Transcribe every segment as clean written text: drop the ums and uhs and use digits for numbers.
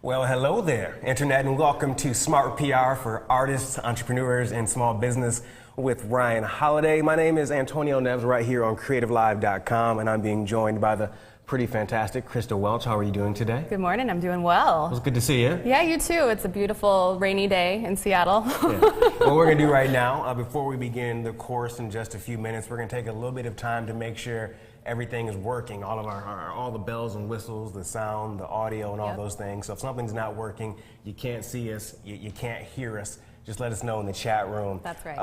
Well, hello there, Internet, and welcome to Smart PR for artists, entrepreneurs, and small business with Ryan Holiday. My name is Antonio Neves, right here on CreativeLive.com, and I'm being joined by the pretty fantastic Krista Welch. How are you doing today? Good morning. I'm doing well. It's good to see you. Yeah, you too. It's a beautiful rainy day in Seattle. Yeah. What we're going to do right now, before we begin the course in just a few minutes, we're going to take a little bit of time to make sure everything is working, all of all the bells and whistles, the sound, the audio, and all those things. So if something's not working, you can't see us, you can't hear us, just let us know in the chat room. That's right.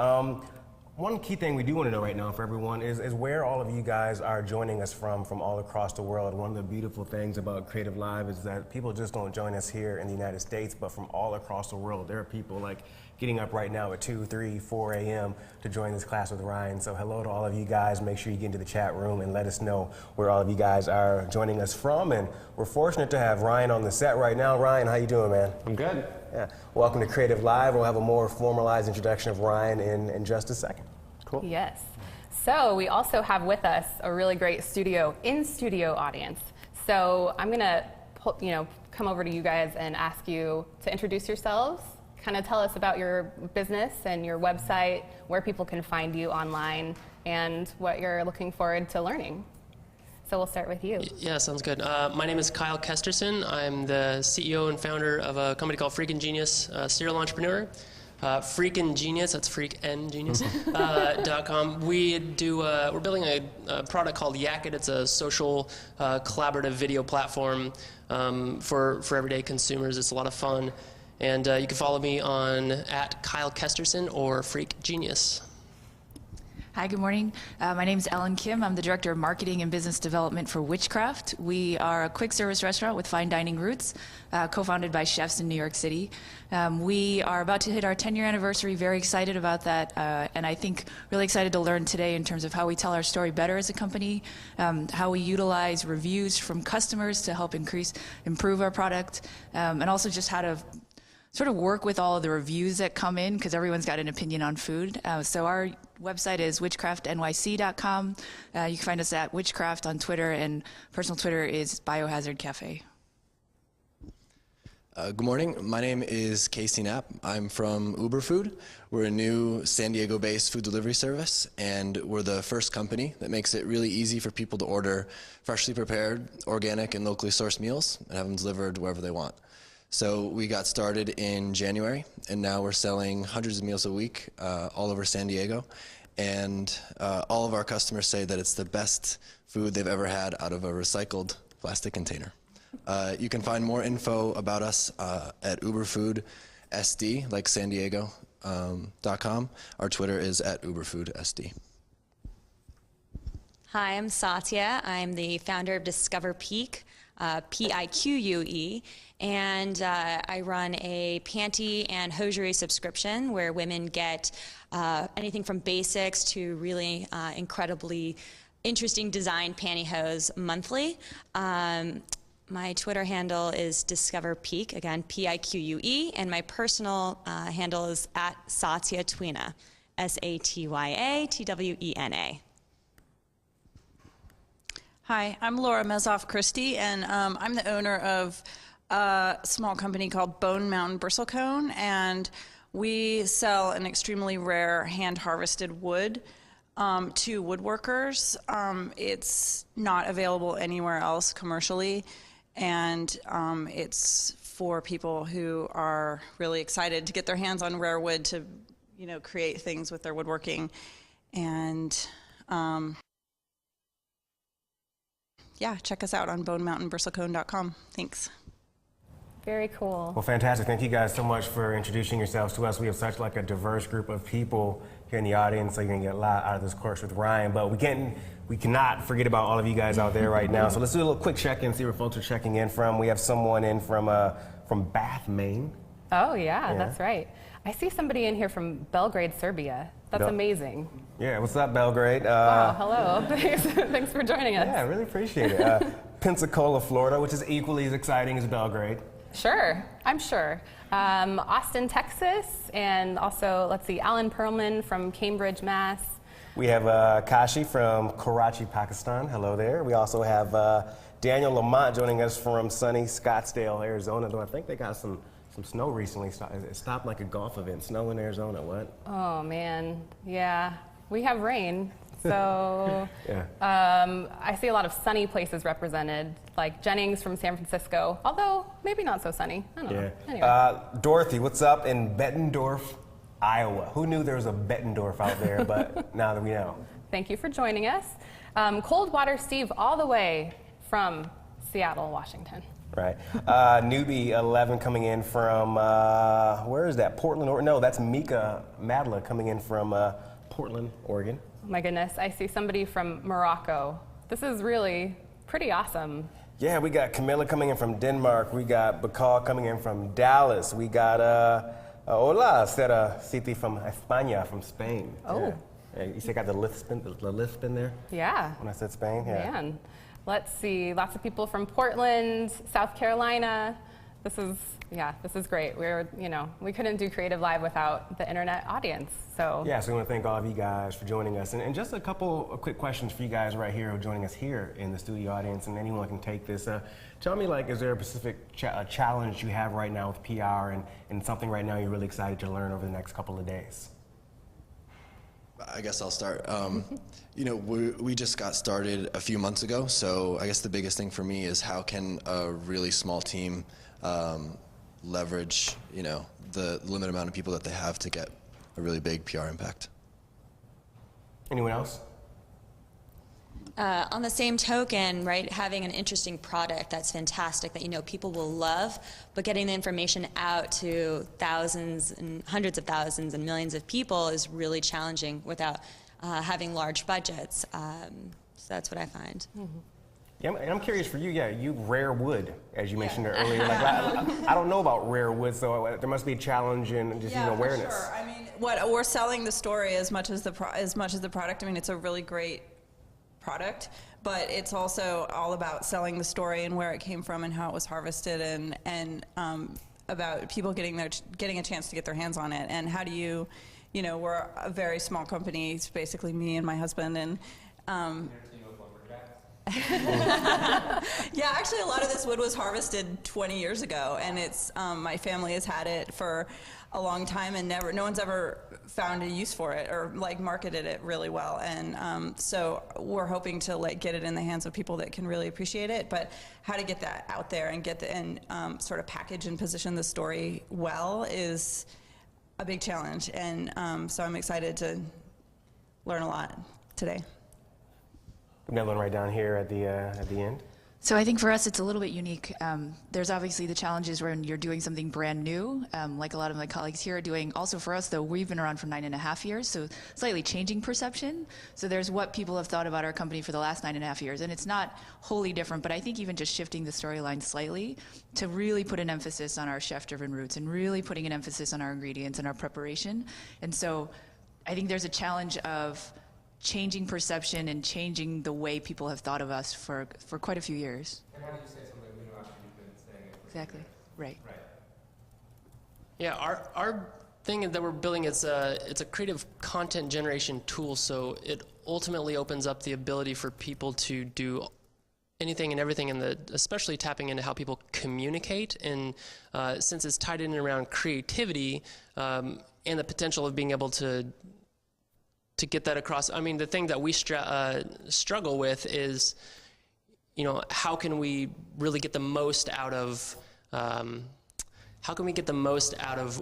One key thing we do want to know right now for everyone is where all of you guys are joining us from all across the world. One of the beautiful things about Creative Live is that people just don't join us here in the United States, but from all across the world. There are people like getting up right now at 2, 3, 4 a.m. to join this class with Ryan. So hello to all of you guys. Make sure you get into the chat room and let us know where all of you guys are joining us from. And we're fortunate to have Ryan on the set right now. Ryan, how you doing, man? I'm good. Yeah. Welcome to Creative Live. We'll have a more formalized introduction of Ryan in just a second. Cool. Yes. So we also have with us a really great in-studio audience. So I'm going to come over to you guys and ask you to introduce yourselves. Kind of tell us about your business and your website, where people can find you online, and what you're looking forward to learning. So we'll start with you. Yeah, sounds good. My name is Kyle Kesterson. I'm the CEO and founder of a company called Freakin' Genius, serial entrepreneur. Freakin' Genius, that's freakngenius.com. We're building a product called Yakit. It's a social collaborative video platform for everyday consumers. It's a lot of fun. And you can follow me on @Kyle Kesterson or Freak Genius. Hi, good morning. My name is Ellen Kim. I'm the Director of Marketing and Business Development for Witchcraft. We are a quick service restaurant with fine dining roots, co-founded by chefs in New York City. We are about to hit our 10-year anniversary, very excited about that, and I think really excited to learn today in terms of how we tell our story better as a company, how we utilize reviews from customers to help improve our product, and also just how to sort of work with all of the reviews that come in, because everyone's got an opinion on food. So our website is witchcraftnyc.com. You can find us at Witchcraft on Twitter, and personal Twitter is Biohazard Cafe. Good morning. My name is Casey Knapp. I'm from Uber Food. We're a new San Diego-based food delivery service, and we're the first company that makes it really easy for people to order freshly prepared, organic, and locally sourced meals and have them delivered wherever they want. So we got started in January, and now we're selling hundreds of meals a week all over San Diego. And all of our customers say that it's the best food they've ever had out of a recycled plastic container. You can find more info about us at uberfoodsd, like San Diego, .com. Our Twitter is @uberfoodsd. Hi, I'm Satya. I'm the founder of Discover Peak, Pique, and I run a panty and hosiery subscription where women get anything from basics to really incredibly interesting design pantyhose monthly. My Twitter handle is Discover Peak, again, Pique, and my personal handle is @Satya Twina, SATYATWENA. Hi, I'm Laura Mezoff Christie, and I'm the owner of a small company called Bone Mountain Bristlecone, and we sell an extremely rare hand-harvested wood to woodworkers. It's not available anywhere else commercially, and it's for people who are really excited to get their hands on rare wood to, create things with their woodworking. And yeah, check us out on bonemountainbristlecone.com. Thanks. Very cool. Well, fantastic. Thank you guys so much for introducing yourselves to us. We have such a diverse group of people here in the audience, so you're gonna get a lot out of this course with Ryan. But we cannot forget about all of you guys out there right now. So let's do a little quick check-in, see where folks are checking in from. We have someone in from Bath, Maine. Oh yeah, that's right. I see somebody in here from Belgrade, Serbia. That's amazing. Yeah, what's up, Belgrade? Wow, hello. Thanks for joining us. Yeah, I really appreciate it. Pensacola, Florida, which is equally as exciting as Belgrade. Sure, I'm sure. Austin, Texas, and also, let's see, Alan Perlman from Cambridge, Mass. We have Kashi from Karachi, Pakistan. Hello there. We also have Daniel Lamont joining us from sunny Scottsdale, Arizona. Though I think they got some snow recently. It stopped like a golf event. Snow in Arizona. What? Oh man, yeah. We have rain, so Yeah. I see a lot of sunny places represented, like Jennings from San Francisco, although maybe not so sunny. I don't know. Anyway. Dorothy, what's up in Bettendorf, Iowa? Who knew there was a Bettendorf out there, but now that we know. Thank you for joining us. Coldwater Steve, all the way from Seattle, Washington. Right. Newbie 11 coming in from, where is that? Portland, Oregon? No, that's Mika Madla coming in from Portland, Oregon. Oh my goodness, I see somebody from Morocco. This is really pretty awesome. Yeah, we got Camilla coming in from Denmark. We got Bakal coming in from Dallas. We got Hola, Sera Citi from España, from Spain. Oh. Yeah. You see I got the lisp in there Yeah. when I said Spain? Yeah. Man. Let's see, lots of people from Portland, South Carolina. This is great. We couldn't do Creative Live without the internet audience. So Yeah, so we want to thank all of you guys for joining us. And just a couple of quick questions for you guys right here who are joining us here in the studio audience, and anyone can take this. Tell me, is there a specific challenge you have right now with PR and something right now you're really excited to learn over the next couple of days? I guess I'll start. We just got started a few months ago, so I guess the biggest thing for me is how can a really small team leverage, the limited amount of people that they have to get a really big PR impact. Anyone else? On the same token, right, having an interesting product that's fantastic that people will love, but getting the information out to thousands and hundreds of thousands and millions of people is really challenging without having large budgets. So that's what I find. Mm-hmm. Yeah, and I'm curious for you. Yeah, you rare wood, as you mentioned earlier. I don't know about rare wood, so there must be a challenge in just awareness. For sure. I mean, we're selling the story as much as the product. I mean, it's a really great product, but it's also all about selling the story and where it came from and how it was harvested, and about people getting a chance to get their hands on it. And how do you, we're a very small company. It's basically me and my husband, and yeah, actually a lot of this wood was harvested 20 years ago, and it's my family has had it for a long time, and no one's ever found a use for it or marketed it really well. And so we're hoping to get it in the hands of people that can really appreciate it. But how to get that out there and sort of package and position the story well is a big challenge. And so I'm excited to learn a lot today. Another one right down here at the end. So I think for us, it's a little bit unique. There's obviously the challenges when you're doing something brand new, like a lot of my colleagues here are doing. Also for us, though, we've been around for 9.5 years, so slightly changing perception. So there's what people have thought about our company for the last 9.5 years, and it's not wholly different, but I think even just shifting the storyline slightly to really put an emphasis on our chef-driven roots and really putting an emphasis on our ingredients and our preparation. And so I think there's a challenge of changing perception and changing the way people have thought of us for quite a few years. And how do you say something new after you've been saying it for Exactly, right. Yeah, our thing that we're building is it's a creative content generation tool, so it ultimately opens up the ability for people to do anything and everything, especially tapping into how people communicate. And since it's tied in and around creativity and the potential of being able to get that across. I mean, the thing that we struggle with is, how can we really get the most out of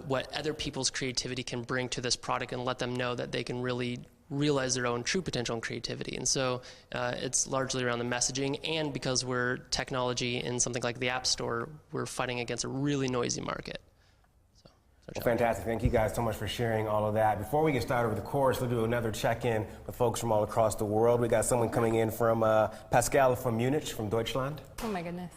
what other people's creativity can bring to this product and let them know that they can really realize their own true potential and creativity. And so it's largely around the messaging, and because we're technology in something like the App Store, we're fighting against a really noisy market. Well, fantastic. Thank you guys so much for sharing all of that. Before we get started with the course, we'll do another check-in with folks from all across the world. We got someone coming in from Pascal from Munich, from Deutschland. Oh my goodness.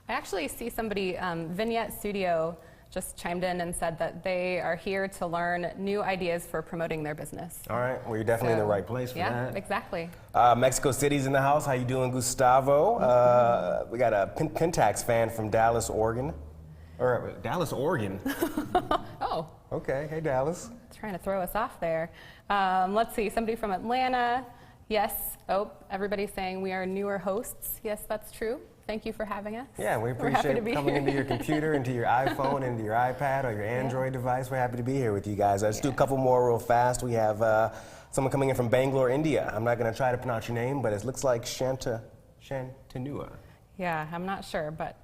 I actually see somebody, Vignette Studio, just chimed in and said that they are here to learn new ideas for promoting their business. All right. Well, you're definitely in the right place for that. Yeah, exactly. Mexico City's in the house. How you doing, Gustavo? We got a Pentax fan from Dallas, Oregon. Or Dallas, Oregon. Oh, Oh, Okay, hey Dallas. trying to throw us off there. Let's see, somebody from Atlanta. Yes. Oh, everybody's saying we are newer hosts. Yes, that's true. Thank you for having us. Yeah, we We're happy to appreciate be coming here. into your computer, into your iPhone, into your iPad or your Android device. We're happy to be here with you guys. Let's do a couple more real fast. We have someone coming in from Bangalore, India. I'm not going to try to pronounce your name, but it looks like Shantanua. Yeah, I'm not sure, but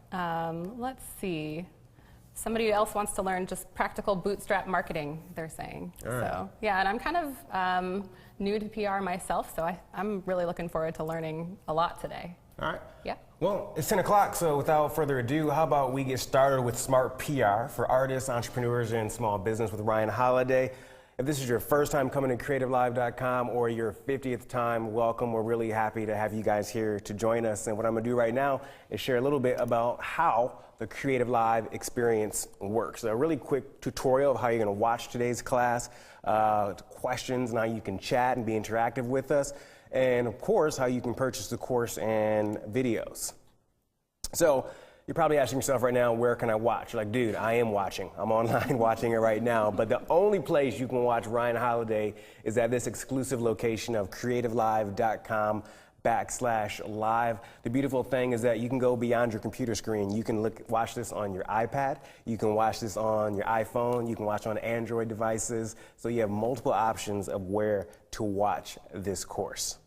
let's see. Somebody else wants to learn just practical bootstrap marketing, they're saying. All right. So, yeah, and I'm kind of new to PR myself, so I'm really looking forward to learning a lot today. All right. Yeah. Well, it's 10 o'clock, so without further ado, how about we get started with Smart PR for artists, entrepreneurs, and small business with Ryan Holiday. If this is your first time coming to CreativeLive.com or your 50th time, welcome. We're really happy to have you guys here to join us. And what I'm going to do right now is share a little bit about how the Creative Live experience works. A really quick tutorial of how you're going to watch today's class, questions, and how you can chat and be interactive with us, and of course, how you can purchase the course and videos. So you're probably asking yourself right now, where can I watch? You're like, dude, I am watching. I'm online watching it right now. But the only place you can watch Ryan Holiday is at this exclusive location of creativelive.com/live. The beautiful thing is that you can go beyond your computer screen. You can watch this on your iPad. You can watch this on your iPhone. You can watch on Android devices. So you have multiple options of where to watch this course.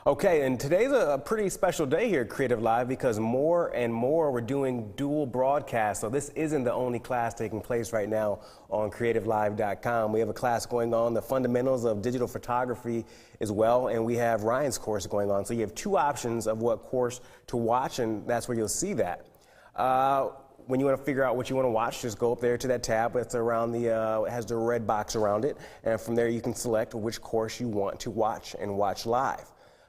Okay, and today's a pretty special day here at Creative Live because more and more we're doing dual broadcasts. So this isn't the only class taking place right now on CreativeLive.com. We have a class going on, the fundamentals of digital photography as well, and we have Ryan's course going on. So you have two options of what course to watch, and that's where you'll see that. When you want to figure out what you want to watch, just go up there to that tab. It's around it has the red box around it, and from there you can select which course you want to watch and watch live.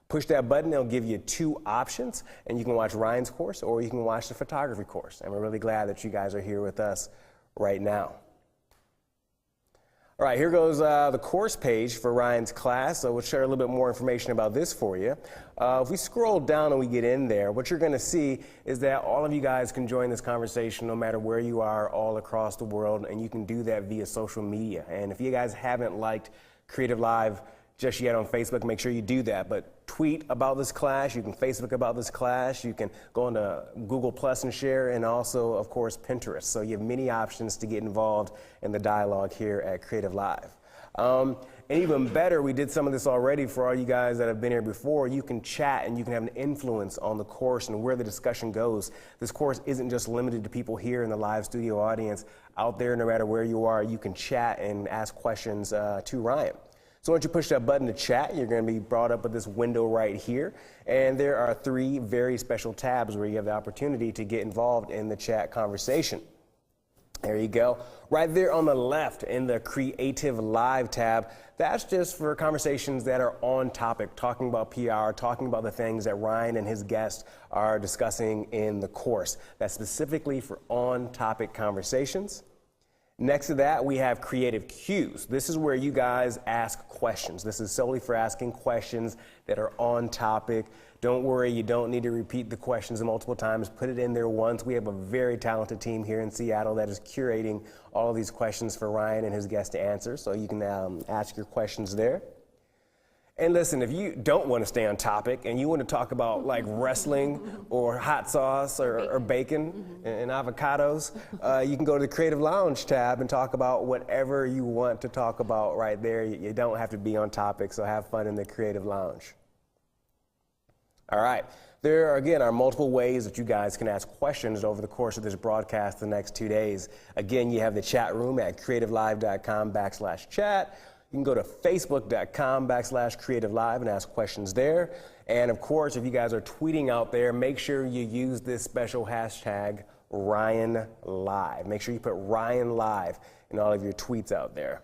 Push that button, it'll give you two options, and you can watch Ryan's course or you can watch the photography course. And we're really glad that you guys are here with us right now. All right, here goes the course page for Ryan's class. So we'll share a little bit more information about this for you. If we scroll down and we get in there, what you're going to see is that all of you guys can join this conversation no matter where you are all across the world, and you can do that via social media. And if you guys haven't liked Creative Live just yet on Facebook, make sure you do that. But tweet about this class, you can Facebook about this class, you can go into Google Plus and share, and also, of course, Pinterest. So you have many options to get involved in the dialogue here at Creative Live. And even better, we did some of this already for all you guys that have been here before. You can chat and you can have an influence on the course and where the discussion goes. This course isn't just limited to people here in the live studio audience. Out there, no matter where you are, you can chat and ask questions to Ryan. So once you push that button to chat, you're going to be brought up with this window right here. And there are three very special tabs where you have the opportunity to get involved in the chat conversation. There you go. Right there on the left in the Creative Live tab, that's just for conversations that are on topic, talking about PR, talking about the things that Ryan and his guests are discussing in the course. That's specifically for on-topic conversations. Next to that, we have Creative Cues. This is where you guys ask questions. This is solely for asking questions that are on topic. Don't worry, you don't need to repeat the questions multiple times. Put it in there once. We have a very talented team here in Seattle that is curating all of these questions for Ryan and his guests to answer, so you can ask your questions there. And listen, if you don't want to stay on topic and you want to talk about like wrestling or hot sauce or bacon and avocados, you can go to the Creative Lounge tab and talk about whatever you want to talk about right there. You don't have to be on topic, so have fun in the Creative Lounge. All right. There, again, are multiple ways that you guys can ask questions over the course of this broadcast the next 2 days. Again, you have the chat room at creativelive.com/chat. You can go to facebook.com/creativelive and ask questions there. And of course, if you guys are tweeting out there, make sure you use this special hashtag RyanLive. Make sure you put RyanLive in all of your tweets out there.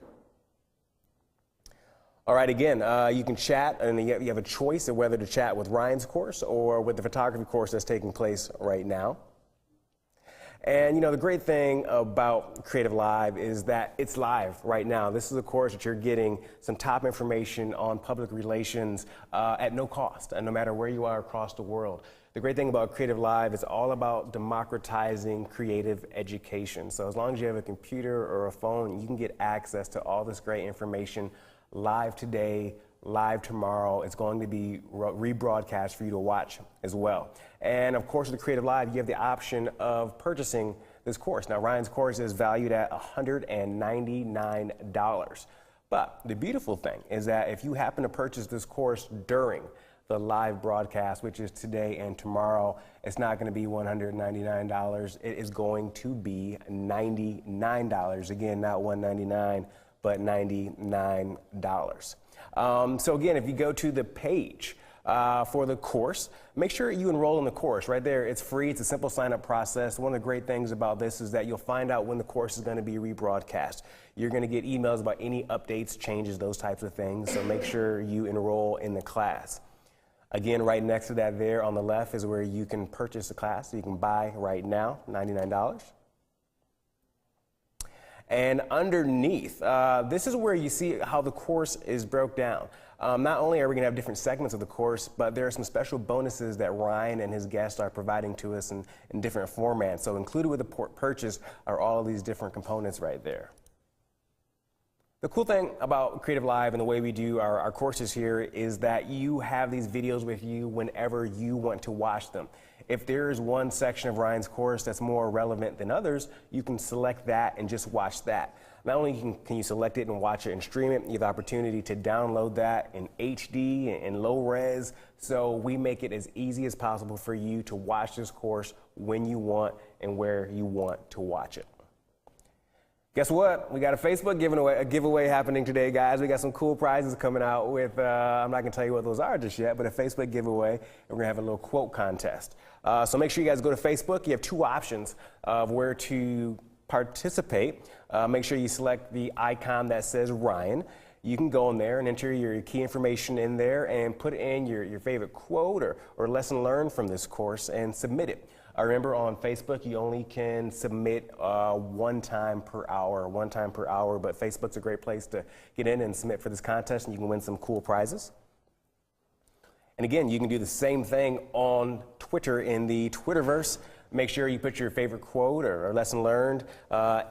All right, again, you can chat, and you have a choice of whether to chat with Ryan's course or with the photography course that's taking place right now. And you know, the great thing about Creative Live is that it's live right now. This is a course that you're getting some top information on public relations at no cost, and no matter where you are across the world. The great thing about Creative Live is all about democratizing creative education. So as long as you have a computer or a phone, you can get access to all this great information live today, live tomorrow. It's going to be rebroadcast for you to watch as well. And of course, with Creative Live, you have the option of purchasing this course. Now, Ryan's course is valued at $199. But the beautiful thing is that if you happen to purchase this course during the live broadcast, which is today and tomorrow, it's not going to be $199. It is going to be $99. Again, not $199, but $99. So again, if you go to the page for the course, make sure you enroll in the course. Right there, it's free. It's a simple sign-up process. One of the great things about this is that you'll find out when the course is going to be rebroadcast. You're going to get emails about any updates, changes, those types of things. So make sure you enroll in the class. Again, right next to that there on the left is where you can purchase the class. So you can buy right now, $99. And underneath, this is where you see how the course is broke down. Not only are we going to have different segments of the course, but there are some special bonuses that Ryan and his guests are providing to us in different formats. So included with the purchase are all of these different components right there. The cool thing about Creative Live and the way we do our courses here is that you have these videos with you whenever you want to watch them. If there is one section of Ryan's course that's more relevant than others, you can select that and just watch that. Not only can you select it and watch it and stream it, you have the opportunity to download that in HD and low res. So we make it as easy as possible for you to watch this course when you want and where you want to watch it. Guess what? We got a Facebook giveaway happening today, guys. We got some cool prizes coming out with, I'm not going to tell you what those are just yet, but a Facebook giveaway. And we're going to have a little quote contest. So make sure you guys go to Facebook. You have two options of where to participate. Make sure you select the icon that says Ryan. You can go in there and enter your key information in there and put in your favorite quote or lesson learned from this course and submit it. Remember, on Facebook, you only can submit one time per hour, but Facebook's a great place to get in and submit for this contest, and you can win some cool prizes. And again, you can do the same thing on Twitter in the Twitterverse. Make sure you put your favorite quote or lesson learned.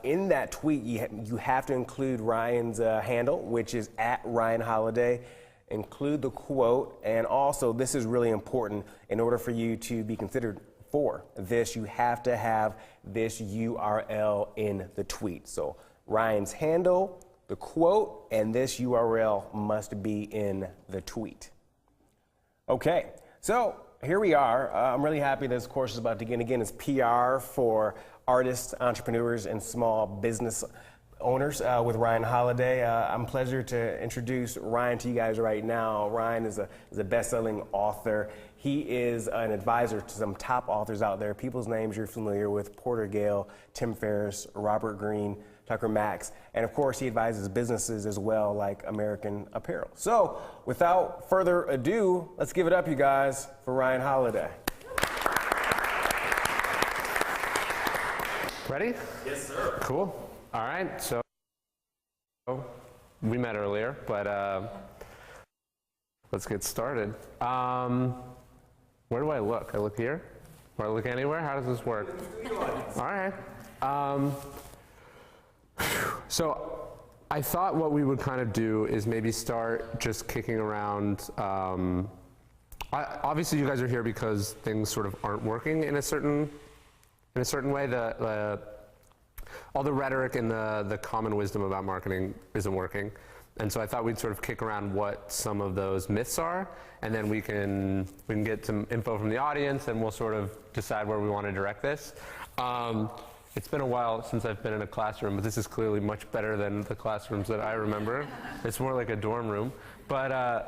In that tweet, you have to include Ryan's handle, which is @RyanHoliday. Include the quote, and also, this is really important, in order for you to be considered for this, you have to have this URL in the tweet. So Ryan's handle, the quote, and this URL must be in the tweet. Okay, so here we are. I'm really happy this course is about to begin. Again, it's PR for artists, entrepreneurs, and small business owners with Ryan Holiday. I'm pleased to introduce Ryan to you guys right now. Ryan is a best-selling author. He is an advisor to some top authors out there, people's names you're familiar with: Porter Gale, Tim Ferriss, Robert Greene, Tucker Max, and of course he advises businesses as well, like American Apparel. So without further ado, let's give it up, you guys, for Ryan Holiday. Ready? Yes, sir. Cool. All right, so we met earlier, but let's get started. Where do I look? I look here? Or I look anywhere? How does this work? All right. So I thought what we would kind of do is maybe start just kicking around. Obviously, you guys are here because things sort of aren't working in a certain way. All the rhetoric and the common wisdom about marketing isn't working. And so I thought we'd sort of kick around what some of those myths are, and then we can get some info from the audience, and we'll sort of decide where we want to direct this. It's been a while since I've been in a classroom, but this is clearly much better than the classrooms that I remember. It's more like a dorm room. But I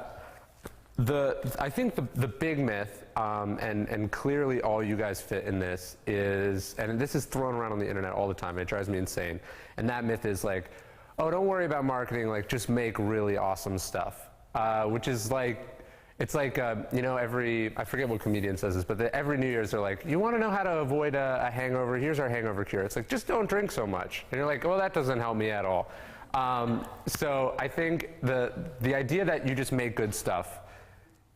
think the big myth, and clearly all you guys fit in this, is, and this is thrown around on the internet all the time, and it drives me insane, and that myth is like, oh, don't worry about marketing, like just make really awesome stuff, which is like, It's like, you know, I forget what comedian says this, but every New Year's they're like, you want to know how to avoid a hangover? Here's our hangover cure. It's like, just don't drink so much. And you're like, well, that doesn't help me at all. So I think the idea that you just make good stuff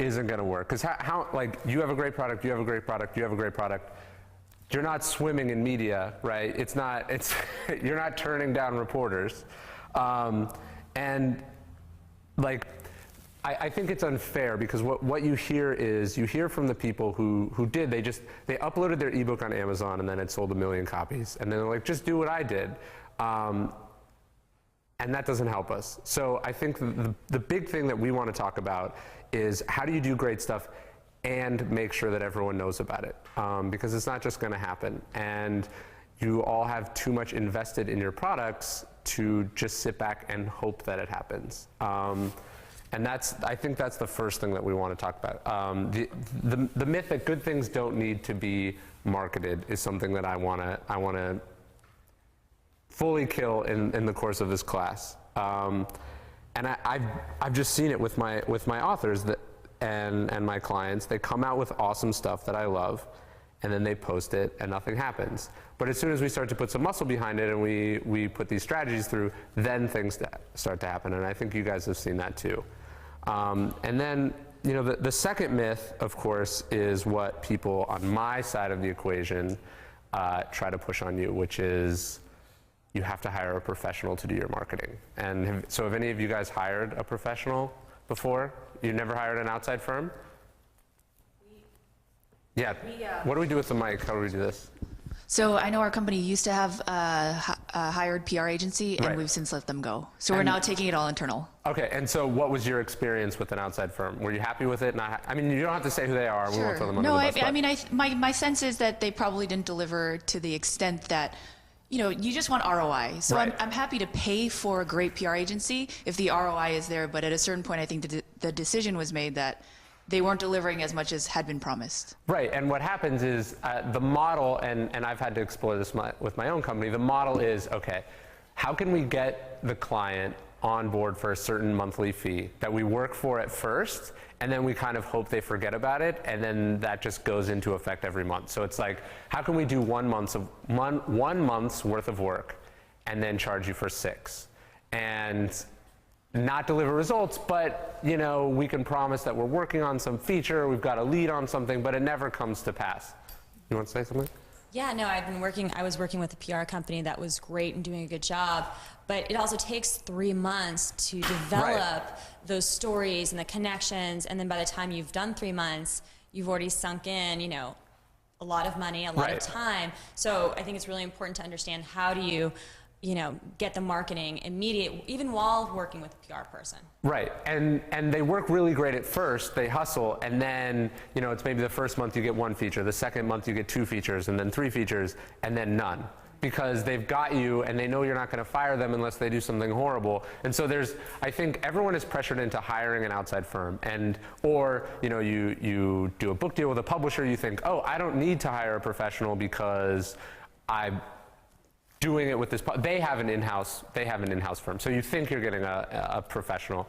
isn't going to work. Because how, like, you have a great product, you have a great product, you have a great product. You're not swimming in media, right? You're not turning down reporters. And like, I think it's unfair because what you hear is, you hear from the people who they uploaded their ebook on Amazon and then it sold 1 million copies. And then they're like, just do what I did. And that doesn't help us. So I think the big thing that we want to talk about is how do you do great stuff and make sure that everyone knows about it? Because it's not just going to happen. And you all have too much invested in your products to just sit back and hope that it happens. And I think that's the first thing that we want to talk about. The myth that good things don't need to be marketed is something that I want to fully kill in the course of this class. And I've just seen it with my authors and my clients. They come out with awesome stuff that I love, and then they post it and nothing happens. But as soon as we start to put some muscle behind it and we put these strategies through, then things start to happen. And I think you guys have seen that too. And then, you know, the second myth, of course, is what people on my side of the equation try to push on you, which is you have to hire a professional to do your marketing. And so have any of you guys hired a professional before? You never hired an outside firm? Yeah. What do we do with the mic? How do we do this? So I know our company used to have a hired PR agency, and Right. we've since let them go. So we're now taking it all internal. Okay, and so what was your experience with an outside firm? Were you happy with it? I mean, you don't have to say who they are. We won't throw them under No, the bus. I mean, my sense is that they probably didn't deliver to the extent that, you know, you just want ROI. So Right. I'm happy to pay for a great PR agency if the ROI is there, but at a certain point, I think the decision was made that they weren't delivering as much as had been promised. Right, and what happens is the model, and I've had to explore this with my own company, the model is, okay, how can we get the client on board for a certain monthly fee that we work for at first, and then we kind of hope they forget about it, and then that just goes into effect every month. So it's like, how can we do 1 month's worth of work and then charge you for 6? And not deliver results, but, you know, we can promise that we're working on some feature, we've got a lead on something, but it never comes to pass. You want to say something? Yeah, no, I was working with a PR company that was great and doing a good job, but it also takes 3 months to develop those stories and the connections, and then by the time you've done 3 months, you've already sunk in, you know, a lot of money, a lot of time. So I think it's really important to understand how do you know, get the marketing immediate, even while working with a PR person. Right, and they work really great at first, they hustle, and then, you know, it's maybe the first month you get 1 feature, the second month you get 2 features, and then 3 features, and then none. Because they've got you, and they know you're not gonna fire them unless they do something horrible. And so I think everyone is pressured into hiring an outside firm, or, you know, you do a book deal with a publisher, you think, oh, I don't need to hire a professional because I'm doing it with this, they have an in-house firm. So you think you're getting a professional.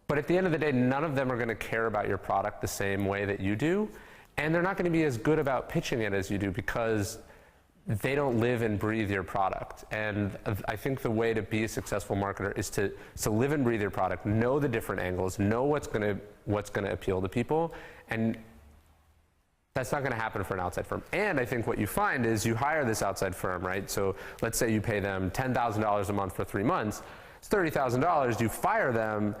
But at the end of the day, none of them are gonna care about your product the same way that you do. And they're not gonna be as good about pitching it as you do because they don't live and breathe your product. And I think the way to be a successful marketer is to live and breathe your product, know the different angles, know what's gonna appeal to people, and that's not going to happen for an outside firm. And I think what you find is you hire this outside firm, right? So let's say you pay them $10,000 a month for 3 months. It's $30,000. You fire them.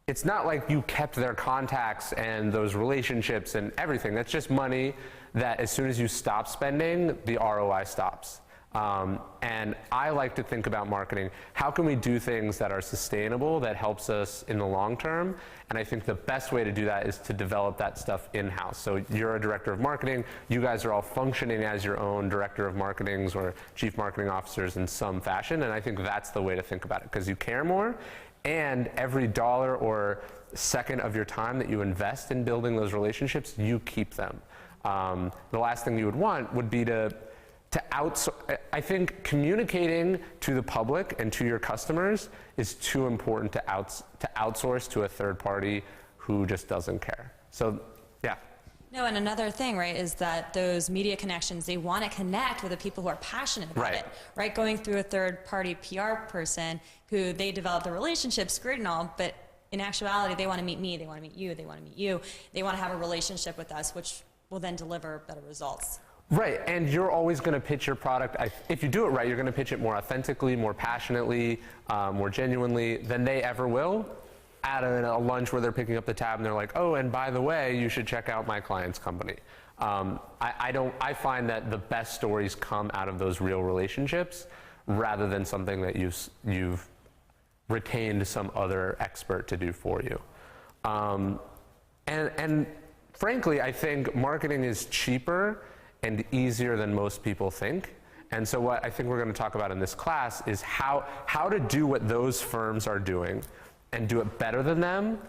It's not like you kept their contacts and those relationships and everything. That's just money that as soon as you stop spending, the ROI stops. And I like to think about marketing. How can we do things that are sustainable, that helps us in the long term? And I think the best way to do that is to develop that stuff in-house. So you're a director of marketing. You guys are all functioning as your own director of marketings or chief marketing officers in some fashion. And I think that's the way to think about it because you care more. And every dollar or second of your time that you invest in building those relationships, you keep them. The last thing you would want would be to outsource. I think communicating to the public and to your customers is too important to outsource to a third party who just doesn't care. So, yeah. No, and another thing, right, is that those media connections, they want to connect with the people who are passionate about it, right? Going through a third-party PR person who they develop the relationships, great and all, but in actuality, they want to meet me, they want to meet you, they want to meet you. They want to have a relationship with us, which will then deliver better results. Right, and you're always going to pitch your product. If you do it right, you're going to pitch it more authentically, more passionately, more genuinely than they ever will at a lunch where they're picking up the tab and they're like, oh, and by the way, you should check out my client's company. I find that the best stories come out of those real relationships rather than something that you've retained some other expert to do for you. And frankly, I think marketing is cheaper and easier than most people think. And so what I think we're going to talk about in this class is how to do what those firms are doing and do it better than them,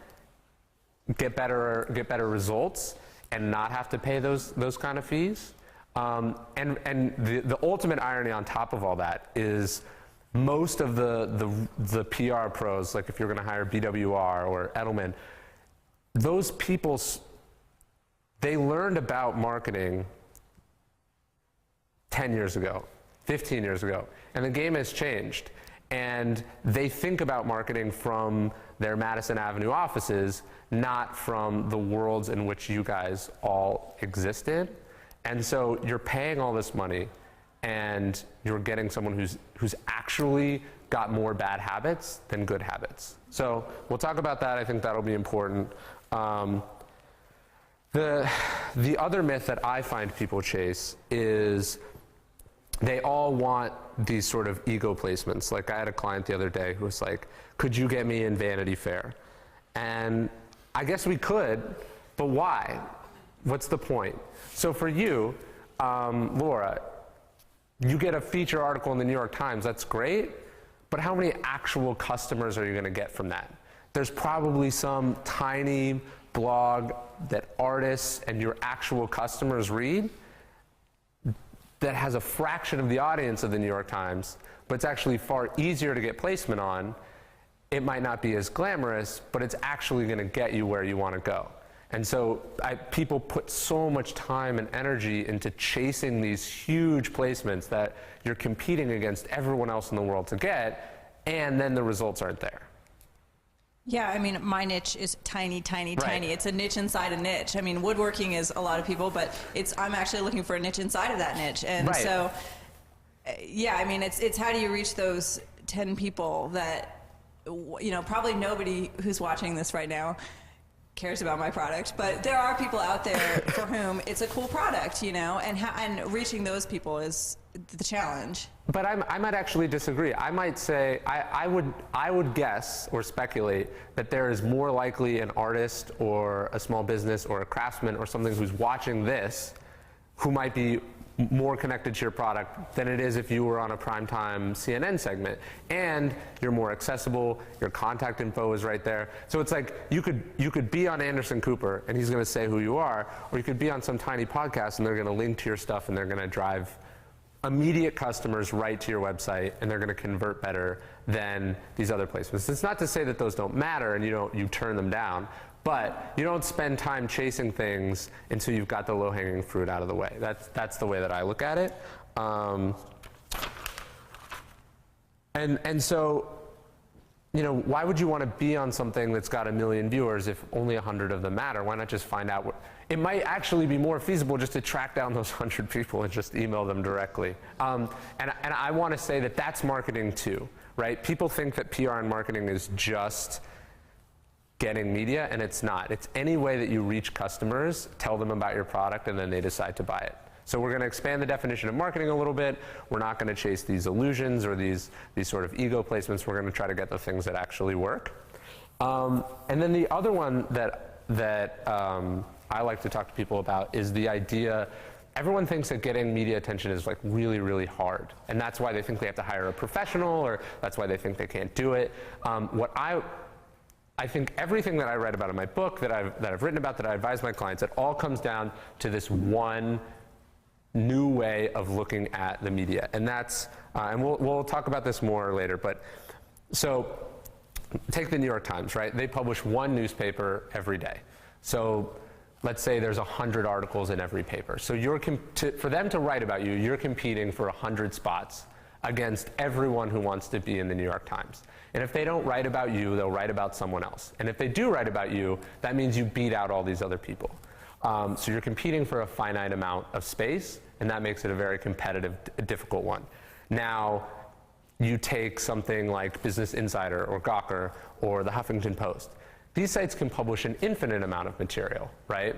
get better results, and not have to pay those kind of fees. And the ultimate irony on top of all that is most of the PR pros, like if you're going to hire BWR or Edelman, those people, they learned about marketing 10 years ago, 15 years ago, and the game has changed. And they think about marketing from their Madison Avenue offices, not from the worlds in which you guys all existed. And so you're paying all this money and you're getting someone who's actually got more bad habits than good habits. So we'll talk about that. I think that'll be important. The other myth that I find people chase is they all want these sort of ego placements. Like I had a client the other day who was like, could you get me in Vanity Fair? And I guess we could, but why? What's the point? So for you, Laura, you get a feature article in the New York Times, that's great, but how many actual customers are you gonna get from that? There's probably some tiny blog that artists and your actual customers read that has a fraction of the audience of the New York Times, but it's actually far easier to get placement on. It might not be as glamorous, but it's actually gonna get you where you wanna go. And so people put so much time and energy into chasing these huge placements that you're competing against everyone else in the world to get, and then the results aren't there. Yeah, I mean, my niche is tiny, tiny, Right. tiny. It's a niche inside a niche. I mean, woodworking is a lot of people, but I'm actually looking for a niche inside of that niche. And Right. so, yeah, I mean, it's how do you reach those 10 people that, you know, probably nobody who's watching this right now cares about my product, but there are people out there for whom it's a cool product, you know, and reaching those people is the challenge. But I might actually disagree. I might say, I would guess or speculate that there is more likely an artist or a small business or a craftsman or something who's watching this who might be more connected to your product than it is if you were on a primetime CNN segment. And you're more accessible, your contact info is right there. So it's like you could be on Anderson Cooper and he's gonna say who you are, or you could be on some tiny podcast and they're gonna link to your stuff and they're gonna drive immediate customers right to your website and they're gonna convert better than these other placements. It's not to say that those don't matter and you turn them down, but you don't spend time chasing things until you've got the low-hanging fruit out of the way. That's the way that I look at it. And so, you know, why would you want to be on something that's got 1 million viewers if only 100 of them matter? Why not just find out what, it might actually be more feasible just to track down those 100 people and just email them directly. And I want to say that that's marketing too, right? People think that PR and marketing is just getting media, and it's not. It's any way that you reach customers, tell them about your product, and then they decide to buy it. So we're going to expand the definition of marketing a little bit. We're not going to chase these illusions or these sort of ego placements. We're going to try to get the things that actually work. And then the other one that I like to talk to people about is the idea, everyone thinks that getting media attention is like really, really hard. And that's why they think they have to hire a professional, or that's why they think they can't do it. I think everything that I read about in my book, that I've written about, that I advise my clients, it all comes down to this one new way of looking at the media. And that's, and we'll talk about this more later, but so take the New York Times, right? They publish one newspaper every day. So let's say there's 100 articles in every paper. So for them to write about you, you're competing for 100 spots against everyone who wants to be in the New York Times. And if they don't write about you, they'll write about someone else. And if they do write about you, that means you beat out all these other people. So you're competing for a finite amount of space, and that makes it a very competitive, difficult one. Now, you take something like Business Insider or Gawker or the Huffington Post. These sites can publish an infinite amount of material, right?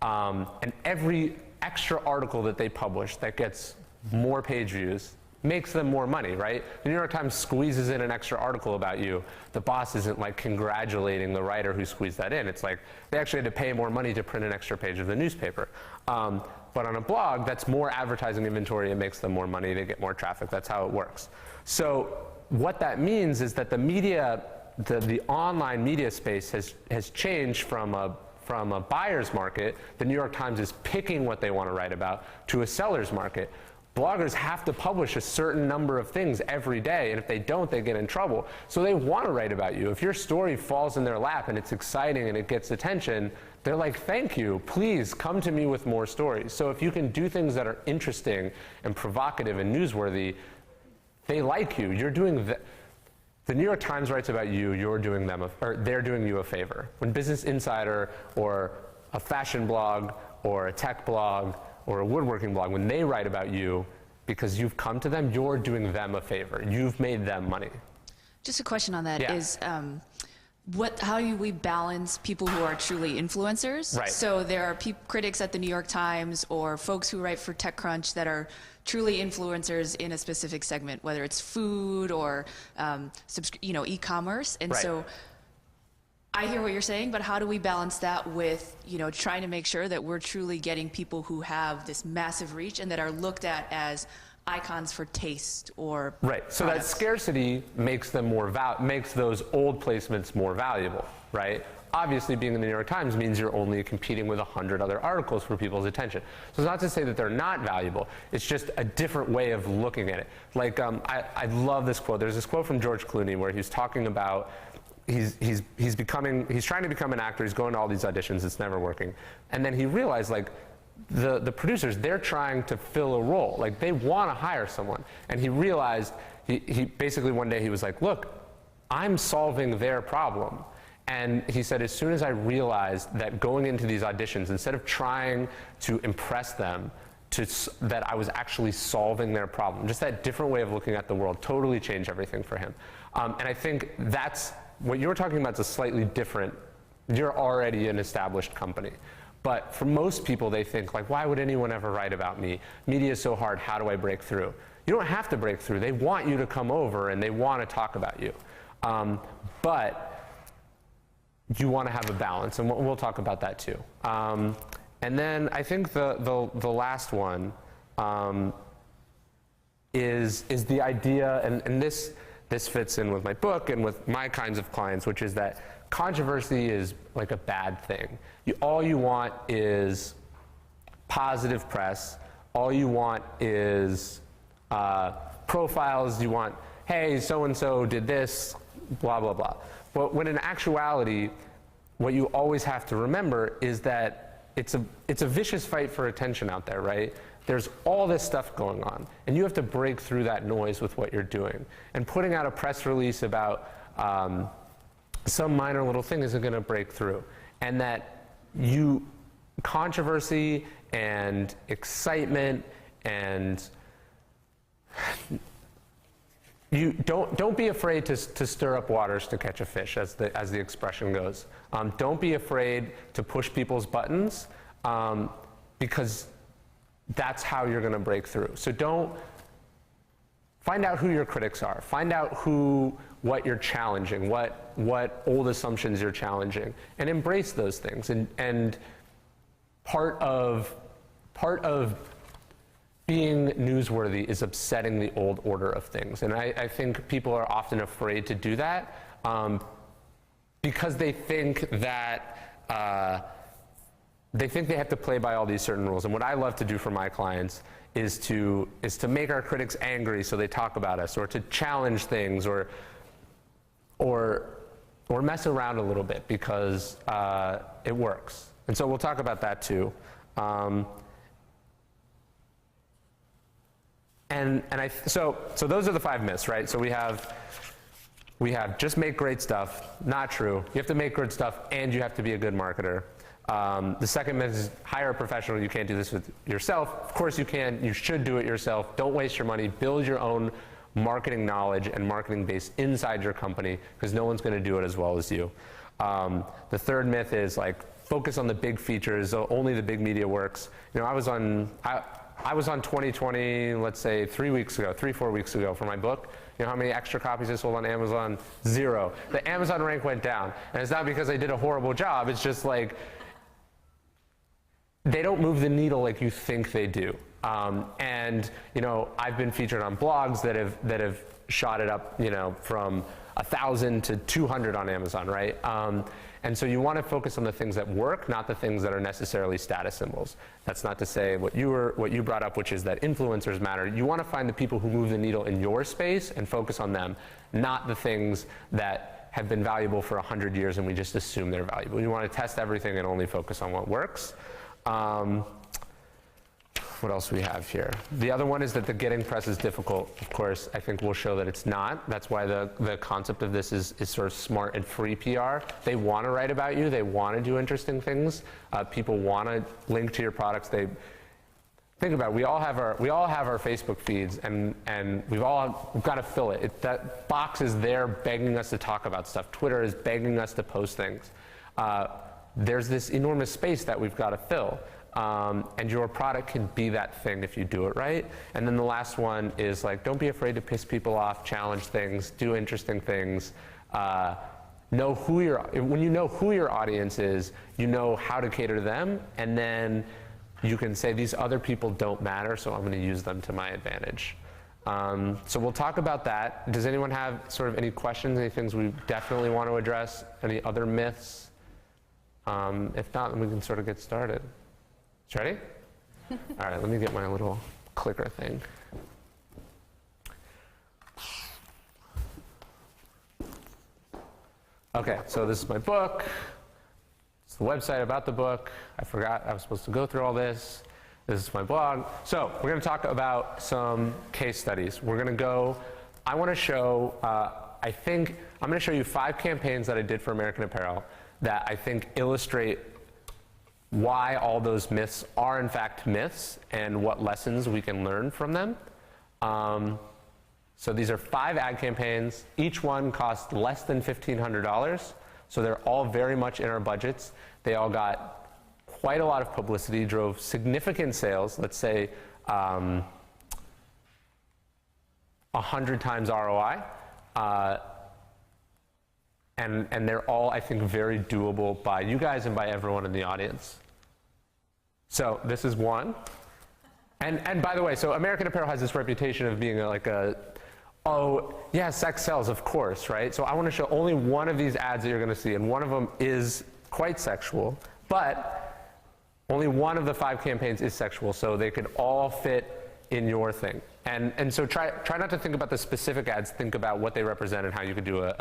And every extra article that they publish that gets more page views makes them more money, right? The New York Times squeezes in an extra article about you. The boss isn't like congratulating the writer who squeezed that in. It's like they actually had to pay more money to print an extra page of the newspaper. But on a blog, that's more advertising inventory. It makes them more money. They get more traffic. That's how it works. So what that means is that the media, the online media space has changed from a buyer's market. The New York Times is picking what they want to write about, to a seller's market. Bloggers have to publish a certain number of things every day, and if they don't, they get in trouble. So they want to write about you. If your story falls in their lap and it's exciting and it gets attention, they're like, thank you, please come to me with more stories. So if you can do things that are interesting and provocative and newsworthy, they like you. You're doing the New York Times writes about you, you're doing them, or they're doing you a favor. When Business Insider or a fashion blog or a tech blog or a woodworking blog, when they write about you, because you've come to them, you're doing them a favor. You've made them money. Just a question on that Yeah. is, how do we balance people who are truly influencers? Right. So there are critics at the New York Times or folks who write for TechCrunch that are truly influencers in a specific segment, whether it's food or e-commerce. And Right. so I hear what you're saying, but how do we balance that with, trying to make sure that we're truly getting people who have this massive reach and that are looked at as icons for taste or Right. So that products? scarcity makes them makes those old placements more valuable, right? Obviously, being in the New York Times means you're only competing with 100 other articles for people's attention. So it's not to say that they're not valuable. It's just a different way of looking at it. Like, I love this quote. There's this quote from George Clooney where he's talking about he's trying to become an actor. He's going to all these auditions. It's never working. And then he realized, like, the producers, they're trying to fill a role. Like, they want to hire someone. And he realized, he basically one day he was like, look, I'm solving their problem. And he said, as soon as I realized that going into these auditions, instead of trying to impress them, that I was actually solving their problem, just that different way of looking at the world totally changed everything for him. And I think that's, what you're talking about is a slightly different, you're already an established company. But for most people, they think, like, why would anyone ever write about me? Media is so hard, how do I break through? You don't have to break through. They want you to come over and they want to talk about you. But you want to have a balance, and we'll talk about that too. And then I think the last one is the idea, and this fits in with my book and with my kinds of clients, which is that controversy is like a bad thing. All you want is positive press. All you want is profiles. You want, hey, so-and-so did this, blah, blah, blah. But when in actuality, what you always have to remember is that it's a vicious fight for attention out there, right? There's all this stuff going on, and you have to break through that noise with what you're doing. And putting out a press release about some minor little thing isn't going to break through. And that controversy and excitement and you don't be afraid to stir up waters to catch a fish, as the expression goes. Don't be afraid to push people's buttons, because that's how you're going to break through. So find out who your critics are. Find out what you're challenging, what old assumptions you're challenging, and embrace those things. And part of being newsworthy is upsetting the old order of things. And I think people are often afraid to do that because they think that they have to play by all these certain rules. And what I love to do for my clients is to make our critics angry so they talk about us, or to challenge things, or we're messing around a little bit because it works. And so we'll talk about that too. So those are the 5 myths, right? So we have just make great stuff. Not true. You have to make good stuff and you have to be a good marketer. The second myth is hire a professional. You can't do this with yourself. Of course you can. You should do it yourself. Don't waste your money. Build your own marketing knowledge and marketing base inside your company because no one's going to do it as well as you. The third myth is like focus on the big features. Only the big media works. You know, I was on 2020, let's say 3, 4 weeks ago for my book. You know how many extra copies I sold on Amazon? 0. The Amazon rank went down. And it's not because I did a horrible job. It's just like, they don't move the needle like you think they do. And you know, I've been featured on blogs that have shot it up, you know, from 1,000 to 200 on Amazon, right? And so you want to focus on the things that work, not the things that are necessarily status symbols. That's not to say what you brought up, which is that influencers matter. You want to find the people who move the needle in your space and focus on them, not the things that have been valuable for 100 years and we just assume they're valuable. You want to test everything and only focus on what works. What else do we have here? The other one is that the getting press is difficult. Of course, I think we'll show that it's not. That's why the concept of this is sort of smart and free PR. They want to write about you. They want to do interesting things. People want to link to your products. Think about it. We all have our Facebook feeds, and we've got to fill it. That box is there begging us to talk about stuff. Twitter is begging us to post things. There's this enormous space that we've got to fill. And your product can be that thing if you do it right. And then the last one is like, don't be afraid to piss people off, challenge things, do interesting things. When you know who your audience is, you know how to cater to them, and then you can say these other people don't matter, so I'm going to use them to my advantage. So we'll talk about that. Does anyone have sort of any questions, any things we definitely want to address, any other myths? If not, then we can sort of get started. Ready? All right, let me get my little clicker thing. Okay, so this is my book. It's the website about the book. I forgot I was supposed to go through all this. This is my blog. So we're going to talk about some case studies. I want to show, I'm going to show you 5 campaigns that I did for American Apparel that I think illustrate why all those myths are in fact myths and what lessons we can learn from them. So these are 5 ad campaigns. Each one cost less than $1,500. So they're all very much in our budgets. They all got quite a lot of publicity, drove significant sales, let's say 100 times ROI. And they're all, I think, very doable by you guys and by everyone in the audience. So this is one. And by the way, so American Apparel has this reputation of being oh, yeah, sex sells, of course, right? So I want to show only one of these ads that you're going to see, and one of them is quite sexual, but only one of the 5 campaigns is sexual, so they could all fit in your thing. And so try not to think about the specific ads, think about what they represent and how you could do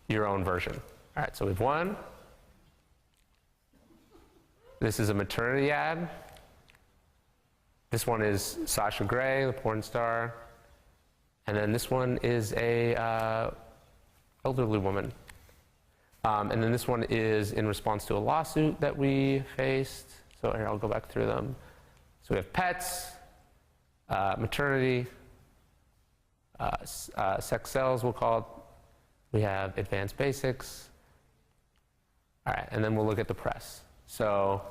your own version. All right, so we have one. This is a maternity ad. This one is Sasha Grey, the porn star. And then this one is a elderly woman. And then this one is in response to a lawsuit that we faced. So here, I'll go back through them. So we have pets, maternity, sex sells, we'll call it. We have advanced basics. All right, and then we'll look at the press. So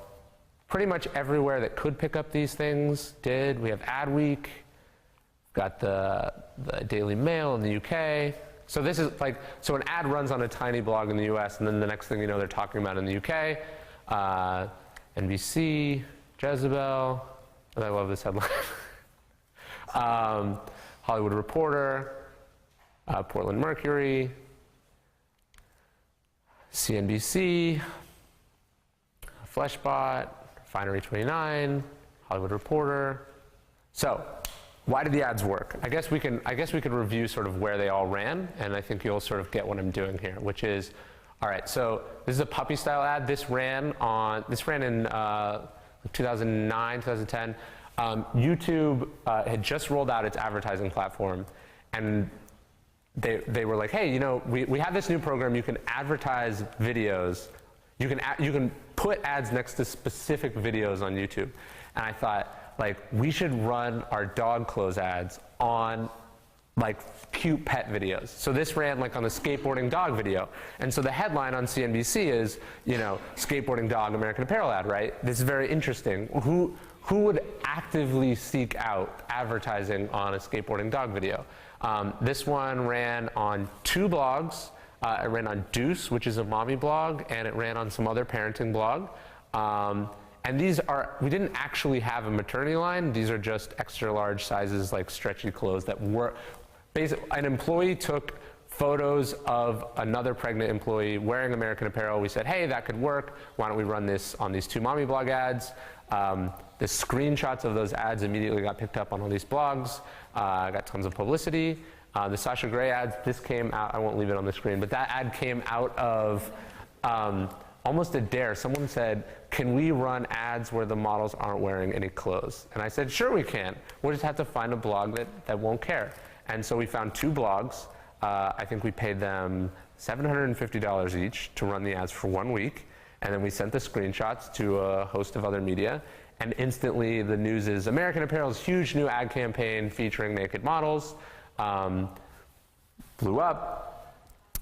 pretty much everywhere that could pick up these things did. We have Adweek, got the Daily Mail in the UK. So this is like, so an ad runs on a tiny blog in the US, and then the next thing you know, they're talking about it in the UK. NBC, Jezebel, I love this headline. Hollywood Reporter, Portland Mercury, CNBC, Fleshbot, Refinery 29, Hollywood Reporter. So why did the ads work? I guess we can review sort of where they all ran, and I think you'll sort of get what I'm doing here, which is, all right, so this is a puppy style ad. This ran in 2009, 2010. YouTube had just rolled out its advertising platform, and they were like, hey, you know, we have this new program. You can advertise videos. You can put ads next to specific videos on YouTube. And I thought, like, we should run our dog clothes ads on like cute pet videos. So this ran like on the skateboarding dog video. And so the headline on CNBC is, you know, skateboarding dog American Apparel ad, right? This is very interesting. Who would actively seek out advertising on a skateboarding dog video? This one ran on 2 blogs. It ran on Deuce, which is a mommy blog, and it ran on some other parenting blog. And these are, we didn't actually have a maternity line. These are just extra large sizes, like stretchy clothes that were, basically, an employee took photos of another pregnant employee wearing American Apparel. We said, hey, that could work. Why don't we run this on these 2 mommy blog ads? The screenshots of those ads immediately got picked up on all these blogs, got tons of publicity. The Sasha Grey ads, this came out, I won't leave it on the screen, but that ad came out of almost a dare. Someone said, can we run ads where the models aren't wearing any clothes? And I said, sure we can. We'll just have to find a blog that won't care. And so we found 2 blogs. I think we paid them $750 each to run the ads for 1 week. And then we sent the screenshots to a host of other media. And instantly the news is American Apparel's huge new ad campaign featuring naked models blew up.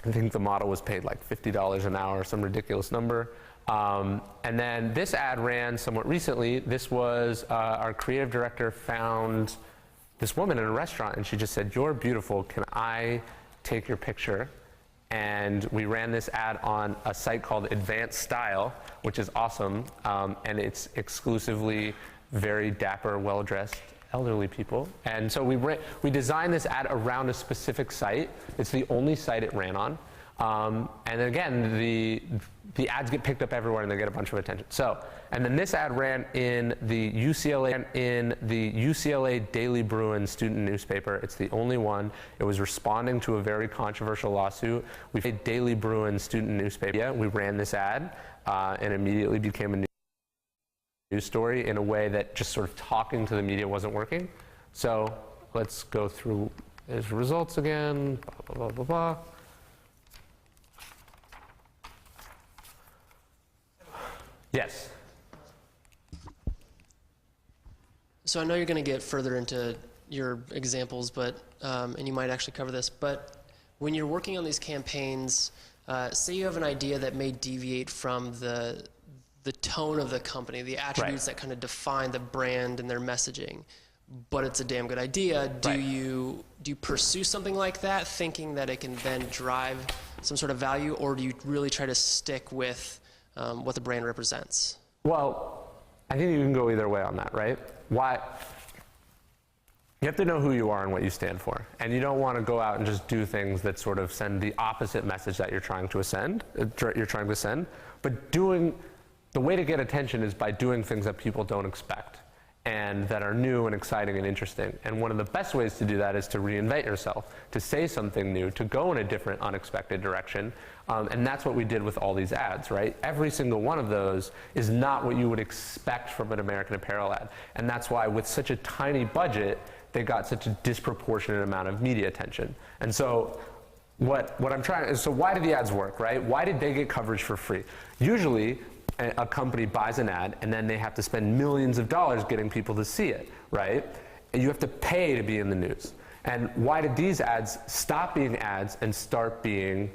I think the model was paid like $50 an hour, some ridiculous number. And then this ad ran somewhat recently. This was our creative director found this woman in a restaurant, and she just said, you're beautiful, can I take your picture? And we ran this ad on a site called Advanced Style, which is awesome, and it's exclusively very dapper, well-dressed elderly people. And so we designed this ad around a specific site. It's the only site it ran on. And again, the ads get picked up everywhere and they get a bunch of attention. So, and then this ad ran in the UCLA Daily Bruin student newspaper. It's the only one. It was responding to a very controversial lawsuit. We made Daily Bruin student newspaper. Yeah, we ran this ad and immediately became a news story in a way that just sort of talking to the media wasn't working. So let's go through his results again, blah, blah, blah, blah, blah. Yes. So I know you're going to get further into your examples, but and you might actually cover this, but when you're working on these campaigns, say you have an idea that may deviate from the tone of the company, the attributes that kind of define the brand and their messaging, but it's a damn good idea. Do you pursue something like that, thinking that it can then drive some sort of value, or do you really try to stick with what the brand represents? Well, I think you can go either way on that, right? Why? You have to know who you are and what you stand for. And you don't want to go out and just do things that sort of send the opposite message that you're trying to send. But the way to get attention is by doing things that people don't expect and that are new and exciting and interesting. And one of the best ways to do that is to reinvent yourself, to say something new, to go in a different, unexpected direction. And that's what we did with all these ads, right? Every single one of those is not what you would expect from an American Apparel ad. And that's why with such a tiny budget, they got such a disproportionate amount of media attention. And so what I'm trying, so why did the ads work, right? Why did they get coverage for free? Usually, a company buys an ad and then they have to spend millions of dollars getting people to see it, right? And you have to pay to be in the news. And why did these ads stop being ads and start being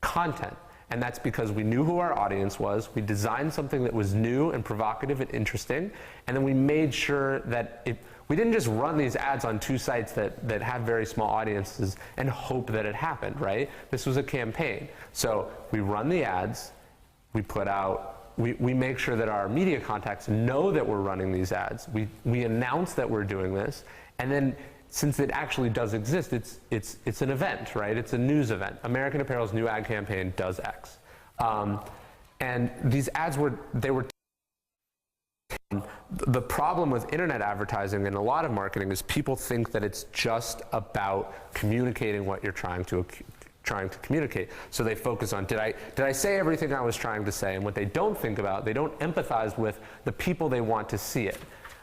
content? And that's because we knew who our audience was, we designed something that was new and provocative and interesting, and then we made sure that we didn't just run these ads on 2 sites that had very small audiences and hope that it happened, right? This was a campaign. So we run the ads, we make sure that our media contacts know that we're running these ads. We announce that we're doing this, and then since it actually does exist, it's an event, right? It's a news event. American Apparel's new ad campaign does X. And these ads were The problem with internet advertising and a lot of marketing is people think that it's just about communicating what you're trying to communicate. So they focus on, did I say everything I was trying to say? And what they don't think about, they don't empathize with the people they want to see it.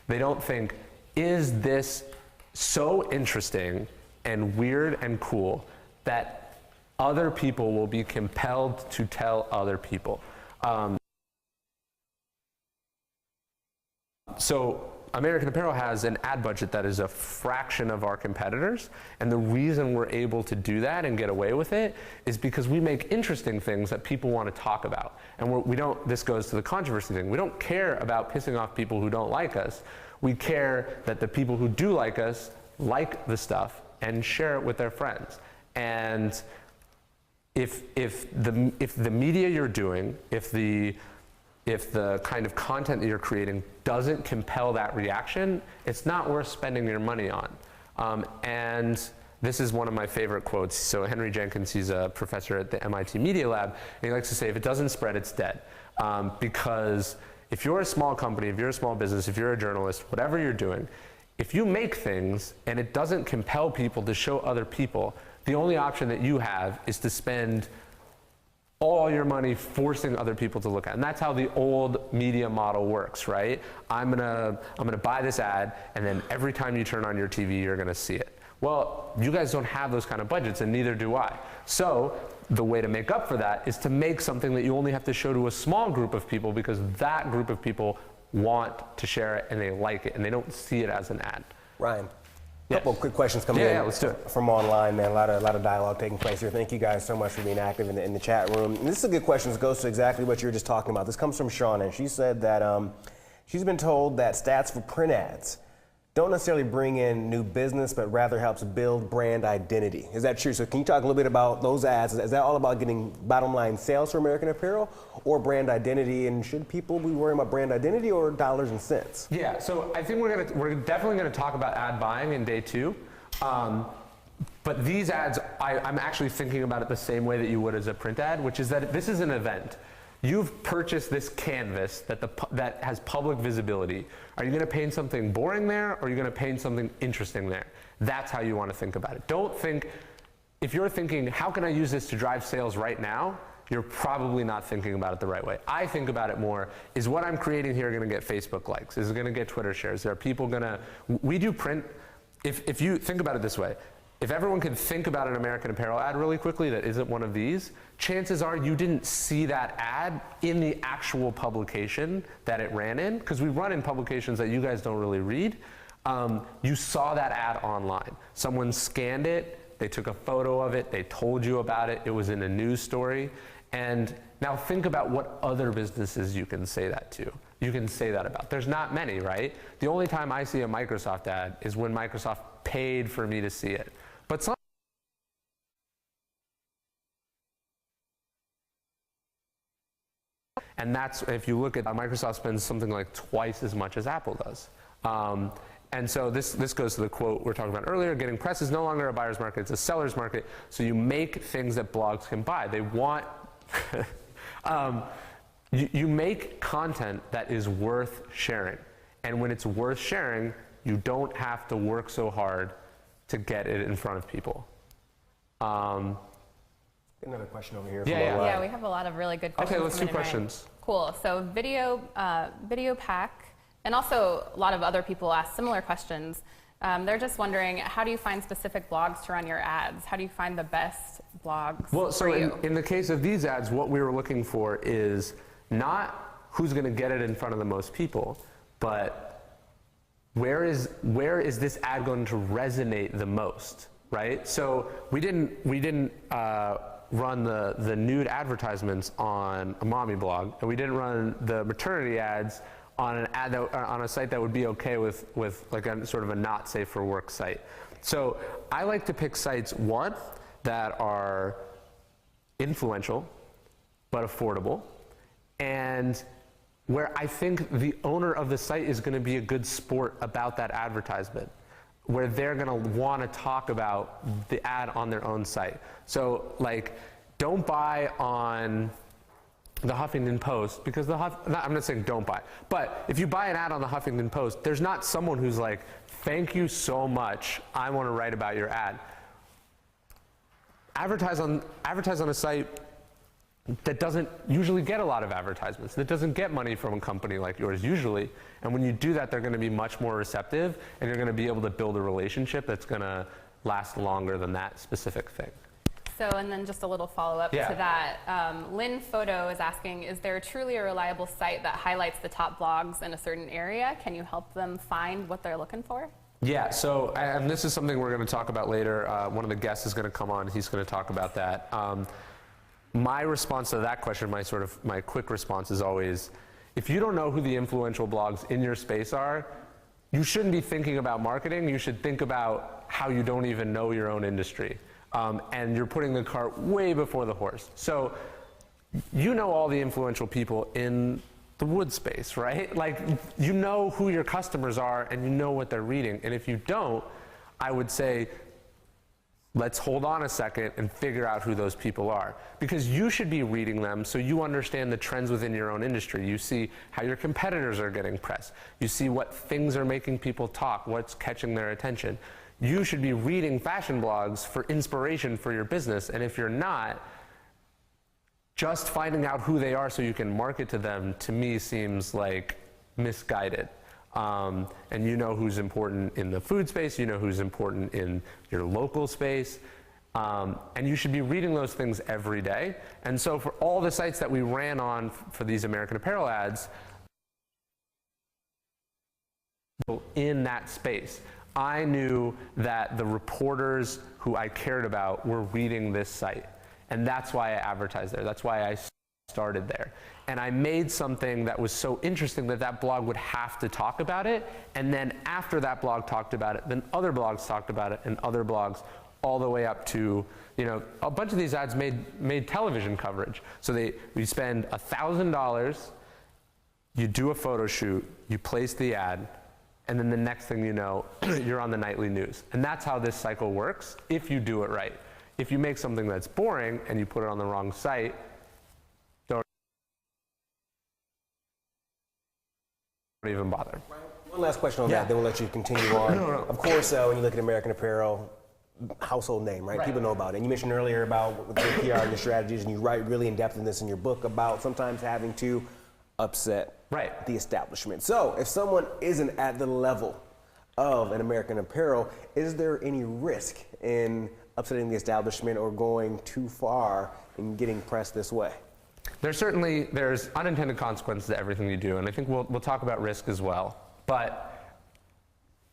They don't think, is this so interesting and weird and cool that other people will be compelled to tell other people? So American Apparel has an ad budget that is a fraction of our competitors, and the reason we're able to do that and get away with it is because we make interesting things that people want to talk about. And we don't, this goes to the controversy thing, we don't care about pissing off people who don't like us. We care that the people who do like us like the stuff and share it with their friends. And if the media you're doing, if the kind of content that you're creating doesn't compel that reaction, it's not worth spending your money on. And this is one of my favorite quotes. So Henry Jenkins, he's a professor at the MIT Media Lab, and he likes to say, if it doesn't spread, it's dead. Because if you're a small company, if you're a small business, if you're a journalist, whatever you're doing, if you make things and it doesn't compel people to show other people, the only option that you have is to spend all your money forcing other people to look at. And that's how the old media model works, right? I'm gonna buy this ad, and then every time you turn on your TV, you're gonna see it. Well, you guys don't have those kind of budgets, and neither do I. So the way to make up for that is to make something that you only have to show to a small group of people, because that group of people want to share it and they like it, and they don't see it as an ad. Ryan, a couple of quick questions coming in let's do it. from online, man. A lot of dialogue taking place here. Thank you guys so much for being active in the chat room. And this is a good question. This goes to exactly what you were just talking about. This comes from Shauna, and she said that she's been told that stats for print ads don't necessarily bring in new business, but rather helps build brand identity. Is that true? So can you talk a little bit about those ads? Is that all about getting bottom line sales for American Apparel or brand identity? And should people be worrying about brand identity or dollars and cents? Yeah, so I think we're definitely gonna talk about ad buying in day 2. But these ads, I'm actually thinking about it the same way that you would as a print ad, which is that this is an event. You've purchased this canvas that has public visibility. Are you going to paint something boring there, or are you going to paint something interesting there? That's how you want to think about it. Don't think, if you're thinking, how can I use this to drive sales right now? You're probably not thinking about it the right way. I think about it more, is what I'm creating here going to get Facebook likes? Is it going to get Twitter shares? Are people going to, we do print, if you think about it this way, if everyone could think about an American Apparel ad really quickly that isn't one of these, chances are you didn't see that ad in the actual publication that it ran in, because we run in publications that you guys don't really read. You saw that ad online. Someone scanned it, they took a photo of it, they told you about it, it was in a news story. And now think about what other businesses you can say that to. You can say that about. There's not many, right? The only time I see a Microsoft ad is when Microsoft paid for me to see it. But some and that's, if you look at Microsoft spends something like twice as much as Apple does. And so this goes to the quote we were talking about earlier, getting press is no longer a buyer's market, it's a seller's market. So you make things that blogs can buy. They want, you make content that is worth sharing. And when it's worth sharing, you don't have to work so hard to get it in front of people. Another question over here. Yeah, we have a lot of really good questions. Okay, let's do coming in, Ryan. questions. Cool. So Video Pack, and also a lot of other people ask similar questions. They're just wondering, how do you find specific blogs to run your ads? How do you find the best blogs Well, so for you? in the case of these ads, what we were looking for is not who's going to get it in front of the most people, but where is this ad going to resonate the most, right? So we didn't run the nude advertisements on a mommy blog, and we didn't run the maternity ads on an ad on a site that would be okay with like a sort of a not safe for work site. So I like to pick sites, one, that are influential but affordable, and where I think the owner of the site is going to be a good sport about that advertisement, where they're going to want to talk about the ad on their own site. So, like, don't buy on the Huffington Post, because I'm not saying don't buy, but if you buy an ad on the Huffington Post, there's not someone who's like, thank you so much, I want to write about your ad. Advertise on a site that doesn't usually get a lot of advertisements, that doesn't get money from a company like yours usually. And when you do that, they're going to be much more receptive, and you're going to be able to build a relationship that's going to last longer than that specific thing. So, and then just a little follow-up to that. Lynn Photo is asking, is there truly a reliable site that highlights the top blogs in a certain area? Can you help them find what they're looking for? Yeah, so, and this is something we're going to talk about later. One of the guests is going to come on, he's going to talk about that. My response to that question, my quick response is always, if you don't know who the influential blogs in your space are, you shouldn't be thinking about marketing, you should think about how you don't even know your own industry. And you're putting the cart way before the horse. So you know all the influential people in the wood space, right? Like, you know who your customers are and you know what they're reading. And if you don't, I would say, let's hold on a second and figure out who those people are. Because you should be reading them so you understand the trends within your own industry. You see how your competitors are getting press. You see what things are making people talk, what's catching their attention. You should be reading fashion blogs for inspiration for your business. And if you're not, just finding out who they are so you can market to them, to me, seems like misguided. And you know who's important in the food space, you know who's important in your local space, and you should be reading those things every day. And so for all the sites that we ran on for these American Apparel ads, in that space, I knew that the reporters who I cared about were reading this site. And that's why I advertised there. That's why I started there. And I made something that was so interesting that that blog would have to talk about it. And then after that blog talked about it, then other blogs talked about it, and other blogs, all the way up to, you know, a bunch of these ads made television coverage. So we spend $1,000, you do a photo shoot, you place the ad, and then the next thing you know, you're on the nightly news. And that's how this cycle works if you do it right. If you make something that's boring and you put it on the wrong site, don't even bother. One last question on that, then we'll let you continue on. Of course, when you look at American Apparel, household name, right? People know about it. And you mentioned earlier about your PR and your strategies, and you write really in depth in this in your book about sometimes having to upset the establishment. So if someone isn't at the level of an American Apparel, is there any risk in upsetting the establishment or going too far in getting pressed this way? There's unintended consequences to everything you do, and I think we'll talk about risk as well. But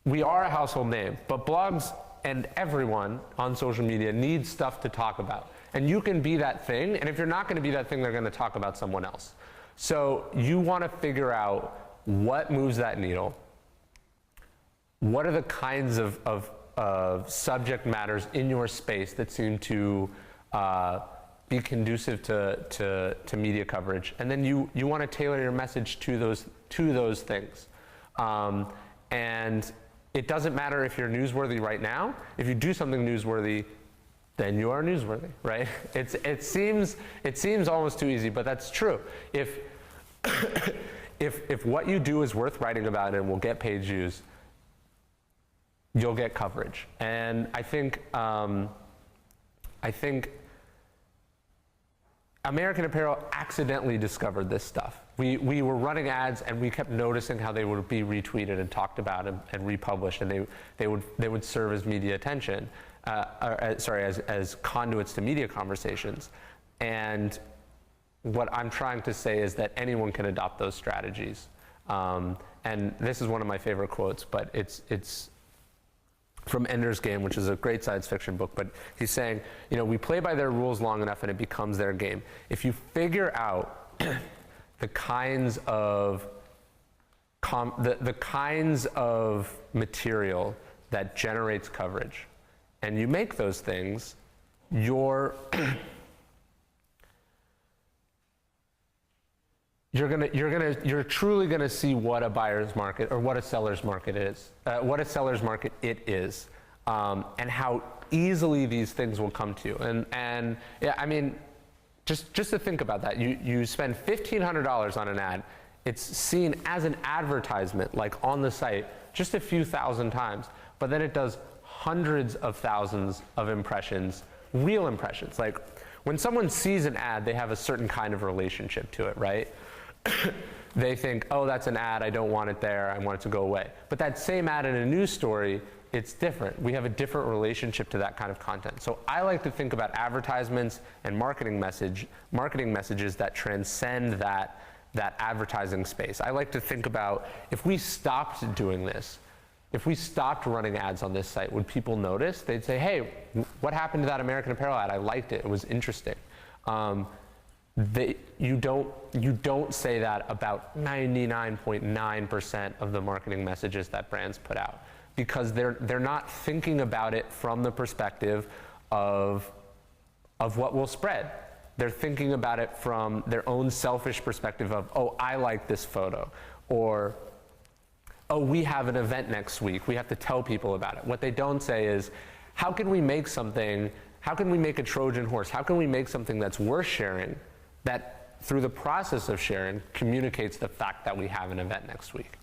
we are a household name, but blogs and everyone on social media needs stuff to talk about. And you can be that thing, and if you're not going to be that thing, they're going to talk about someone else. So you want to figure out what moves that needle, what are the kinds of subject matters in your space that seem to be conducive to media coverage, and then you want to tailor your message to those things. And it doesn't matter if you're newsworthy right now. If you do something newsworthy, then you are newsworthy, right? It seems almost too easy, but that's true. If what you do is worth writing about and will get page views, you'll get coverage. And I think American Apparel accidentally discovered this stuff. We were running ads and we kept noticing how they would be retweeted and talked about and republished, and they would serve as media attention, as conduits to media conversations. And what I'm trying to say is that anyone can adopt those strategies. And this is one of my favorite quotes, but it's from Ender's Game, which is a great science fiction book, but he's saying, we play by their rules long enough and it becomes their game. If you figure out the kinds of the kinds of material that generates coverage, and you make those things, you're truly gonna see what a buyer's market or what a seller's market is, what a seller's market it is, and how easily these things will come to you. And yeah, I mean, just to think about that, you spend $1,500 on an ad, it's seen as an advertisement, like on the site, just a few thousand times, but then it does hundreds of thousands of impressions, real impressions. Like when someone sees an ad, they have a certain kind of relationship to it, right? They think, oh, that's an ad, I don't want it there, I want it to go away. But that same ad in a news story, it's different. We have a different relationship to that kind of content. So I like to think about advertisements and marketing messages that transcend that advertising space. I like to think about, if we stopped doing this, if we stopped running ads on this site, would people notice? They'd say, hey, what happened to that American Apparel ad? I liked it, it was interesting. You don't say that about 99.9% of the marketing messages that brands put out, because they're not thinking about it from the perspective of what will spread. They're thinking about it from their own selfish perspective of, oh, I like this photo, or oh, we have an event next week, we have to tell people about it. What they don't say is, how can we make something, how can we make a Trojan horse, how can we make something that's worth sharing, that through the process of sharing communicates the fact that we have an event next week.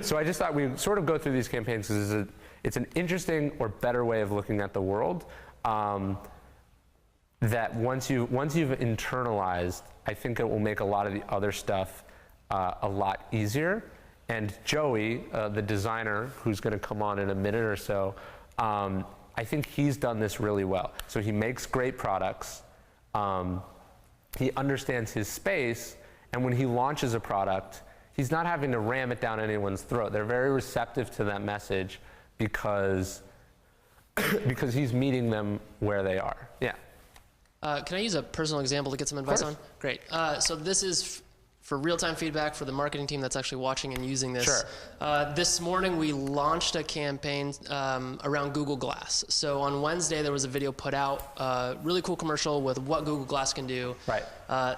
So I just thought we'd sort of go through these campaigns because it's an interesting or better way of looking at the world that once you've internalized, I think it will make a lot of the other stuff a lot easier. And Joey, the designer, who's going to come on in a minute or so, I think he's done this really well. So he makes great products. He understands his space, and when he launches a product, he's not having to ram it down anyone's throat. They're very receptive to that message because he's meeting them where they are. Yeah. Can I use a personal example to get some advice on? Great. So this is for real-time feedback for the marketing team that's actually watching and using this. Sure. This morning we launched a campaign around Google Glass. So on Wednesday there was a video put out, really cool commercial with what Google Glass can do. Right.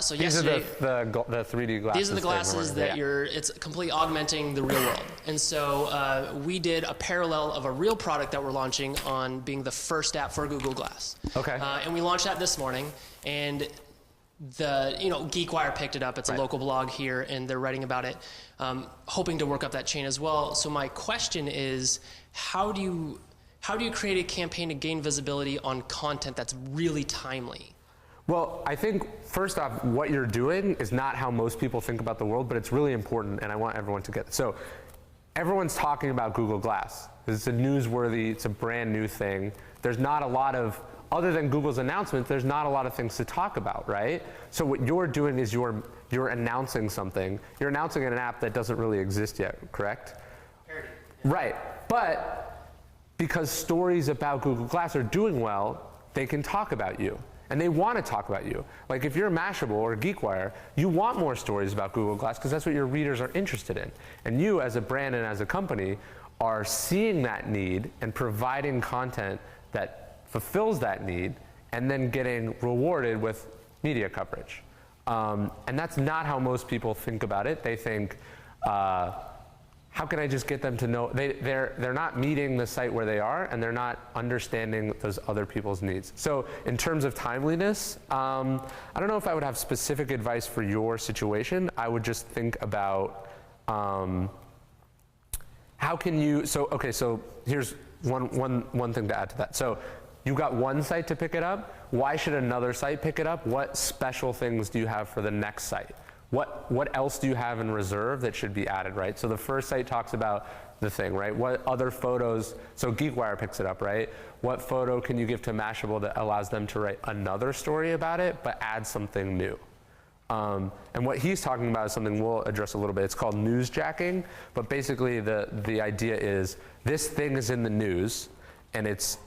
So these yesterday, are the 3D glasses. these are the glasses that it's completely augmenting the real world. And so we did a parallel of a real product that we're launching on being the first app for Google Glass. Okay. And we launched that this morning, and GeekWire picked it up. It's a local blog here, and they're writing about it, hoping to work up that chain as well. So my question is, how do you create a campaign to gain visibility on content that's really timely? Well, I think first off, what you're doing is not how most people think about the world, but it's really important, and I want everyone to get it. So everyone's talking about Google Glass. It's a newsworthy, it's a brand new thing. There's not a lot of, other than Google's announcement, there's not a lot of things to talk about, right? So what you're doing is you're announcing something. You're announcing an app that doesn't really exist yet, correct? Parody. Right, but because stories about Google Glass are doing well, they can talk about you. And they want to talk about you. Like if you're Mashable or GeekWire, you want more stories about Google Glass because that's what your readers are interested in. And you as a brand and as a company are seeing that need and providing content that fulfills that need, and then getting rewarded with media coverage. And that's not how most people think about it. They think, how can I just get them to know? They're not meeting the site where they are, and they're not understanding those other people's needs. So in terms of timeliness, I don't know if I would have specific advice for your situation. I would just think about how can you, so here's one thing to add to that. So you got one site to pick it up. Why should another site pick it up? What special things do you have for the next site? What else do you have in reserve that should be added, right? So the first site talks about the thing, right? What other photos, so GeekWire picks it up, right? What photo can you give to Mashable that allows them to write another story about it, but add something new? And what he's talking about is something we'll address a little bit. It's called newsjacking, but basically the idea is this thing is in the news, and it's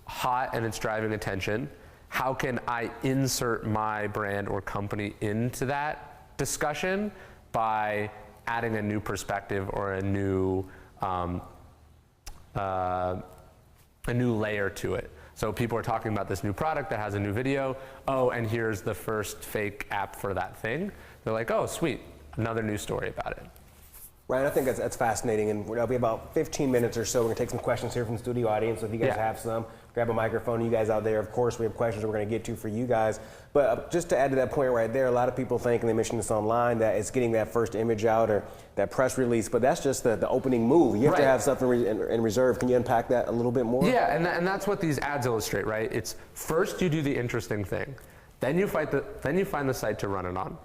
hot and it's driving attention. How can I insert my brand or company into that discussion by adding a new perspective or a new layer to it? So people are talking about this new product that has a new video. Oh, and here's the first fake app for that thing. They're like, oh, sweet, another new story about it. Ryan, I think that's fascinating, and it'll be about 15 minutes or so. We're going to take some questions here from the studio audience, so if you guys have some, grab a microphone. You guys out there, of course, we have questions we're going to get to for you guys. But just to add to that point right there, a lot of people think, and they mentioned this online, that it's getting that first image out or that press release, but that's just the opening move. You have to have something in reserve. Can you unpack that a little bit more? Yeah, and that's what these ads illustrate, right? It's first you do the interesting thing, then you find the site to run it on,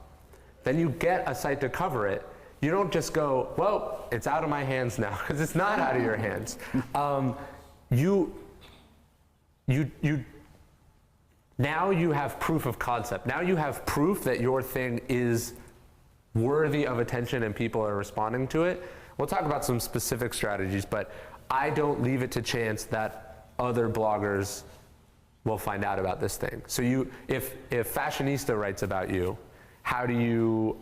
then you get a site to cover it. You don't just go, well, it's out of my hands now, because it's not out of your hands. Now you have proof of concept. Now you have proof that your thing is worthy of attention and people are responding to it. We'll talk about some specific strategies, but I don't leave it to chance that other bloggers will find out about this thing. So if Fashionista writes about you, how do you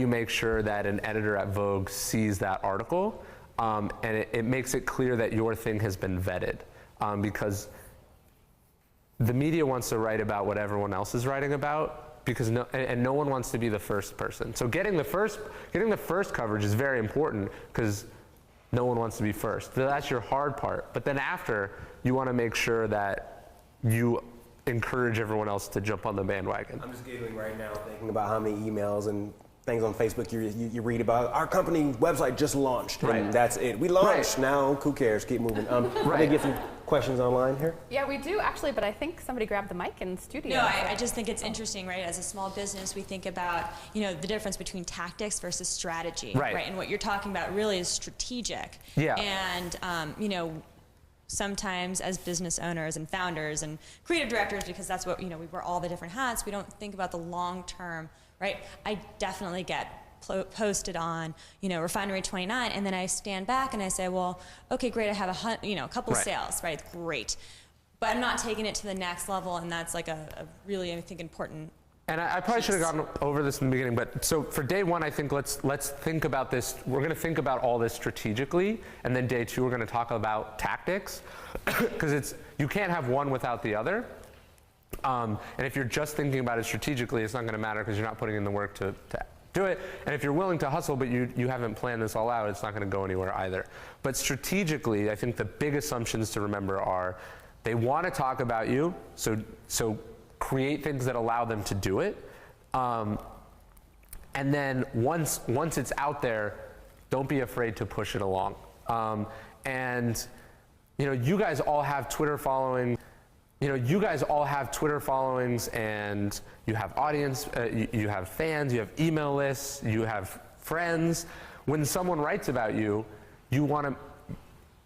make sure that an editor at Vogue sees that article? And it makes it clear that your thing has been vetted, because the media wants to write about what everyone else is writing about, because no one wants to be the first person. So getting the first coverage is very important, because no one wants to be first. So that's your hard part. But then after, you want to make sure that you encourage everyone else to jump on the bandwagon. I'm just giggling right now, thinking about how many emails and things on Facebook you read about. Our company website just launched, and that's it. We launched, now who cares? Keep moving. Let me get some questions online here. Yeah, we do actually, but I think somebody grabbed the mic in the studio. No, I just think it's interesting, right? As a small business, we think about, the difference between tactics versus strategy, right? And what you're talking about really is strategic. Yeah. And, sometimes as business owners and founders and creative directors, because that's what, we wear all the different hats, we don't think about the long term, right? I definitely get posted on, Refinery 29, and then I stand back and I say, well, okay, great, I have a couple of sales, right? Great. But I'm not taking it to the next level, and that's like a really, I think, important. And I probably should have gotten over this in the beginning, but so for day one, I think let's think about this. We're going to think about all this strategically, and then day two, we're going to talk about tactics, because you can't have one without the other. And if you're just thinking about it strategically, it's not going to matter, because you're not putting in the work to do it. And if you're willing to hustle, but you haven't planned this all out, it's not going to go anywhere either. But strategically, I think the big assumptions to remember are they want to talk about you, so create things that allow them to do it. And then once it's out there, don't be afraid to push it along. And you guys all have Twitter following. You guys all have Twitter followings, and you have audience, you have fans, you have email lists, you have friends. When someone writes about you, you want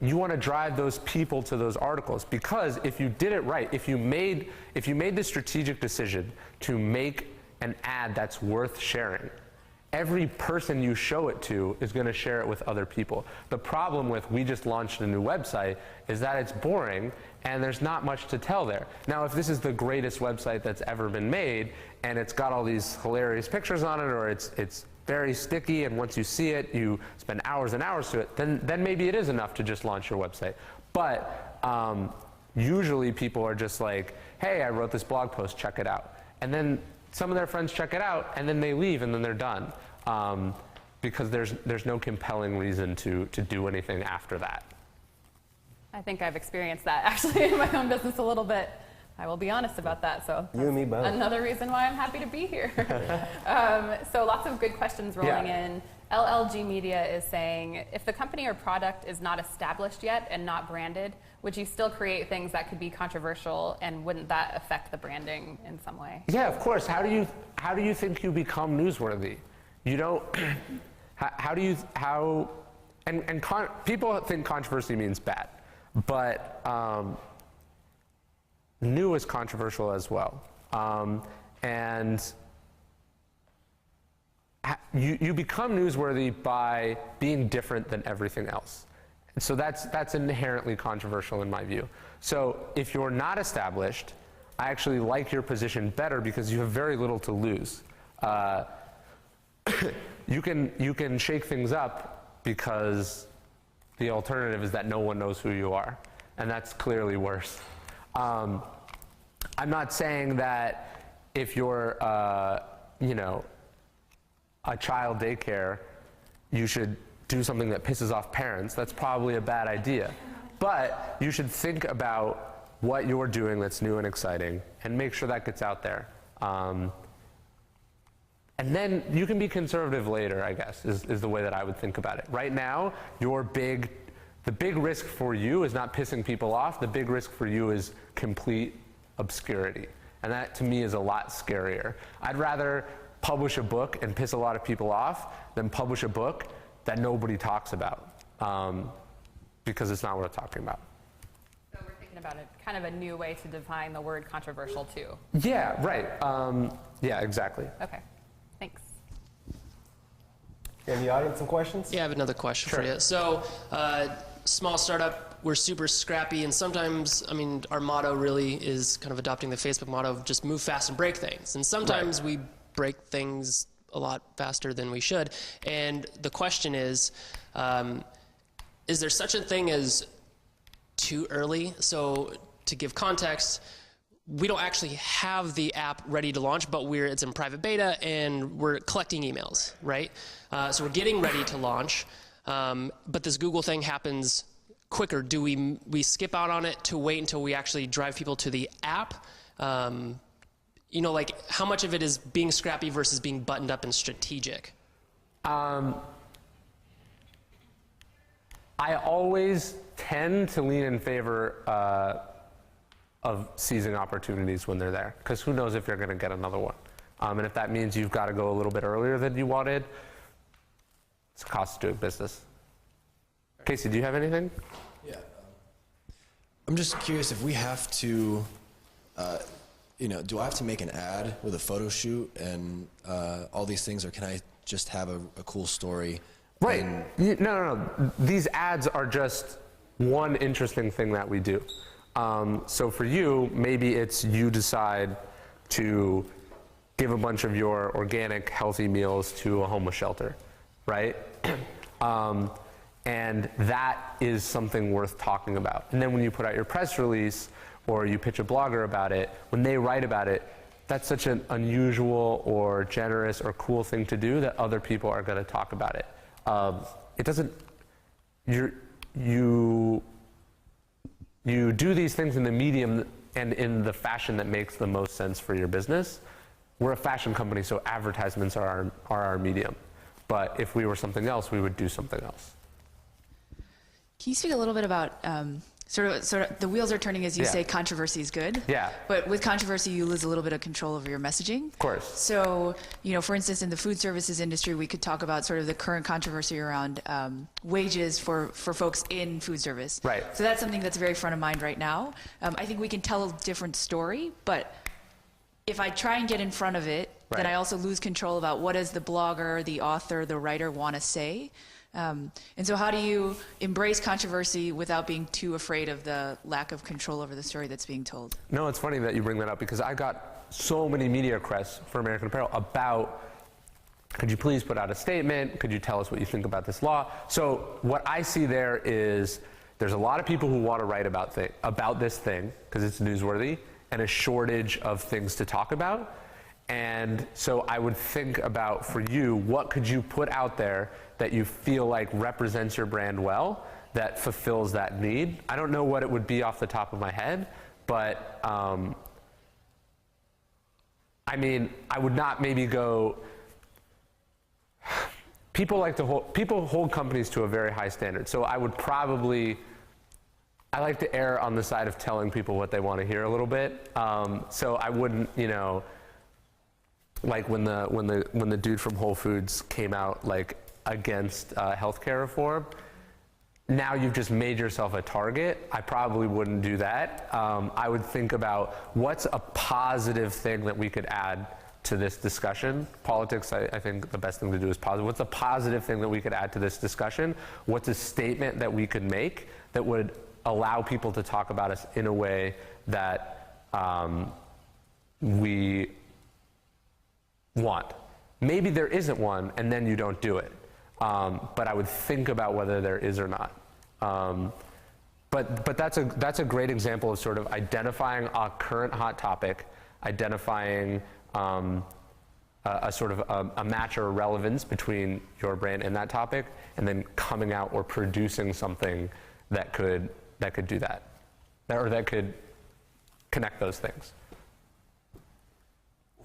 to drive those people to those articles, because if you did it right, if you made the strategic decision to make an ad that's worth sharing, every person you show it to is going to share it with other people. The problem with we just launched a new website is that it's boring and there's not much to tell there. Now, if this is the greatest website that's ever been made and it's got all these hilarious pictures on it, or it's very sticky, and once you see it, you spend hours and hours to it, then maybe it is enough to just launch your website. But usually people are just like, hey, I wrote this blog post, check it out. And then some of their friends check it out, and then they leave, and then they're done. Because there's no compelling reason to do anything after that. I think I've experienced that actually in my own business a little bit. I will be honest about that. So you and me both. Another reason why I'm happy to be here. So lots of good questions rolling in. LLG Media is saying, if the company or product is not established yet and not branded, would you still create things that could be controversial, and wouldn't that affect the branding in some way? Yeah, of course. How do you think you become newsworthy? You don't. People think controversy means bad, but new is controversial as well, and you become newsworthy by being different than everything else. And so that's inherently controversial in my view. So if you're not established, I actually like your position better, because you have very little to lose. You can shake things up, because the alternative is that no one knows who you are, and that's clearly worse. I'm not saying that if you're a child daycare, you should do something that pisses off parents, that's probably a bad idea. But you should think about what you're doing that's new and exciting and make sure that gets out there. And then you can be conservative later, I guess, is the way that I would think about it. Right now, the big risk for you is not pissing people off. The big risk for you is complete obscurity. And that, to me, is a lot scarier. I'd rather publish a book and piss a lot of people off than publish a book that nobody talks about, because it's not worth talking about. So we're thinking about it, kind of a new way to define the word controversial, too. Yeah, right. Yeah, exactly. Okay, thanks. In the audience, some questions? Yeah, I have another question for you. So, small startup, we're super scrappy, and sometimes, I mean, our motto really is kind of adopting the Facebook motto of just move fast and break things. And sometimes we break things a lot faster than we should. And the question is there such a thing as too early? So, to give context, we don't actually have the app ready to launch, but it's in private beta and we're collecting emails, right? So we're getting ready to launch, but this Google thing happens quicker. Do we skip out on it to wait until we actually drive people to the app? You know, like how much of it is being scrappy versus being buttoned up and strategic? I always tend to lean in favor of seizing opportunities when they're there, because who knows if you're going to get another one. And if that means you've got to go a little bit earlier than you wanted, it's a cost of doing business. Casey, do you have anything? Yeah. I'm just curious if we have to, do I have to make an ad with a photo shoot and all these things, or can I just have a cool story? Right. No. These ads are just one interesting thing that we do. So for you, maybe it's you decide to give a bunch of your organic, healthy meals to a homeless shelter, right? And that is something worth talking about. And then when you put out your press release or you pitch a blogger about it, when they write about it, that's such an unusual or generous or cool thing to do that other people are going to talk about it. It doesn't, you do these things in the medium and in the fashion that makes the most sense for your business. We're a fashion company, so advertisements are our medium. But if we were something else, we would do something else. Can you speak a little bit about sort of the wheels are turning, as you say, controversy is good. Yeah. But with controversy, you lose a little bit of control over your messaging. Of course. So, for instance, in the food services industry, we could talk about sort of the current controversy around wages for folks in food service. Right. So that's something that's very front of mind right now. I think we can tell a different story, but if I try and get in front of it, then I also lose control about what does the blogger, the author, the writer want to say. And so how do you embrace controversy without being too afraid of the lack of control over the story that's being told? No, it's funny that you bring that up, because I got so many media requests for American Apparel about, could you please put out a statement? Could you tell us what you think about this law? So what I see there is there's a lot of people who want to write about this thing because it's newsworthy, and a shortage of things to talk about. And so I would think about, for you, what could you put out there that you feel like represents your brand well, that fulfills that need? I don't know what it would be off the top of my head, but I mean, I would not maybe go. People hold companies to a very high standard. So I like to err on the side of telling people what they want to hear a little bit. So I wouldn't, like when the dude from Whole Foods came out like against healthcare reform, now you've just made yourself a target. I probably wouldn't do that. I would think about what's a positive thing that we could add to this discussion. Politics, I think the best thing to do is positive. What's a positive thing that we could add to this discussion? What's a statement that we could make that would allow people to talk about us in a way that we want? Maybe there isn't one, and then you don't do it. But I would think about whether there is or not. But that's a great example of sort of identifying a current hot topic, identifying a sort of a match or a relevance between your brand and that topic, and then coming out or producing something that could do that, or that could connect those things.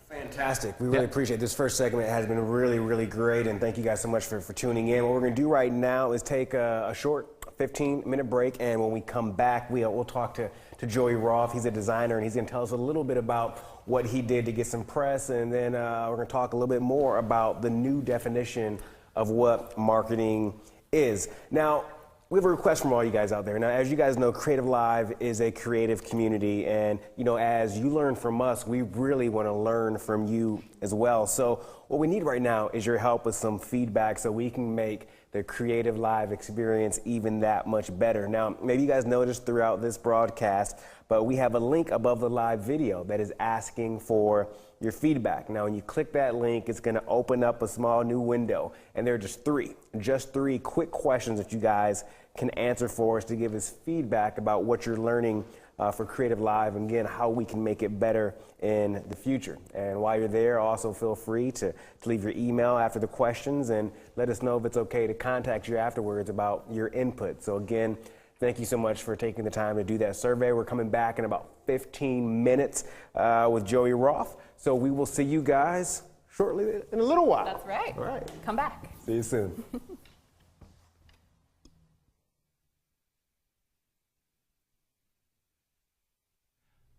Fantastic. We really appreciate this first segment. It has been really, really great, and thank you guys so much for tuning in. What we're going to do right now is take a short 15-minute break, and when we come back, we'll talk to Joey Roth. He's a designer, and he's going to tell us a little bit about what he did to get some press, and then we're going to talk a little bit more about the new definition of what marketing is. Now, we have a request from all you guys out there. Now, as you guys know, Creative Live is a creative community, and as you learn from us, we really want to learn from you as well. So what we need right now is your help with some feedback so we can make the Creative Live experience even that much better. Now, maybe you guys noticed throughout this broadcast, but we have a link above the live video that is asking for your feedback. Now, when you click that link, it's going to open up a small new window, and there are just three quick questions that you guys can answer for us to give us feedback about what you're learning for Creative Live, and again, how we can make it better in the future. And while you're there, also feel free to leave your email after the questions and let us know if it's okay to contact you afterwards about your input. So again, thank you so much for taking the time to do that survey. We're coming back in about 15 minutes with Joey Roth. So we will see you guys shortly in a little while. That's right. All right. Come back. See you soon.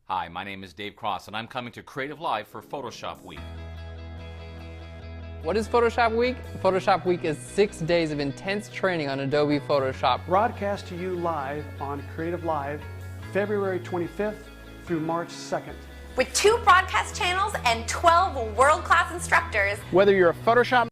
Hi, my name is Dave Cross, and I'm coming to Creative Live for Photoshop Week. What is Photoshop Week? Photoshop Week is 6 days of intense training on Adobe Photoshop. Broadcast to you live on Creative Live, February 25th through March 2nd. With 2 broadcast channels and 12 world-class instructors. Whether you're a Photoshop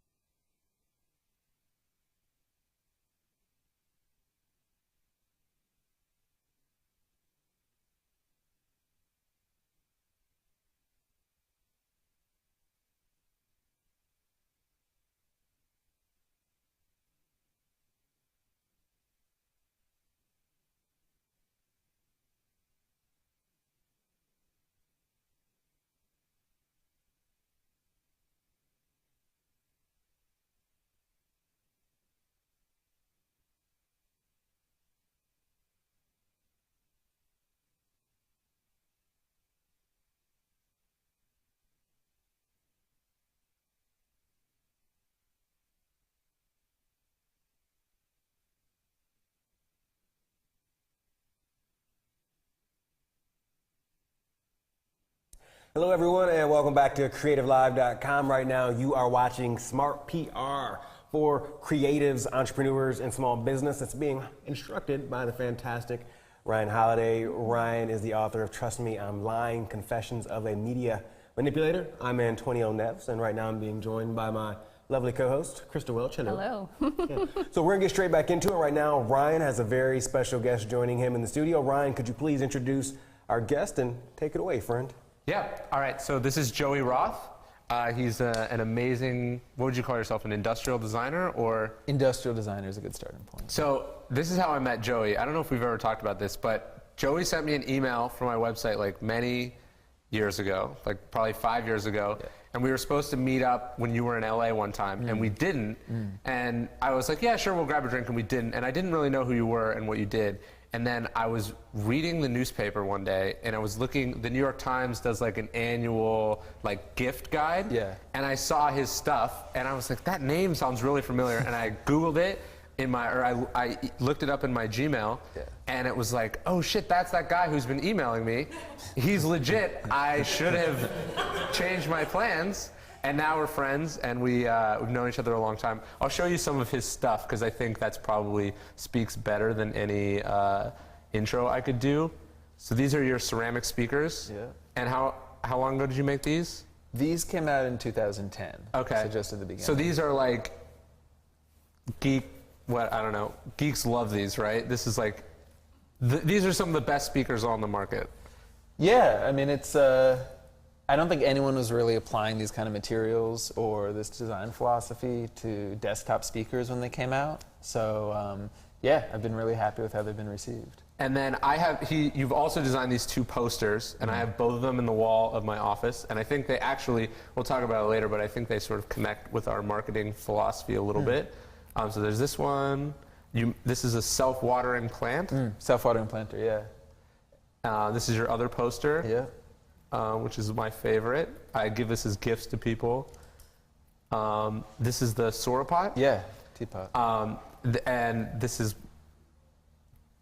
Hello, everyone, and welcome back to CreativeLive.com. Right now, you are watching Smart PR for creatives, entrepreneurs, and small business. It's being instructed by the fantastic Ryan Holiday. Ryan is the author of Trust Me, I'm Lying, Confessions of a Media Manipulator. I'm Antonio Neves, and right now I'm being joined by my lovely co-host, Krista Welch. Hello. Hello. So we're going to get straight back into it right now. Ryan has a very special guest joining him in the studio. Ryan, could you please introduce our guest and take it away, friend? Yeah. All right. So this is Joey Roth. He's an amazing, what would you call yourself, an industrial designer or? Industrial designer is a good starting point. So this is how I met Joey. I don't know if we've ever talked about this, but Joey sent me an email from my website like many years ago, like probably 5 years ago. Yeah. And we were supposed to meet up when you were in LA one time, and we didn't. And I was like, yeah, sure, we'll grab a drink, and we didn't. And I didn't really know who you were and what you did. And then I was reading the newspaper one day, and I was looking, the New York Times does like an annual like gift guide. Yeah. And I saw his stuff, and I was like, that name sounds really familiar. And I Googled it in my, or I looked it up in my Gmail, and it was like, oh shit, that's that guy who's been emailing me. He's legit. I should have changed my plans. And now we're friends, and we've known each other a long time. I'll show you some of his stuff, because I think that's probably speaks better than any intro I could do. So these are your ceramic speakers. Yeah. And how long ago did you make these? These came out in 2010. Okay. So just at the beginning. So these are like geeks love these, right? This is like, these are some of the best speakers on the market. Yeah, I mean, it's, I don't think anyone was really applying these kind of materials or this design philosophy to desktop speakers when they came out. So yeah, I've been really happy with how they've been received. And then you've also designed these 2 posters, and I have both of them in the wall of my office, and I think they actually, we'll talk about it later, but I think they sort of connect with our marketing philosophy a little bit. So there's this one. This is a self-watering plant. Self-watering planter, yeah. This is your other poster, Yeah. which is my favorite. I give this as gifts to people. This is the Sauropod. Yeah, teapot. And this is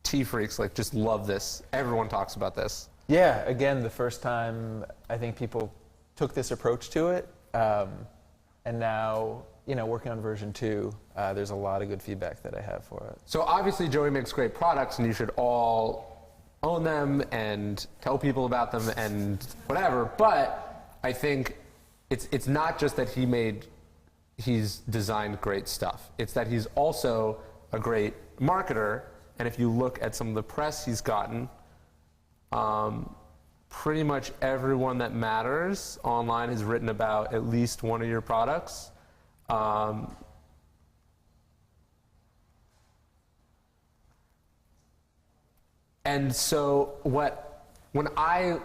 tea freaks just love this. Everyone talks about this. Yeah, again, the first time I think people took this approach to it, and now, working on version 2, there's a lot of good feedback that I have for it. So obviously Joey makes great products, and you should all own them and tell people about them and whatever, but I think it's not just that he's designed great stuff. It's that he's also a great marketer, and if you look at some of the press he's gotten, pretty much everyone that matters online has written about at least one of your products. And so when I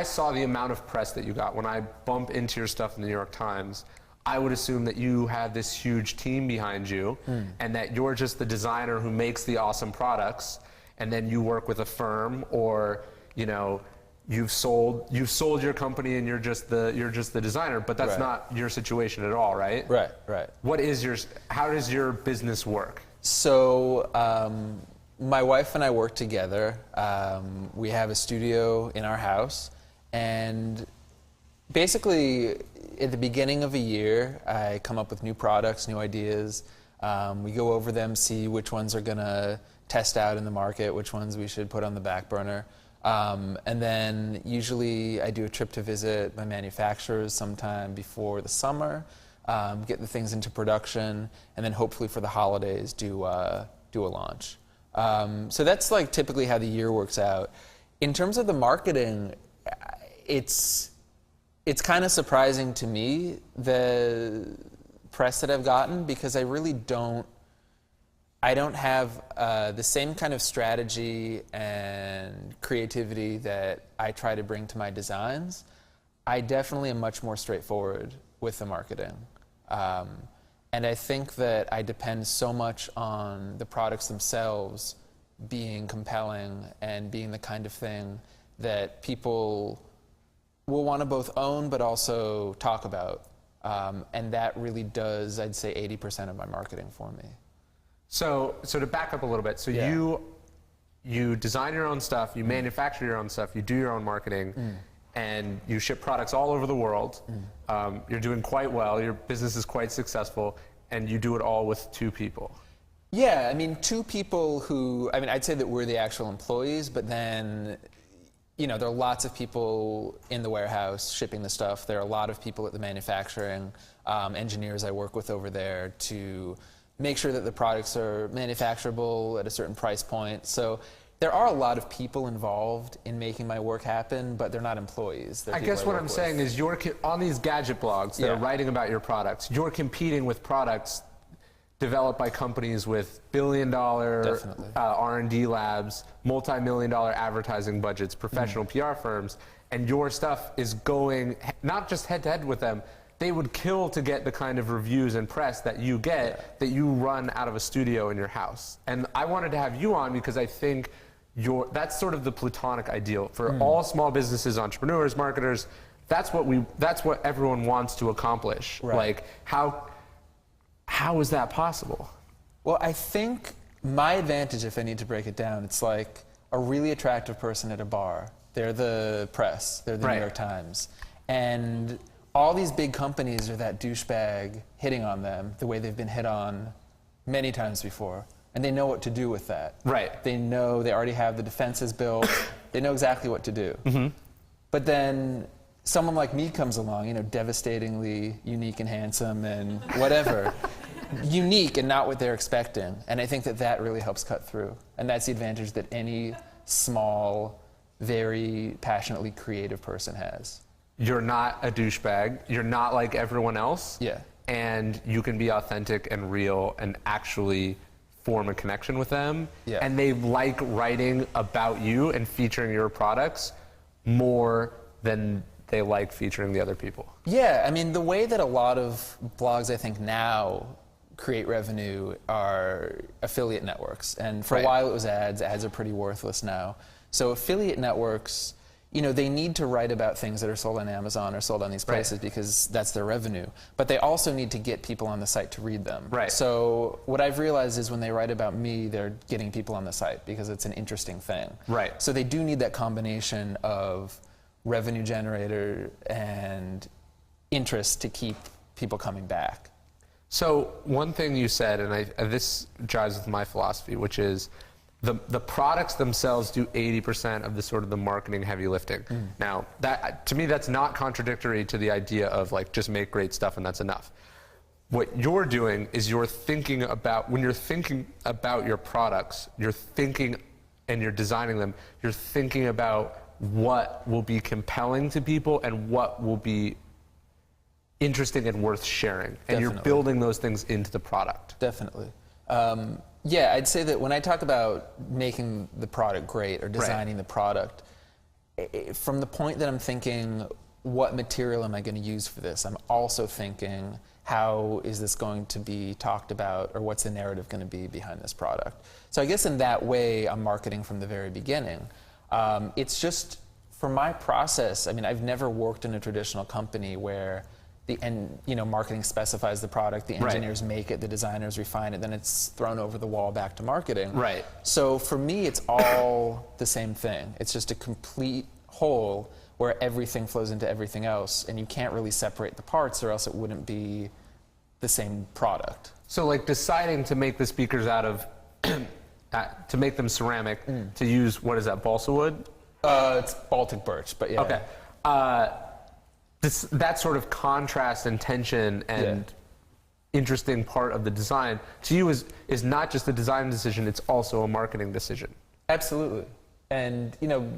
saw the amount of press that you got, when I bump into your stuff in the New York Times, I would assume that you have this huge team behind you, and that you're just the designer who makes the awesome products, and then you work with a firm, or you've sold your company and you're just the designer, but that's not your situation at all, right? Right. How does your business work? So my wife and I work together. We have a studio in our house, and basically at the beginning of a year, I come up with new products, new ideas. We go over them, see which ones are gonna test out in the market, which ones we should put on the back burner. And then usually I do a trip to visit my manufacturers sometime before the summer, get the things into production, and then hopefully for the holidays do a launch. So that's typically how the year works out. In terms of the marketing, it's kind of surprising to me, the press that I've gotten, because I really don't have the same kind of strategy and creativity that I try to bring to my designs. I definitely am much more straightforward with the marketing. And I think that I depend so much on the products themselves being compelling and being the kind of thing that people will want to both own but also talk about. And that really does, I'd say, 80% of my marketing for me. So to back up a little bit, you design your own stuff, you manufacture your own stuff, you do your own marketing, and you ship products all over the world. You're doing quite well, your business is quite successful, and you do it all with 2 people. Yeah, 2 people who, I'd say that we're the actual employees, but then, there are lots of people in the warehouse shipping the stuff. There are a lot of people at the manufacturing, engineers I work with over there to make sure that the products are manufacturable at a certain price point. So there are a lot of people involved in making my work happen, but they're not employees. I guess what I'm saying is you're on these gadget blogs that are writing about your products, you're competing with products developed by companies with billion-dollar R&D labs, multi-million-dollar advertising budgets, professional PR firms, and your stuff is going not just head-to-head with them. They would kill to get the kind of reviews and press that you get, that you run out of a studio in your house. And I wanted to have you on because I think that's sort of the platonic ideal for all small businesses, entrepreneurs, marketers. That's what everyone wants to accomplish. Like, how is that possible? Well, I think my advantage, if I need to break it down, it's like a really attractive person at a bar. They're the press. They're the New York Times. And all these big companies are that douchebag hitting on them the way they've been hit on many times before. And they know what to do with that. They know they already have the defenses built. They know exactly what to do. But then someone like me comes along, devastatingly unique and handsome and whatever. Unique and not what they're expecting. And I think that really helps cut through. And that's the advantage that any small, very passionately creative person has. You're not a douchebag. You're not like everyone else. Yeah. And you can be authentic and real and actually form a connection with them, Yeah. and they like writing about you and featuring your products more than they like featuring the other people. Yeah, I mean, the way that a lot of blogs, I think, now create revenue are affiliate networks. And for a while it was ads. Ads are pretty worthless now. So affiliate networks, you know, they need to write about things that are sold on Amazon or sold on these places because that's their revenue. But they also need to get people on the site to read them. Right. So what I've realized is when they write about me, they're getting people on the site because it's an interesting thing. Right. So they do need that combination of revenue generator and interest to keep people coming back. So one thing you said, and this jives with my philosophy, which is the products themselves do 80% of the sort of the marketing heavy lifting. Now, that to me, that's not contradictory to the idea of like just make great stuff and that's enough. What you're doing is you're thinking about, when you're thinking about your products, you're thinking and you're designing them, you're thinking about what will be compelling to people and what will be interesting and worth sharing. And you're building those things into the product. Definitely. Yeah, I'd say that when I talk about making the product great or designing the product, from the point that I'm thinking, what material am I going to use for this? I'm also thinking, how is this going to be talked about, or what's the narrative going to be behind this product? So I guess in that way, I'm marketing from the very beginning. It's just, for my process, I mean, I've never worked in a traditional company where marketing specifies the product, the engineers make it, the designers refine it, then it's thrown over the wall back to marketing. Right. So for me, it's all the same thing. It's just a complete whole where everything flows into everything else, and you can't really separate the parts, or else it wouldn't be the same product. So like deciding to make the speakers out of, to make them ceramic, to use, what is that, balsa wood? It's Baltic birch, but yeah. Okay. That sort of contrast and tension and interesting part of the design to you is not just a design decision, it's also a marketing decision. Absolutely. And, you know,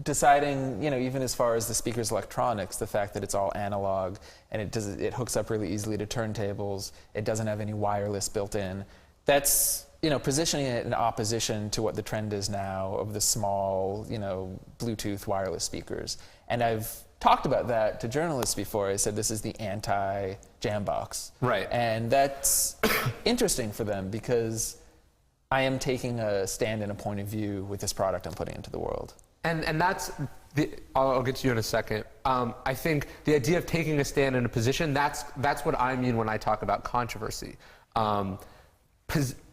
deciding, you know, even as far as the speaker's electronics, the fact that it's all analog and it hooks up really easily to turntables, it doesn't have any wireless built in, that's, you know, positioning it in opposition to what the trend is now of the small, you know, Bluetooth wireless speakers. And I've talked about that to journalists before. I said this is the anti-Jambox. Right. And that's interesting for them because I am taking a stand and a point of view with this product I'm putting into the world. And that's, I'll get to you in a second. I think the idea of taking a stand in a position, that's what I mean when I talk about controversy.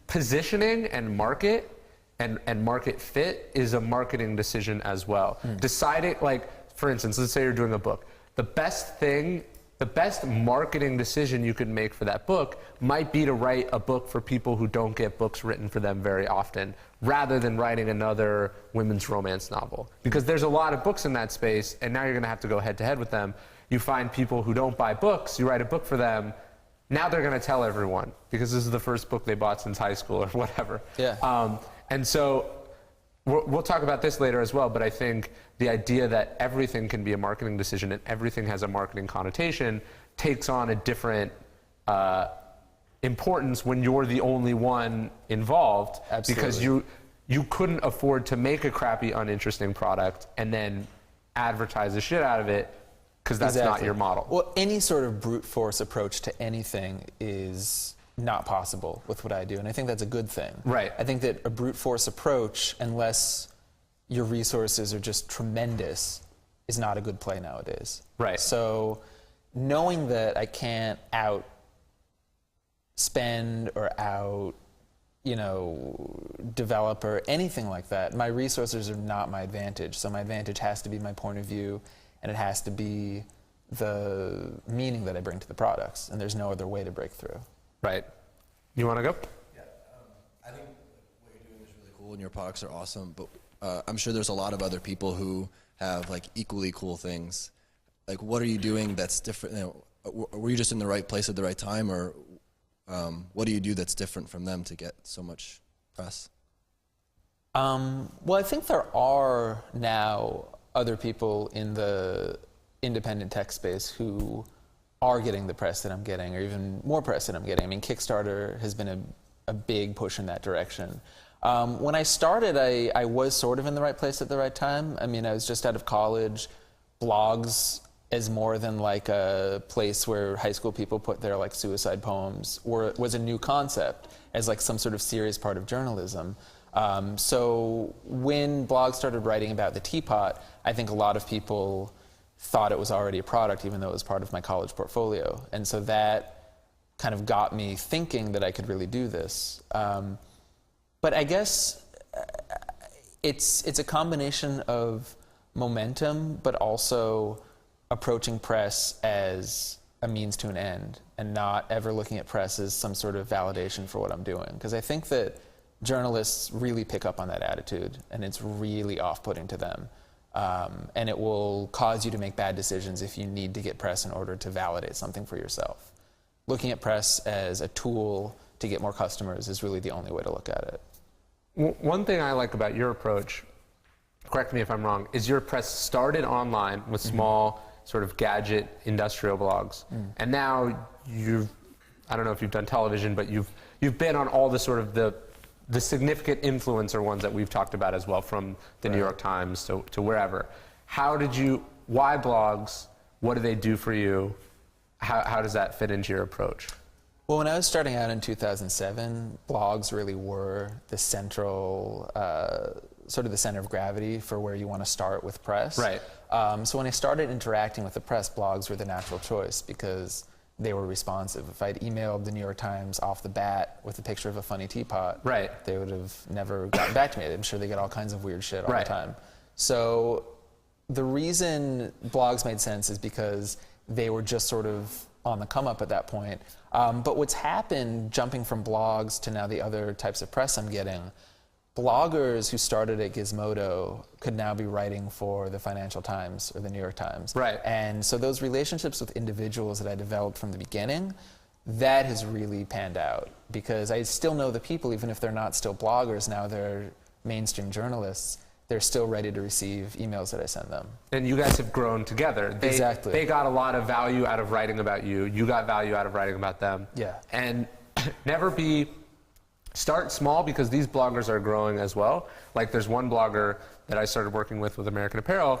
Positioning and market and market fit is a marketing decision as well. Deciding, like, for instance, let's say you're doing a book. The best marketing decision you could make for that book might be to write a book for people who don't get books written for them very often, rather than writing another women's romance novel. Because there's a lot of books in that space, and now you're going to have to go head to head with them. You find people who don't buy books, you write a book for them, now they're going to tell everyone, because this is the first book they bought since high school or whatever. Yeah. And so we'll talk about this later as well, but I think the idea that everything can be a marketing decision and everything has a marketing connotation takes on a different importance when you're the only one involved. Absolutely. Because you couldn't afford to make a crappy, uninteresting product and then advertise the shit out of it, because that's not your model. Well, any sort of brute force approach to anything is not possible with what I do, and I think that's a good thing. Right. I think that a brute force approach, unless your resources are just tremendous, is not a good play nowadays. Right. So knowing that I can't outspend or develop or anything like that, my resources are not my advantage. So my advantage has to be my point of view, and it has to be the meaning that I bring to the products, and there's no other way to break through. Right. You want to go? Yeah. I think what you're doing is really cool, and your products are awesome, but I'm sure there's a lot of other people who have like equally cool things. Like, what are you doing that's different? You know, were you just in the right place at the right time, or what do you do that's different from them to get so much press? Well, I think there are now other people in the independent tech space who are getting the press that I'm getting, or even more press that I'm getting. I mean, Kickstarter has been a big push in that direction. When I started, I was sort of in the right place at the right time. I mean, I was just out of college. Blogs, as more than like a place where high school people put their like suicide poems, was a new concept as like some sort of serious part of journalism. So when blogs started writing about the teapot, I think a lot of people thought it was already a product, even though it was part of my college portfolio. And so that kind of got me thinking that I could really do this. But I guess it's a combination of momentum, but also approaching press as a means to an end and not ever looking at press as some sort of validation for what I'm doing. Because I think that journalists really pick up on that attitude, and it's really off-putting to them. And it will cause you to make bad decisions if you need to get press in order to validate something for yourself. Looking at press as a tool to get more customers is really the only way to look at it. One thing I like about your approach, correct me if I'm wrong, is your press started online with small sort of gadget industrial blogs. And now I don't know if you've done television, but you've been on all the sort of the significant influencer ones that we've talked about as well, from the New York Times to wherever. Why blogs? What do they do for you? How does that fit into your approach? Well, when I was starting out in 2007, blogs really were the central, sort of the center of gravity for where you want to start with press. Right. So when I started interacting with the press, blogs were the natural choice because they were responsive. If I'd emailed the New York Times off the bat with a picture of a funny teapot, they would have never gotten back to me. I'm sure they get all kinds of weird shit all the time. So the reason blogs made sense is because they were just sort of on the come up at that point. But what's happened, jumping from blogs to now the other types of press I'm getting, bloggers who started at Gizmodo could now be writing for the Financial Times or the New York Times. And so those relationships with individuals that I developed from the beginning, that has really panned out, because I still know the people, even if they're not still bloggers, now they're mainstream journalists. They're still ready to receive emails that I send them. And you guys have grown together. Exactly. They got a lot of value out of writing about you. You got value out of writing about them. Yeah. And start small, because these bloggers are growing as well. Like, there's one blogger that I started working with American Apparel,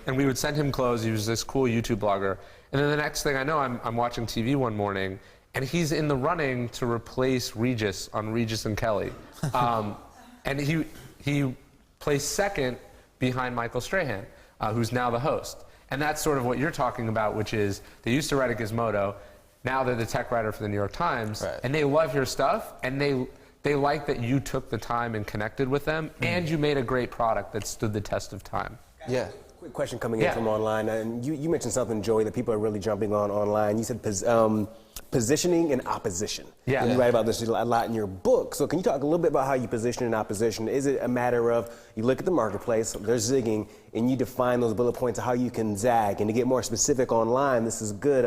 and we would send him clothes. He was this cool YouTube blogger. And then the next thing I know, I'm watching TV one morning, and he's in the running to replace Regis on Regis and Kelly. And he placed second behind Michael Strahan, who's now the host. And that's sort of what you're talking about, which is they used to write at Gizmodo. Now they're the tech writer for the New York Times, and they love your stuff, and they like that you took the time and connected with them, and you made a great product that stood the test of time. Yeah. Quick question coming in from online. And you mentioned something, Joey, that people are really jumping on online. You said positioning and opposition. Yeah. And you write about this a lot in your book. So can you talk a little bit about how you position in opposition? Is it a matter of you look at the marketplace, there's zigging, and you define those bullet points of how you can zag? And to get more specific online, this is good.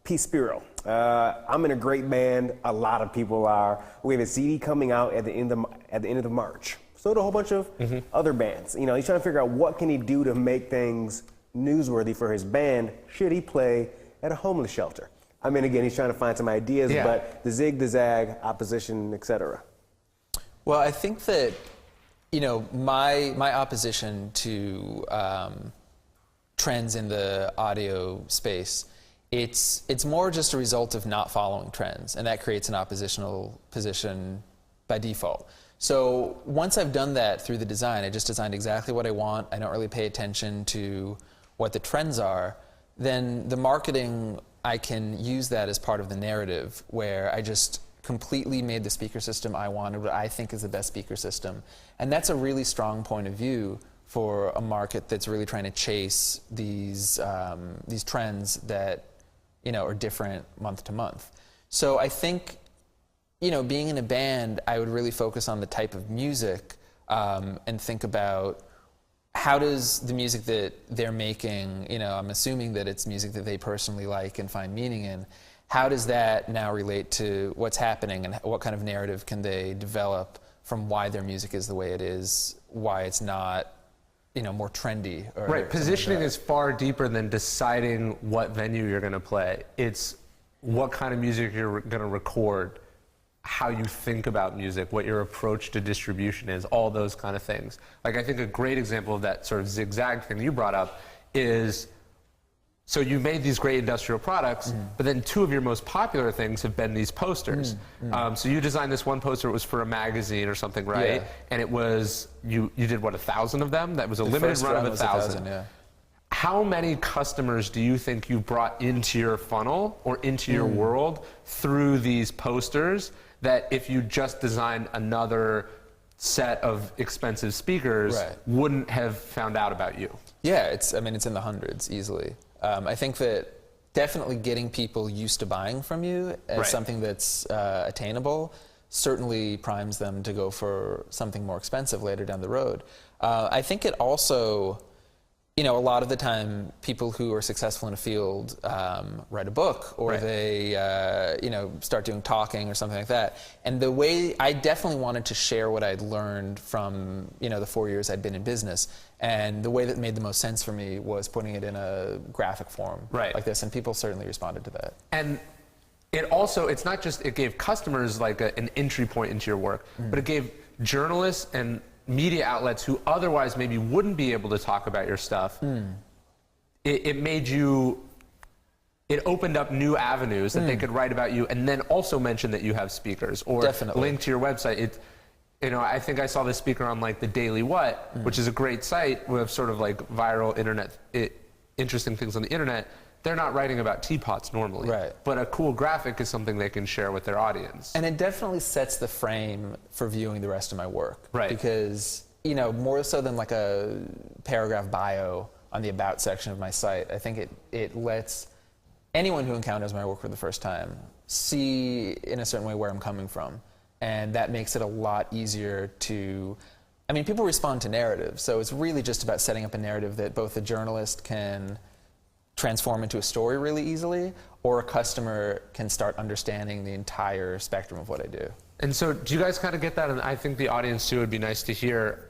P. Spiro. I'm in a great band. A lot of people are. We have a CD coming out at the end of March. So do a whole bunch of other bands. You know, he's trying to figure out what can he do to make things newsworthy for his band. Should he play at a homeless shelter? I mean, again, he's trying to find some ideas, but the zig, the zag, opposition, etc. Well, I think that, you know, my opposition to trends in the audio space, it's more just a result of not following trends, and that creates an oppositional position by default. So once I've done that through the design, I just designed exactly what I want, I don't really pay attention to what the trends are, then the marketing, I can use that as part of the narrative, where I just completely made the speaker system I wanted, what I think is the best speaker system. And that's a really strong point of view for a market that's really trying to chase these trends that, you know, are different month to month. So I think, you know, being in a band, I would really focus on the type of music and think about how does the music that they're making, you know, I'm assuming that it's music that they personally like and find meaning in, how does that now relate to what's happening, and what kind of narrative can they develop from why their music is the way it is, why it's not, you know, more trendy. Right, positioning is far deeper than deciding what venue you're going to play. It's what kind of music you're going to record, how you think about music, what your approach to distribution is, all those kind of things. Like, I think a great example of that sort of zigzag thing you brought up is, so you made these great industrial products, but then two of your most popular things have been these posters. So you designed this one poster, it was for a magazine or something, right? Yeah. And it was, you did what, 1,000 of them? That was a The limited first run of round was 1,000. yeah. How many customers do you think you brought into your funnel or into your world through these posters that if you just designed another set of expensive speakers wouldn't have found out about you? Yeah, it's in the hundreds easily. I think that definitely getting people used to buying from you as something that's attainable certainly primes them to go for something more expensive later down the road. I think it also, a lot of the time people who are successful in a field write a book or they, start doing talking or something like that. And the way I definitely wanted to share what I'd learned from, the 4 years I'd been in business. And the way that made the most sense for me was putting it in a graphic form like this. And people certainly responded to that. And it also, it's not just, it gave customers like an entry point into your work, but it gave journalists and media outlets who otherwise maybe wouldn't be able to talk about your stuff. It made you, it opened up new avenues that they could write about you and then also mention that you have speakers or link to your website. I think I saw this speaker on like the Daily What, which is a great site with sort of like viral internet, interesting things on the internet. They're not writing about teapots normally, but a cool graphic is something they can share with their audience. And it definitely sets the frame for viewing the rest of my work. Because, more so than like a paragraph bio on the About section of my site, I think it lets anyone who encounters my work for the first time see in a certain way where I'm coming from. And that makes it a lot easier to, people respond to narratives, so it's really just about setting up a narrative that both the journalist can transform into a story really easily, or a customer can start understanding the entire spectrum of what I do. And so do you guys kind of get that? And I think the audience too would be nice to hear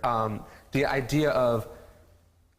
the idea of,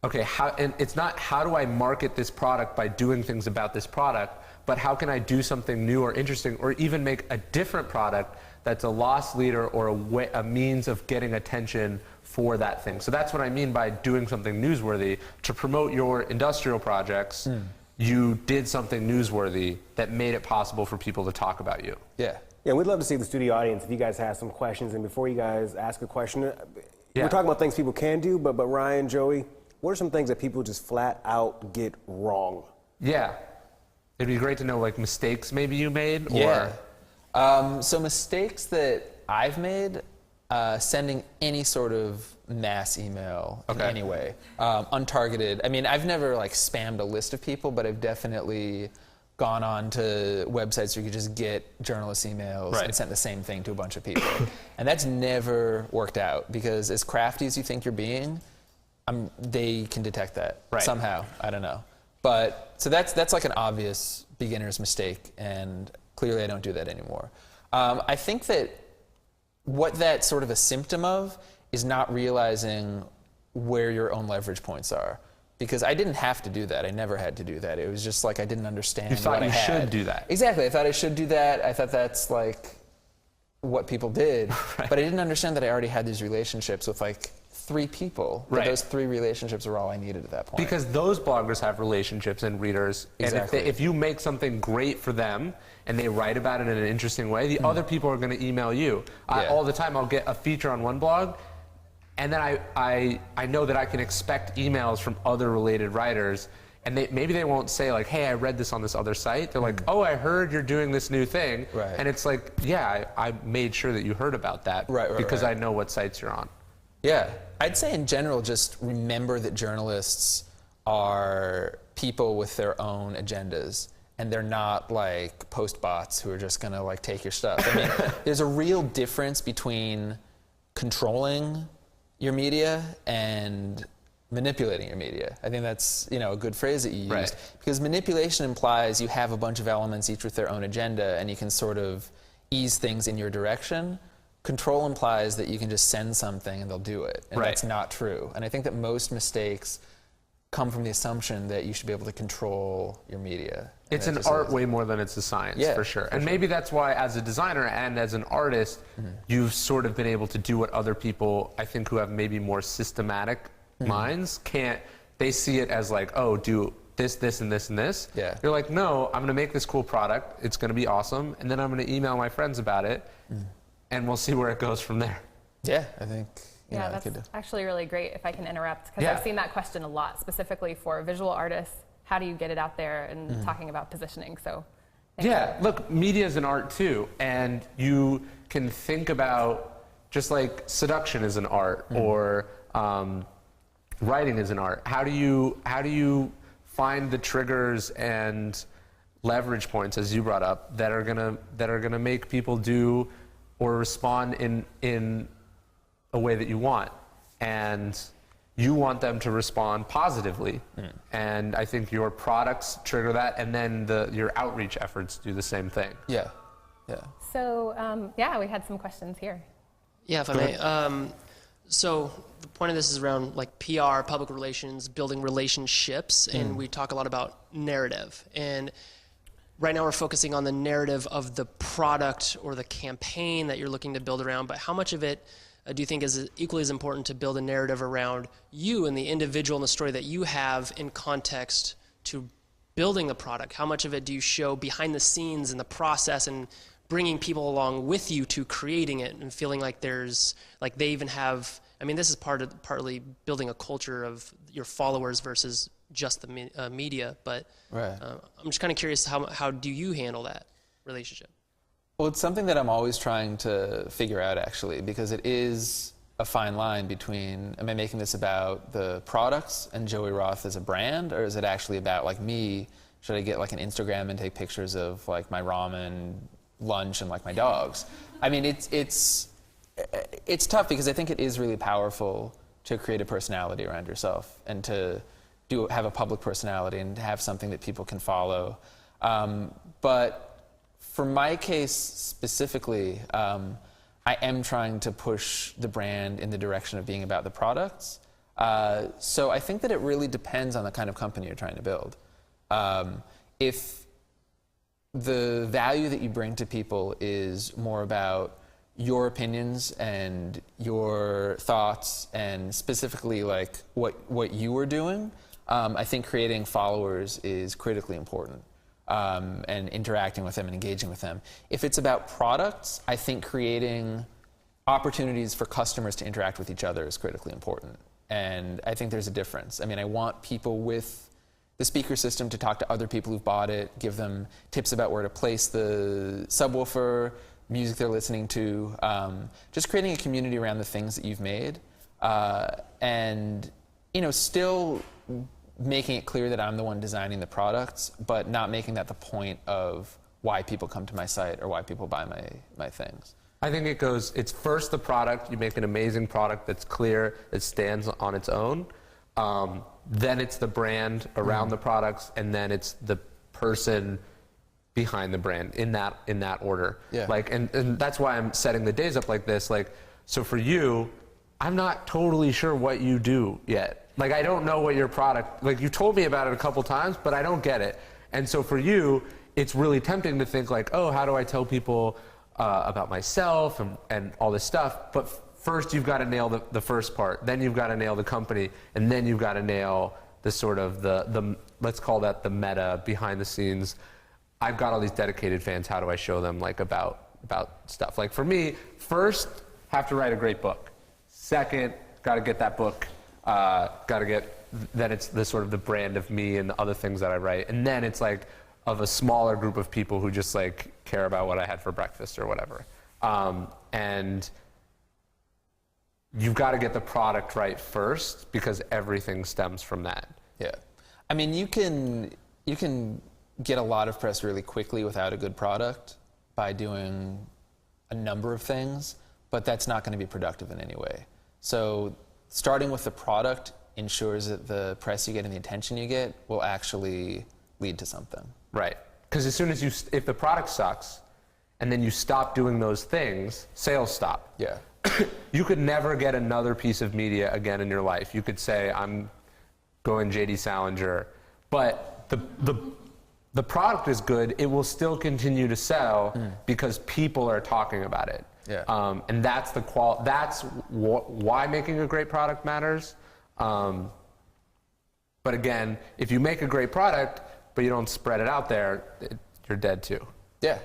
okay, and it's not how do I market this product by doing things about this product, but how can I do something new or interesting or even make a different product that's a loss leader or a means of getting attention for that thing. So that's what I mean by doing something newsworthy. To promote your industrial projects, you did something newsworthy that made it possible for people to talk about you. Yeah. Yeah, we'd love to see the studio audience if you guys have some questions. And before you guys ask a question, we're talking about things people can do, but Ryan, Joey, what are some things that people just flat out get wrong? Yeah. It'd be great to know like mistakes maybe you made or... Yeah. So mistakes that I've made, sending any sort of mass email in any way, untargeted. I've never like spammed a list of people, but I've definitely gone on to websites where you could just get journalist emails and sent the same thing to a bunch of people. And that's never worked out because as crafty as you think you're being, they can detect that somehow. I don't know. But so that's like an obvious beginner's mistake, and clearly I don't do that anymore. I think that what that's sort of a symptom of is not realizing where your own leverage points are. Because I didn't have to do that. I never had to do that. It was just like I didn't understand what I had. You thought you should do that. Exactly. I thought I should do that. I thought that's like what people did. But I didn't understand that I already had these relationships with like 3 people. But those 3 relationships were all I needed at that point. Because those bloggers have relationships and readers. Exactly. And if you make something great for them and they write about it in an interesting way, the other people are going to email you. All the time I'll get a feature on one blog, and then I know that I can expect emails from other related writers, and maybe they won't say like, hey, I read this on this other site. They're like, oh, I heard you're doing this new thing. And it's like, yeah, I made sure that you heard about that because I know what sites you're on. Yeah. I'd say in general, just remember that journalists are people with their own agendas. And they're not like post bots who are just gonna like take your stuff. There's a real difference between controlling your media and manipulating your media. I think that's a good phrase that you used. Because manipulation implies you have a bunch of elements, each with their own agenda, and you can sort of ease things in your direction. Control implies that you can just send something and they'll do it. And that's not true. And I think that most mistakes come from the assumption that you should be able to control your media. It's an art way more than it's a science, Yeah, for sure. for And sure. maybe that's why, as a designer and as an artist, you've sort of been able to do what other people, I think, who have maybe more systematic minds can't. They see it as like, oh, do this, this, and this, and this. Yeah. You're like, no, I'm going to make this cool product. It's going to be awesome. And then I'm going to email my friends about it. And we'll see where it goes from there. Yeah, I think. You Yeah, know, that's actually really great if I can interrupt, because Yeah. I've seen that question a lot, specifically for visual artists. How do you get it out there and talking about positioning? So, thank Yeah, look, media is an art too, and you can think about just like seduction is an art, or writing is an art. How do you find the triggers and leverage points, as you brought up, that are gonna make people do or respond in a way that you want, and you want them to respond positively. And I think your products trigger that, and then your outreach efforts do the same thing. Yeah, yeah. So, yeah, we had some questions here. Yeah, if I may. So the point of this is around like PR, public relations, building relationships, and we talk a lot about narrative. And right now we're focusing on the narrative of the product or the campaign that you're looking to build around, but how much of it do you think is equally as important to build a narrative around you and the individual and the story that you have in context to building the product? How much of it do you show behind the scenes in the process and bringing people along with you to creating it and feeling like there's, like they even have, I mean, this is partly building a culture of your followers versus just the media, but Right. I'm just kind of curious, how do you handle that relationship? Well, it's something that I'm always trying to figure out, actually, because it is a fine line between, am I making this about the products and Joey Roth as a brand, or is it actually about like me? Should I get like an Instagram and take pictures of like my ramen lunch and like my dogs? I mean, it's tough, because I think it is really powerful to create a personality around yourself and to have a public personality and to have something that people can follow. But for my case specifically, I am trying to push the brand in the direction of being about the products. So I think that it really depends on the kind of company you're trying to build. If the value that you bring to people is more about your opinions and your thoughts and specifically like what you are doing, I think creating followers is critically important. And interacting with them and engaging with them. If it's about products, I think creating opportunities for customers to interact with each other is critically important. And I think there's a difference. I mean, I want people with the speaker system to talk to other people who've bought it, give them tips about where to place the subwoofer, music they're listening to, just creating a community around the things that you've made. And, you know, still making it clear that I'm the one designing the products, but not making that the point of why people come to my site or why people buy my things. I think it's first the product. You make an amazing product that's clear, that stands on its own. Then it's the brand around the products, and then it's the person behind the brand in that order. Yeah. Like, and that's why I'm setting the days up like this. Like, so for you, I'm not totally sure what you do yet. Like, I don't know what your product, like you told me about it a couple times, but I don't get it. And so for you, it's really tempting to think like, oh, how do I tell people about myself and all this stuff? But first you've got to nail the first part, then you've got to nail the company, and then you've got to nail the sort of the let's call that the meta behind the scenes. I've got all these dedicated fans, how do I show them like about stuff? Like for me, first, have to write a great book. Second, got to get that book. Then it's the sort of the brand of me and the other things that I write. And then it's like of a smaller group of people who just like care about what I had for breakfast or whatever. And you've got to get the product right first, because everything stems from that. Yeah. I mean, you can get a lot of press really quickly without a good product by doing a number of things, but that's not going to be productive in any way. So starting with the product ensures that the press you get and the attention you get will actually lead to something. Right. Because as soon as if the product sucks and then you stop doing those things, sales stop. Yeah. You could never get another piece of media again in your life. You could say, I'm going JD Salinger, but the product is good. It will still continue to sell because people are talking about it. Yeah. And that's why making a great product matters. But again, if you make a great product but you don't spread it out there, you're dead too. Yeah.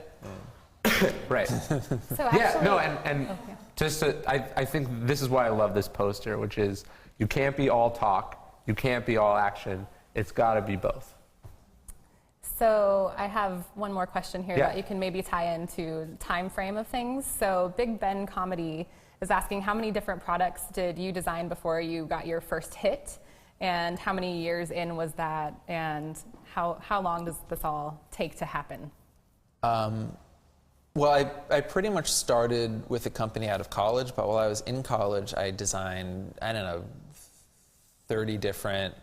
Right. So Yeah, actually, no, and just I think this is why I love this poster, which is you can't be all talk, you can't be all action. It's got to be both. So I have one more question here Yeah. that you can maybe tie into time frame of things. So Big Ben Comedy is asking, how many different products did you design before you got your first hit? And how many years in was that? And how long does this all take to happen? Well, I pretty much started with the company out of college, but while I was in college, I designed, 30 different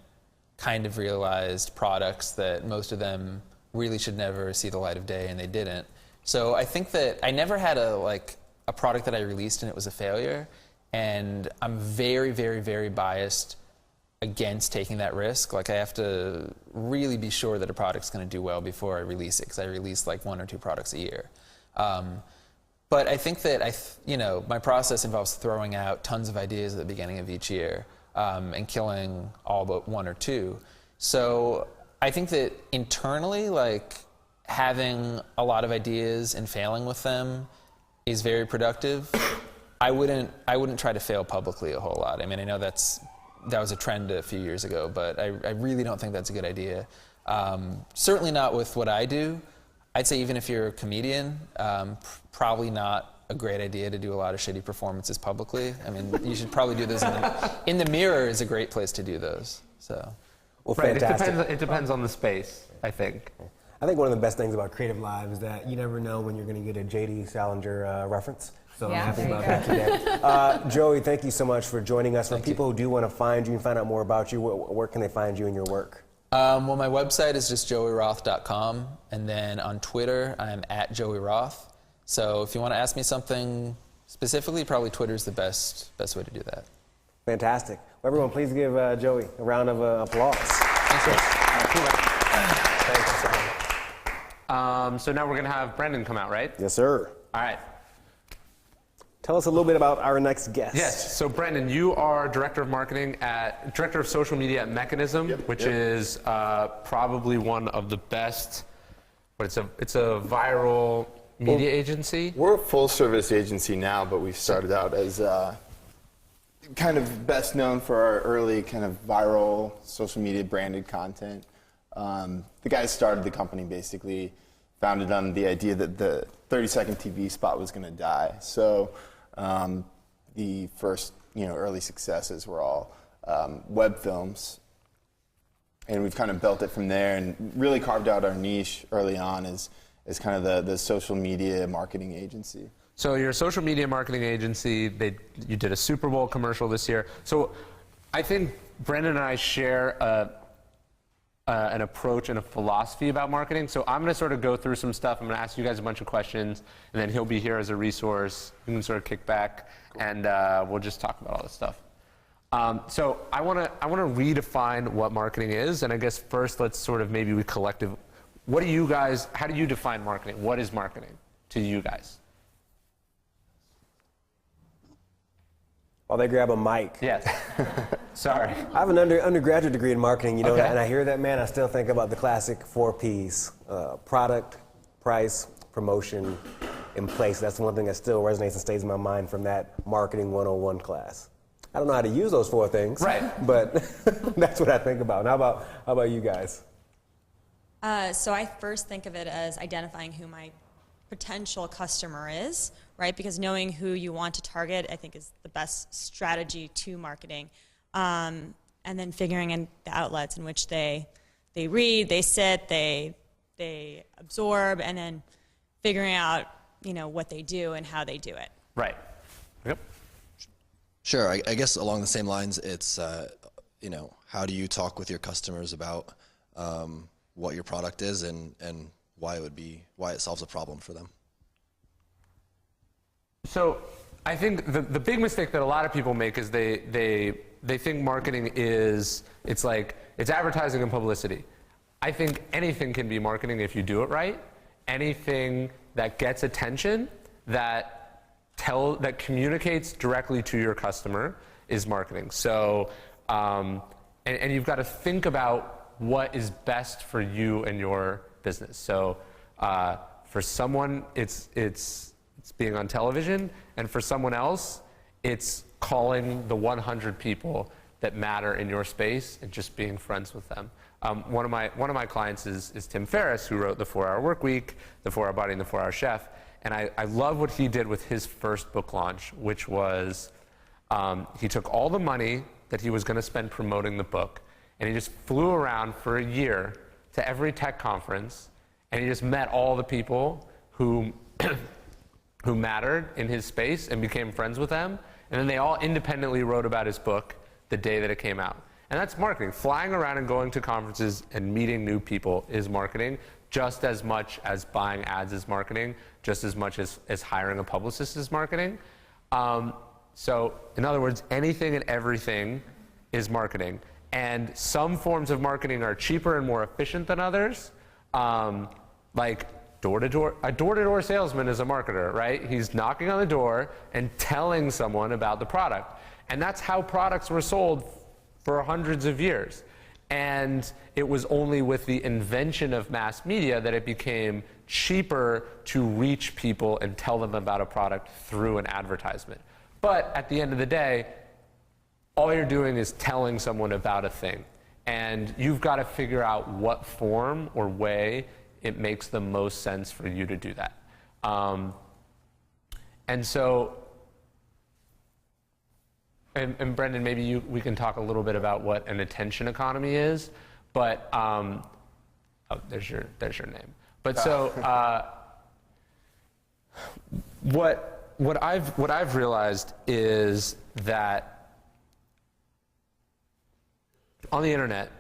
kind of realized products that most of them really should never see the light of day, and they didn't. So I think that I never had a product that I released and it was a failure, and I'm very, very, very biased against taking that risk. Like, I have to really be sure that a product's going to do well before I release it, because I release like 1 or 2 products a year. But I think that my process involves throwing out tons of ideas at the beginning of each year and killing all but 1 or 2. So I think that internally, having a lot of ideas and failing with them is very productive. I wouldn't try to fail publicly a whole lot. I mean, I know that was a trend a few years ago, but I really don't think that's a good idea. Certainly not with what I do. I'd say even if you're a comedian, probably not a great idea to do a lot of shitty performances publicly. I mean, you should probably do those in the mirror is a great place to do those. So, Well, Right, fantastic. it depends on the space, I think. I think one of the best things about Creative Live is that you never know when you're going to get a JD Salinger reference. So Yeah, I'm happy there you about that today. Joey, thank you so much for joining us. For people who do want to find you and find out more about you, where can they find you and your work? well, my website is just joeyroth.com, and then on Twitter, I'm at Joey Roth. So if you want to ask me something specifically, probably Twitter's the best way to do that. Fantastic. Well, everyone, please give Joey a round of applause. Thanks, guys. Thank you so much. So now we're going to have Brendan come out, right? Yes, sir. All right. Tell us a little bit about our next guest. Yes. So Brendan, you are director of social media at Mechanism, which is probably one of the best. It's a viral media agency. We're a full-service agency now, but we started out as kind of best known for our early kind of viral social media branded content. The guys started the company basically founded on the idea that the 30-second TV spot was going to die. So the first, early successes were all web films, and we've kind of built it from there and really carved out our niche early on as kind of the social media marketing agency. So you're a social media marketing agency. You did a Super Bowl commercial this year. So I think Brendan and I share an approach and a philosophy about marketing. So I'm going to sort of go through some stuff. I'm going to ask you guys a bunch of questions, and then he'll be here as a resource. You can sort of kick back, and we'll just talk about all this stuff. So I want to redefine what marketing is, and I guess first let's sort of maybe how do you define marketing? What is marketing to you guys? While they grab a mic. Yes. Sorry. I have an undergraduate degree in marketing, Okay. and I hear that, man, I still think about the classic 4 Ps. Product, price, promotion, and place. That's one thing that still resonates and stays in my mind from that Marketing 101 class. I don't know how to use those 4 things. Right. But that's what I think about. And how about you guys? So I first think of it as identifying who my potential customer is, right? Because knowing who you want to target, I think, is the best strategy to marketing. And then figuring in the outlets in which they read, they sit, they absorb, and then figuring out, what they do and how they do it. Right. Yep. Sure. I guess along the same lines, it's how do you talk with your customers about what your product is and why it solves a problem for them. So I think the big mistake that a lot of people make is they think marketing is, it's like It's advertising and publicity. I think anything can be marketing if you do it right. Anything that gets attention, that communicates directly to your customer is marketing. So, and you've got to think about what is best for you and your business. So, for someone, it's being on television, and for someone else, it's calling the 100 people that matter in your space and just being friends with them. One of my clients is Tim Ferriss, who wrote The 4-Hour Workweek, The 4-Hour Body, and The 4-Hour Chef. And I love what he did with his first book launch, which was he took all the money that he was going to spend promoting the book, and he just flew around for a year to every tech conference, and he just met all the people who who mattered in his space and became friends with them. And then they all independently wrote about his book the day that it came out. And that's marketing. Flying around and going to conferences and meeting new people is marketing, just as much as buying ads is marketing, just as much as hiring a publicist is marketing. So in other words, anything and everything is marketing. And some forms of marketing are cheaper and more efficient than others. Like door-to-door, a door-to-door salesman is a marketer, right? He's knocking on the door and telling someone about the product. And that's how products were sold for hundreds of years. And it was only with the invention of mass media that it became cheaper to reach people and tell them about a product through an advertisement. But at the end of the day, all you're doing is telling someone about a thing. And you've got to figure out what form or way it makes the most sense for you to do that. And so, and Brendan, maybe we can talk a little bit about what an attention economy is. But oh, there's your name. But so what I've realized is that on the internet,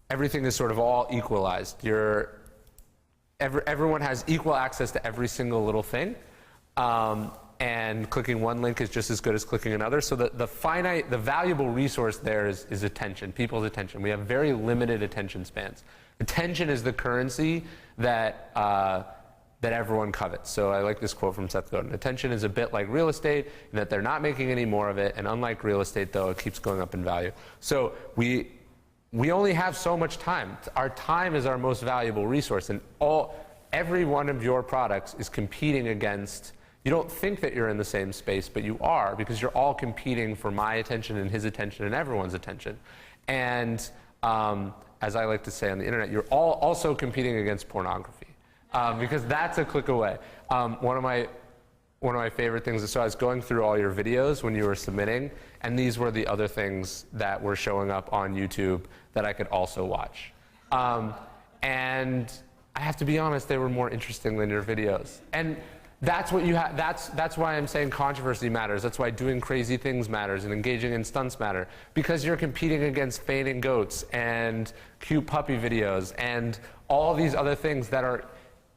everything is sort of all equalized. Everyone has equal access to every single little thing. And clicking one link is just as good as clicking another. So the valuable resource there is attention, people's attention. We have very limited attention spans. Attention is the currency that everyone covets. So I like this quote from Seth Godin. Attention is a bit like real estate in that they're not making any more of it. And unlike real estate, though, it keeps going up in value. So we only have so much time. Our time is our most valuable resource. And every one of your products is competing against. You don't think that you're in the same space, but you are, because you're all competing for my attention and his attention and everyone's attention. And as I like to say on the internet, you're all also competing against pornography, because that's a click away. One of my favorite things is, so I was going through all your videos when you were submitting, and these were the other things that were showing up on YouTube that I could also watch. And I have to be honest, they were more interesting than your videos. And that's what you have. That's why I'm saying controversy matters. That's why doing crazy things matters and engaging in stunts matter, because you're competing against fainting goats and cute puppy videos and all these other things that are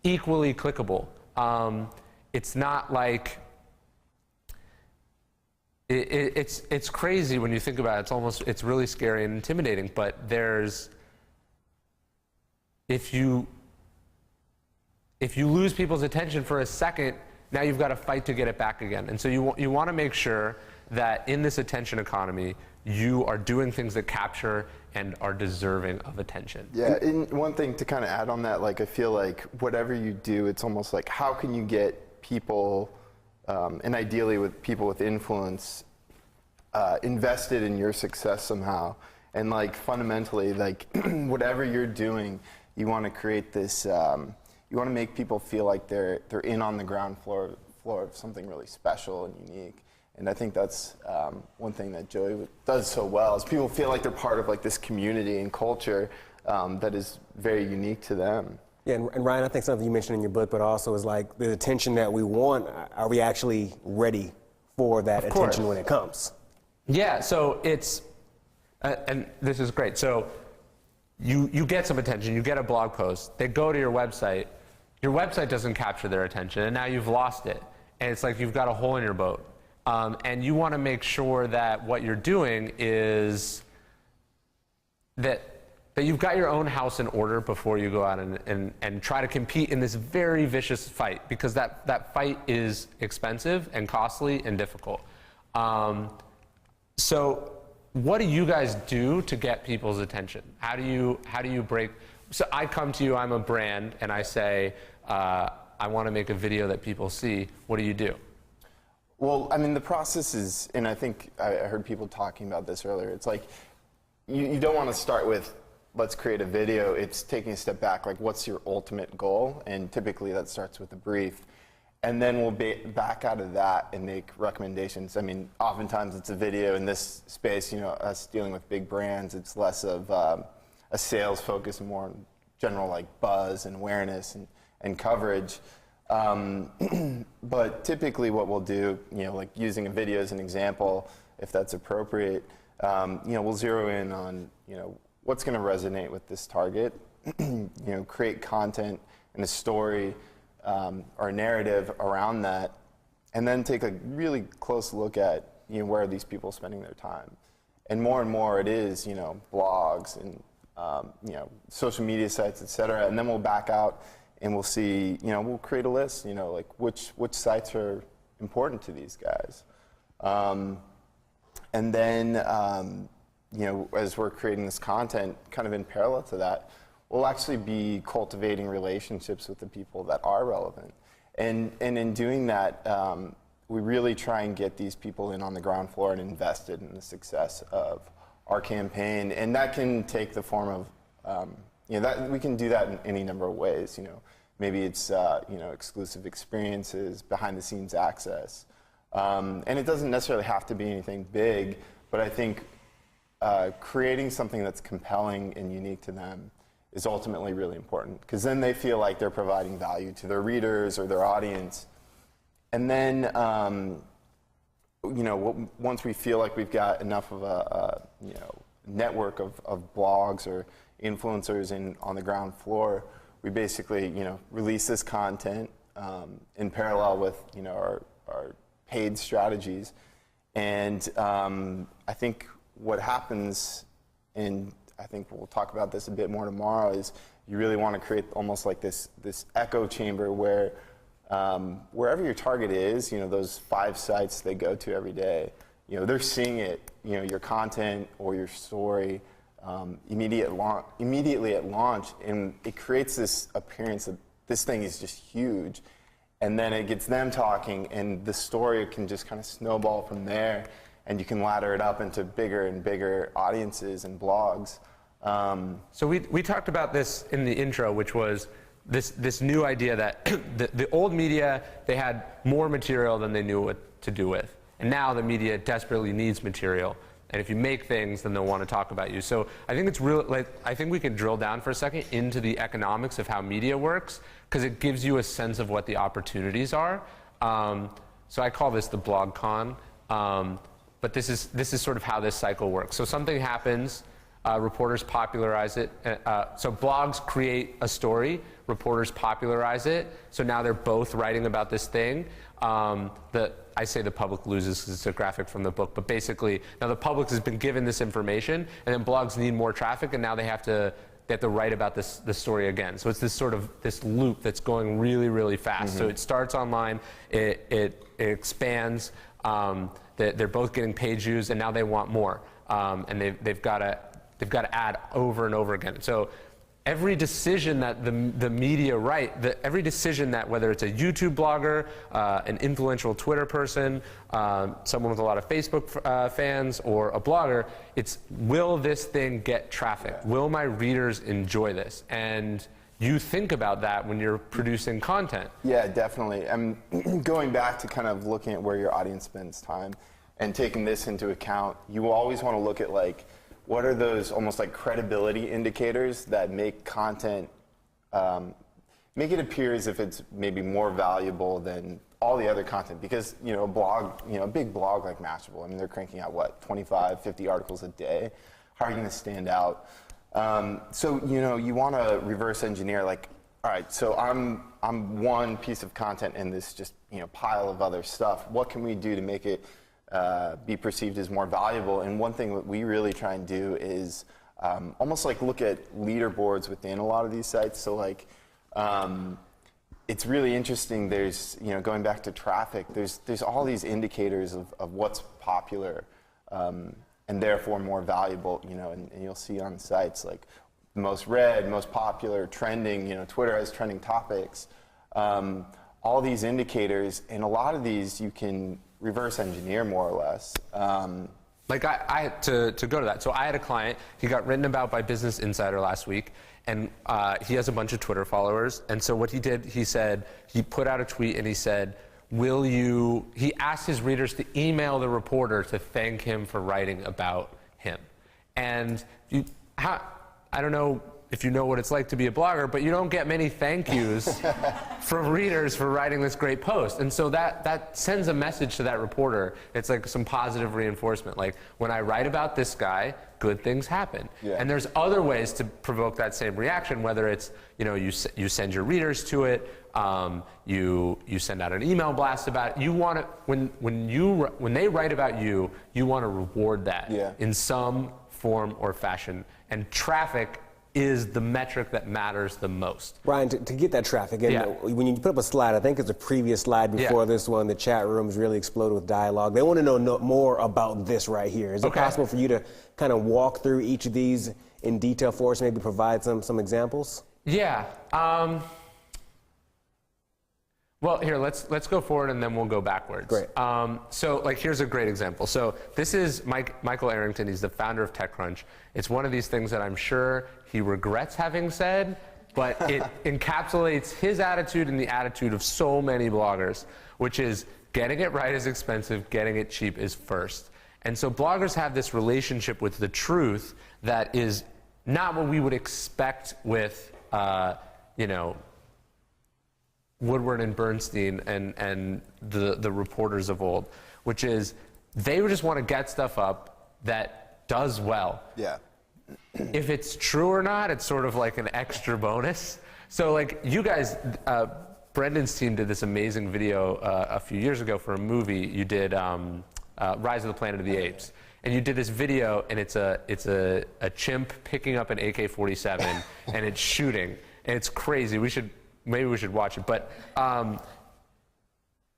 equally clickable. It's not like it's crazy when you think about it. It's really scary and intimidating. But if you lose people's attention for a second, now you've got to fight to get it back again. And so you want to make sure that in this attention economy, you are doing things that capture and are deserving of attention. Yeah, and one thing to kind of add on that, like I feel like whatever you do, it's almost like how can you get people, and ideally with people with influence, invested in your success somehow. And like fundamentally, like whatever you're doing, you want to create this. You want to make people feel like they're in on the ground floor of something really special and unique. And I think that's one thing that Joey does so well, is people feel like they're part of like this community and culture that is very unique to them. Yeah, and Ryan, I think something you mentioned in your book, but also is like the attention that we want. Are we actually ready for that attention when it comes? Yeah, so it's, and this is great. So you get some attention, you get a blog post, they go to your website doesn't capture their attention, and now you've lost it. And it's like you've got a hole in your boat. And you want to make sure that what you're doing is that that you've got your own house in order before you go out and try to compete in this very vicious fight, because that fight is expensive and costly and difficult. So what do you guys do to get people's attention? How do you break? So I come to you, I'm a brand, and I say, I want to make a video that people see. What do you do? Well, I mean, the process is, and I think I heard people talking about this earlier, it's like, you don't want to start with, let's create a video. It's taking a step back, like, what's your ultimate goal? And typically that starts with a brief. And then we'll back out of that and make recommendations. I mean, oftentimes it's a video. In this space, you know, us dealing with big brands, it's less of a sales focus and more on general, like, buzz and awareness and coverage. But typically what we'll do, you know, like using a video as an example, if that's appropriate, you know, we'll zero in on, you know, what's going to resonate with this target, you know, create content and a story or a narrative around that, and then take a really close look at, you know, where are these people spending their time. And more it is, you know, blogs and, you know, social media sites, et cetera. And then we'll back out and we'll see, you know, we'll create a list, you know, like which sites are important to these guys. And then, you know, as we're creating this content, kind of in parallel to that, we'll actually be cultivating relationships with the people that are relevant. And in doing that, we really try and get these people in on the ground floor and invested in the success of our campaign. And that can take the form of, you know, that we can do that in any number of ways. You know, maybe it's you know, exclusive experiences, behind-the-scenes access, and it doesn't necessarily have to be anything big. But I think creating something that's compelling and unique to them is ultimately really important, because then they feel like they're providing value to their readers or their audience. And then, you know, once we feel like we've got enough of a you know, network of blogs or influencers on the ground floor, we basically, you know, release this content in parallel with, you know, our paid strategies. And I think what happens, and I think we'll talk about this a bit more tomorrow, is you really want to create almost like this echo chamber where wherever your target is, you know, those 5 sites they go to every day, you know, they're seeing it, you know, your content or your story immediately at launch, and it creates this appearance that this thing is just huge. And then it gets them talking, and the story can just kind of snowball from there, and you can ladder it up into bigger and bigger audiences and blogs. So we talked about this in the intro, which was this new idea that the old media, they had more material than they knew what to do with. And now the media desperately needs material. And if you make things, then they'll want to talk about you. So I think it's real. Like, I think we can drill down for a second into the economics of how media works, because it gives you a sense of what the opportunities are. So I call this the blog con, but this is sort of how this cycle works. So something happens, reporters popularize it. So blogs create a story, reporters popularize it. So now they're both writing about this thing. I say the public loses because it's a graphic from the book, but basically now the public has been given this information, and then blogs need more traffic, and now they have to write about this story again. So it's this sort of this loop that's going really, really fast. So it starts online, it expands, they're both getting page views, and now they want more, and they've got to add over and over again. So every decision that the media write, every decision that, whether it's a YouTube blogger, an influential Twitter person, someone with a lot of Facebook fans, or a blogger, it's, will this thing get traffic? Will my readers enjoy this? And you think about that when you're producing content. Yeah, definitely. I'm going back to kind of looking at where your audience spends time and taking this into account. You always want to look at, like, what are those almost like credibility indicators that make content, make it appear as if it's maybe more valuable than all the other content? Because, you know, a blog, you know, a big blog like Mashable, I mean, they're cranking out, what, 25, 50 articles a day. How are you going to stand out? So, you know, you want to reverse engineer, like, all right, so I'm one piece of content in this just, you know, pile of other stuff. What can we do to make it be perceived as more valuable? And one thing that we really try and do is almost like look at leaderboards within a lot of these sites. So like, it's really interesting. There's, going back to traffic, there's all these indicators of what's popular, and therefore more valuable, and you'll see on sites like most read, most popular, trending, Twitter has trending topics, all these indicators, and a lot of these you can reverse engineer more or less. Like I had to go to that. So I had a client, he got written about by Business Insider last week, and he has a bunch of Twitter followers. And so what he did, he put out a tweet and he said, he asked his readers to email the reporter to thank him for writing about him. And I don't know if you know what it's like to be a blogger, but you don't get many thank yous from readers for writing this great post. And so that sends a message to that reporter. It's like some positive reinforcement. Like, when I write about this guy, good things happen. Yeah. And there's other ways to provoke that same reaction, whether it's, you send your readers to it, you send out an email blast about it. You want to, when they write about you, you want to reward that in some form or fashion. And traffic is the metric that matters the most. Brian, to get that traffic, and when you put up a slide, I think it's a previous slide before this one, the chat rooms really exploded with dialogue. They want to know more about this right here. Is it possible for you to kind of walk through each of these in detail for us, maybe provide some examples? Yeah. Well, here, let's go forward and then we'll go backwards. Great. So, like, here's a great example. So this is Michael Arrington. He's the founder of TechCrunch. It's one of these things that I'm sure he regrets having said, but it encapsulates his attitude and the attitude of so many bloggers, which is getting it right is expensive, getting it cheap is first. And so bloggers have this relationship with the truth that is not what we would expect with, Woodward and Bernstein and the reporters of old, which is they would just want to get stuff up that does well. Yeah. If it's true or not, it's sort of like an extra bonus. So like you guys, Brendan's team did this amazing video a few years ago for a movie. You did Rise of the Planet of the Apes. And you did this video, and it's a chimp picking up an AK-47 and it's shooting. And it's crazy. Maybe we should watch it. But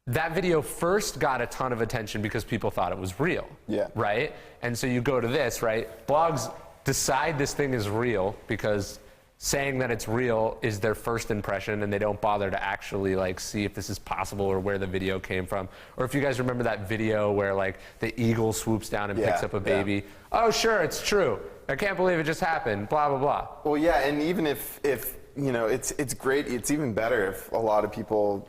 that video first got a ton of attention because people thought it was real. Yeah. Right? And so you go to this, right? Blogs decide this thing is real because saying that it's real is their first impression, and they don't bother to actually like see if this is possible or where the video came from. Or if you guys remember that video where like the eagle swoops down and picks up a baby. Yeah. Oh, sure, it's true. I can't believe it just happened, blah, blah, blah. Well, yeah, and even if it's great, it's even better if a lot of people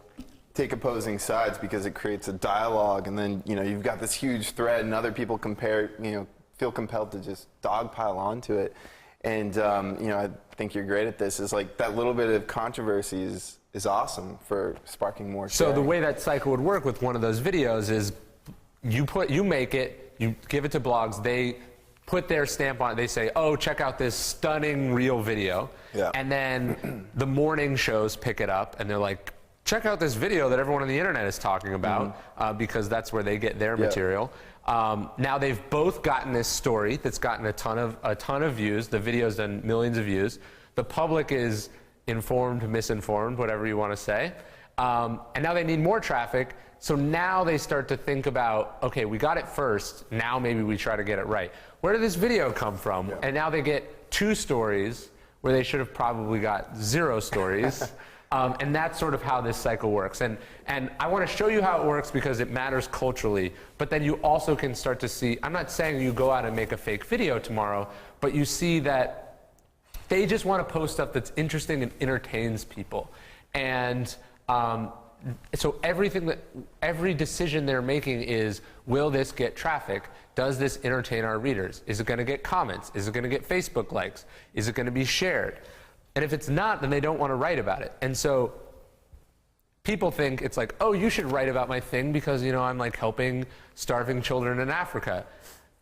take opposing sides because it creates a dialogue, and then, you've got this huge thread and other people feel compelled to just dogpile onto it. And, I think you're great at this, is like that little bit of controversy is awesome for sparking more sharing. So the way that cycle would work with one of those videos is you make it, you give it to blogs, they put their stamp on it, they say, oh, check out this stunning real video. Yeah. And then the morning shows pick it up and they're like, check out this video that everyone on the internet is talking about, because that's where they get their material. Now they've both gotten this story that's gotten a ton of views. The video's done millions of views. The public is informed, misinformed, whatever you want to say. And now they need more traffic. So now they start to think about, okay, we got it first. Now maybe we try to get it right. Where did this video come from? Yeah. And now they get 2 stories where they should have probably got 0 stories. And that's sort of how this cycle works. And I want to show you how it works because it matters culturally. But then you also can start to see, I'm not saying you go out and make a fake video tomorrow, but you see that they just want to post stuff that's interesting and entertains people. And so every decision they're making is, will this get traffic? Does this entertain our readers? Is it going to get comments? Is it going to get Facebook likes? Is it going to be shared? And if it's not, then they don't want to write about it. And so people think it's like, oh, you should write about my thing because, I'm like helping starving children in Africa.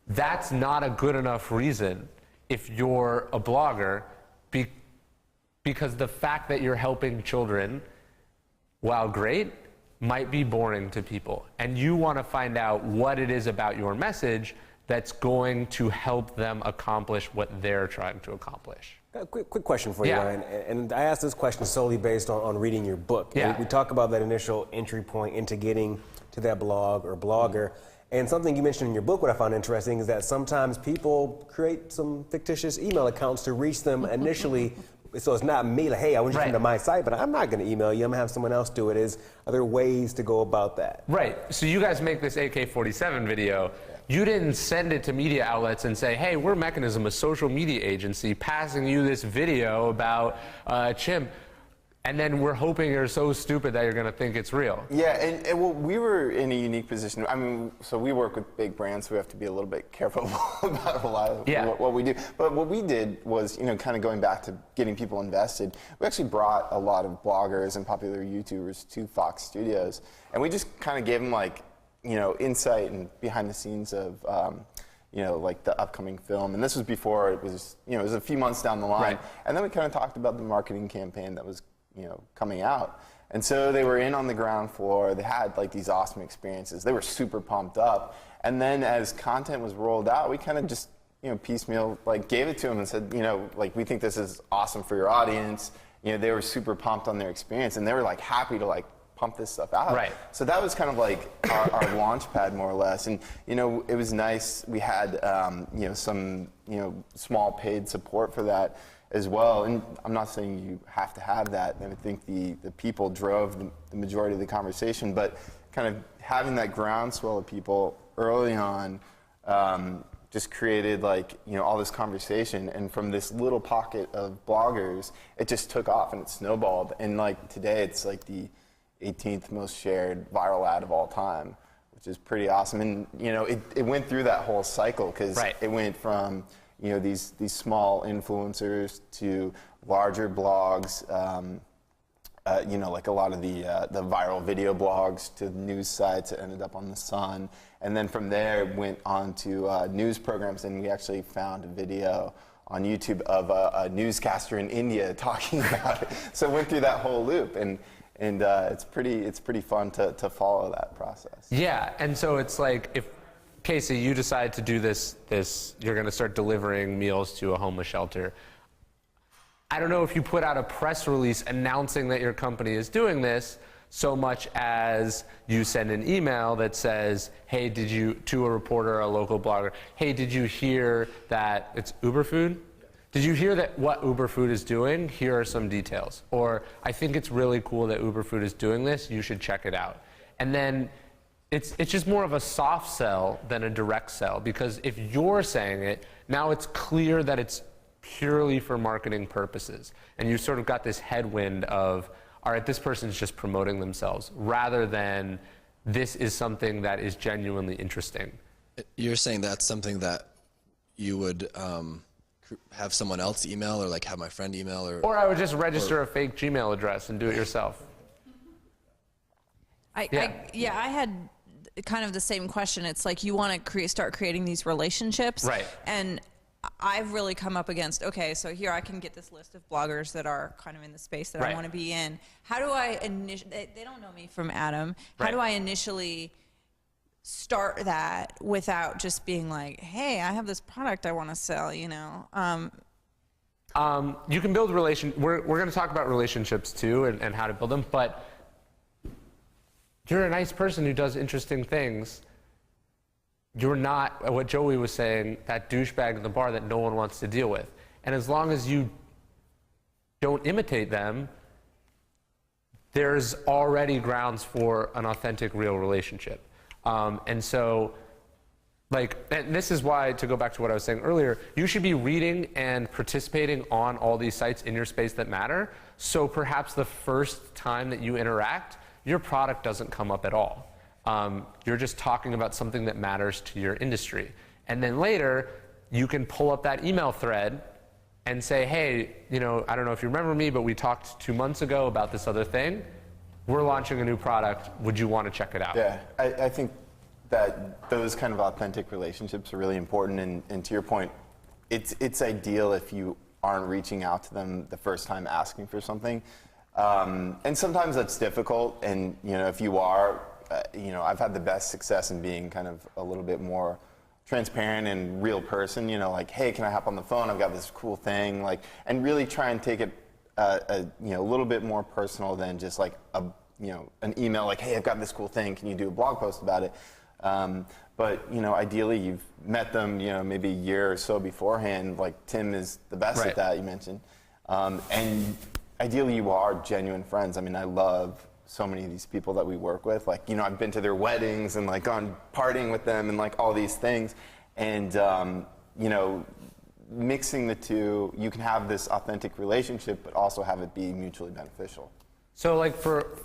That's not a good enough reason if you're a blogger, because the fact that you're helping children, while great, might be boring to people. And you want to find out what it is about your message that's going to help them accomplish what they're trying to accomplish. A quick question for you, Yeah. Ryan. And I asked this question solely based on reading your book. Yeah. We talk about that initial entry point into getting to that blog or blogger. And something you mentioned in your book, what I found interesting, is that sometimes people create some fictitious email accounts to reach them initially. So it's not me, like, hey, I want you to come to my site, but I'm not going to email you. I'm going to have someone else do it. Are there ways to go about that? Right. So you guys make this AK-47 video. You didn't send it to media outlets and say, hey, we're Mechanism, a social media agency, passing you this video about chimp. And then we're hoping you're so stupid that you're going to think it's real. Yeah, and well, we were in a unique position. I mean, so we work with big brands, so we have to be a little bit careful about a lot of what we do. But what we did was, kind of going back to getting people invested, we actually brought a lot of bloggers and popular YouTubers to Fox Studios, and we just kind of gave them insight and behind the scenes of like the upcoming film. And this was before it was, it was a few months down the line. Right. And then we kind of talked about the marketing campaign that was coming out. And so they were in on the ground floor. They had like these awesome experiences. They were super pumped up. And then as content was rolled out, we kind of just, piecemeal, gave it to them and said, we think this is awesome for your audience. They were super pumped on their experience, and they were happy to pump this stuff out. Right. So that was kind of our launch pad, more or less. And it was nice. We had some small paid support for that as well. And I'm not saying you have to have that. And I think the people drove the majority of the conversation, but kind of having that groundswell of people early on just created all this conversation. And from this little pocket of bloggers, it just took off and it snowballed. And today it's the 18th most shared viral ad of all time, which is pretty awesome. And it went through that whole cycle, because it went from these small influencers to larger blogs, like a lot of the viral video blogs, to news sites that ended up on The Sun. And then from there it went on to news programs, and we actually found a video on YouTube of a newscaster in India talking about it. So it went through that whole loop, and it's pretty fun to follow that process. Yeah, and so it's if Casey, you decide to do this, you're going to start delivering meals to a homeless shelter. I don't know if you put out a press release announcing that your company is doing this, so much as you send an email that says, hey, to a reporter or a local blogger, hey, did you hear that it's Uber Food? Did you hear that what Uber Food is doing? Here are some details. Or, I think it's really cool that Uber Food is doing this. You should check it out. And then it's just more of a soft sell than a direct sell, because if you're saying it, now it's clear that it's purely for marketing purposes. And you sort of got this headwind of, all right, this person's just promoting themselves, rather than this is something that is genuinely interesting. You're saying that's something that you would have someone else email, or have my friend email, or I would just register a fake Gmail address and do it yourself. I had kind of the same question. It's you want to start creating these relationships, right? And I've really come up against, okay, so here I can get this list of bloggers that are kind of in the space that I want to be in. How do I they don't know me from Adam. How do I initially start that without just being hey, I have this product I want to sell, You can build we're going to talk about relationships too, and how to build them, but you're a nice person who does interesting things. You're not, what Joey was saying, that douchebag in the bar that no one wants to deal with. And as long as you don't imitate them, there's already grounds for an authentic, real relationship. And so, and this is why, to go back to what I was saying earlier, you should be reading and participating on all these sites in your space that matter. So perhaps the first time that you interact, your product doesn't come up at all. You're just talking about something that matters to your industry. And then later, you can pull up that email thread and say, hey, I don't know if you remember me, but we talked 2 months ago about this other thing. We're launching a new product. Would you want to check it out? Yeah, I think that those kind of authentic relationships are really important. And to your point, it's ideal if you aren't reaching out to them the first time asking for something. And sometimes that's difficult. And, if you are, I've had the best success in being kind of a little bit more transparent and real person, you know, like, hey, can I hop on the phone? I've got this cool thing, like, and really try and take it you know, a little bit more personal than just like an email like, hey, I've got this cool thing, can you do a blog post about it? But you know, ideally you've met them, you know, maybe a year or so beforehand. Like Tim is the best at that, you mentioned. And ideally you are genuine friends. I mean, I love so many of these people that we work with. Like, you know, I've been to their weddings and like gone partying with them and like all these things. And you know, mixing the two, you can have this authentic relationship, but also have it be mutually beneficial. So like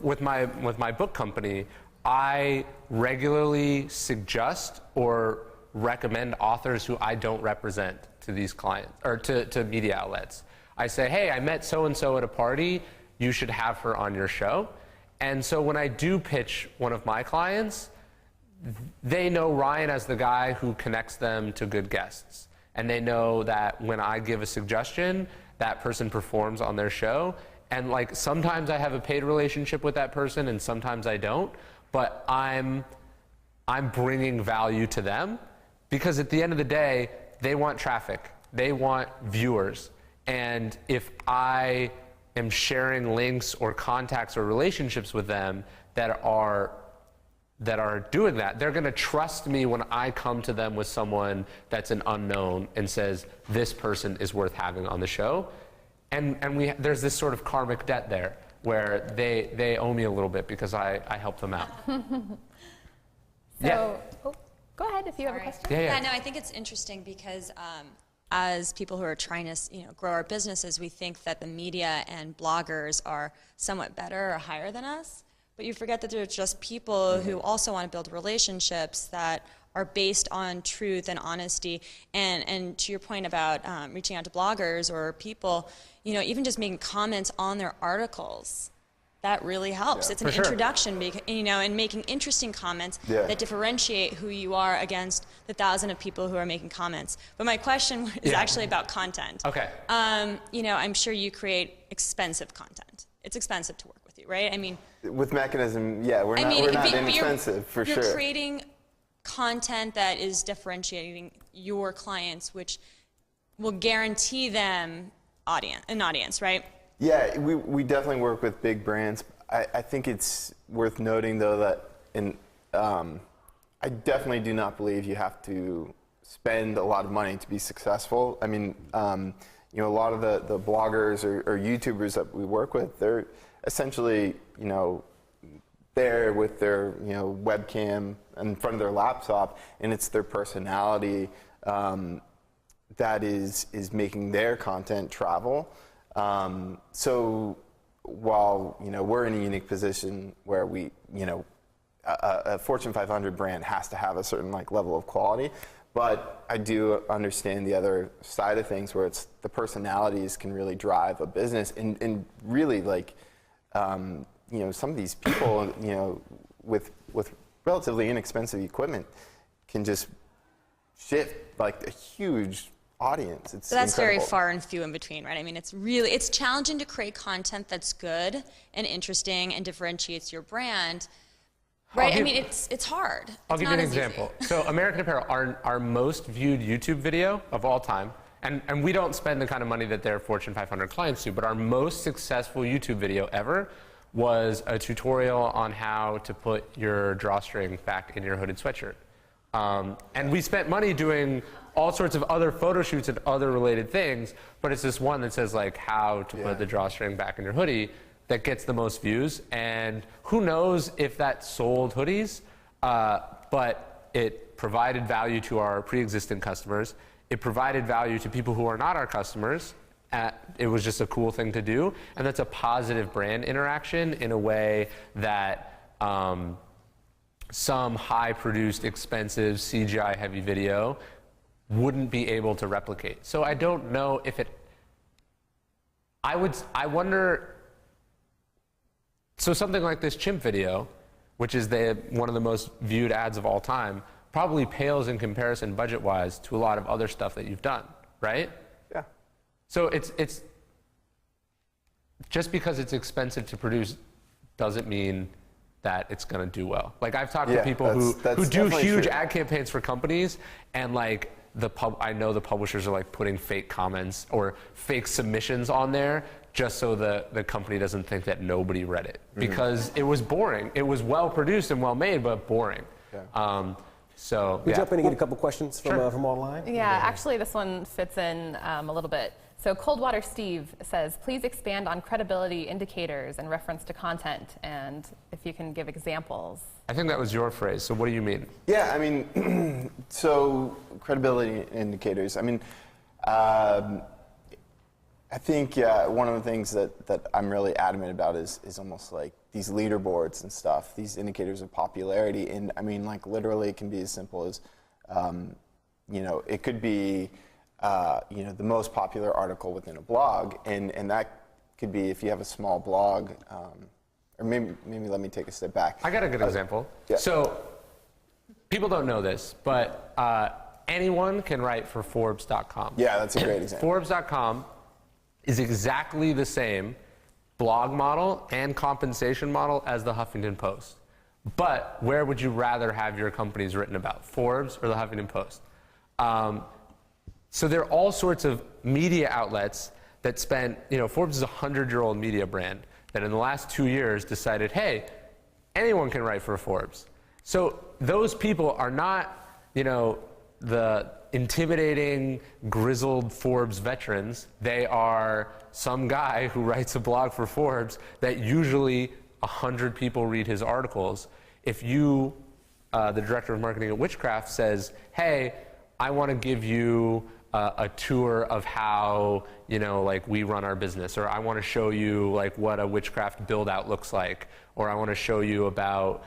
with my book company, I regularly suggest or recommend authors who I don't represent to these clients or to media outlets. I say, hey, I met so-and-so at a party, you should have her on your show. And so when I do pitch one of my clients, they know Ryan as the guy who connects them to good guests. And they know that when I give a suggestion, that person performs on their show. And like sometimes I have a paid relationship with that person and sometimes I don't, but I'm bringing value to them because at the end of the day, they want traffic. They want viewers. And if I am sharing links or contacts or relationships with them that are doing that, they're going to trust me when I come to them with someone that's an unknown and says, this person is worth having on the show. And there's this sort of karmic debt there where they owe me a little bit because I help them out. So, go ahead if you have a question. Yeah, no, I think it's interesting because as people who are trying to grow our businesses, we think that the media and bloggers are somewhat better or higher than us. But you forget that they're just people who also want to build relationships that are based on truth and honesty. And to your point about reaching out to bloggers or people, you know, even just making comments on their articles, that really helps. It's an introduction, you know, and making interesting comments that differentiate who you are against the thousand of people who are making comments. But my question is actually about content. Okay. You know, I'm sure you create expensive content. It's expensive to work with you, right? I mean, with Mechanism, we're not inexpensive, for sure. You're creating content that is differentiating your clients, which will guarantee them an audience, right? Yeah, we definitely work with big brands. I think it's worth noting, though, that I definitely do not believe you have to spend a lot of money to be successful. I mean, you know, a lot of the bloggers or YouTubers that we work with, they're essentially, you know, there with their, you know, webcam in front of their laptop, and it's their personality that is making their content travel. So while, you know, we're in a unique position where we, you know, a Fortune 500 brand has to have a certain like level of quality, but I do understand the other side of things where it's the personalities can really drive a business and really like, you know, some of these people, you know, with relatively inexpensive equipment can just shift like a huge audience. It's so that's incredible. very far and few in between, right? I mean, it's challenging to create content that's good and interesting and differentiates your brand, right? I mean, it's hard. I'll give you an example. So American Apparel, our most viewed YouTube video of all time, and we don't spend the kind of money that their Fortune 500 clients do, but our most successful YouTube video ever was a tutorial on how to put your drawstring back in your hooded sweatshirt. And we spent money doing all sorts of other photo shoots and other related things, but it's this one that says like how to put the drawstring back in your hoodie that gets the most views. And who knows if that sold hoodies, but it provided value to our pre-existing customers. It provided value to people who are not our customers. It was just a cool thing to do. And that's a positive brand interaction in a way that some high-produced, expensive, CGI-heavy video wouldn't be able to replicate. So I don't know if it... I wonder... So something like this chimp video, which is one of the most viewed ads of all time, probably pales in comparison budget-wise to a lot of other stuff that you've done, right? Yeah. So it's just because it's expensive to produce doesn't mean that it's going to do well. Like I've talked to Yeah, people who that's do definitely huge true. ad campaigns for companies, and like I know the publishers are like putting fake comments or fake submissions on there just so the company doesn't think that nobody read it, because it was boring. It was well produced and well made, but boring. So We yeah. jump in and get a couple questions from online. Yeah, actually, this one fits in a little bit. So Coldwater Steve says, please expand on credibility indicators in reference to content, and if you can give examples. I think that was your phrase. So what do you mean? Yeah, I mean, so credibility indicators. I mean, I think one of the things that I'm really adamant about is almost like these leaderboards and stuff, these indicators of popularity. And I mean, like literally it can be as simple as, you know, it could be, you know, the most popular article within a blog. And that could be if you have a small blog, or maybe let me take a step back. I got a good example. Yeah. So people don't know this, but anyone can write for Forbes.com. Yeah, that's a great example. Forbes.com is exactly the same blog model and compensation model as the Huffington Post. But where would you rather have your companies written about, Forbes or the Huffington Post? So there are all sorts of media outlets that spent, you know, Forbes is a 100-year-old media brand that in the last 2 years decided, hey, anyone can write for Forbes. So those people are not, you know, the intimidating, grizzled Forbes veterans. They are some guy who writes a blog for Forbes that usually 100 people read his articles. If you, the director of marketing at Witchcraft, says, hey, I want to give you a tour of how, you know, like we run our business, or I want to show you like what a Witchcraft build out looks like, or I want to show you about,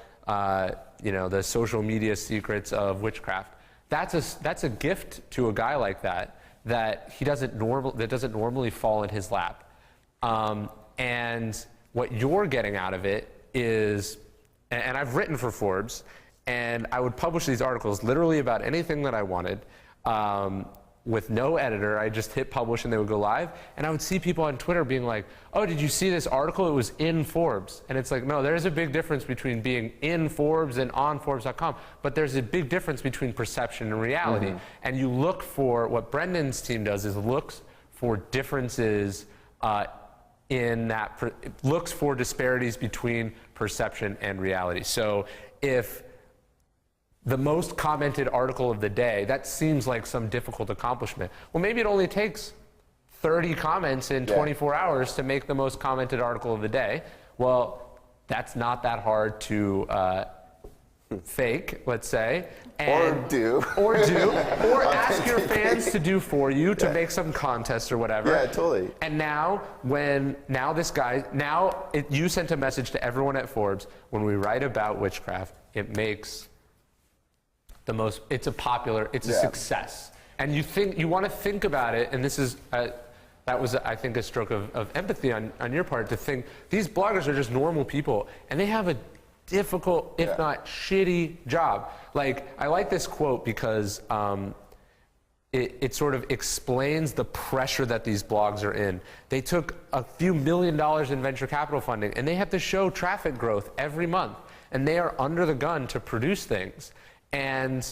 you know, the social media secrets of Witchcraft. That's a gift to a guy like that doesn't normally fall in his lap. And what you're getting out of it is, and I've written for Forbes, and I would publish these articles literally about anything that I wanted, with no editor. I just hit publish and they would go live. And I would see people on Twitter being like, oh, did you see this article? It was in Forbes. And it's like, no, there's a big difference between being in Forbes and on Forbes.com. But there's a big difference between perception and reality. And you look for, what Brendan's team does is looks for differences in that, looks for disparities between perception and reality. So if the most commented article of the day, that seems like some difficult accomplishment. Well, maybe it only takes 30 comments in 24 hours to make the most commented article of the day. Well, that's not that hard to fake, let's say. Or ask your fans to do for you, to make some contest or whatever. Yeah, totally. And now, you sent a message to everyone at Forbes, when we write about Witchcraft, it makes it's a success. And you want to think about it, and this is, that was, I think, a stroke of empathy on your part, to think these bloggers are just normal people, and they have a difficult, if not shitty job. Like, I like this quote because it sort of explains the pressure that these blogs are in. They took a few $1 million in venture capital funding, and they have to show traffic growth every month, and they are under the gun to produce things. And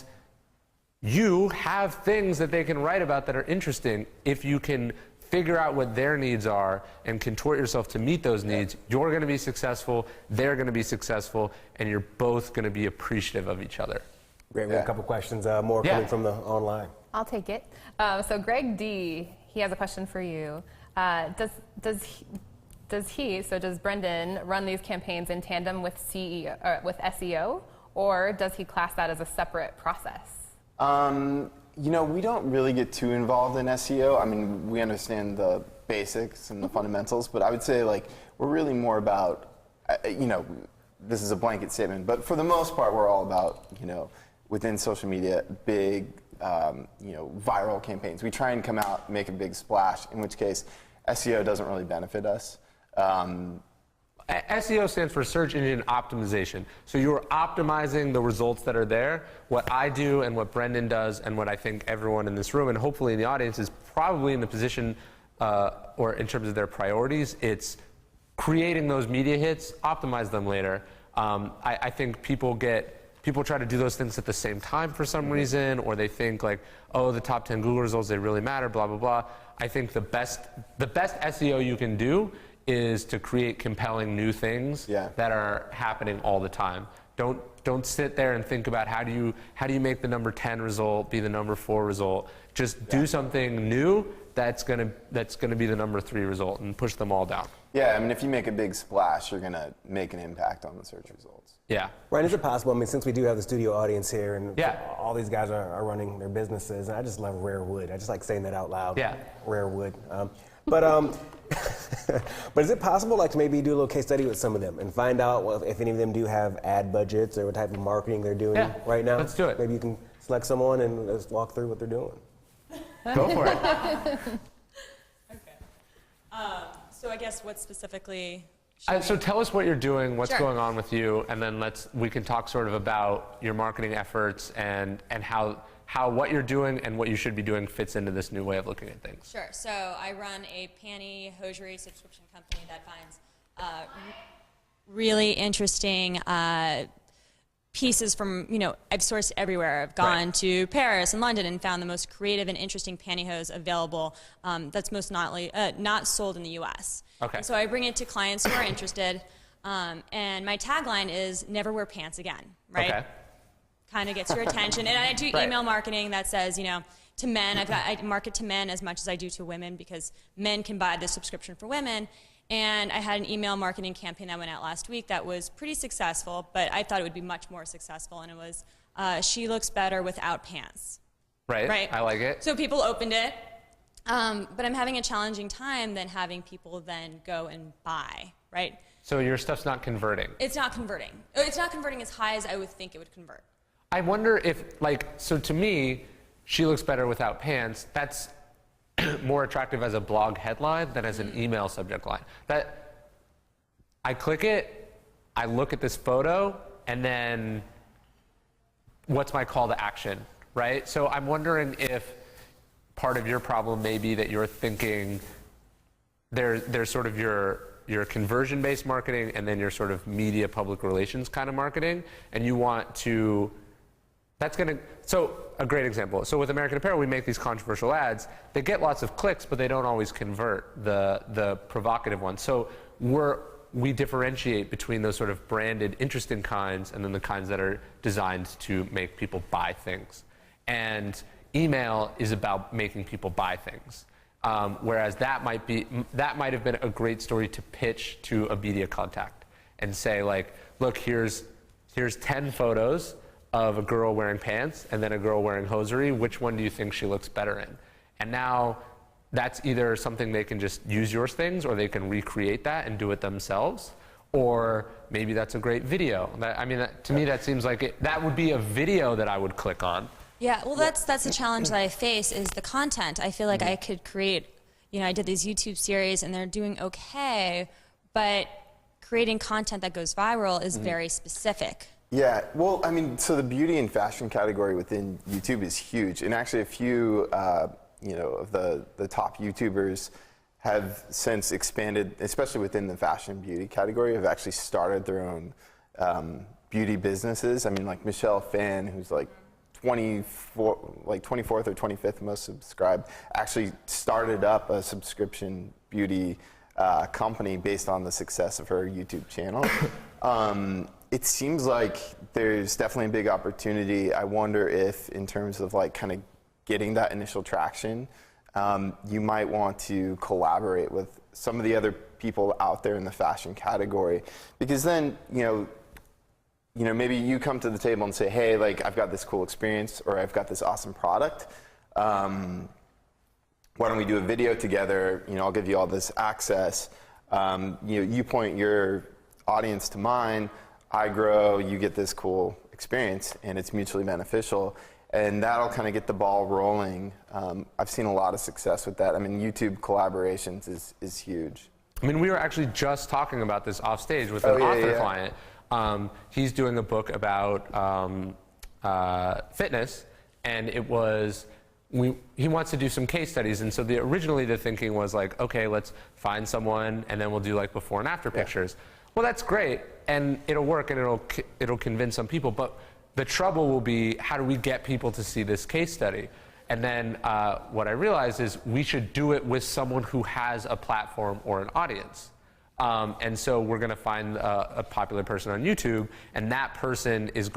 you have things that they can write about that are interesting. If you can figure out what their needs are and contort yourself to meet those needs, you're going to be successful, they're going to be successful, and you're both going to be appreciative of each other. Great, we have a couple questions more coming from the online. I'll take it. So Greg D, he has a question for you. Does Brendan run these campaigns in tandem with SEO, or does he class that as a separate process? You know, we don't really get too involved in SEO. I mean, we understand the basics and the fundamentals, but I would say, like, we're really more about, you know, this is a blanket statement, but for the most part, we're all about, you know, within social media, big, you know, viral campaigns. We try and come out, make a big splash, in which case SEO doesn't really benefit us. SEO stands for search engine optimization. So you're optimizing the results that are there. What I do and what Brendan does and what I think everyone in this room and hopefully in the audience is probably in the position, or in terms of their priorities, it's creating those media hits, optimize them later. I think people try to do those things at the same time for some reason, or they think like, oh, the top 10 Google results, they really matter, blah, blah, blah. I think the best SEO you can do is to create compelling new things that are happening all the time. Don't sit there and think about how do you make the number 10 result be the number 4 result. Just do something new that's gonna be the number 3 result and push them all down. Yeah, I mean, if you make a big splash, you're gonna make an impact on the search results. Yeah. Ryan, is it possible? I mean, since we do have the studio audience here, and all these guys are running their businesses, and I just love rare wood. I just like saying that out loud. Yeah. Rare wood. But is it possible, like, to maybe do a little case study with some of them and find out if any of them do have ad budgets or what type of marketing they're doing right now? Let's do it. Maybe you can select someone and let's walk through what they're doing. Go for it. So I guess what specifically? So tell us what you're doing, what's Sure. going on with you, and then we can talk sort of about your marketing efforts and how what you're doing and what you should be doing fits into this new way of looking at things. Sure. So I run a panty hosiery subscription company that finds really interesting pieces from, I've sourced everywhere. I've gone to Paris and London and found the most creative and interesting pantyhose available that's most not sold in the U.S. Okay. And so I bring it to clients who are interested, and my tagline is "Never wear pants again." Right? Okay. Kind of gets your attention, and I do email marketing that says, to men. I market to men as much as I do to women because men can buy the subscription for women. And I had an email marketing campaign that went out last week that was pretty successful, but I thought it would be much more successful, and it was "She looks better without pants." Right. I like it. So people opened it, but I'm having a challenging time then having people then go and buy, right? So your stuff's not converting. It's not converting. It's not converting as high as I would think it would convert. I wonder if, so to me, "She looks better without pants," that's more attractive as a blog headline than as an email subject line. That I click it, I look at this photo, and then what's my call to action, right? So I'm wondering if part of your problem may be that you're thinking there's sort of your conversion-based marketing and then your sort of media public relations kind of marketing, and you want to, so a great example. So with American Apparel, we make these controversial ads. They get lots of clicks, but they don't always convert, the provocative ones. So we differentiate between those sort of branded, interesting kinds and then the kinds that are designed to make people buy things. And email is about making people buy things. Whereas that might have been a great story to pitch to a media contact and say, like, look, here's 10 photos of a girl wearing pants and then a girl wearing hosiery. Which one do you think she looks better in? And now that's either something they can just use your things, or they can recreate that and do it themselves, or maybe that's a great video. To me, that seems like that would be a video that I would click on. Yeah, well, that's the challenge that I face is the content. I feel like I could create, I did these YouTube series and they're doing okay, but creating content that goes viral is very specific. Yeah, well, so the beauty and fashion category within YouTube is huge, and actually a few, of the top YouTubers have since expanded, especially within the fashion beauty category, have actually started their own beauty businesses. Like Michelle Phan, who's like 24th or 25th most subscribed, actually started up a subscription beauty company based on the success of her YouTube channel. It seems like there's definitely a big opportunity. I wonder if, in terms of kind of getting that initial traction, you might want to collaborate with some of the other people out there in the fashion category, because then maybe you come to the table and say, hey, I've got this cool experience, or I've got this awesome product. Why don't we do a video together? I'll give you all this access. You point your audience to mine, I grow, you get this cool experience, and it's mutually beneficial. And that'll kind of get the ball rolling. I've seen a lot of success with that. YouTube collaborations is huge. We were actually just talking about this off stage with an author client. He's doing a book about fitness, and it was, he wants to do some case studies, and so originally the thinking was like, okay, let's find someone, and then we'll do before and after pictures. Well, that's great, and it'll work, and it'll convince some people. But the trouble will be, how do we get people to see this case study? And then what I realized is we should do it with someone who has a platform or an audience. And so we're going to find a popular person on YouTube, and that person is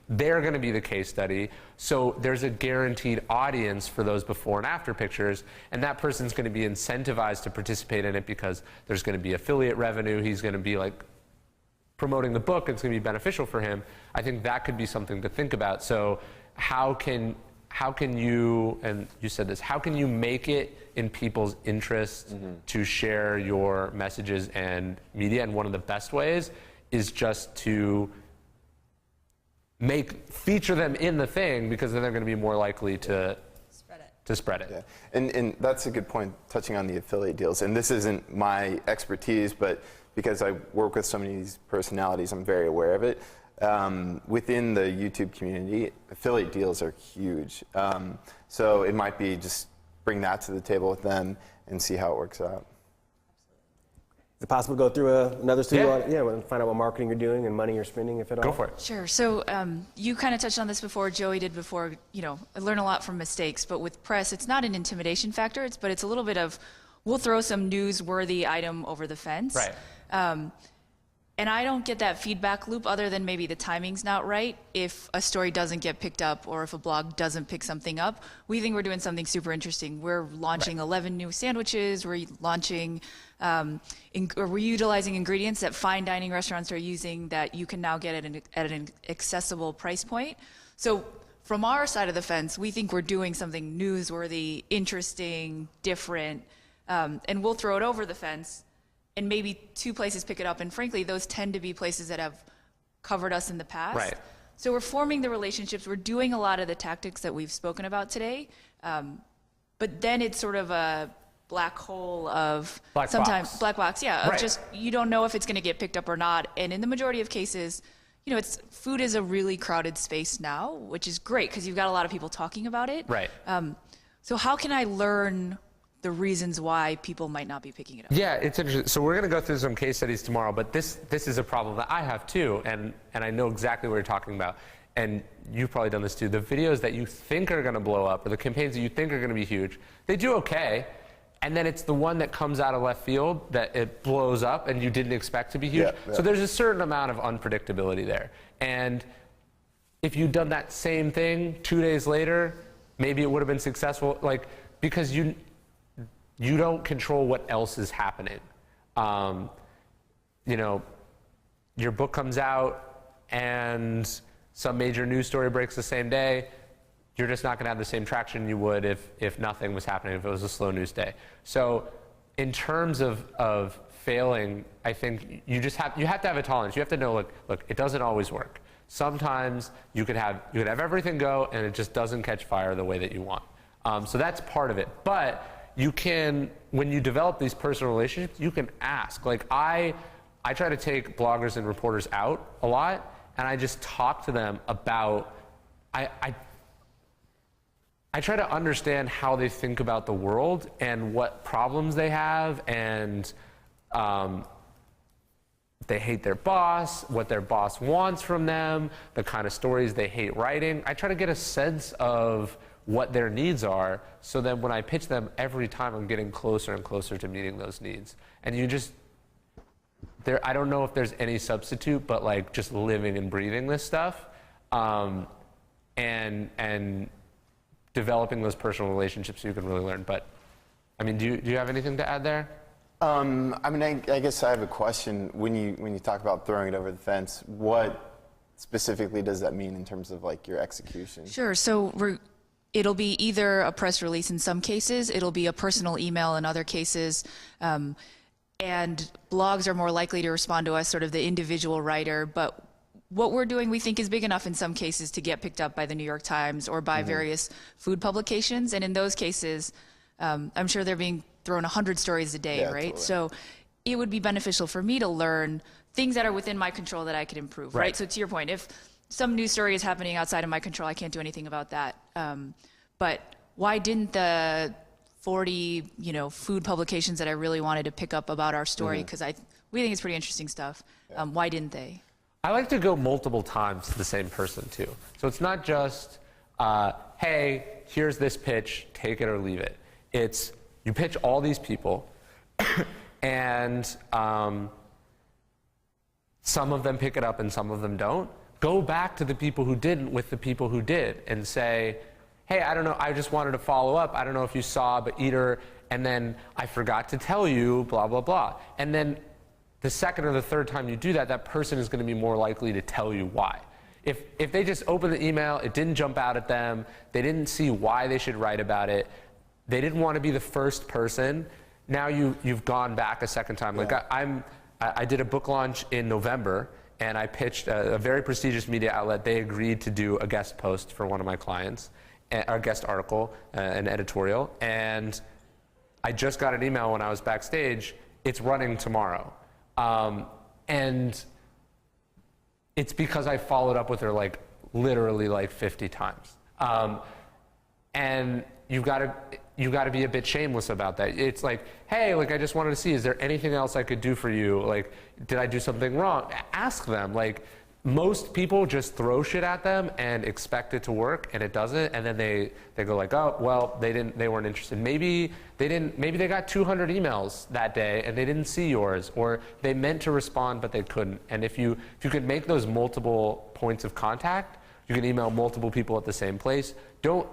they're going to be the case study. So there's a guaranteed audience for those before and after pictures, and that person's going to be incentivized to participate in it because there's going to be affiliate revenue. He's going to be like promoting the book. It's going to be beneficial for him. I think that could be something to think about. So how can you, and you said this, how can you make it in people's interest to share your messages and media? And one of the best ways is just to feature them in the thing, because then they're going to be more likely to spread it. Yeah. And that's a good point, touching on the affiliate deals. And this isn't my expertise, but because I work with so many of these personalities, I'm very aware of it. Within the YouTube community, affiliate deals are huge. So it might be just bring that to the table with them and see how it works out. Is it possible to go through another studio? And find out what marketing you're doing and money you're spending, if at all? Go for it. Sure. So you kind of touched on this before, Joey did before. I learn a lot from mistakes, but with press, it's not an intimidation factor, but it's a little bit of, we'll throw some newsworthy item over the fence. Right. And I don't get that feedback loop, other than maybe the timing's not right, if a story doesn't get picked up or if a blog doesn't pick something up. We think we're doing something super interesting. We're launching 11 new sandwiches. We're launching, we're utilizing ingredients that fine dining restaurants are using that you can now get at an accessible price point. So from our side of the fence, we think we're doing something newsworthy, interesting, different, and we'll throw it over the fence. And maybe 2 places pick it up. And frankly, those tend to be places that have covered us in the past. Right. So we're forming the relationships. We're doing a lot of the tactics that we've spoken about today. But then it's sort of a black hole of black box, of right. Just, you don't know if it's going to get picked up or not. And in the majority of cases, food is a really crowded space now, which is great because you've got a lot of people talking about it. Right. So how can I learn the reasons why people might not be picking it up? Yeah, it's interesting. So we're going to go through some case studies tomorrow, but this is a problem that I have too, and I know exactly what you're talking about. And you've probably done this too. The videos that you think are going to blow up, or the campaigns that you think are going to be huge, they do okay, and then it's the one that comes out of left field that it blows up and you didn't expect to be huge. So there's a certain amount of unpredictability there. And if you'd done that same thing 2 days later, maybe it would have been successful, because you don't control what else is happening. Your book comes out and some major news story breaks the same day. You're just not going to have the same traction you would if nothing was happening, if it was a slow news day. So in terms of failing, I think you have to have a tolerance. You have to know, look, it doesn't always work. Sometimes you could have everything go and it just doesn't catch fire the way that you want. So that's part of it. But you can, when you develop these personal relationships, you can ask. I try to take bloggers and reporters out a lot, and I just talk to them about, I try to understand how they think about the world and what problems they have, and they hate their boss, what their boss wants from them, the kind of stories they hate writing. I try to get a sense of what their needs are, so that when I pitch them, every time I'm getting closer and closer to meeting those needs. And I don't know if there's any substitute, but just living and breathing this stuff, and developing those personal relationships so you can really learn. But, do you have anything to add there? I guess I have a question. When you talk about throwing it over the fence, what specifically does that mean in terms of your execution? Sure. So it'll be either a press release in some cases, it'll be a personal email in other cases, and blogs are more likely to respond to us, sort of the individual writer. But what we're doing, we think, is big enough in some cases to get picked up by the New York Times or by various food publications. And in those cases, I'm sure they're being thrown 100 stories a day, right? Totally. So it would be beneficial for me to learn things that are within my control that I could improve, right? So to your point, if some news story is happening outside of my control, I can't do anything about that. But why didn't the 40, food publications that I really wanted to pick up about our story, because We think it's pretty interesting stuff. Why didn't they? I like to go multiple times to the same person too. So it's not just, hey, here's this pitch, take it or leave it. It's, you pitch all these people, and some of them pick it up and some of them don't. Go back to the people who didn't with the people who did and say, hey, I don't know, I just wanted to follow up. I don't know if you saw, but either, and then I forgot to tell you, blah, blah, blah. And then the second or the third time you do that, that person is going to be more likely to tell you why. If they just open the email, it didn't jump out at them, they didn't see why they should write about it, they didn't want to be the first person, now you've gone back a second time. Like I did a book launch in November, and I pitched a very prestigious media outlet. They agreed to do a guest post for one of my clients, a guest article, an editorial, and I just got an email when I was backstage, it's running tomorrow. And it's because I followed up with her like literally like 50 times. And you've got to be a bit shameless about that. It's like, hey, like I just wanted to see, is there anything else I could do for you? Like, did I do something wrong? Ask them. Like, most people just throw shit at them and expect it to work, and it doesn't, and then they go like, oh, well, they weren't interested. Maybe they got 200 emails that day and they didn't see yours, or they meant to respond but they couldn't. And if you could make those multiple points of contact, you can email multiple people at the same place. Don't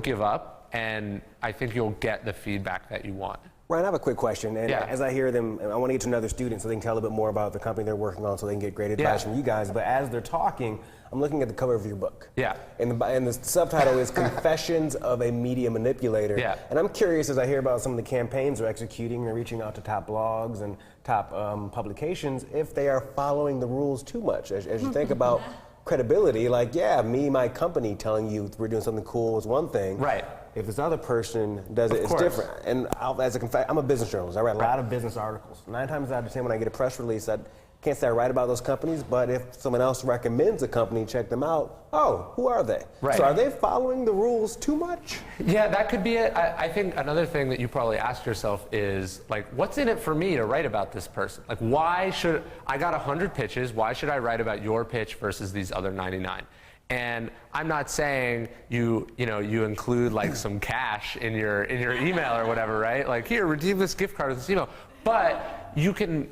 give up, and I think you'll get the feedback that you want. Ryan, I have a quick question, and as I hear them, I want to get to another student so they can tell a bit more about the company they're working on so they can get great advice from you guys. But as they're talking, I'm looking at the cover of your book. Yeah. And the subtitle is Confessions of a Media Manipulator. Yeah. And I'm curious, as I hear about some of the campaigns they're executing and reaching out to top blogs and top publications, if they are following the rules too much. As you think about credibility, like, me, my company telling you we're doing something cool is one thing. Right. If this other person does it, it's different. And I'm a business journalist. I write a lot of business articles. 9 times out of 10 when I get a press release, I can't say I write about those companies, but if someone else recommends a company, check them out. Oh, who are they? Right. So are they following the rules too much? Yeah, that could be it. I think another thing that you probably asked yourself is, like, what's in it for me to write about this person? Like, why should, I got 100 pitches, why should I write about your pitch versus these other 99? And I'm not saying you include like some cash in your email or whatever, right? Like, here, redeem this gift card with this email. But you can.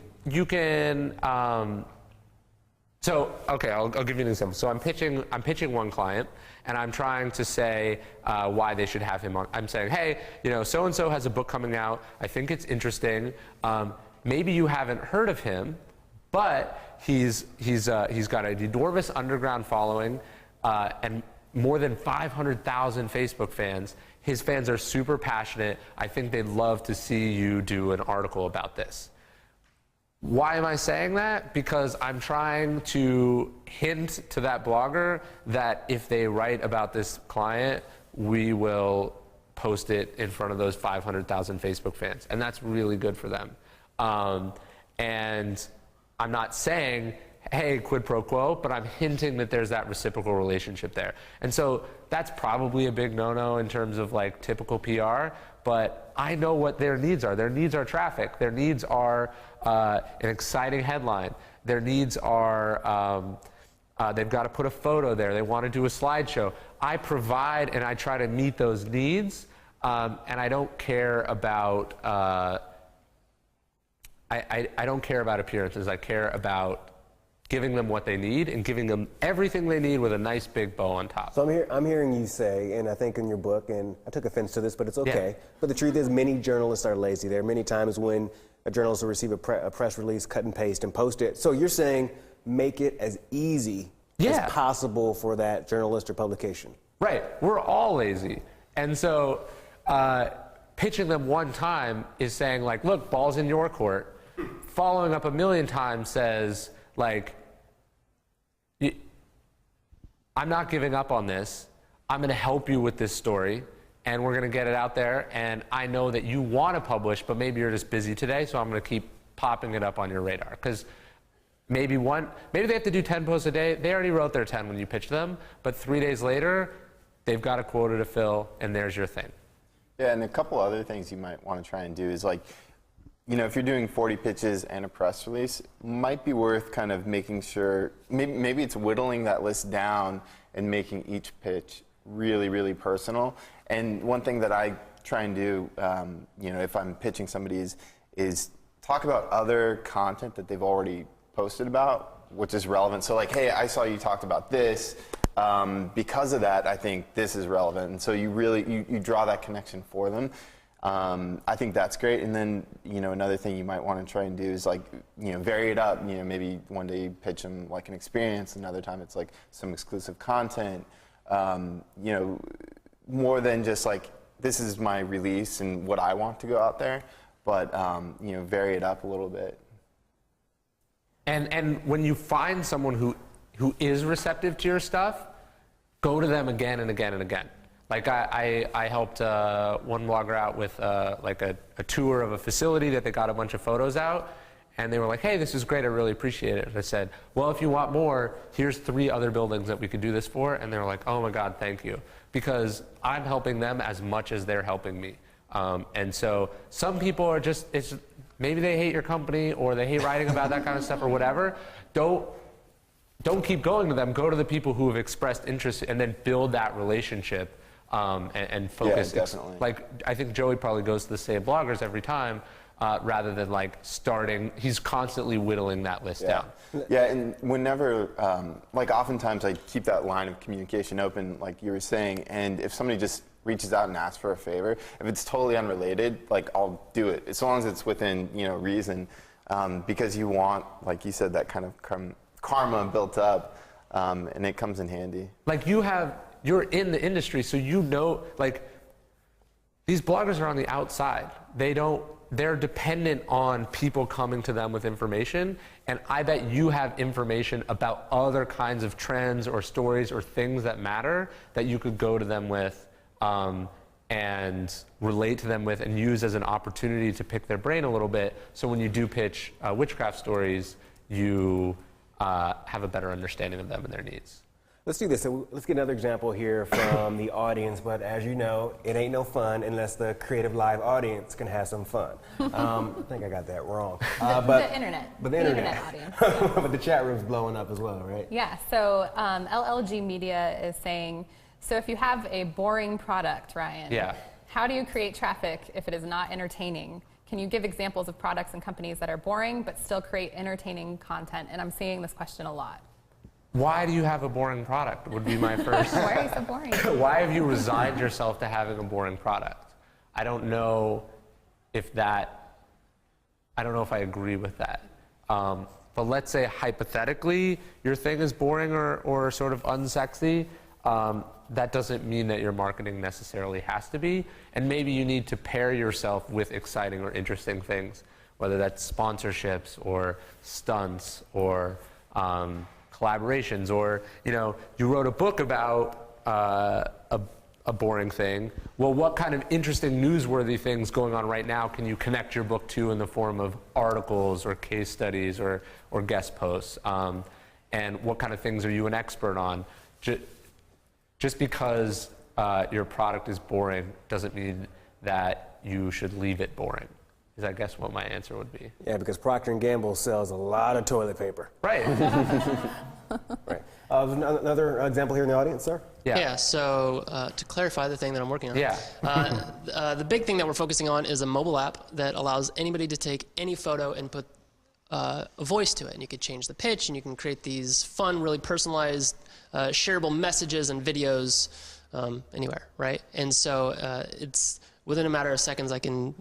So okay, I'll give you an example. So I'm pitching one client, and I'm trying to say why they should have him on. I'm saying, hey, so and so has a book coming out. I think it's interesting. Maybe you haven't heard of him, but he's got an enormous underground following. And more than 500,000 Facebook fans. His fans are super passionate. I think they'd love to see you do an article about this. Why am I saying that? Because I'm trying to hint to that blogger that if they write about this client, we will post it in front of those 500,000 Facebook fans. And that's really good for them. And I'm not saying, hey, quid pro quo, but I'm hinting that there's that reciprocal relationship there. And so that's probably a big no-no in terms of like typical PR, but I know what their needs are. Their needs are traffic. Their needs are an exciting headline. Their needs are, they've got to put a photo there. They want to do a slideshow. I provide and I try to meet those needs, and I don't care about, I don't care about appearances. I care about giving them what they need and giving them everything they need with a nice big bow on top. So I'm hearing you say, and I think in your book, and I took offense to this, but it's okay, but the truth is many journalists are lazy. There are many times when a journalist will receive a press release, cut and paste, and post it. So you're saying make it as easy as possible for that journalist or publication. Right. We're all lazy. And so pitching them one time is saying, like, look, ball's in your court. Following up 1,000,000 times says, like, I'm not giving up on this. I'm going to help you with this story, and we're going to get it out there. And I know that you want to publish, but maybe you're just busy today, so I'm going to keep popping it up on your radar. Because maybe they have to do 10 posts a day. They already wrote their 10 when you pitch them, but 3 days later, they've got a quota to fill, and there's your thing. Yeah, and a couple other things you might want to try and do is, like, you know, if you're doing 40 pitches and a press release, might be worth kind of making sure, maybe it's whittling that list down and making each pitch really, really personal. And one thing that I try and do, you know, if I'm pitching somebody is talk about other content that they've already posted about, which is relevant. So like, hey, I saw you talked about this. Because of that, I think this is relevant. And so you really, you draw that connection for them. I think that's great. And then, you know, another thing you might want to try and do is like, you know, vary it up. You know, maybe one day you pitch them like an experience, another time it's like some exclusive content. You know, more than just like, this is my release and what I want to go out there, but, you know, vary it up a little bit. And when you find someone who is receptive to your stuff, go to them again and again and again. Like I helped one blogger out with like a tour of a facility that they got a bunch of photos out, and they were like, hey, this is great, I really appreciate it. And I said, well, if you want more, here's 3 other buildings that we could do this for. And they were like, oh my God, thank you. Because I'm helping them as much as they're helping me. And so some people are just, maybe they hate your company or they hate writing about that kind of stuff or whatever. Don't keep going to them. Go to the people who have expressed interest and then build that relationship and focus. Yeah, definitely. Like, I think Joey probably goes to the same bloggers every time rather than like starting. He's constantly whittling that list down. Yeah, and whenever, like oftentimes I keep that line of communication open, like you were saying, and if somebody just reaches out and asks for a favor, if it's totally unrelated, like I'll do it, as long as it's within, you know, reason, because you want, like you said, that kind of karma built up, and it comes in handy. Like you're in the industry, so you know, like these bloggers are on the outside. They're dependent on people coming to them with information, and I bet you have information about other kinds of trends or stories or things that matter that you could go to them with and relate to them with and use as an opportunity to pick their brain a little bit, so when you do pitch witchcraft stories, you have a better understanding of them and their needs. Let's do this. So let's get another example here from the audience. But as you know, it ain't no fun unless the Creative Live audience can have some fun. I think I got that wrong. The internet. But the internet audience. But the chat room's blowing up as well, right? Yeah. So LLG Media is saying, so if you have a boring product, Ryan, how do you create traffic if it is not entertaining? Can you give examples of products and companies that are boring but still create entertaining content? And I'm seeing this question a lot. Why do you have a boring product would be my first. Why are you so boring? Why have you resigned yourself to having a boring product? I don't know if I agree with that. But let's say hypothetically your thing is boring or sort of unsexy. That doesn't mean that your marketing necessarily has to be. And maybe you need to pair yourself with exciting or interesting things, whether that's sponsorships or stunts or collaborations, or, you know, you wrote a book about a boring thing. Well, what kind of interesting newsworthy things going on right now can you connect your book to in the form of articles or case studies or guest posts? And what kind of things are you an expert on? Just because your product is boring doesn't mean that you should leave it boring, is I guess what my answer would be. Yeah, because Procter & Gamble sells a lot of toilet paper. Right. Right. Another example here in the audience, sir? Yeah, so to clarify the thing that I'm working on, the big thing that we're focusing on is a mobile app that allows anybody to take any photo and put a voice to it. And you could change the pitch, and you can create these fun, really personalized, shareable messages and videos anywhere, right? And so it's within a matter of seconds, in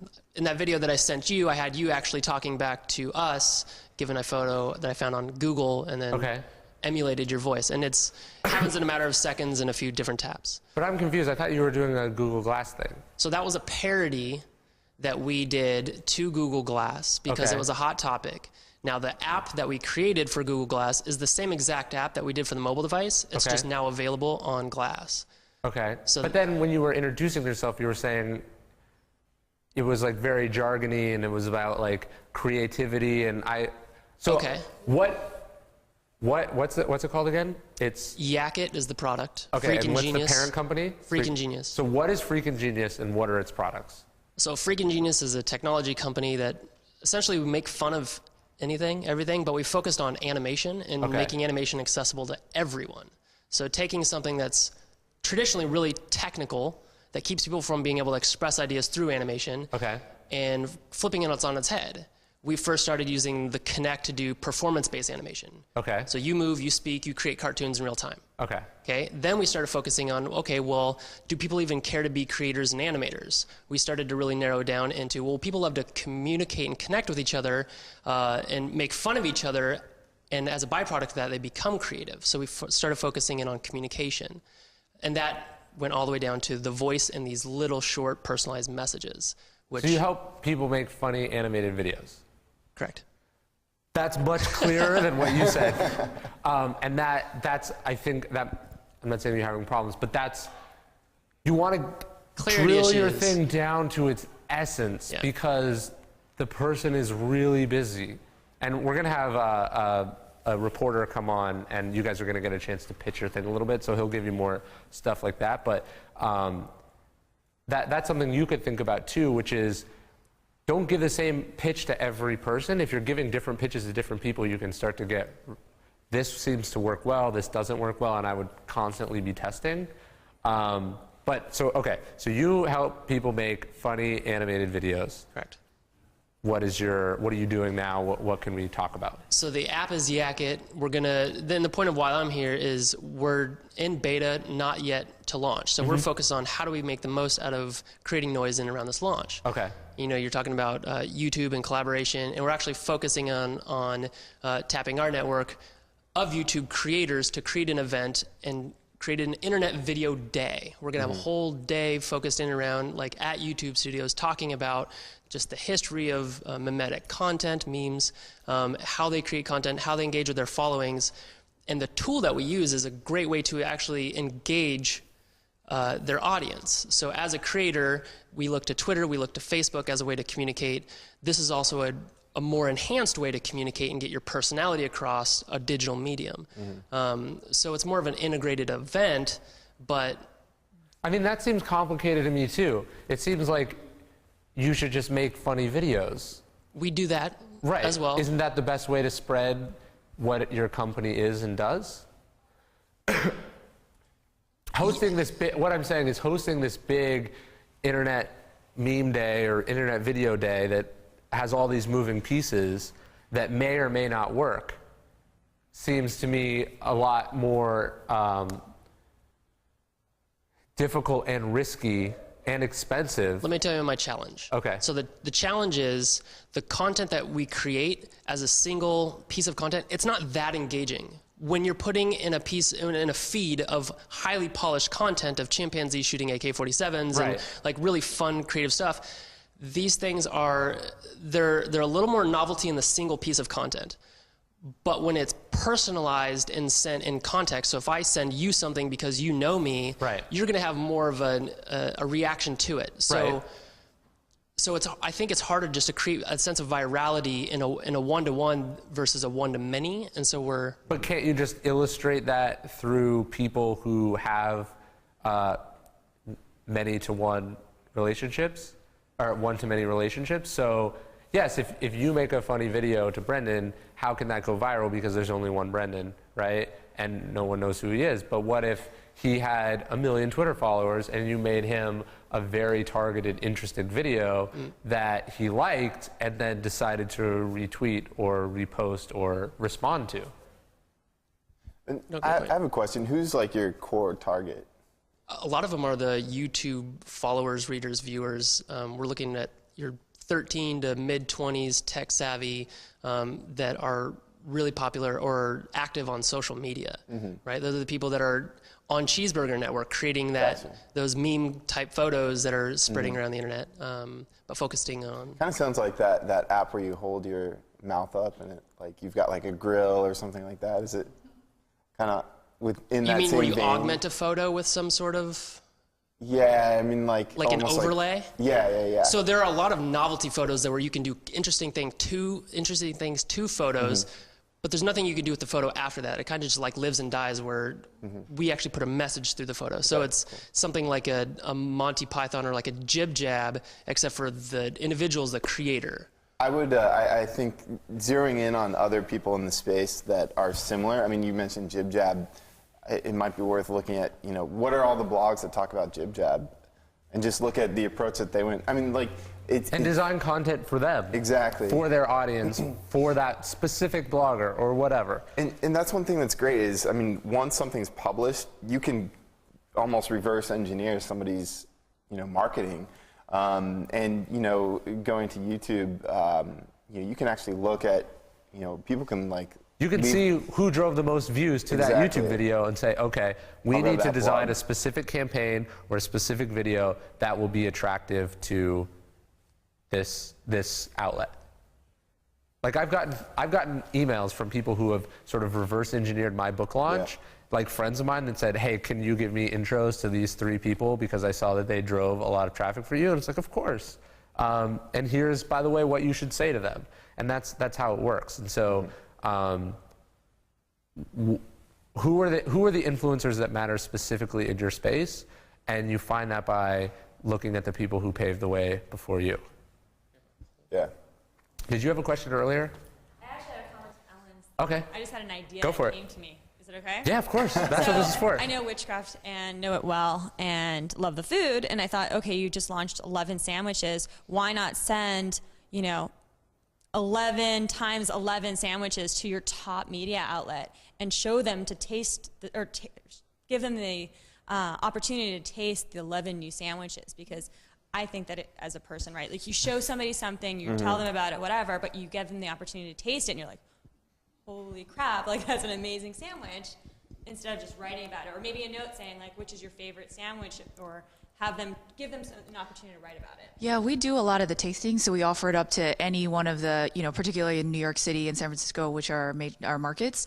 that video that I sent you, I had you actually talking back to us, given a photo that I found on Google, and then emulated your voice. And it happens in a matter of seconds in a few different taps. But I'm confused. I thought you were doing a Google Glass thing. So that was a parody that we did to Google Glass because it was a hot topic. Now, the app that we created for Google Glass is the same exact app that we did for the mobile device. It's just now available on Glass. Okay. So but then when you were introducing yourself, you were saying it was like very jargony and it was about like creativity and what's it called again? It's Yakit is the product. Okay, Freakin' and what's Genius. the parent company? Freakin' Genius. So what is Freakin' Genius and what are its products? So Freakin' Genius is a technology company that essentially we make fun of anything, everything, but we focused on animation and making animation accessible to everyone. So taking something that's traditionally really technical that keeps people from being able to express ideas through animation and flipping it on its head. We first started using the Kinect to do performance-based animation. So you move, you speak, you create cartoons in real time. Then we started focusing on, well, do people even care to be creators and animators? We started to really narrow down into, well, people love to communicate and connect with each other and make fun of each other, and as a byproduct of that, they become creative. So we started focusing in on communication. And that went all the way down to the voice and these little short personalized messages. So you help people make funny animated videos? Correct. That's much clearer than what you said. And that's, I think that, I'm not saying you're having problems, but you want to drill your thing down to its essence because the person is really busy. And we're going to have a reporter come on, and you guys are going to get a chance to pitch your thing a little bit, so he'll give you more stuff like that. But that's something you could think about too, which is, don't give the same pitch to every person. If you're giving different pitches to different people, you can start to get, this seems to work well, this doesn't work well, and I would constantly be testing. So you help people make funny animated videos. Correct. What are you doing now? What can we talk about? So the app is Yak It. Then the point of why I'm here is we're in beta, not yet to launch. So we're focused on how do we make the most out of creating noise in and around this launch. You're talking about YouTube and collaboration, and we're actually focusing on tapping our network of YouTube creators to create an event and create an internet video day. We're gonna have a whole day focused in and around at YouTube Studios talking about just the history of mimetic content, memes, how they create content, how they engage with their followings. And the tool that we use is a great way to actually engage their audience. So as a creator, we look to Twitter, we look to Facebook as a way to communicate. This is also a more enhanced way to communicate and get your personality across a digital medium. So it's more of an integrated event, but... I mean, that seems complicated to me too. It seems like you should just make funny videos. We do that as well. Isn't that the best way to spread what your company is and does? What I'm saying is hosting this big internet meme day or internet video day that has all these moving pieces that may or may not work seems to me a lot more difficult and risky and expensive. Let me tell you my challenge. So the challenge is the content that we create as a single piece of content, it's not that engaging. When you're putting in a feed of highly polished content of chimpanzees shooting AK-47s and really fun, creative stuff, these things they're a little more novelty in the single piece of content. But when it's personalized and sent in context, so if I send you something because you know me, you're going to have more of a reaction to it. So I think it's harder just to create a sense of virality in a one-to-one versus a one-to-many, and so But can't you just illustrate that through people who have many-to-one relationships or one-to-many relationships? So yes, if you make a funny video to Brendan, how can that go viral because there's only one Brendan, right? And no one knows who he is. But what if he had 1 million Twitter followers and you made him a very targeted, interesting video that he liked and then decided to retweet or repost or respond to? I have a question. Who's your core target? A lot of them are the YouTube followers, readers, viewers. We're looking at your 13 to mid-20s tech savvy that are really popular or active on social media, right? Those are the people that are on Cheeseburger Network creating those meme type photos that are spreading around the internet, but focusing on... Kind of sounds like that app where you hold your mouth up and you've got a grill or something like that. Is it kind of within that same vein? You mean where you augment a photo with some sort of... Yeah, I mean like an overlay? Yeah. So there are a lot of novelty photos where you can do interesting things to photos, but there's nothing you can do with the photo after that. It kind of just lives and dies where we actually put a message through the photo. So it's something like a Monty Python or a Jib Jab, except for the individual is the creator. I would, I think, zeroing in on other people in the space that are similar. I mean, you mentioned Jib Jab. It might be worth looking at, you know, what are all the blogs that talk about Jib Jab? And just look at the approach that they went. I mean, like, and design content for them. Exactly. For their audience, for that specific blogger or whatever. And that's one thing that's great is, I mean, once something's published, you can almost reverse engineer somebody's, you know, marketing. And, you know, going to YouTube, you know, you can actually look at, you know, people can like. You can see who drove the most views to that YouTube video and say, okay, we need to design a specific campaign or a specific video that will be attractive to this outlet. Like I've gotten emails from people who have sort of reverse engineered my book launch, like friends of mine that said, hey, can you give me intros to these 3 people because I saw that they drove a lot of traffic for you? And it's like, of course. And here's, by the way, what you should say to them. And that's how it works. And so who are the influencers that matter specifically in your space? And you find that by looking at the people who paved the way before you. Yeah. Did you have a question earlier? I actually had a comment to Ellen's. Okay. I just had an idea Go for that it. came to me. Is it okay? Yeah, of course. That's what this is for. I know Witchcraft and know it well and love the food. And I thought, okay, you just launched 11 sandwiches. Why not send, you know, 11 times 11 sandwiches to your top media outlet and show them to taste, give them the opportunity to taste the 11 new sandwiches? Because I think that as a person, right, like you show somebody something, you tell them about it, whatever, but you give them the opportunity to taste it, and you're like, holy crap, like that's an amazing sandwich, instead of just writing about it. Or maybe a note saying, like, which is your favorite sandwich, or give them an opportunity to write about it. Yeah, we do a lot of the tasting, so we offer it up to any one of the, you know, particularly in New York City and San Francisco, which are our markets.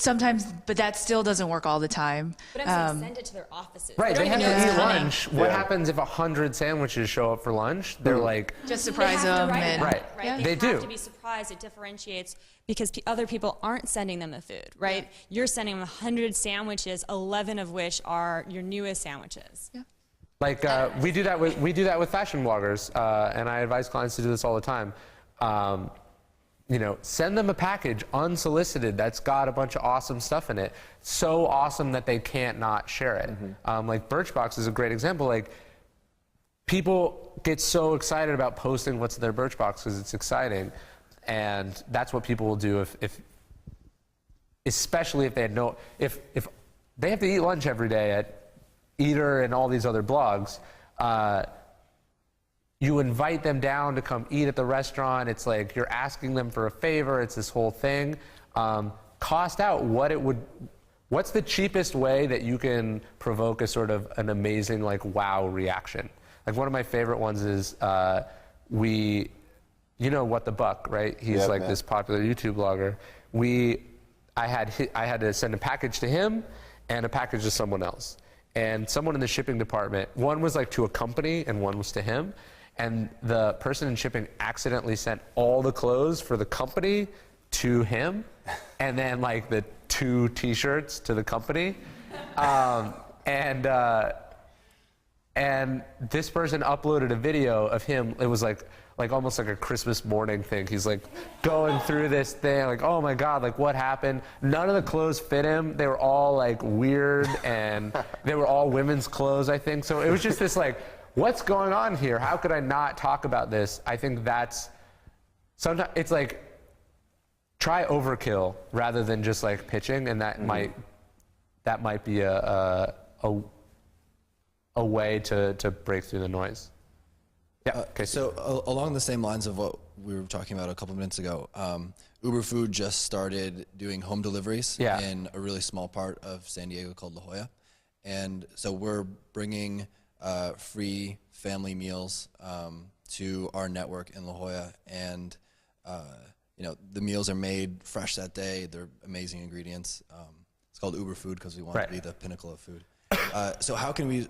Sometimes, but that still doesn't work all the time. But I'm saying send it to their offices. Right, they have to eat lunch. Yeah. What happens if 100 sandwiches show up for lunch? They're like... Just surprise them. Right, Yeah. they have do. to be surprised. It differentiates because other people aren't sending them the food, right? Yeah. You're sending them 100 sandwiches, 11 of which are your newest sandwiches. Yeah. Like we do that with fashion bloggers, and I advise clients to do this all the time. You know, send them a package unsolicited that's got a bunch of awesome stuff in it. So awesome that they can't not share it. Like Birchbox is a great example. Like people get so excited about posting what's in their Birchbox because it's exciting, and that's what people will do if especially if they had if they have to eat lunch every day at Eater and all these other blogs. You invite them down to come eat at the restaurant. It's like you're asking them for a favor. It's this whole thing. Cost out what's the cheapest way that you can provoke a sort of an amazing like wow reaction? Like one of my favorite ones is you know What the Buck, right? He's like this popular YouTube blogger. I had to send a package to him and a package to someone else. And someone in the shipping department, one was like to a company and one was to him. And the person in shipping accidentally sent all the clothes for the company to him, and then like the 2 T-shirts to the company. And this person uploaded a video of him. It was like almost like a Christmas morning thing. He's like going through this thing, like, oh my God, like what happened? None of the clothes fit him. They were all like weird, and they were all women's clothes, I think. So it was just this like, what's going on here? How could I not talk about this? I think that's sometimes it's like try overkill rather than just like pitching, and that might be a way to break through the noise. Yeah. Okay. So along the same lines of what we were talking about a couple minutes ago, Uber Food just started doing home deliveries in a really small part of San Diego called La Jolla, and so we're bringing free family meals to our network in La Jolla, and you know, the meals are made fresh that day. They're amazing ingredients. It's called Uber Food because we want to be the pinnacle of food. So how can we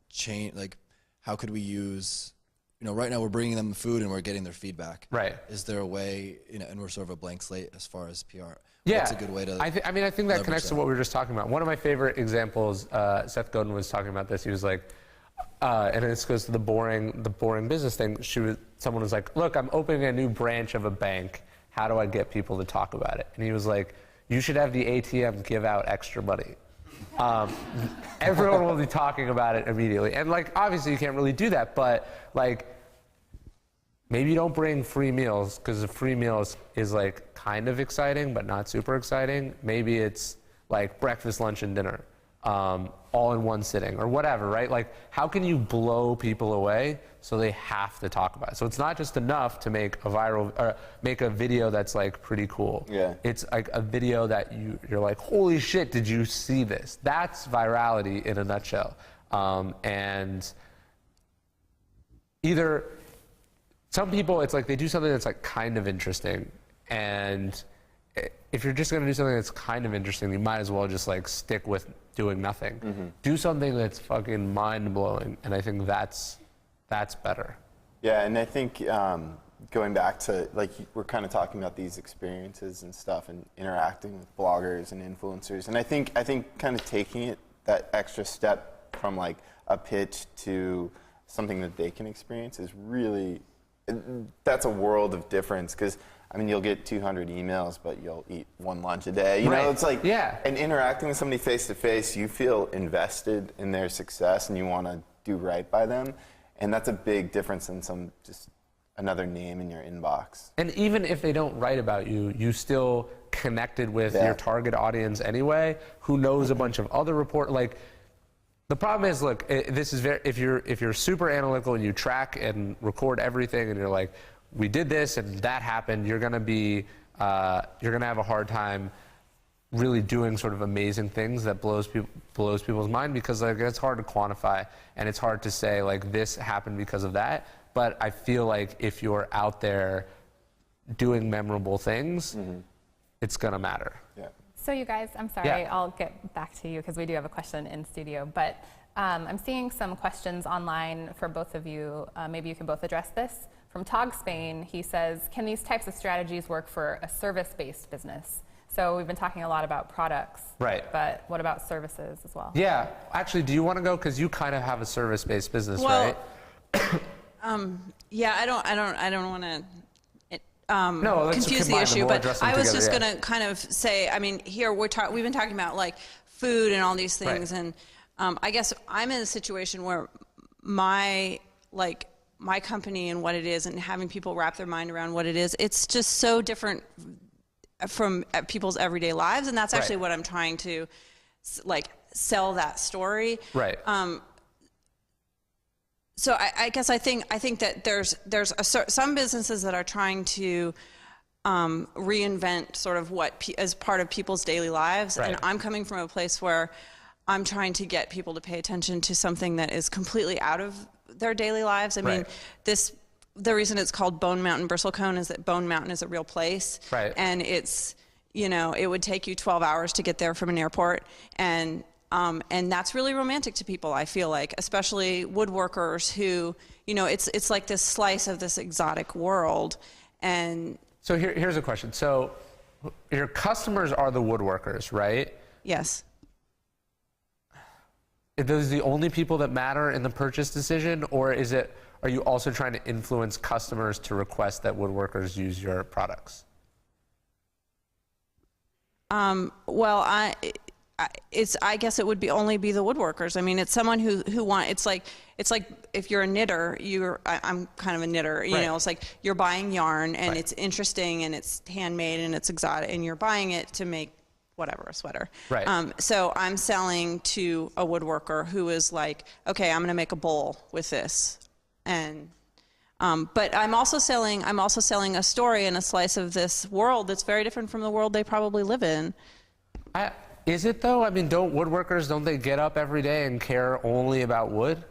change? Like, how could we use? You know, right now we're bringing them the food and we're getting their feedback. Right. Is there a way? You know, and we're sort of a blank slate as far as PR. Yeah. What's a good way to? I think that connects to what we were just talking about. One of my favorite examples, Seth Godin was talking about this. He was like, and this goes to the boring business thing. Someone was like, look, I'm opening a new branch of a bank. How do I get people to talk about it? And he was like, you should have the ATM give out extra money. Everyone will be talking about it immediately. And like, obviously you can't really do that, but like, maybe you don't bring free meals, because the free meals is like kind of exciting, but not super exciting. Maybe it's like breakfast, lunch, and dinner, all in one sitting or whatever, right? Like, how can you blow people away so they have to talk about it? So it's not just enough to make a viral, or make a video that's like pretty cool. Yeah. It's like a video that you're like, holy shit, did you see this? That's virality in a nutshell. And either some people, it's like they do something that's like kind of interesting, and if you're just going to do something that's kind of interesting, you might as well just like stick with doing nothing. Mm-hmm. Do something that's fucking mind-blowing, and I think that's better. Yeah, and I think going back to, like, we're kind of talking about these experiences and stuff and interacting with bloggers and influencers, and I think kind of taking it that extra step from like a pitch to something that they can experience is really, that's a world of difference, because I mean, you'll get 200 emails, but you'll eat one lunch a day. You know, it's like, yeah. And interacting with somebody face to face, you feel invested in their success and you want to do right by them. And that's a big difference than just another name in your inbox. And even if they don't write about you, you still connected with your target audience anyway, who knows a bunch of other like, the problem is, look, this is if you're super analytical and you track and record everything and you're like, we did this and that happened, you're gonna have a hard time really doing sort of amazing things that blows people's mind, because like it's hard to quantify and it's hard to say like this happened because of that. But I feel like if you're out there doing memorable things, it's gonna matter. Yeah. So you guys, I'm sorry, I'll get back to you because we do have a question in studio, but I'm seeing some questions online for both of you. Maybe you can both address this. From Tog Spain, he says, can these types of strategies work for a service-based business? So we've been talking a lot about products, right? But what about services as well? Yeah, actually, do you want to go? Because you kind of have a service-based business, right? Yeah, I don't want to no, let's confuse the combine issue, them. We'll but I was together, just going to kind of say, I mean, here we've been talking about like food and all these things, right. And I guess I'm in a situation where my company and what it is, and having people wrap their mind around what it is, it's just so different from people's everyday lives, and that's actually what I'm trying to like sell that story. Right. So I guess I think that there's some businesses that are trying to reinvent sort of what as part of people's daily lives, and I'm coming from a place where I'm trying to get people to pay attention to something that is completely out of their daily lives. I mean, the reason it's called Bone Mountain Bristlecone is that Bone Mountain is a real place, and it's, you know, it would take you 12 hours to get there from an airport, and that's really romantic to people, I feel like, especially woodworkers who, you know, it's like this slice of this exotic world. And so here's a question. So your customers are the woodworkers, right? Yes. Are those the only people that matter in the purchase decision, or are you also trying to influence customers to request that woodworkers use your products? Well, I guess it would only be the woodworkers. I mean, it's someone who it's like if you're a knitter, I'm kind of a knitter, you know, it's like you're buying yarn and it's interesting and it's handmade and it's exotic and you're buying it to make whatever, a sweater. Right. So I'm selling to a woodworker who is like, okay, I'm going to make a bowl with this. And but I'm also selling a story and a slice of this world that's very different from the world they probably live in. Is it though? I mean, woodworkers, don't they get up every day and care only about wood?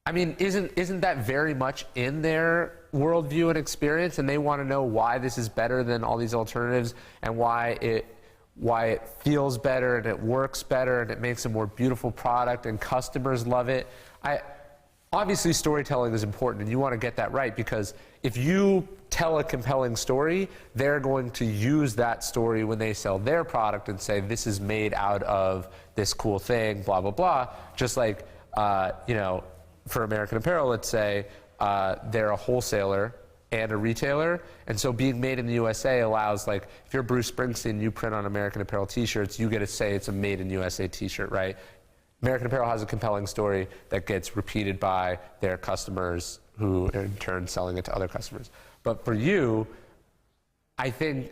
I mean, isn't that very much in their worldview and experience, and they want to know why this is better than all these alternatives, and why it feels better and it works better and it makes a more beautiful product and customers love it. Obviously, storytelling is important, and you want to get that right, because if you tell a compelling story, they're going to use that story when they sell their product and say, this is made out of this cool thing, blah, blah, blah. Just like you know, for American Apparel, let's say they're a wholesaler and a retailer, and so being made in the USA allows, like, if you're Bruce Springsteen, you print on American Apparel t-shirts, you get to say it's a made in USA t-shirt, right? American Apparel has a compelling story that gets repeated by their customers, who in turn selling it to other customers. But for you, I think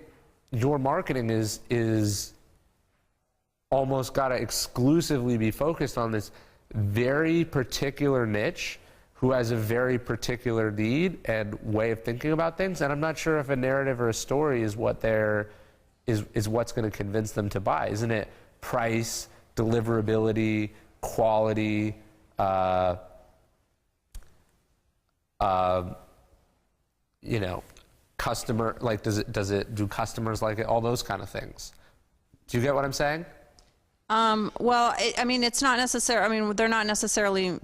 your marketing is almost got to exclusively be focused on this very particular niche who has a very particular need and way of thinking about things. And I'm not sure if a narrative or a story is what is what's going to convince them to buy. Isn't it price, deliverability, quality, you know, customer, like, do customers like it? All those kind of things. Do you get what I'm saying? Well, I mean, it's not necessarily, I mean, they're not necessarily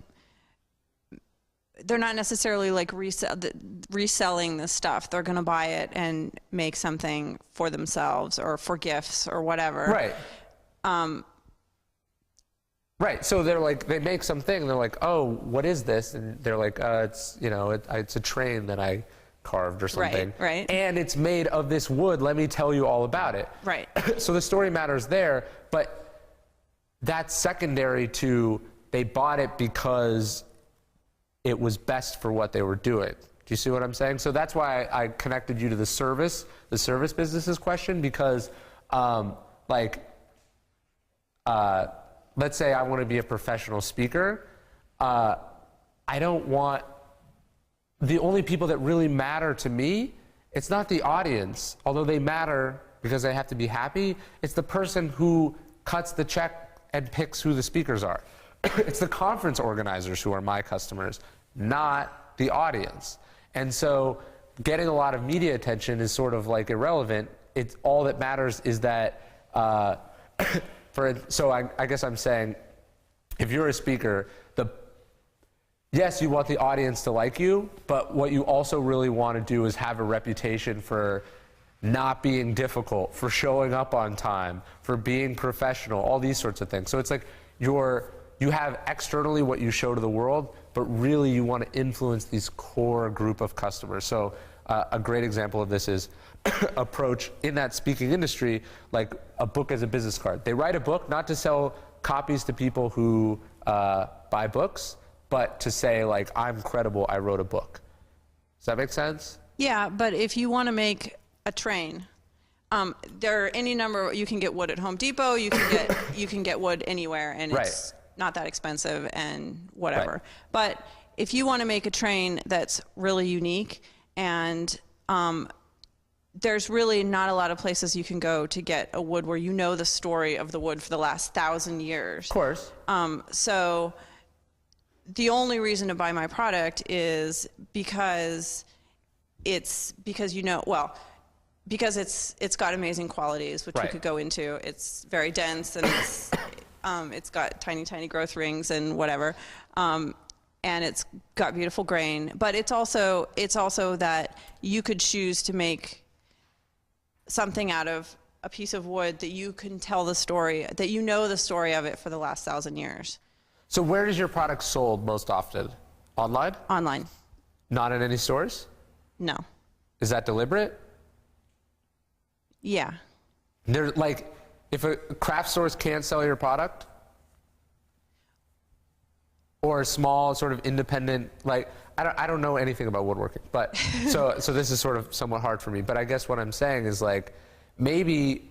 like reselling this stuff. They're going to buy it and make something for themselves or for gifts or whatever. Right. Right. So they're like, they make something and they're like, oh, what is this? And they're like, it's, you know, it's a train that I carved or something. Right. And it's made of this wood. Let me tell you all about it. Right. So the story matters there, but that's secondary to they bought it because it was best for what they were doing. Do you see what I'm saying? So that's why I connected you to the service businesses question, because let's say I want to be a professional speaker. I don't want, the only people that really matter to me, it's not the audience, although they matter because they have to be happy. It's the person who cuts the check and picks who the speakers are. It's the conference organizers who are my customers, not the audience. And so getting a lot of media attention is sort of like irrelevant. It's all that matters is that, so I guess I'm saying, if you're a speaker, yes, you want the audience to like you, but what you also really want to do is have a reputation for not being difficult, for showing up on time, for being professional, all these sorts of things. So it's like you have externally what you show to the world, but really you want to influence these core group of customers. So a great example of this is approach in that speaking industry, like a book as a business card. They write a book not to sell copies to people who buy books, but to say, like, I'm credible, I wrote a book. Does that make sense? Yeah, but if you want to make a train, there are any number, you can get wood at Home Depot, you can get wood anywhere, and it's not that expensive and whatever. Right. But if you want to make a train that's really unique, and there's really not a lot of places you can go to get a wood where you know the story of the wood for the last 1,000 years. Of course. So the only reason to buy my product is because it's got amazing qualities, which we could go into. It's very dense, and it's got tiny growth rings and whatever, and it's got beautiful grain. But it's also that you could choose to make something out of a piece of wood that you can tell the story, that you know the story of it for the last 1,000 years. So where is your product sold most often? Online? Online. Not in any stores? No. Is that deliberate? Yeah. They're like, if a craft stores can't sell your product, or a small sort of independent, like, I don't know anything about woodworking, but so this is sort of somewhat hard for me. But I guess what I'm saying is, like, maybe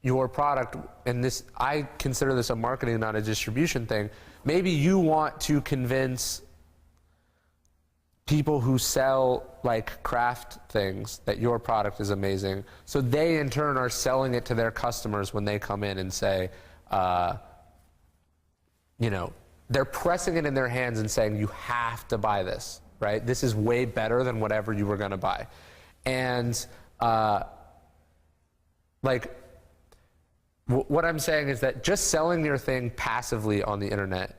your product, and this, I consider this a marketing, not a distribution thing. Maybe you want to convince people who sell, like, craft things that your product is amazing, so they in turn are selling it to their customers when they come in and say, you know, they're pressing it in their hands and saying, you have to buy this, right? This is way better than whatever you were going to buy. And what I'm saying is that just selling your thing passively on the internet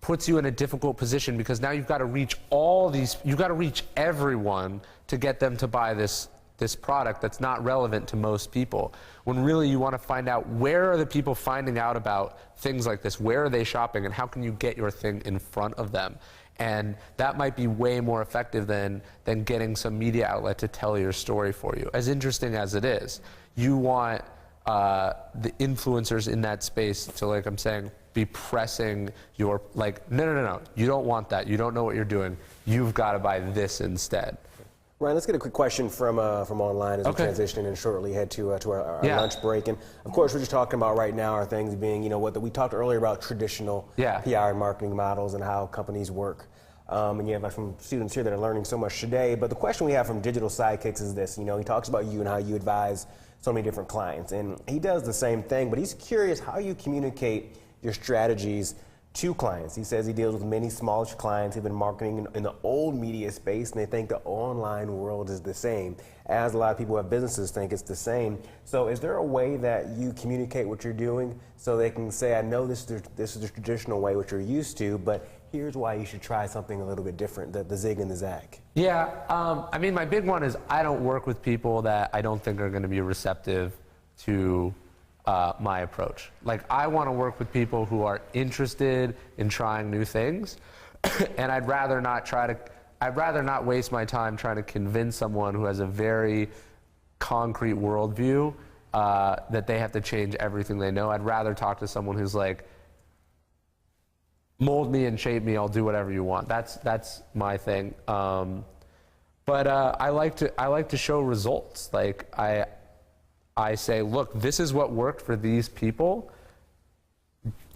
puts you in a difficult position, because now you've got to reach you've got to reach everyone to get them to buy this this product that's not relevant to most people, when really you want to find out where are the people finding out about things like this, where are they shopping, and how can you get your thing in front of them. And that might be way more effective than getting some media outlet to tell your story for you. As interesting as it is, you want the influencers in that space to, like I'm saying, be pressing your, like, no, you don't want that. You don't know what you're doing. You've got to buy this instead. Ryan, let's get a quick question from online as we transition and shortly head to our lunch break. And of course, we're just talking about right now are things being, we talked earlier about traditional PR and marketing models and how companies work. And you have some students here that are learning so much today. But the question we have from Digital Sidekicks is this. He talks about you and how you advise so many different clients. And he does the same thing, but he's curious how you communicate your strategies to clients. He says he deals with many smallish clients who've been marketing in the old media space, and they think the online world is the same, as a lot of people who have businesses think it's the same. So is there a way that you communicate what you're doing so they can say, I know this is the traditional way, which you're used to, but here's why you should try something a little bit different, the zig and the zag? Yeah, I mean, my big one is I don't work with people that I don't think are going to be receptive to my approach. Like, I want to work with people who are interested in trying new things, and I'd rather not waste my time trying to convince someone who has a very concrete worldview that they have to change everything they know. I'd rather talk to someone who's like, mold me and shape me, I'll do whatever you want. That's my thing. But I like to show results. Like, I say, look, this is what worked for these people.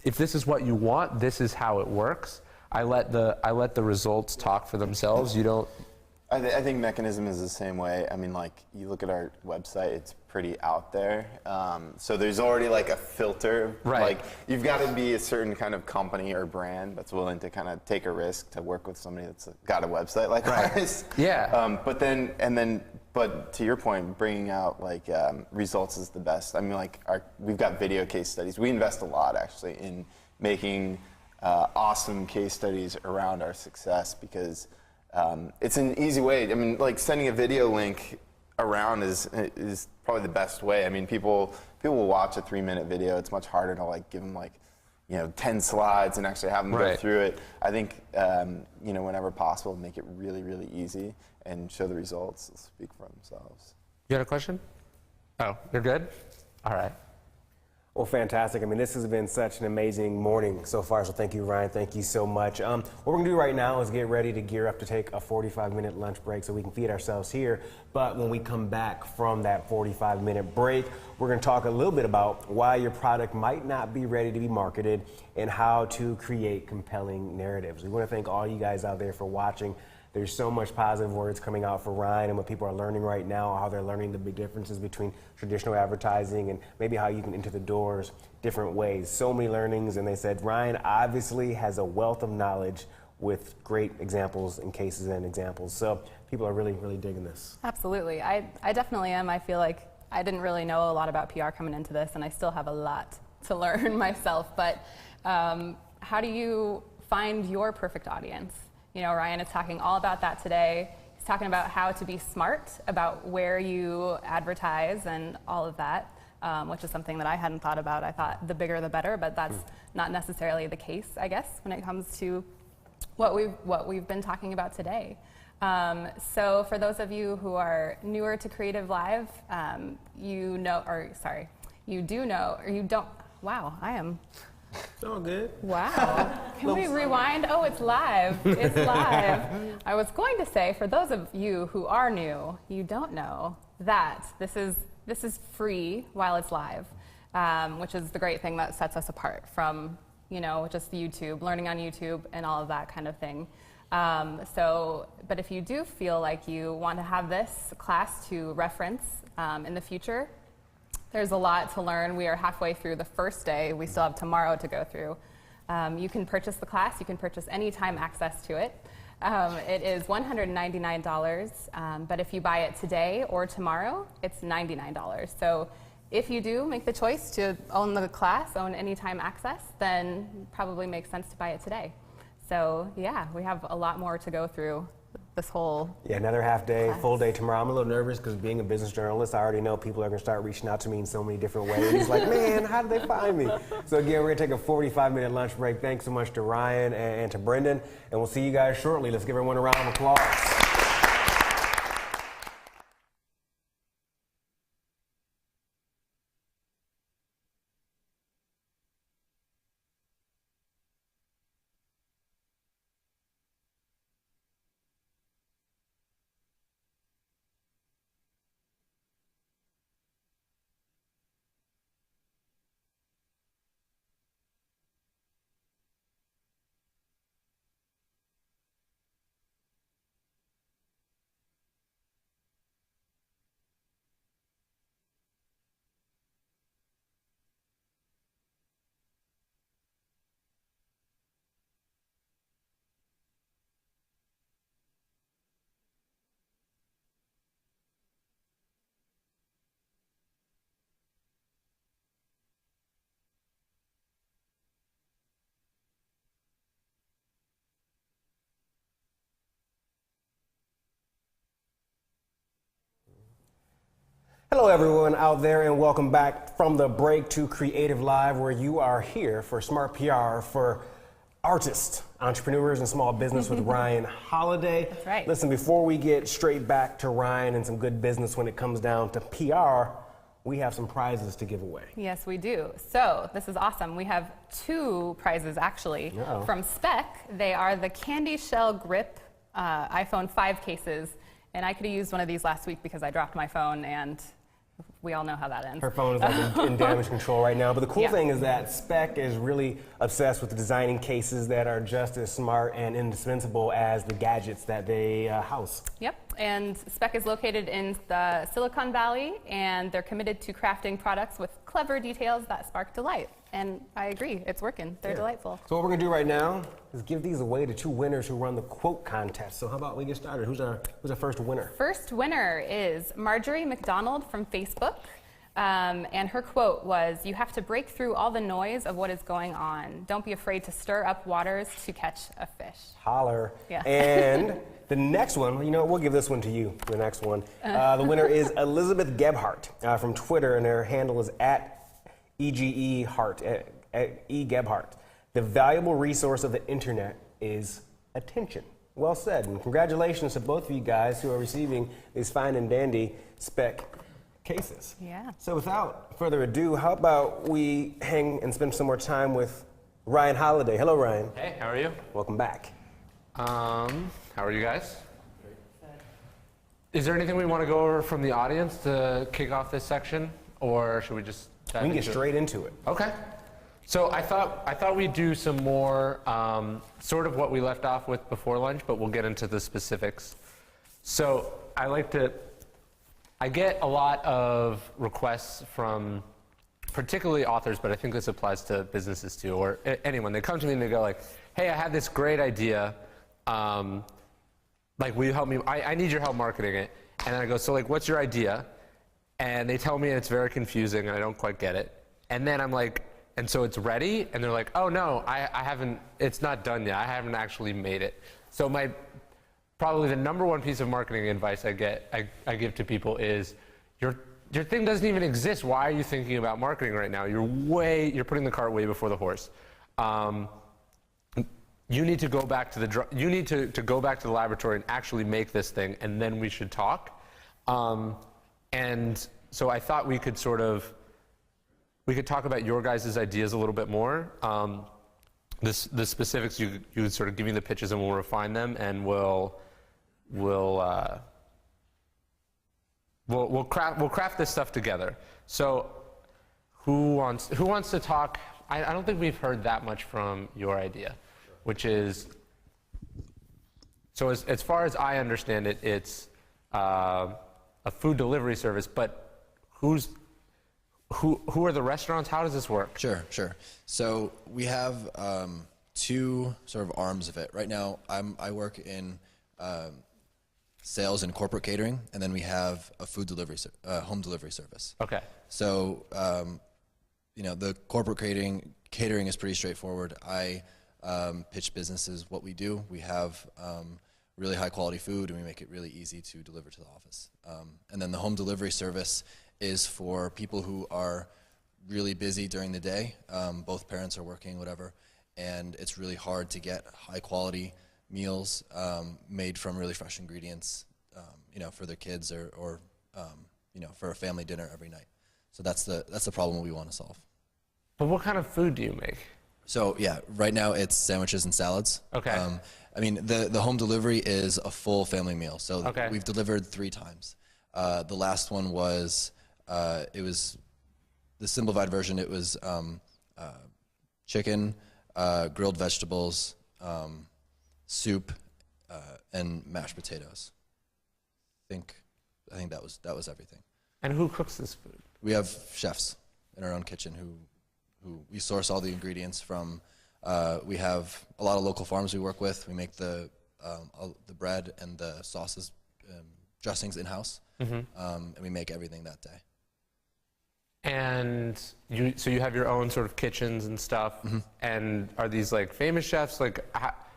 If this is what you want, this is how it works. I let the results talk for themselves. You don't. I think Mechanism is the same way. I mean, like, you look at our website, it's pretty out there. So there's already like a filter. Right. Like, you've got to be a certain kind of company or brand that's willing to kind of take a risk to work with somebody that's got a website like ours. Yeah. But to your point, bringing out like results is the best. I mean, like, we've got video case studies. We invest a lot actually in making awesome case studies around our success because it's an easy way. I mean, like, sending a video link around is probably the best way. I mean, people will watch a 3-minute video. It's much harder to like give them like 10 slides and actually have them go through it. I think whenever possible, make it really, really easy and show the results speak for themselves. You had a question? Oh, you're good? All right. Well, fantastic. I mean, this has been such an amazing morning so far, so thank you, Ryan. Thank you so much. What we're going to do right now is get ready to gear up to take a 45-minute lunch break so we can feed ourselves here. But when we come back from that 45-minute break, we're going to talk a little bit about why your product might not be ready to be marketed and how to create compelling narratives. We want to thank all you guys out there for watching. There's so much positive words coming out for Ryan and what people are learning right now, how they're learning the big differences between traditional advertising and maybe how you can enter the doors different ways. So many learnings, and they said Ryan obviously has a wealth of knowledge with great examples and cases and examples. So people are really, really digging this. Absolutely. I definitely am. I feel like I didn't really know a lot about PR coming into this, and I still have a lot to learn myself. But how do you find your perfect audience? Ryan is talking all about that today. He's talking about how to be smart about where you advertise and all of that, which is something that I hadn't thought about. I thought the bigger the better, but that's not necessarily the case, I guess, when it comes to what we've been talking about today. So for those of you who are newer to Creative Live, you do know, or you don't. Wow, I am. It's all good. Wow. Can we rewind? Oh, it's live. It's live. I was going to say, for those of you who are new, you don't know that this is free while it's live, which is the great thing that sets us apart from, just YouTube, learning on YouTube and all of that kind of thing. But if you do feel like you want to have this class to reference in the future, there's a lot to learn. We are halfway through the first day. We still have tomorrow to go through. You can purchase the class. You can purchase anytime access to it. It is $199, but if you buy it today or tomorrow, it's $99. So if you do make the choice to own the class, own anytime access, then it probably makes sense to buy it today. So yeah, we have a lot more to go through this whole. Yeah, another half day, class. full day tomorrow. I'm a little nervous because being a business journalist, I already know people are going to start reaching out to me in so many different ways. Like, man, how did they find me? So again, we're going to take a 45-minute lunch break. Thanks so much to Ryan and to Brendan, and we'll see you guys shortly. Let's give everyone a round of applause. Hello everyone out there, and welcome back from the break to Creative Live, where you are here for Smart PR for artists, entrepreneurs, and small business with Ryan Holiday. That's right. Listen, before we get straight back to Ryan and some good business when it comes down to PR, we have some prizes to give away. Yes, we do. So this is awesome. We have 2 prizes actually from Spec. They are the Candy Shell Grip iPhone 5 cases, and I could have used one of these last week because I dropped my phone, and we all know how that ends. Her phone is like in damage control right now. But the cool thing is that Spec is really obsessed with designing cases that are just as smart and indispensable as the gadgets that they house. Yep, and Spec is located in the Silicon Valley, and they're committed to crafting products with clever details that spark delight. And I agree, it's working. They're delightful. So what we're gonna do right now is give these away to 2 winners who run the quote contest. So how about we get started? Who's our first winner? First winner is Marjorie McDonald from Facebook. And her quote was, "You have to break through all the noise of what is going on. Don't be afraid to stir up waters to catch a fish." Holler. Yeah. And the next one, you know, we'll give this one to you, the next one. The winner is Elizabeth Gebhardt from Twitter, and her handle is @EGEHart, @EGebhardt. The valuable resource of the internet is attention. Well said, and congratulations to both of you guys who are receiving these fine and dandy Spec cases. Yeah. So without further ado, how about we hang and spend some more time with Ryan Holiday. Hello, Ryan. Hey, how are you? Welcome back. How are you guys? Is there anything we want to go over from the audience to kick off this section, or should we just dive We can into get straight into it. Okay. So I thought we'd do some more sort of what we left off with before lunch, but we'll get into the specifics. So I get a lot of requests from particularly authors, but I think this applies to businesses too, or anyone. They come to me and they go like, "Hey, I had this great idea. Like, will you help me? I need your help marketing it." And then I go, "So like, what's your idea?" And they tell me it's very confusing and I don't quite get it. And then I'm like, "And so it's ready?" And they're like, "Oh no, I haven't. It's not done yet. I haven't actually made it." So probably the number one piece of marketing advice I give to people is, your thing doesn't even exist. Why are you thinking about marketing right now? You're putting the cart way before the horse. You need to go back to to go back to the laboratory and actually make this thing, and then we should talk. And so I thought we could talk about your guys' ideas a little bit more. The specifics, you would sort of give me the pitches and we'll refine them, and we'll craft this stuff together. So who wants to talk? I don't think we've heard that much from your idea, which is, so as far as I understand it, it's a food delivery service, but who are the restaurants? How does this work? Sure. So we have 2 sort of arms of it. Right now, I work in sales and corporate catering, and then we have a food delivery, home delivery service. Okay. So, the corporate catering is pretty straightforward. I pitch businesses what we do. We have really high quality food, and we make it really easy to deliver to the office. And then the home delivery service is for people who are really busy during the day. Both parents are working, whatever, and it's really hard to get high quality meals made from really fresh ingredients, for their kids or for a family dinner every night. So that's the problem we want to solve. But what kind of food do you make? So yeah, right now it's sandwiches and salads. Okay. I mean, the home delivery is a full family meal. So we've delivered 3 times. The last one was, it was the simplified version. It was chicken, grilled vegetables, soup, and mashed potatoes. I think that was everything. And who cooks this food? We have chefs in our own kitchen who we source all the ingredients from. We have a lot of local farms we work with. We make the bread and the sauces, dressings in-house, and we make everything that day. And so you have your own sort of kitchens and stuff, and are these like famous chefs? Like,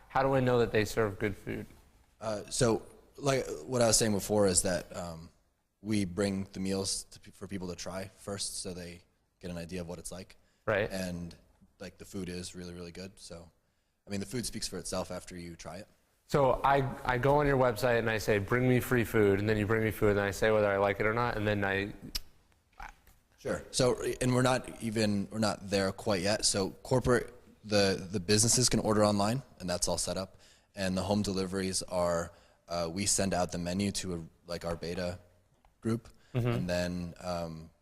how do I know that they serve good food? So like what I was saying before is that we bring the meals for people to try first so they get an idea of what it's like. Right. And like the food is really, really good. So, I mean, the food speaks for itself after you try it. So I go on your website and I say, bring me free food, and then you bring me food, and then I say whether I like it or not, and then Sure. So, and we're not there quite yet. So corporate, the businesses can order online, and that's all set up. And the home deliveries are, we send out the menu to our beta group, and then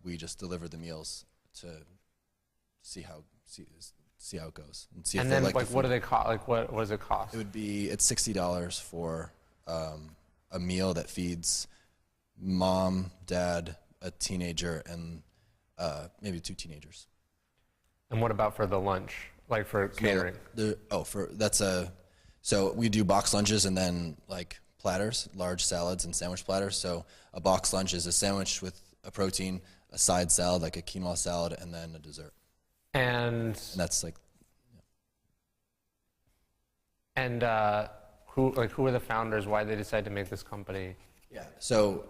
we just deliver the meals to see how it goes, and see if and they then like what do they cost? Like what does it cost? It's $60 for a meal that feeds mom, dad, a teenager, and maybe 2 teenagers. And what about for the lunch, like for catering? So we do box lunches and then like platters, large salads and sandwich platters. So a box lunch is a sandwich with a protein, a side salad like a quinoa salad, and then a dessert. And that's like. Yeah. And who are the founders? Why did they decide to make this company? Yeah. So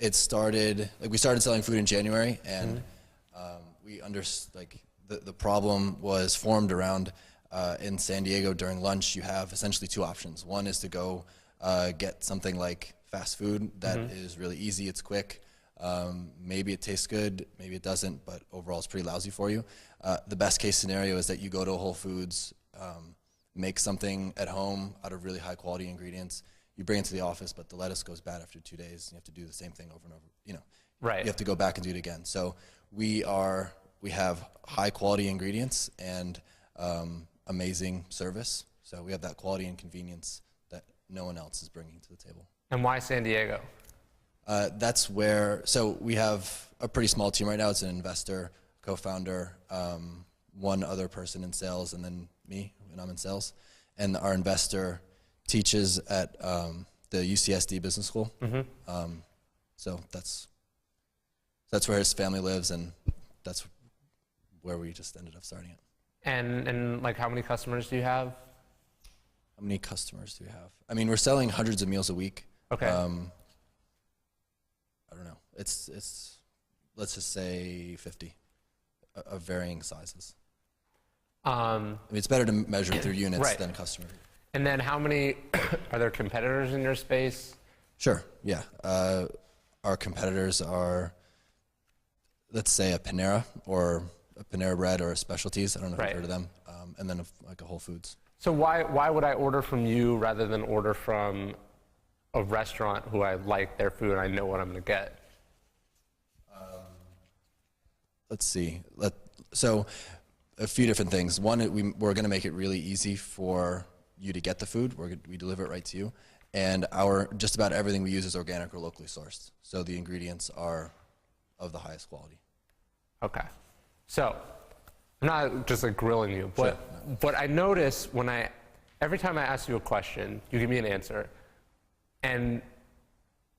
we started selling food in January, and we understood the problem was formed around in San Diego during lunch. You have essentially 2 options. One is to go get something like fast food that is really easy, it's quick. Maybe it tastes good, maybe it doesn't, but overall it's pretty lousy for you. The best case scenario is that you go to Whole Foods, make something at home out of really high quality ingredients. You bring it to the office, but the lettuce goes bad after 2 days. You have to do the same thing over and over. Right. You have to go back and do it again. So we have high quality ingredients and amazing service. So we have that quality and convenience that no one else is bringing to the table. And why San Diego? That's where, so we have a pretty small team right now. It's an investor, co-founder, 1 other person in sales, and then me, and I'm in sales. And our investor teaches at the UCSD Business School. So that's where his family lives, and that's where we just ended up starting it. And like, how many customers do you have? How many customers do we have? I mean, we're selling hundreds of meals a week. Okay. I don't know. It's let's just say 50 of varying sizes. I mean, it's better to measure through units than customers. And then how many, are there competitors in your space? Sure, yeah. Our competitors are, let's say, a Panera or a Panera Bread or a Specialties. I don't know if you've heard of them. And then like a Whole Foods. So why would I order from you rather than order from a restaurant who I like their food and I know what I'm going to get? Let's see. So a few different things. One, we're going to make it really easy for you to get the food. We deliver it right to you. And just about everything we use is organic or locally sourced. So the ingredients are of the highest quality. Okay. So I'm not just like grilling you, but what I notice every time I ask you a question, you give me an answer, and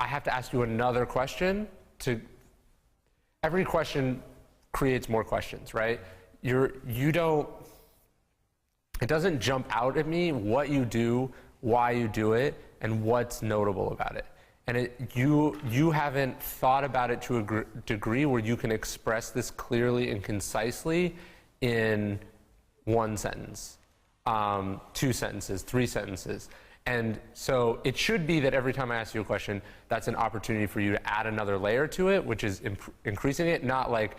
I have to ask you another question every question creates more questions, right? It doesn't jump out at me what you do, why you do it, and what's notable about it. And you haven't thought about it to a degree where you can express this clearly and concisely in one sentence, 2 sentences, 3 sentences. And so it should be that every time I ask you a question, that's an opportunity for you to add another layer to it, which is increasing it, not like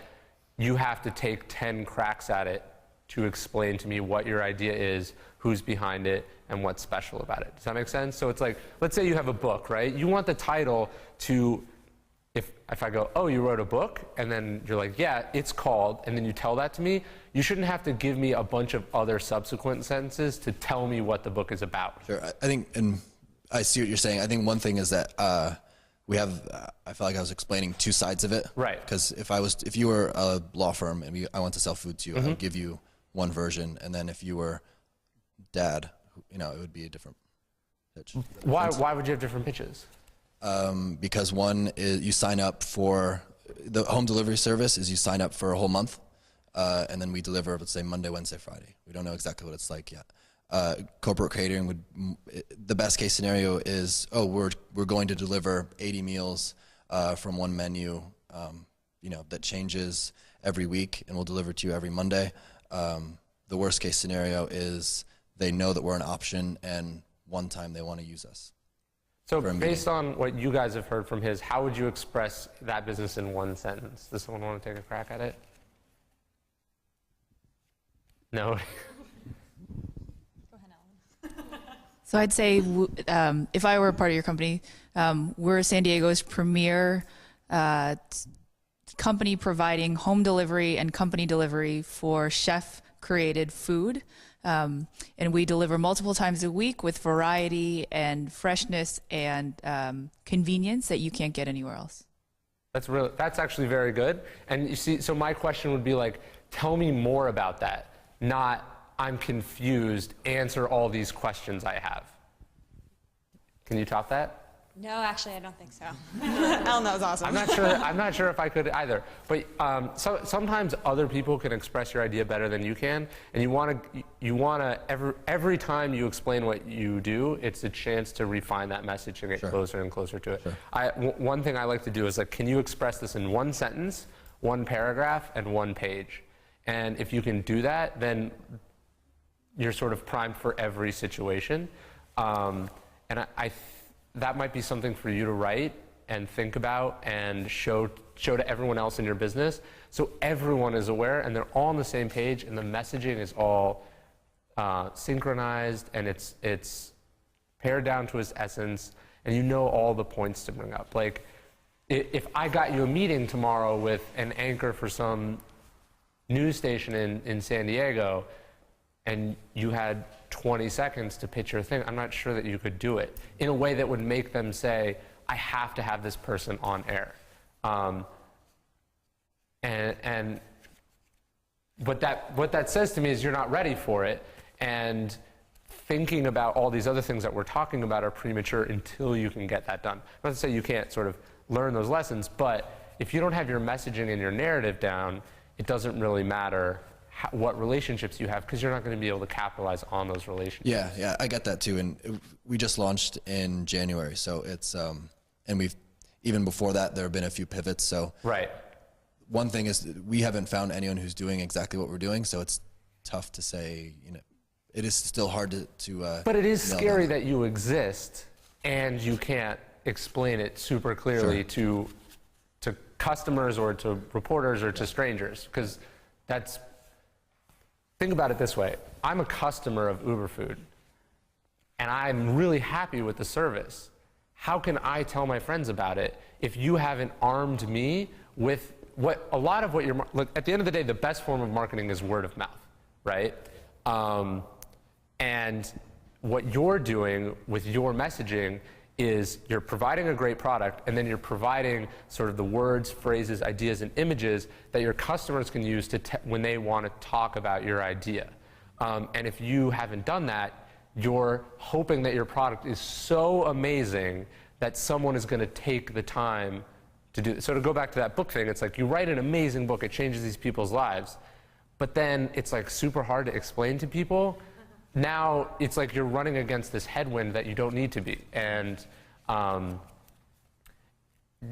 you have to take 10 cracks at it to explain to me what your idea is, who's behind it, and what's special about it. Does that make sense? So it's like, let's say you have a book, right? You want the title to, if I go, oh, you wrote a book, and then you're like, yeah, it's called, and then you tell that to me, you shouldn't have to give me a bunch of other subsequent sentences to tell me what the book is about. Sure, I think, and I see what you're saying. I think one thing is that we have, I felt like I was explaining 2 sides of it. Right. Because if you were a law firm and I want to sell food to you, I would give you one version, and then if you were Dad, it would be a different pitch. Why would you have different pitches? Because one is you sign up for the home delivery service is you sign up for a whole month, and then we deliver, let's say Monday, Wednesday, Friday. We don't know exactly what it's like yet. Corporate catering the best case scenario is, we're going to deliver 80 meals from one menu, that changes every week, and we'll deliver to you every Monday. The worst case scenario is they know that we're an option, and one time they want to use us. So based on what you guys have heard from his, how would you express that business in one sentence? Does someone want to take a crack at it? No? So I'd say if I were a part of your company, we're San Diego's premier company providing home delivery and company delivery for chef-created food. And we deliver multiple times a week with variety and freshness and convenience that you can't get anywhere else. That's actually very good. And you see, so my question would be like, tell me more about that, not I'm confused, answer all these questions I have. Can you top that? No, actually, I don't think so. Ellen, that was awesome. I'm not sure if I could either. But sometimes other people can express your idea better than you can, and you want to every time you explain what you do, it's a chance to refine that message and get closer and closer to it. Sure. One thing I like to do is like, can you express this in one sentence, one paragraph, and one page? And if you can do that, then you're sort of primed for every situation. And that might be something for you to write and think about and show to everyone else in your business, so everyone is aware and they're all on the same page and the messaging is all synchronized and it's pared down to its essence, and you know all the points to bring up. Like, if I got you a meeting tomorrow with an anchor for some news station in San Diego, and you had 20 seconds to pitch your thing, I'm not sure that you could do it in a way that would make them say, I have to have this person on air. What that says to me is you're not ready for it, and thinking about all these other things that we're talking about are premature until you can get that done. Not to say you can't sort of learn those lessons, but if you don't have your messaging and your narrative down, it doesn't really matter what relationships you have, because you're not going to be able to capitalize on those relationships. Yeah, I get that too. And we just launched in January, so it's and even before that there have been a few pivots. So right. One thing is we haven't found anyone who's doing exactly what we're doing, so it's tough to say. It is still hard to. But it is scary that you exist and you can't explain it super clearly to customers or to reporters or to strangers, because that's. Think about it this way. I'm a customer of Uber Food, and I'm really happy with the service. How can I tell my friends about it if you haven't armed me with look, at the end of the day, the best form of marketing is word of mouth, right? And what you're doing with your messaging is you're providing a great product, and then you're providing sort of the words, phrases, ideas, and images that your customers can use when they want to talk about your idea. And if you haven't done that, you're hoping that your product is so amazing that someone is going to take the time to do it. So to go back to that book thing, it's like you write an amazing book, it changes these people's lives, but then it's like super hard to explain to people. now it's like you're running against this headwind that you don't need to be, and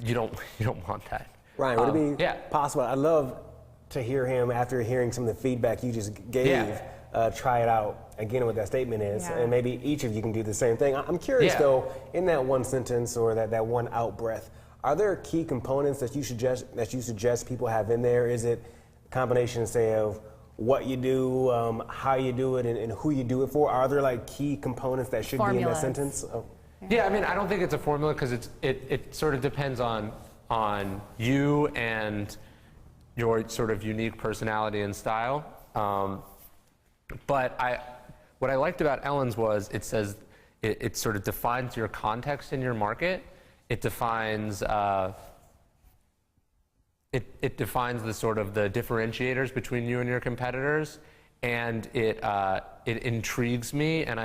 you don't want that. Ryan, would it be possible? I'd love to hear him, after hearing some of the feedback you just gave, try it out again, what that statement is, and maybe each of you can do the same thing. I'm curious though, in that one sentence or that one out breath, are there key components that you suggest people have in there? Is it a combination, say, of what you do, how you do it, and who you do it for? Are there like key components that should be in that sentence? Oh. Yeah, I mean, I don't think it's a formula because it sort of depends on you and your sort of unique personality and style. But what I liked about Ellen's was it says it sort of defines your context in your market. It defines it defines the sort of the differentiators between you and your competitors, and it intrigues me, and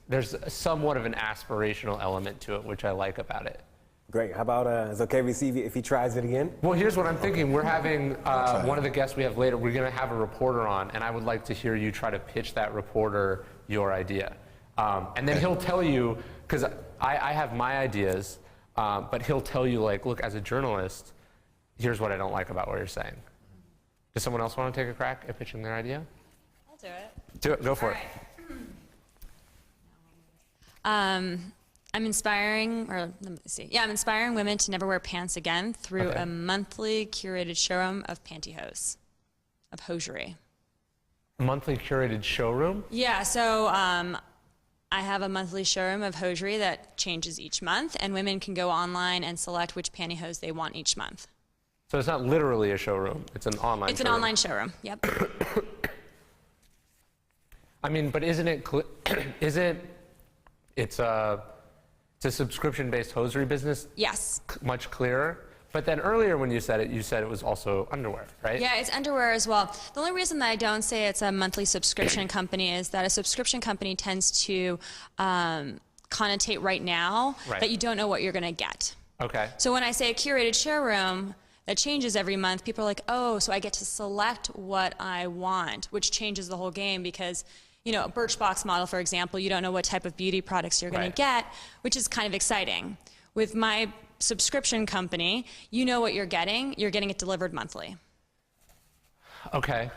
there's somewhat of an aspirational element to it, which I like about it. Great. How about, is it okay if he tries it again? Well, here's what I'm thinking. We're having one of the guests we have later, we're going to have a reporter on, and I would like to hear you try to pitch that reporter your idea. And then he'll tell you, because I have my ideas, but he'll tell you, like, look, as a journalist, here's what I don't like about what you're saying. Does someone else want to take a crack at pitching their idea? I'll do it. Do it. Go for it. I'm inspiring women to never wear pants again through a monthly curated showroom of pantyhose, of hosiery. Monthly curated showroom? Yeah, so I have a monthly showroom of hosiery that changes each month, and women can go online and select which pantyhose they want each month. So it's not literally a showroom, it's an online showroom. It's an online showroom, yep. I mean, but isn't it, it's a subscription-based hosiery business? Yes. Much clearer? But then earlier when you said it was also underwear, right? Yeah, it's underwear as well. The only reason that I don't say it's a monthly subscription company is that a subscription company tends to connotate right now that you don't know what you're going to get. Okay. So when I say a curated showroom that changes every month, people are like, oh, so I get to select what I want, which changes the whole game because, you know, a Birchbox model, for example, you don't know what type of beauty products you're going to get, which is kind of exciting. With my subscription company, you know what you're getting it delivered monthly. Okay.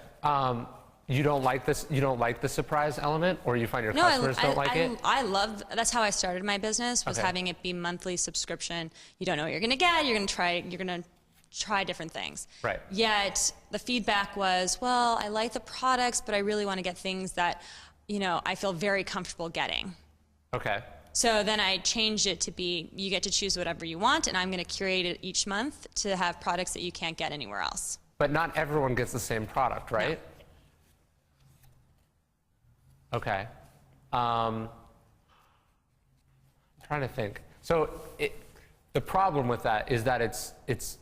You don't like this, you don't like the surprise element, or you find your customers don't like it? I love, that's how I started my business, was having it be monthly subscription. You don't know what you're going to get, you're going to try different things. Right. Yet the feedback was, well, I like the products, but I really want to get things that, you know, I feel very comfortable getting. Okay. So then I changed it to be, you get to choose whatever you want, and I'm going to curate it each month to have products that you can't get anywhere else. But not everyone gets the same product, right? No. Okay. I'm trying to think. So the problem with that is that it's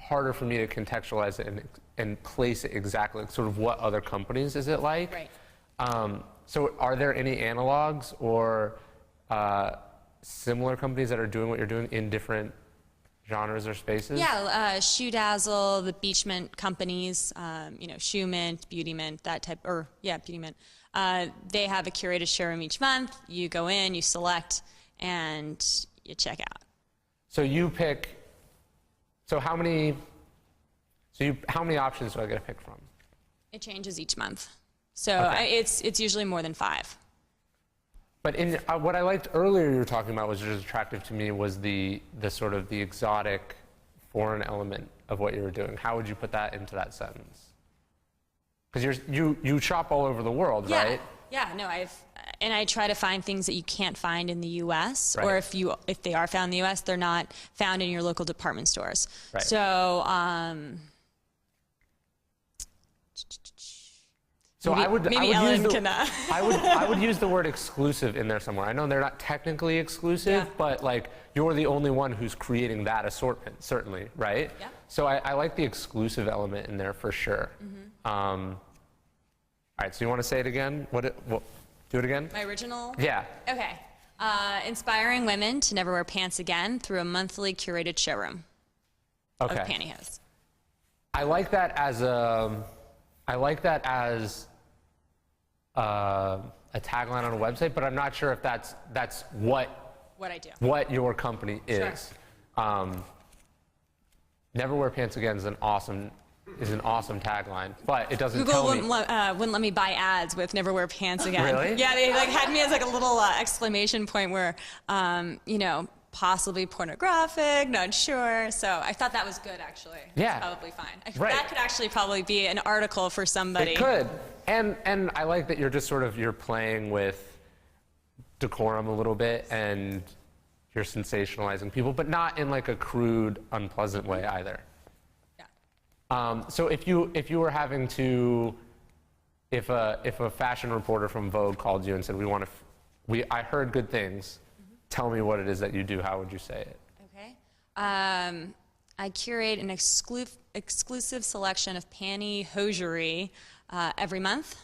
harder for me to contextualize it and place it exactly, like sort of what other companies is it like? Right. So are there any analogs or similar companies that are doing what you're doing in different genres or spaces? Yeah, Shoe Dazzle, the Beach Mint companies, you know, Shoe Mint, Beauty Mint, that type, or yeah, Beauty Mint. They have a curated showroom each month. You go in, you select, and you check out. So you pick. So how many options do I get to pick from? It changes each month. So it's usually more than 5. But in what I liked earlier you were talking about was just attractive to me was the sort of the exotic foreign element of what you were doing. How would you put that into that sentence? Because you shop all over the world, right? Yeah, no, I try to find things that you can't find in the U.S. or if they are found in the U.S., they're not found in your local department stores. Right. So, I would use the word exclusive in there somewhere. I know they're not technically exclusive, but like you're the only one who's creating that assortment, certainly, right? Yeah. So I like the exclusive element in there for sure. Mm-hmm. All right, so you want to say it again? Do it again? My original? Yeah. Okay. Inspiring women to never wear pants again through a monthly curated showroom of pantyhose. I like that as a tagline on a website, but I'm not sure if that's what I do. What your company is. Sure. Never wear pants again is an awesome tagline, but it doesn't Google tell me. wouldn't let me buy ads with "never wear pants again." Really? Yeah, they like had me as like a little exclamation point where, you know, possibly pornographic, not sure. So I thought that was good, actually. Yeah. It's probably fine. Right. That could actually probably be an article for somebody. It could, and I like that you're just you're playing with decorum a little bit, and you're sensationalizing people, but not in like a crude, unpleasant way either. Yeah. So if you were having to, if a fashion reporter from Vogue called you and said, I heard good things, tell me what it is that you do, how would you say it? Okay. I curate an exclusive selection of pantyhosiery every month.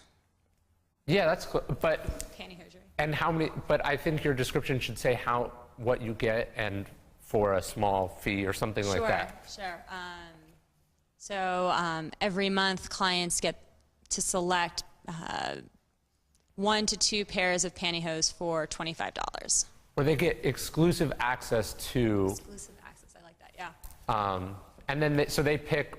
Yeah, that's cool. But Pantyhosiery. And how many? But I think your description should say what you get and for a small fee or something like that. Sure. So every month, clients get to select 1 to 2 pairs of pantyhose for $25. Or they get exclusive access to. Exclusive access. I like that. Yeah. And then so they pick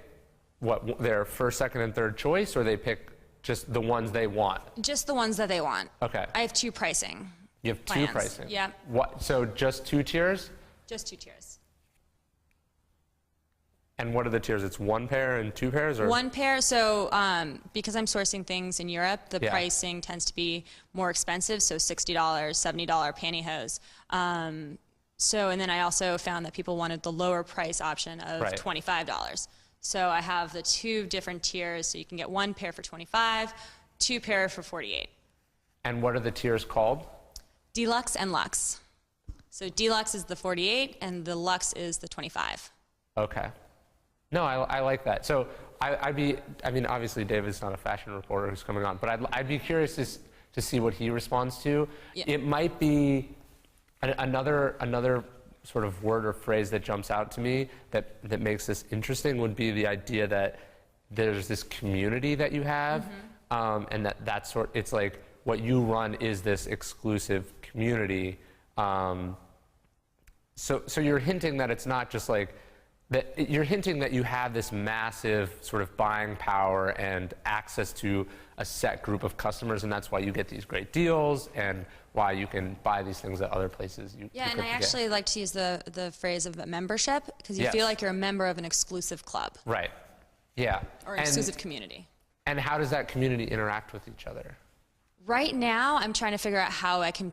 what their first, second, and third choice, or they pick just the ones they want. Just the ones that they want. Okay. I have 2 pricing. You have plans. 2 pricing. Yeah. What? So just 2 tiers? Just 2 tiers. And what are the tiers? It's 1 pair and 2 pairs, or 1 pair. So because I'm sourcing things in Europe, the Yeah. pricing tends to be more expensive. So $60, $70 pantyhose. And then I also found that people wanted the lower price option of Right. $25. So I have the 2 different tiers. So you can get 1 pair for $25, 2 pair for $48. And what are the tiers called? Deluxe and Luxe. So Deluxe is the $48 and the Luxe is the $25. Okay. No, I like that. So I mean, obviously David's not a fashion reporter who's coming on, but I'd be curious to see what he responds to. Yeah. It might be another sort of word or phrase that jumps out to me that makes this interesting would be the idea that there's this community that you have, and it's like what you run is this exclusive community. So you're hinting that it's not just like that. You're hinting that you have this massive sort of buying power and access to a set group of customers, and that's why you get these great deals and why you can buy these things at other places. Yeah, and I actually like to use the phrase of a membership because you Yes. feel like you're a member of an exclusive club Right. Yeah. or an exclusive community. And how does that community interact with each other? Right now, I'm trying to figure out how I can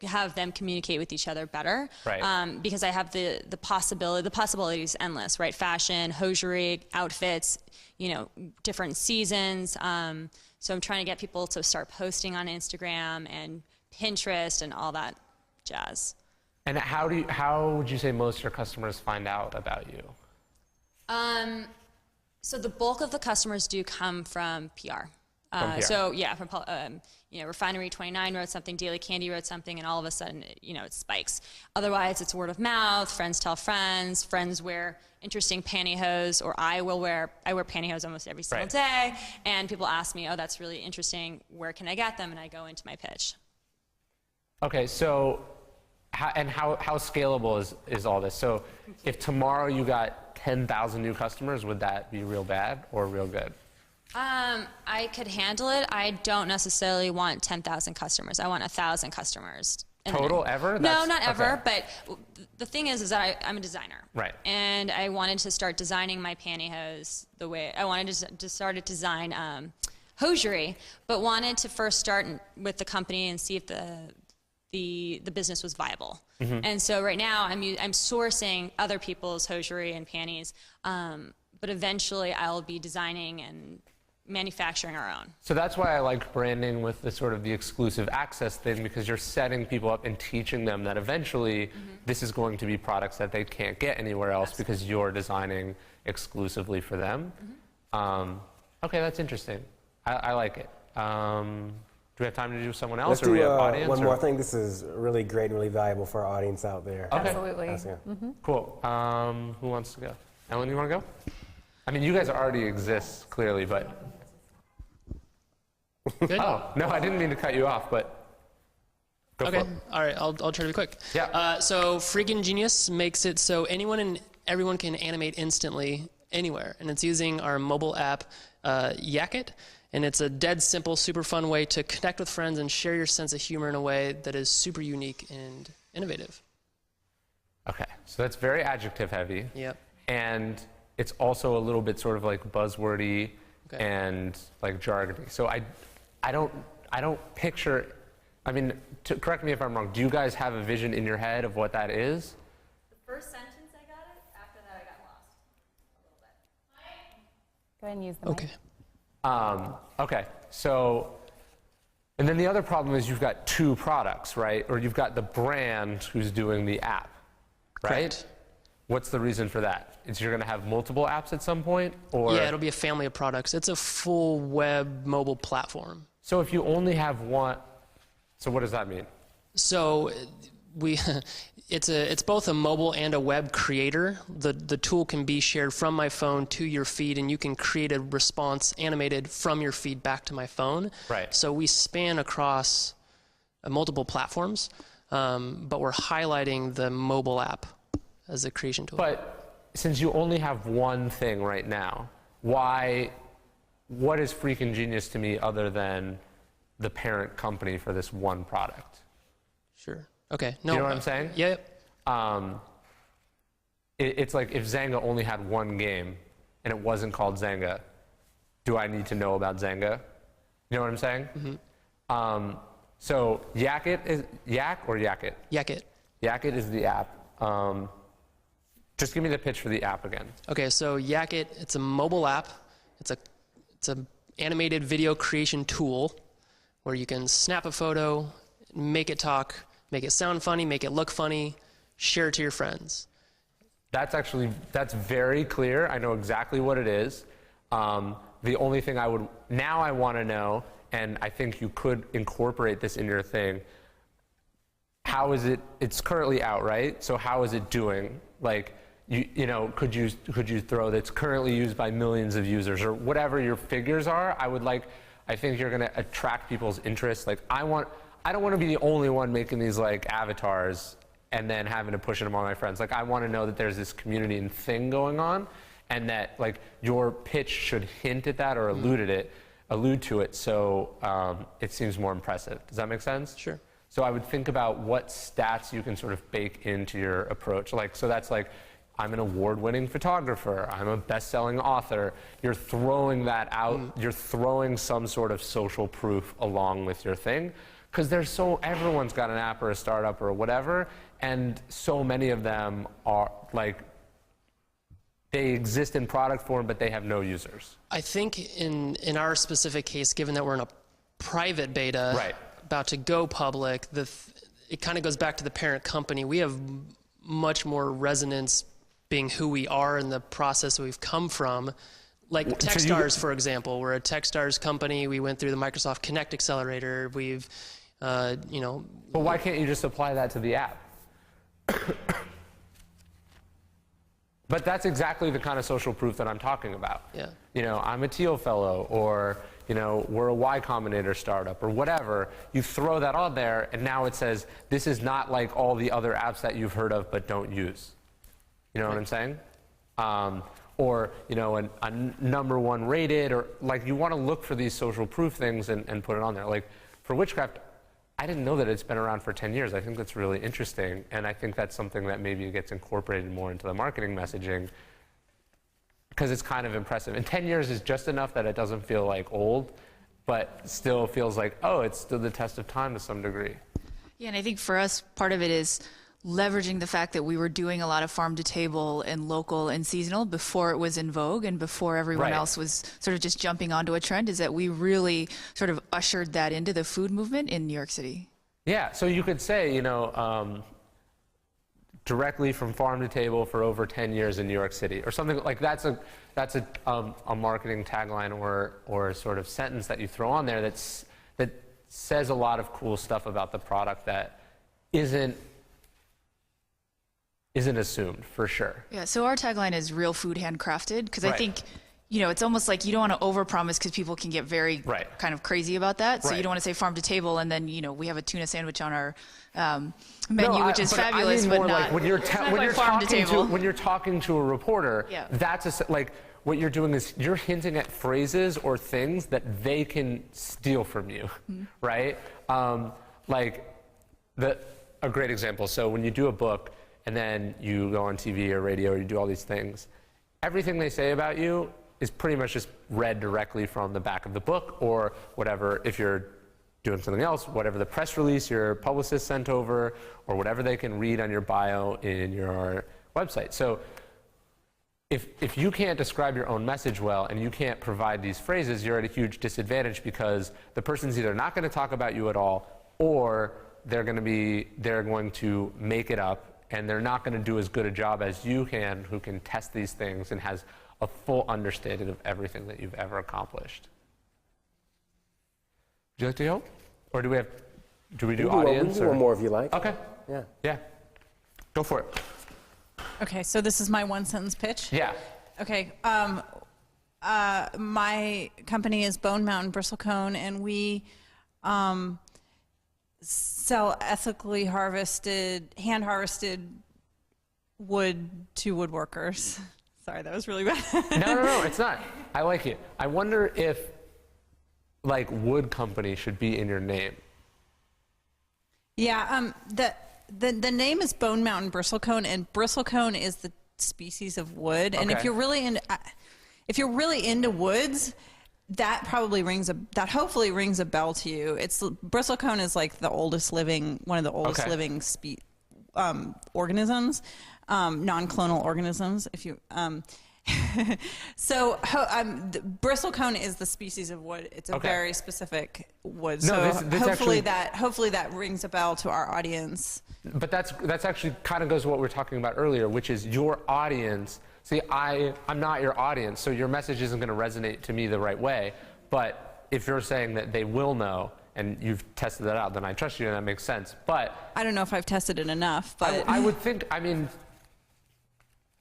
have them communicate with each other better. Right. Because I have the possibility is endless, right? Fashion, hosiery, outfits, different seasons. So I'm trying to get people to start posting on Instagram and Pinterest and all that jazz. And how would you say most of your customers find out about you? So the bulk of the customers do come from PR. From PR. So yeah, from Refinery 29 wrote something, Daily Candy wrote something, and all of a sudden, it spikes. Otherwise, it's word of mouth. Friends tell friends. Friends wear interesting pantyhose, or I wear pantyhose almost every single day. And people ask me, "Oh, that's really interesting. Where can I get them?" And I go into my pitch. Okay, so how scalable is all this? So if tomorrow you got 10,000 new customers, would that be real bad or real good? I could handle it. I don't necessarily want 10,000 customers. I want 1,000 customers. Total ever? No, not ever. Okay. But the thing is that I'm a designer. Right. And I wanted to start designing my pantyhose the way I wanted to start to design hosiery, but wanted to first start with the company and see if the business was viable. And so right now I'm sourcing other people's hosiery and panties, but eventually I'll be designing and manufacturing our own. So that's why I like branding with the sort of the exclusive access thing, because you're setting people up and teaching them that eventually this is going to be products that they can't get anywhere else because you're designing exclusively for them. Okay, that's interesting. I like it. Do we have time to do someone else? Let's or do we have audience, one or? more thing. This is really great and really valuable for our audience out there. Okay. Absolutely. Cool. Who wants to go? Ellen, you want to go? I mean, you guys already exist, clearly, but... Good? Oh, no, I didn't mean to cut you off, but go for Okay, it. all right, I'll try to be quick. Yeah. So Freaking Genius makes it so anyone and everyone can animate instantly anywhere, and it's using our mobile app, Yakit, and it's a dead simple, super fun way to connect with friends and share your sense of humor in a way that is super unique and innovative. Okay, so that's very adjective heavy. Yep. And it's also a little bit sort of like buzzwordy and like jargony. So I don't picture, I mean, correct me if I'm wrong, do you guys have a vision in your head of what that is? The first sentence I got it, after that I got lost a little bit. Go ahead and use the mic. Okay, so, and then the other problem is you've got two products, right? Or you've got the brand who's doing the app, right? Correct. What's the reason for that? Is you're going to have multiple apps at some point, or? Yeah, it'll be a family of products. It's a full web mobile platform. So if you only have one, so what does that mean? So it's both a mobile and a web creator. The tool can be shared from my phone to your feed, and you can create a response animated from your feed back to my phone. Right. So we span across multiple platforms, but we're highlighting the mobile app as a creation tool. But since you only have one thing right now, what is Freaking Genius to me other than the parent company for this one product? Sure. Okay. No. You know what I'm saying? Yeah. It's like if Zanga only had one game and it wasn't called Zanga, do I need to know about Zanga? You know what I'm saying? Mm-hmm. So Yakit is Yak or Yakit? Yakit. Yakit is the app. Just give me the pitch for the app again. Okay, so Yakit, it's a mobile app. It's a animated video creation tool where you can snap a photo, make it talk, make it sound funny, make it look funny, share it to your friends. That's very clear. I know exactly what it is. The only thing I want to know, and I think you could incorporate this in your thing, how is it's currently out, right? So how is it doing? Like, you know, could you throw that's currently used by millions of users or whatever your figures are? I think you're going to attract people's interest. Like, I don't want to be the only one making these like avatars and then having to push it among my friends. Like, I want to know that there's this community and thing going on, and that like your pitch should hint at that or allude to it, so it seems more impressive. Does that make sense? Sure. So I would think about what stats you can sort of bake into your approach. Like, so that's like, I'm an award-winning photographer, I'm a best-selling author. You're throwing that out, you're throwing some sort of social proof along with your thing. Because everyone's got an app or a startup or whatever, and so many of them are like, they exist in product form, but they have no users. I think in our specific case, given that we're in a private beta, about to go public, it kind of goes back to the parent company. We have much more resonance being who we are in the process we've come from. Like Techstars, for example, we're a Techstars company. We went through the Microsoft Connect Accelerator. We've, you know. But why can't you just apply that to the app? But that's exactly the kind of social proof that I'm talking about. Yeah. You know, I'm a Teal Fellow, or, you know, we're a Y Combinator startup, or whatever. You throw that on there, and now it says, this is not like all the other apps that you've heard of but don't use. You know what I'm saying? Or, you know, a #1 rated, or like you want to look for these social proof things and put it on there. Like for Witchcraft, I didn't know that it's been around for 10 years. I think that's really interesting, and I think that's something that maybe gets incorporated more into the marketing messaging because it's kind of impressive. And 10 years is just enough that it doesn't feel like old, but still feels like, oh, it's still the test of time to some degree. Yeah, and I think for us, part of it is leveraging the fact that we were doing a lot of farm to table and local and seasonal before it was in vogue and before everyone else was sort of just jumping onto a trend, is that we really sort of ushered that into the food movement in New York City. Yeah, so you could say, you know, directly from farm to table for over 10 years in New York City, or something like that's a marketing tagline or sort of sentence that you throw on there that says a lot of cool stuff about the product that isn't assumed, for sure. Yeah, so our tagline is real food handcrafted, because I think you know, it's almost like you don't want to overpromise because people can get very kind of crazy about that. So you don't want to say farm to table, and then, you know, we have a tuna sandwich on our menu, which is fabulous, I mean but more not, like when you're talking to a reporter, Yeah. that's like what you're doing is you're hinting at phrases or things that they can steal from you, right? Like a great example. So when you do a book and then you go on TV or radio or you do all these things, everything they say about you is pretty much just read directly from the back of the book or whatever. If you're doing something else, whatever the press release your publicist sent over or whatever they can read on your bio in your website. So if you can't describe your own message well and you can't provide these phrases, you're at a huge disadvantage because the person's either not going to talk about you at all or they're going to make it up, and they're not going to do as good a job as you can, who can test these things and has a full understanding of everything that you've ever accomplished. Would you like to go? Or do we do audience? We can do one more if you like. Okay. Yeah. Yeah. Go for it. Okay, so this is my one-sentence pitch? Yeah. Okay. My company is Bone Mountain Bristlecone, and we sell ethically harvested, hand-harvested wood to woodworkers. Sorry, that was really bad. No, it's not. I like it. I wonder if, like, wood company should be in your name. Yeah, the name is Bone Mountain Bristlecone, and bristlecone is the species of wood. And if you're really into woods, that probably hopefully rings a bell to you. Bristlecone is like the oldest living, one of the oldest living organisms, non-clonal organisms. If you so bristlecone is the species of wood. It's a very specific wood. No, so this hopefully actually, that rings a bell to our audience. But that's actually kind of goes to what we were talking about earlier, which is your audience. See, I'm not your audience, so your message isn't going to resonate to me the right way. But if you're saying that they will know, and you've tested that out, then I trust you, and that makes sense. But I don't know if I've tested it enough. But I would think, I mean,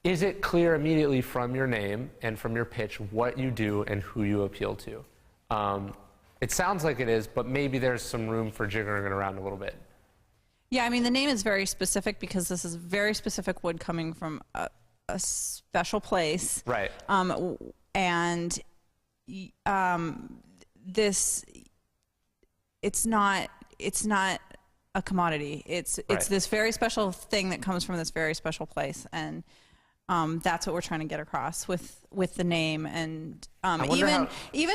is it clear immediately from your name and from your pitch what you do and who you appeal to? It sounds like it is, but maybe there's some room for jiggering it around a little bit. Yeah, I mean, the name is very specific because this is very specific wood coming from a special place. Right. And this, it's not a commodity. It's this very special thing that comes from this very special place, and that's what we're trying to get across with the name, and even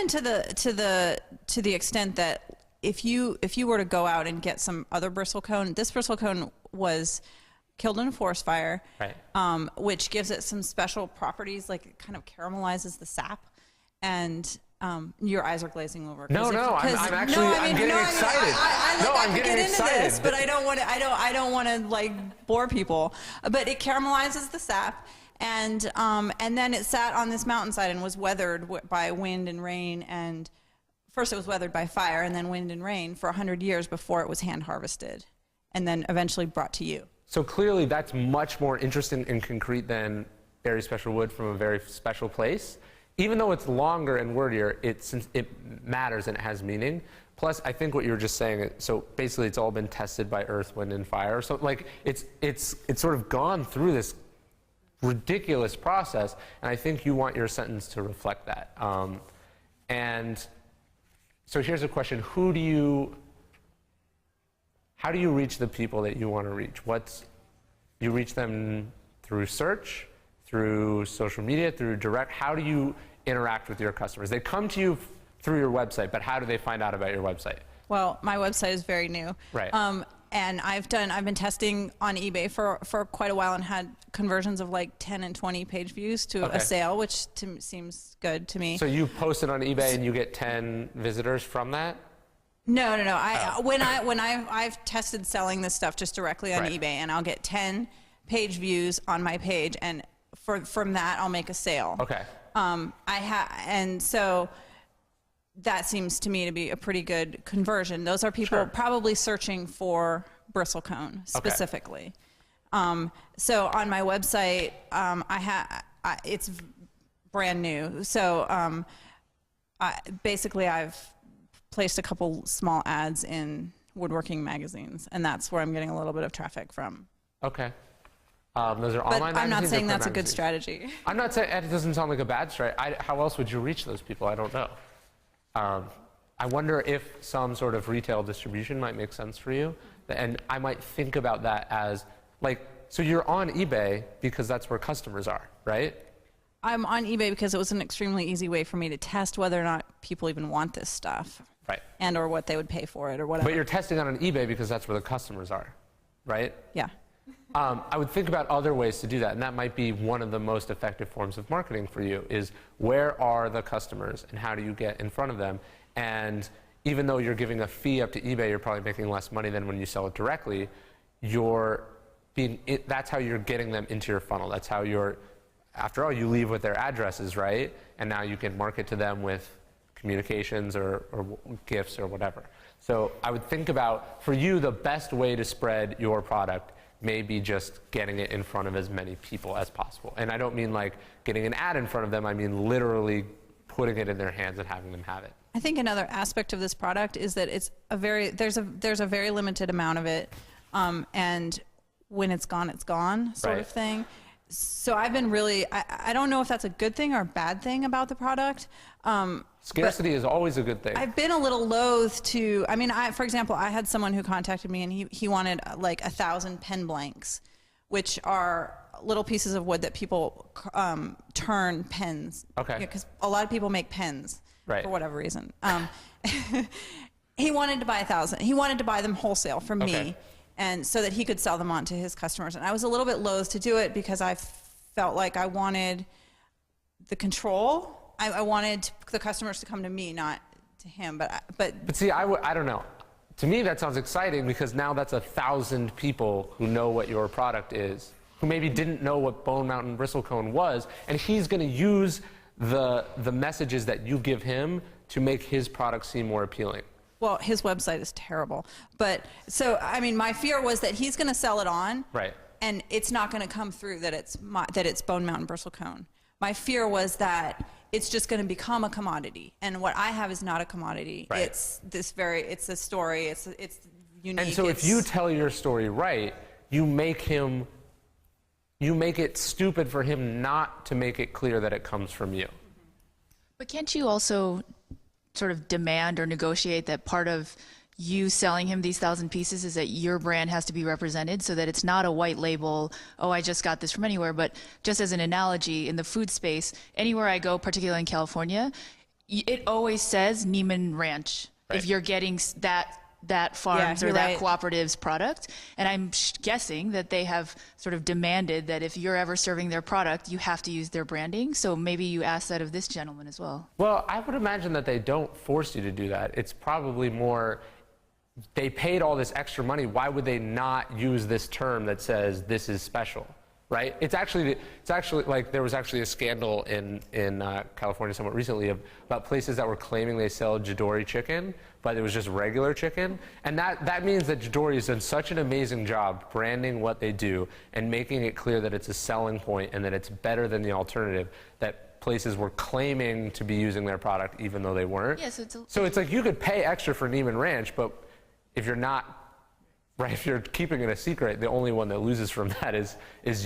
to the extent that if you were to go out and get some other bristlecone, this bristlecone was killed in a forest fire, which gives it some special properties, like it kind of caramelizes the sap, and your eyes are glazing over. I'm getting excited. I'm getting excited. This, but I don't want to like bore people. But it caramelizes the sap, and then it sat on this mountainside and was weathered by wind and rain. And first it was weathered by fire, and then wind and rain for 100 years before it was hand harvested, and then eventually brought to you. So clearly, that's much more interesting and concrete than very special wood from a very special place. Even though it's longer and wordier, it matters and it has meaning. Plus, I think what you were just saying, so basically it's all been tested by earth, wind, and fire. So like it's sort of gone through this ridiculous process, and I think you want your sentence to reflect that. And so here's a question: how do you reach the people that you want to reach? You reach them through search, through social media, through direct? How do you interact with your customers? They come to you through your website, but how do they find out about your website? Well, my website is very new. Right. And I've been testing on eBay for quite a while and had conversions of like 10 and 20 page views to a sale, which seems good to me. So you post it on eBay and you get 10 visitors from that? No. I've tested selling this stuff just directly on eBay, and I'll get 10 page views on my page, and from that I'll make a sale. Okay. And so that seems to me to be a pretty good conversion. Those are people probably searching for bristlecone specifically. So on my website, it's brand new. So basically I've placed a couple small ads in woodworking magazines, and that's where I'm getting a little bit of traffic from. Okay. Those are But online I'm not magazines or saying print that's a good magazines? strategy. I'm not saying it doesn't sound like a bad strategy. How else would you reach those people? I don't know. I wonder if some sort of retail distribution might make sense for you, and I might think about that as like, so you're on eBay because that's where customers are, right? I'm on eBay because it was an extremely easy way for me to test whether or not people even want this stuff. Right. And or what they would pay for it or whatever. But you're testing on eBay because that's where the customers are, right? Yeah. I would think about other ways to do that, and that might be one of the most effective forms of marketing for you, is where are the customers and how do you get in front of them? And even though you're giving a fee up to eBay, you're probably making less money than when you sell it directly. That's how you're getting them into your funnel. That's how after all, you leave with their addresses, right? And now you can market to them with communications or gifts or whatever. So I would think about, for you, the best way to spread your product may be just getting it in front of as many people as possible. And I don't mean like getting an ad in front of them, I mean literally putting it in their hands and having them have it. I think another aspect of this product is that there's a very limited amount of it, and when it's gone sort of thing. So I've been really, I don't know if that's a good thing or a bad thing about the product. Scarcity is always a good thing. I've been a little loath to, for example, I had someone who contacted me and he wanted like 1,000 pen blanks, which are little pieces of wood that people turn pens. Okay. Because a lot of people make pens for whatever reason. He wanted to buy 1,000. He wanted to buy them wholesale from me, and so that he could sell them on to his customers. And I was a little bit loath to do it because I felt like I wanted the control. I wanted the customers to come to me, not to him. But see, I don't know. To me, that sounds exciting because now that's 1,000 people who know what your product is, who maybe didn't know what Bone Mountain Bristlecone was, and he's going to use the messages that you give him to make his product seem more appealing. Well, his website is terrible. But so, my fear was that he's going to sell it on, right, and it's not going to come through that it's Bone Mountain Bristlecone. My fear was that it's just going to become a commodity, and what I have is not a commodity. Right. It's a story. It's unique. And so, if you tell your story right, you make it stupid for him not to make it clear that it comes from you. But can't you also sort of demand or negotiate that part of you selling him these 1,000 pieces is that your brand has to be represented, so that it's not a white label, oh, I just got this from anywhere? But just as an analogy, in the food space, anywhere I go, particularly in California, it always says Neiman Ranch if you're getting that farm's or that cooperative's product. And I'm guessing that they have sort of demanded that if you're ever serving their product, you have to use their branding. So maybe you ask that of this gentleman as well. Well, I would imagine that they don't force you to do that. It's probably more, they paid all this extra money. Why would they not use this term that says this is special, right? It's actually like there was actually a scandal in California somewhat recently about places that were claiming they sell Jadori chicken, but it was just regular chicken. And that means that Jadori has done such an amazing job branding what they do and making it clear that it's a selling point and that it's better than the alternative, that places were claiming to be using their product even though they weren't. Yeah, so it's like you could pay extra for Neiman Ranch, but if you're not, right, if you're keeping it a secret, the only one that loses from that is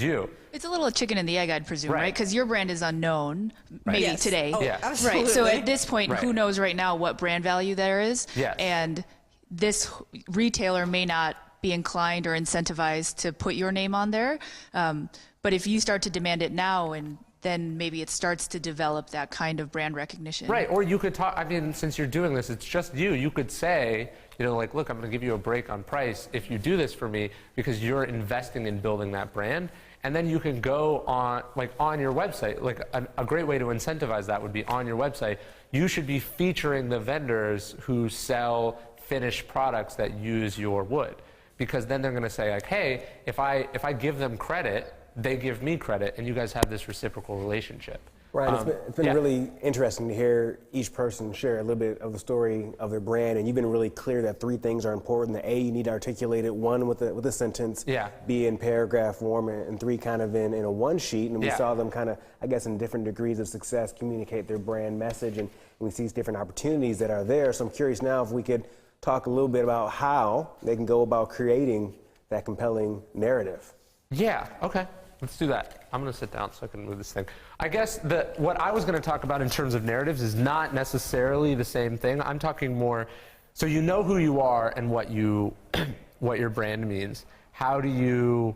you. It's a little chicken and the egg, I'd presume, right? Because your brand is unknown, maybe Yes. today. Oh, yeah. Absolutely. Right, so at this point, Right. who knows right now what brand value there is? Yes. And this retailer may not be inclined or incentivized to put your name on there. But if you start to demand it now, and then maybe it starts to develop that kind of brand recognition. Right, or you could talk, since you're doing this, it's just you could say, like, look, I'm going to give you a break on price if you do this for me because you're investing in building that brand. And then you can go on your website, like a great way to incentivize that would be on your website. You should be featuring the vendors who sell finished products that use your wood, because then they're going to say, like, hey, if I give them credit, they give me credit, and you guys have this reciprocal relationship. Ryan, it's been really interesting to hear each person share a little bit of the story of their brand, and you've been really clear that 3 things are important. The A, you need to articulate it, 1 with a sentence, B in paragraph form, and 3 kind of in a one sheet. And we saw them kind of, I guess, in different degrees of success communicate their brand message, and we see these different opportunities that are there. So I'm curious now if we could talk a little bit about how they can go about creating that compelling narrative. Yeah, okay. Let's do that. I'm going to sit down so I can move this thing. I guess what I was going to talk about in terms of narratives is not necessarily the same thing. I'm talking more, so you know who you are and what your brand means. How do you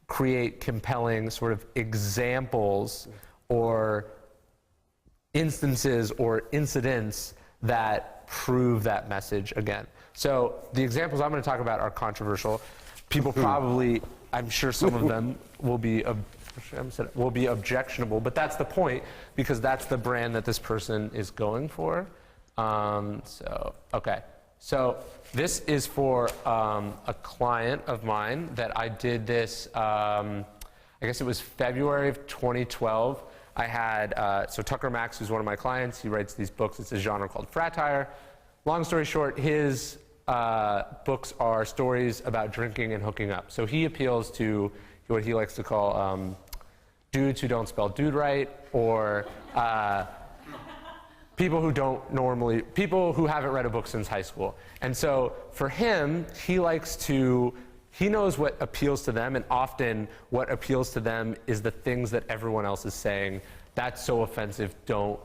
create compelling sort of examples or instances or incidents that prove that message again? So the examples I'm going to talk about are controversial. People probably, I'm sure some of them will be objectionable, but that's the point, because that's the brand that this person is going for. So this is for a client of mine that I did this, I guess it was February of 2012. I had, so Tucker Max, who's one of my clients, he writes these books. It's a genre called fratire. Long story short, his books are stories about drinking and hooking up. So he appeals to what he likes to call dudes who don't spell dude right, or people who haven't read a book since high school. And so for him, he knows what appeals to them, and often what appeals to them is the things that everyone else is saying. That's so offensive, don't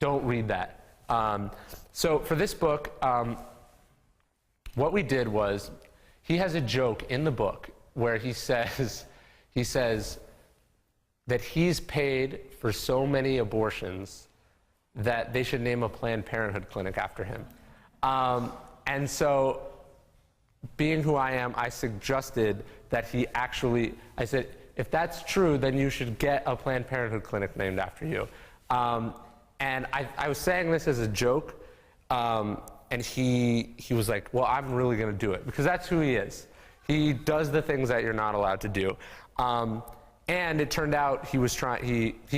read that. So for this book, what we did was, he has a joke in the book where he says that he's paid for so many abortions that they should name a Planned Parenthood clinic after him. And so, being who I am, I suggested that I said, if that's true, then you should get a Planned Parenthood clinic named after you. And I was saying this as a joke, and he was like, well, I'm really going to do it, because that's who he is. He does the things that you're not allowed to do. And it turned out he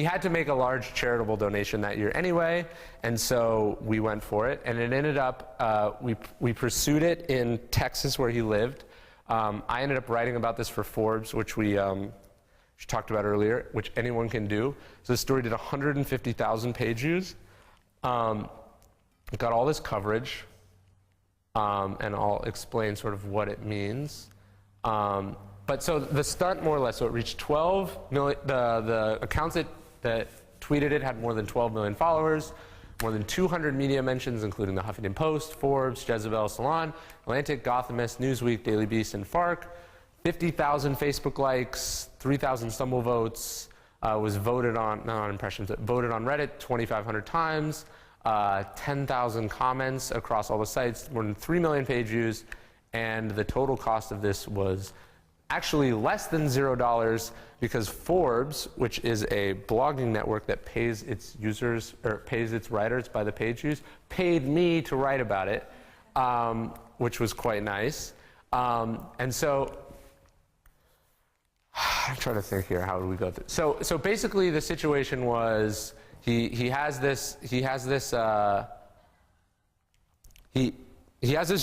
had to make a large charitable donation that year anyway, and so we went for it. And it ended up, we pursued it in Texas where he lived. I ended up writing about this for Forbes, which we talked about earlier, which anyone can do. So the story did 150,000 page views. It got all this coverage, and I'll explain sort of what it means. But so the stunt, more or less, so it reached 12 million, the accounts that tweeted it had more than 12 million followers, more than 200 media mentions, including the Huffington Post, Forbes, Jezebel, Salon, Atlantic, Gothamist, Newsweek, Daily Beast, and Fark. 50,000 Facebook likes, 3,000 stumble votes, was voted on, not impressions, voted on Reddit 2,500 times, 10,000 comments across all the sites, more than 3 million page views, and the total cost of this was actually less than $0, because Forbes, which is a blogging network that pays its users, or pays its writers by the page views, paid me to write about it, which was quite nice. And so, I'm trying to think here, how would we go through? So basically the situation was, he has this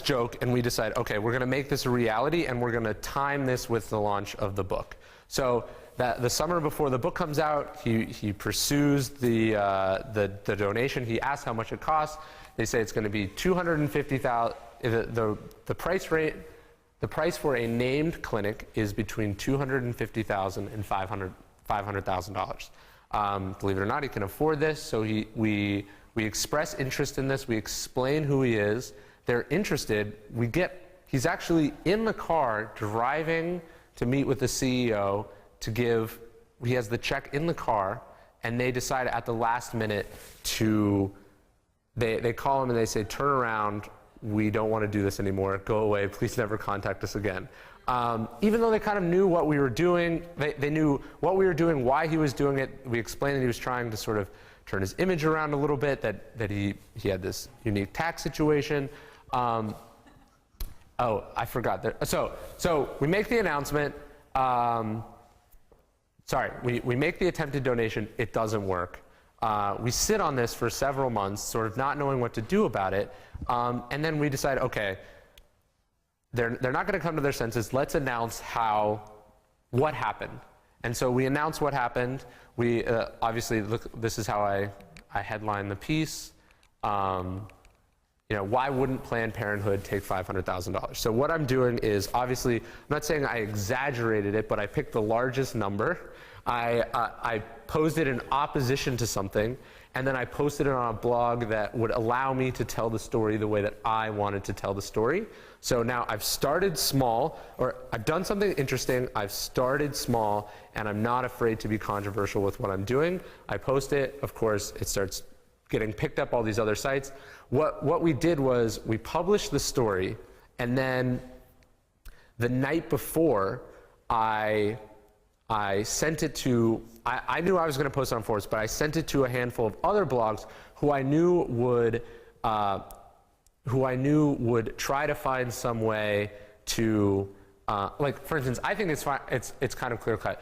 joke, and we decide, okay, we're going to make this a reality, and we're going to time this with the launch of the book. So the summer before the book comes out, he pursues the donation. He asks how much it costs. They say it's going to be $250,000. The price for a named clinic is between $250,000 and $500,000. Believe it or not, he can afford this. So we express interest in this. We explain who he is. They're interested. He's actually in the car driving to meet with the CEO he has the check in the car, and they decide at the last minute they call him and they say, turn around, we don't want to do this anymore, go away, please never contact us again. Even though they kind of knew what we were doing, they knew what we were doing, why he was doing it. We explained that he was trying to sort of turn his image around a little bit, that he had this unique tax situation. Oh, I forgot. So we make the announcement. sorry, we make the attempted donation, it doesn't work. We sit on this for several months, sort of not knowing what to do about it, and then we decide, okay, they're not going to come to their senses. Let's announce what happened. And so we announce what happened. We obviously look. This is how I headline the piece. Why wouldn't Planned Parenthood take $500,000? So what I'm doing is, obviously, I'm not saying I exaggerated it, but I picked the largest number. I posed it in opposition to something, and then I posted it on a blog that would allow me to tell the story the way that I wanted to tell the story. So now I've started small, or I've done something interesting, I've started small, and I'm not afraid to be controversial with what I'm doing. I post it, of course, it starts getting picked up all these other sites. What we did was we published the story, and then the night before, I sent it to, I knew I was going to post it on Forbes, but I sent it to a handful of other blogs who I knew would try to find some way to, like, for instance, I think it's kind of clear cut.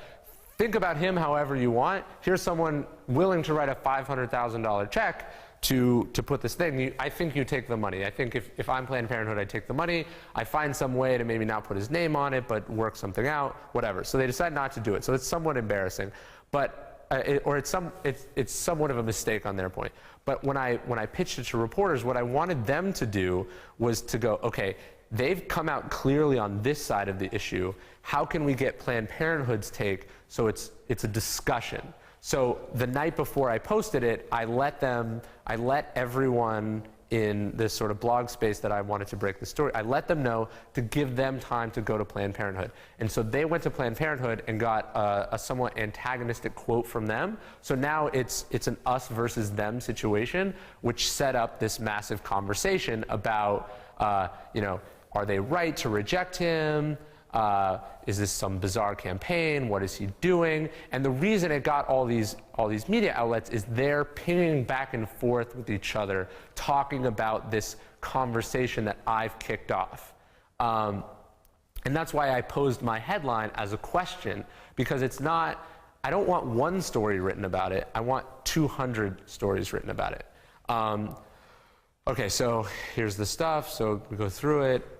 Think about him however you want. Here's someone willing to write a $500,000 check to put this thing. I think you take the money. I think if I'm Planned Parenthood, I take the money. I find some way to maybe not put his name on it, but work something out, whatever. So they decide not to do it. So it's somewhat embarrassing, but it's somewhat of a mistake on their point. But when I pitched it to reporters, what I wanted them to do was to go, okay, they've come out clearly on this side of the issue. How can we get Planned Parenthood's take so it's a discussion? So the night before I posted it, I let everyone in this sort of blog space that I wanted to break the story, I let them know to give them time to go to Planned Parenthood. And so they went to Planned Parenthood and got a somewhat antagonistic quote from them. So now it's an us versus them situation, which set up this massive conversation about, are they right to reject him? Is this some bizarre campaign? What is he doing? And the reason it got all these media outlets is they're pinging back and forth with each other, talking about this conversation that I've kicked off. And that's why I posed my headline as a question, because I don't want one story written about it. I want 200 stories written about it. Okay, so here's the stuff. So we go through it.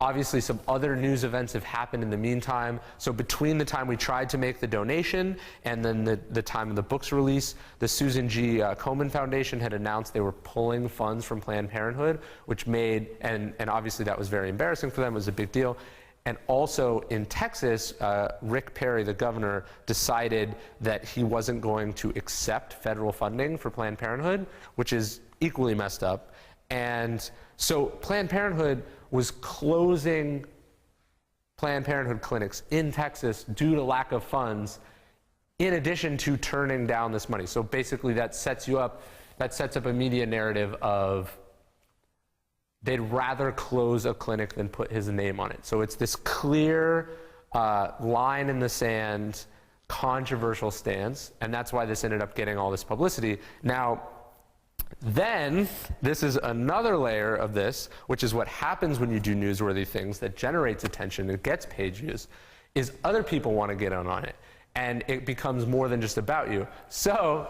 Obviously, some other news events have happened in the meantime. So between the time we tried to make the donation and then the time of the book's release, the Susan G. Komen Foundation had announced they were pulling funds from Planned Parenthood, which made, and obviously that was very embarrassing for them, it was a big deal. And also in Texas, Rick Perry, the governor, decided that he wasn't going to accept federal funding for Planned Parenthood, which is equally messed up. And so Planned Parenthood was closing Planned Parenthood clinics in Texas due to lack of funds, in addition to turning down this money. So basically that sets up a media narrative of they'd rather close a clinic than put his name on it. So it's this clear line in the sand, controversial stance, and that's why this ended up getting all this publicity. Now, then, this is another layer of this, which is what happens when you do newsworthy things that generates attention and gets page views, is other people want to get in on it. And it becomes more than just about you. So,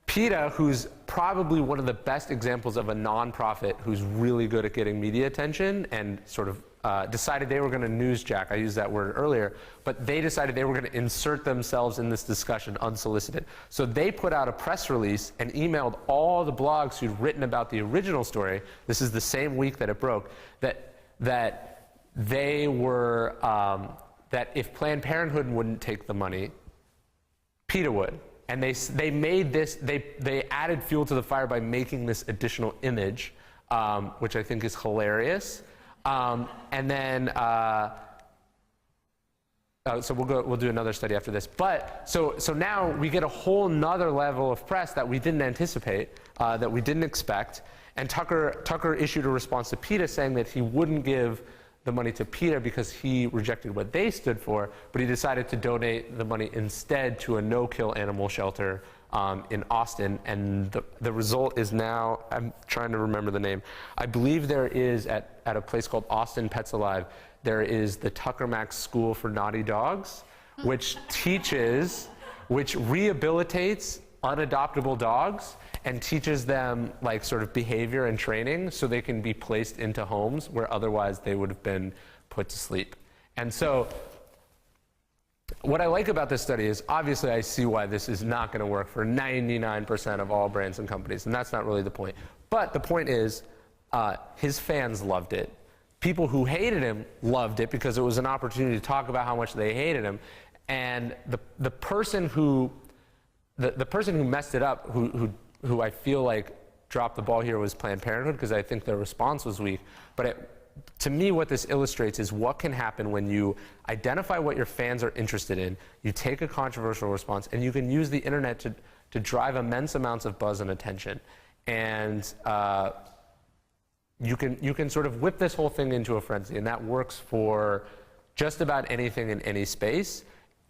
PETA, who's probably one of the best examples of a nonprofit who's really good at getting media attention and sort of decided they were going to newsjack, I used that word earlier, but they decided they were going to insert themselves in this discussion unsolicited. So they put out a press release and emailed all the blogs who'd written about the original story, this is the same week that it broke, that they were, that if Planned Parenthood wouldn't take the money, PETA would. And they made this, they added fuel to the fire by making this additional image, which I think is hilarious. And then, so we'll do another study after this. But so now we get a whole nother level of press that we didn't anticipate, that we didn't expect. And Tucker issued a response to PETA saying that he wouldn't give the money to PETA because he rejected what they stood for, but he decided to donate the money instead to a no-kill animal shelter in Austin. And the result is now, I'm trying to remember the name, I believe there is at a place called Austin Pets Alive, there is the Tucker Max School for Naughty Dogs, which rehabilitates unadoptable dogs and teaches them like sort of behavior and training so they can be placed into homes where otherwise they would have been put to sleep. And so what I like about this study is obviously I see why this is not going to work for 99% of all brands and companies, and that's not really the point. But the point is his fans loved it. People who hated him loved it because it was an opportunity to talk about how much they hated him. And the person who messed it up, who I feel like dropped the ball here was Planned Parenthood, because I think their response was weak. But to me, what this illustrates is what can happen when you identify what your fans are interested in, you take a controversial response, and you can use the internet to drive immense amounts of buzz and attention. And you can sort of whip this whole thing into a frenzy, and that works for just about anything in any space.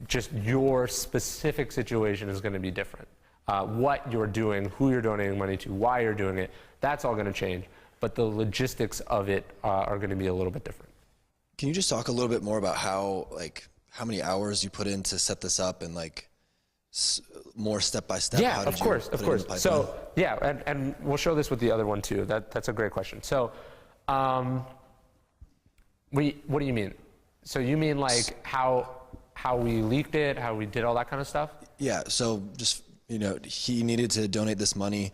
Just your specific situation is going to be different. What you're doing, who you're donating money to, why you're doing it, that's all going to change. But the logistics of it are going to be a little bit different. Can you just talk a little bit more about how many hours you put in to set this up and more step by step? Yeah, of course. So yeah, and we'll show this with the other one too. That's a great question. So, what do you mean? So you mean like how we leaked it, how we did all that kind of stuff? Yeah. So just he needed to donate this money.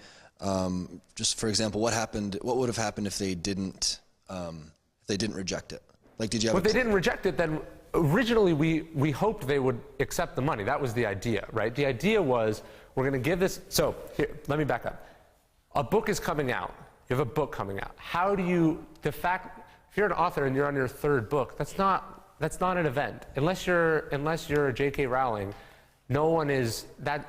Just for example, what would have happened if they didn't reject it? Like, did you have? Well, if they didn't reject it, then originally we hoped they would accept the money. That was the idea, right? The idea was we're going to give this. So here, let me back up. A book is coming out. You have a book coming out. How do you? If you're an author and you're on your third book, that's not an event. Unless you're J.K. Rowling. No one is that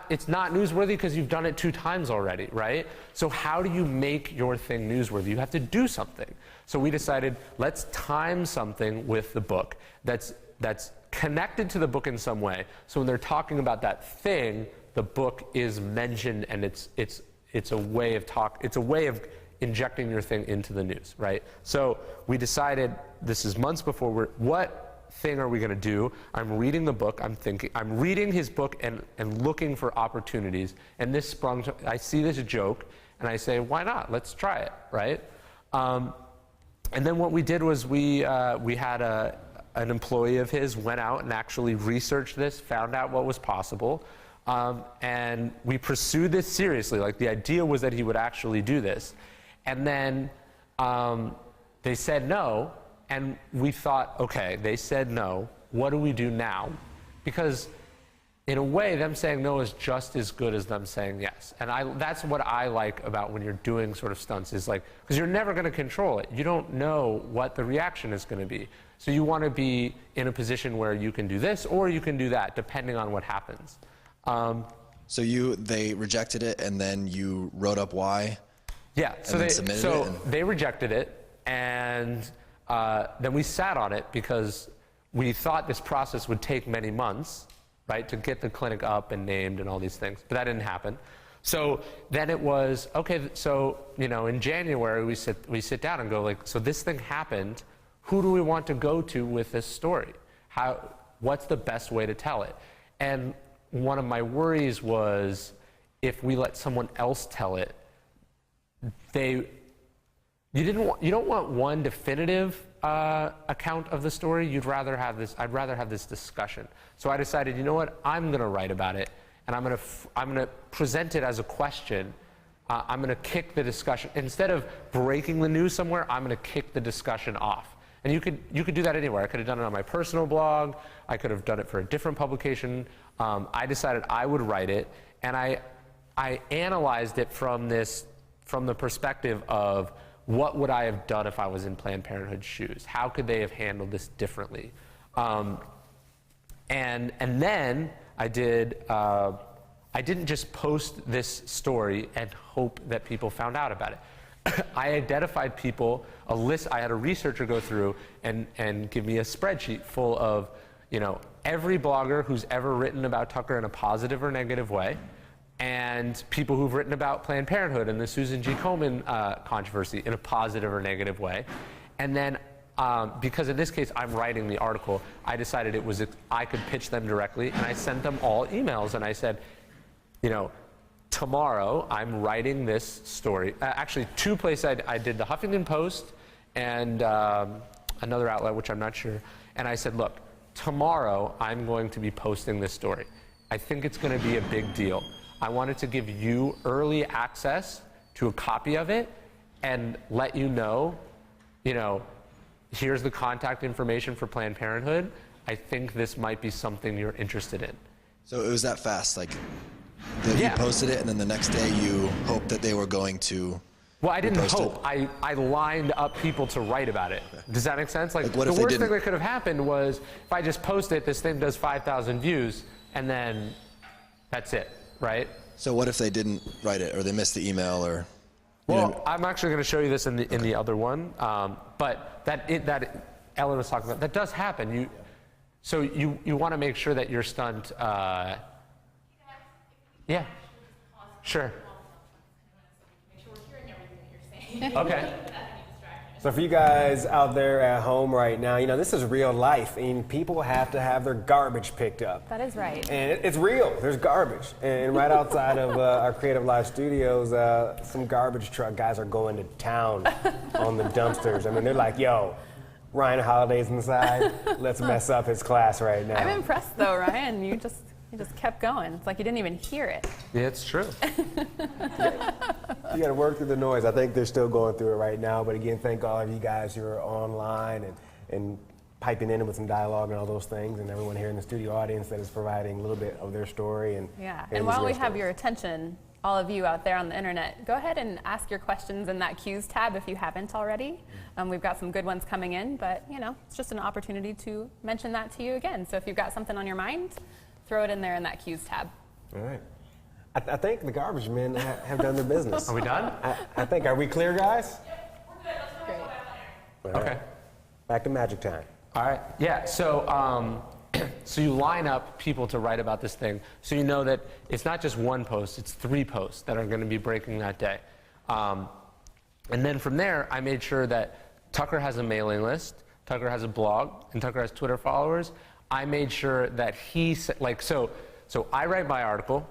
it's not newsworthy because you've done it 2 times already, right? So how do you make your thing newsworthy? You have to do something. So we decided, let's time something with the book that's connected to the book in some way. So when they're talking about that thing, the book is mentioned, and it's a way of injecting your thing into the news, right? So we decided, this is months before, what thing are we going to do? I'm reading the book, I'm reading his book and looking for opportunities, and this I see this joke, and I say, why not? Let's try it, right? And then what we did was we had an employee of his went out and actually researched this, found out what was possible, and we pursued this seriously. Like, the idea was that he would actually do this. And then they said no. And we thought, okay, they said no. What do we do now? Because in a way, them saying no is just as good as them saying yes. And that's what I like about when you're doing sort of stunts, is like, because you're never going to control it. You don't know what the reaction is going to be. So you want to be in a position where you can do this or you can do that, depending on what happens. So they rejected it, and then you wrote up why? Yeah. So they rejected it, and then we sat on it because we thought this process would take many months, right, to get the clinic up and named and all these things, but that didn't happen. So then it was, okay, so, in January we sit down and go like, so this thing happened, who do we want to go to with this story? What's the best way to tell it? And one of my worries was, if we let someone else tell it, you don't want one definitive account of the story. I'd rather have this discussion. So I decided, you know what? I'm going to write about it, and I'm going to present it as a question. I'm going to kick the discussion instead of breaking the news somewhere. I'm going to kick the discussion off. And you could do that anywhere. I could have done it on my personal blog. I could have done it for a different publication. I decided I would write it, and I analyzed it from the perspective of, what would I have done if I was in Planned Parenthood's shoes? How could they have handled this differently? And then I didn't just post this story and hope that people found out about it. I identified people, a list. I had a researcher go through and give me a spreadsheet full of, every blogger who's ever written about Tucker in a positive or negative way, and people who've written about Planned Parenthood and the Susan G. Komen controversy in a positive or negative way. And then because in this case I'm writing the article, I decided I could pitch them directly, and I sent them all emails, and I said, you know, tomorrow I'm writing this story. Actually, two places I did the Huffington Post and another outlet, which I'm not sure, and I said, look, tomorrow I'm going to be posting this story. I think it's going to be a big deal. I wanted to give you early access to a copy of it and let you know, here's the contact information for Planned Parenthood. I think this might be something you're interested in. So it was that fast, like you posted it and then the next day you hoped that they were going to Well, I didn't repost hope. it? I lined up people to write about it. Does that make sense? Like what the if they worst thing didn't? that could have happened was if I just post it, this thing does 5,000 views, and then that's it, right? So what if they didn't write it, or they missed the email, or? Well, I'm actually going to show you this in the other one, but that Ellen was talking about, that does happen. So you want to make sure that your stunt. Yeah. Sure. Okay. So for you guys out there at home right now, this is real life. And people have to have their garbage picked up. That is right. And it's real. There's garbage. And right outside of our Creative Live studios, some garbage truck guys are going to town on the dumpsters. I mean, they're like, yo, Ryan Holiday's inside. Let's mess up his class right now. I'm impressed though, Ryan. You just kept going. It's like you didn't even hear it. Yeah, it's true. You got to work through the noise. I think they're still going through it right now. But again, thank all of you guys who are online and piping in with some dialogue and all those things, and everyone here in the studio audience that is providing a little bit of their story. And while we have your attention, all of you out there on the internet, go ahead and ask your questions in that Q's tab if you haven't already. We've got some good ones coming in, but it's just an opportunity to mention that to you again. So if you've got something on your mind, throw it in there in that Q's tab. All right. I think the garbage men have done their business. Are we done? I think. Are we clear, guys? Yep, we're good. Let's go Great. Okay. Back to magic time. All right. Yeah. So, so you line up people to write about this thing, so you know that it's not just one post; it's 3 posts that are going to be breaking that day. And then from there, I made sure that Tucker has a mailing list, Tucker has a blog, and Tucker has Twitter followers. I made sure that so I write my article,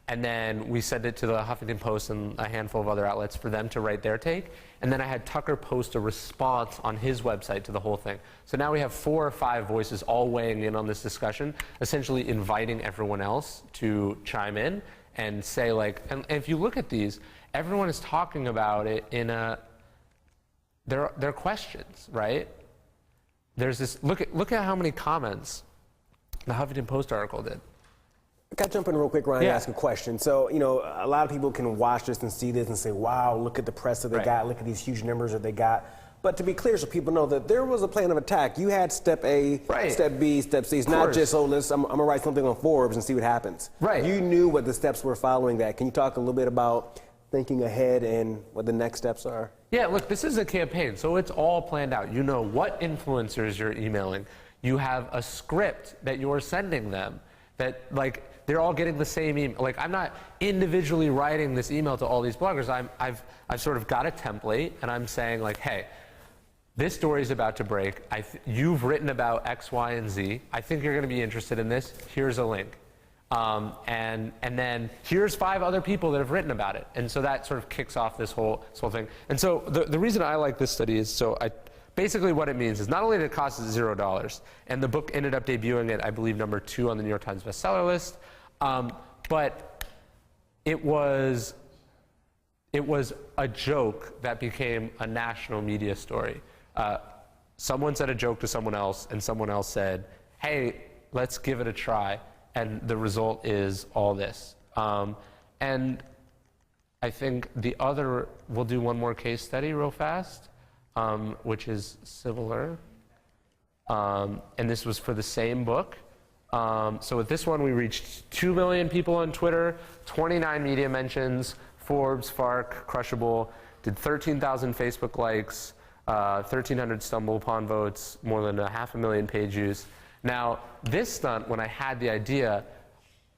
and then we send it to the Huffington Post and a handful of other outlets for them to write their take. And then I had Tucker post a response on his website to the whole thing. So now we have 4 or 5 voices all weighing in on this discussion, essentially inviting everyone else to chime in and say, and if you look at these, everyone is talking about it in they're questions, right? There's this, look at how many comments the Huffington Post article did. Got to jump in real quick, Ryan, and ask a question. So, a lot of people can watch this and see this and say, wow, look at the press that they got, look at these huge numbers that they got. But to be clear, so people know that there was a plan of attack. You had step A, step B, step C. It's not just, I'm going to write something on Forbes and see what happens. Right. You knew what the steps were following that. Can you talk a little bit about thinking ahead and what the next steps are? Yeah, look, this is a campaign, so it's all planned out. You know what influencers you're emailing. You have a script that you're sending them that, they're all getting the same email. I'm not individually writing this email to all these bloggers. I've sort of got a template, and I'm saying, hey, this story is about to break. You've written about X, Y, and Z. I think you're going to be interested in this. Here's a link. And then here's 5 other people that have written about it. And so that sort of kicks off this whole thing. And so the reason I like this study is basically what it means is not only did it cost $0, and the book ended up debuting at, I believe, number 2 on the New York Times bestseller list, but it was a joke that became a national media story. Someone said a joke to someone else, and someone else said, hey, let's give it a try. And the result is all this. And I think we'll do one more case study real fast, which is similar. And this was for the same book. So with this one, we reached 2 million people on Twitter, 29 media mentions, Forbes, Fark, Crushable, did 13,000 Facebook likes, 1,300 StumbleUpon votes, more than 500,000 page views. Now, this stunt, when I had the idea,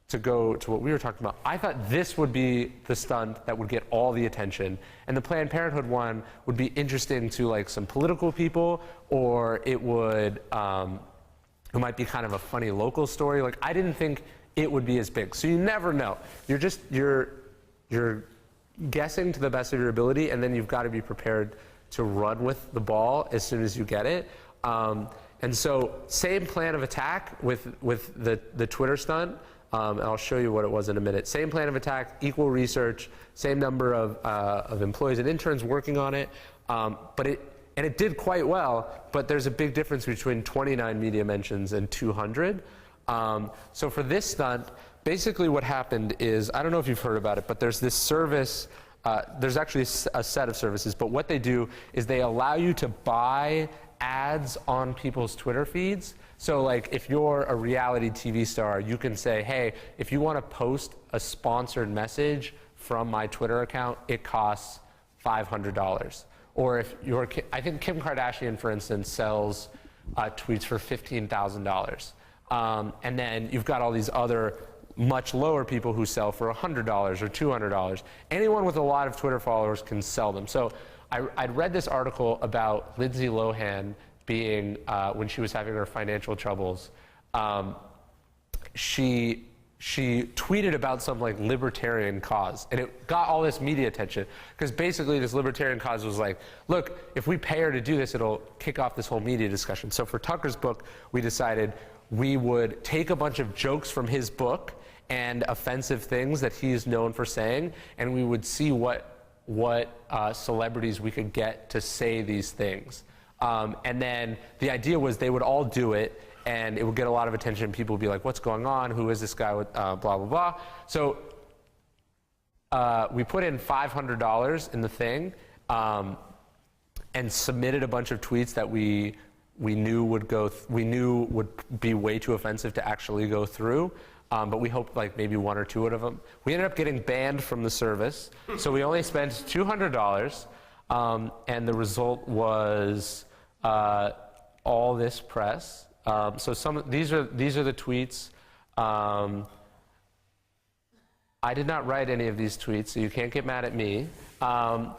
to go to what we were talking about, I thought this would be the stunt that would get all the attention. And the Planned Parenthood one would be interesting to like some political people, or it would, it might be kind of a funny local story. Like, I didn't think it would be as big. So you never know. You're guessing to the best of your ability, and then you've got to be prepared to run with the ball as soon as you get it. And so same plan of attack with the Twitter stunt. And I'll show you what it was in a minute. Same plan of attack, equal research, same number of employees and interns working on it. But it did quite well, but there's a big difference between 29 media mentions and 200. So for this stunt, basically what happened is, I don't know if you've heard about it, but there's this service, there's actually a set of services, but what they do is they allow you to buy ads on people's Twitter feeds. So like if you're a reality TV star, you can say, hey, if you want to post a sponsored message from my Twitter account, it costs $500. Or if you're, I think Kim Kardashian, for instance, sells tweets for $15,000. And then you've got all these other much lower people who sell for $100 or $200. Anyone with a lot of Twitter followers can sell them. So I'd read this article about Lindsay Lohan being, when she was having her financial troubles, she tweeted about some like libertarian cause, and it got all this media attention because basically this libertarian cause was like, look, if we pay her to do this, it'll kick off this whole media discussion. So for Tucker's book, we decided we would take a bunch of jokes from his book and offensive things that he's known for saying, and we would see what celebrities we could get to say these things. And then the idea was they would all do it, and it would get a lot of attention. People would be like, what's going on? Who is this guy with blah, blah, blah. So we put in $500 in the thing and submitted a bunch of tweets that we knew would be way too offensive to actually go through. But we hoped like maybe one or two of them. We ended up getting banned from the service. So we only spent $200. And the result was all this press. So these are the tweets. I did not write any of these tweets, so you can't get mad at me. So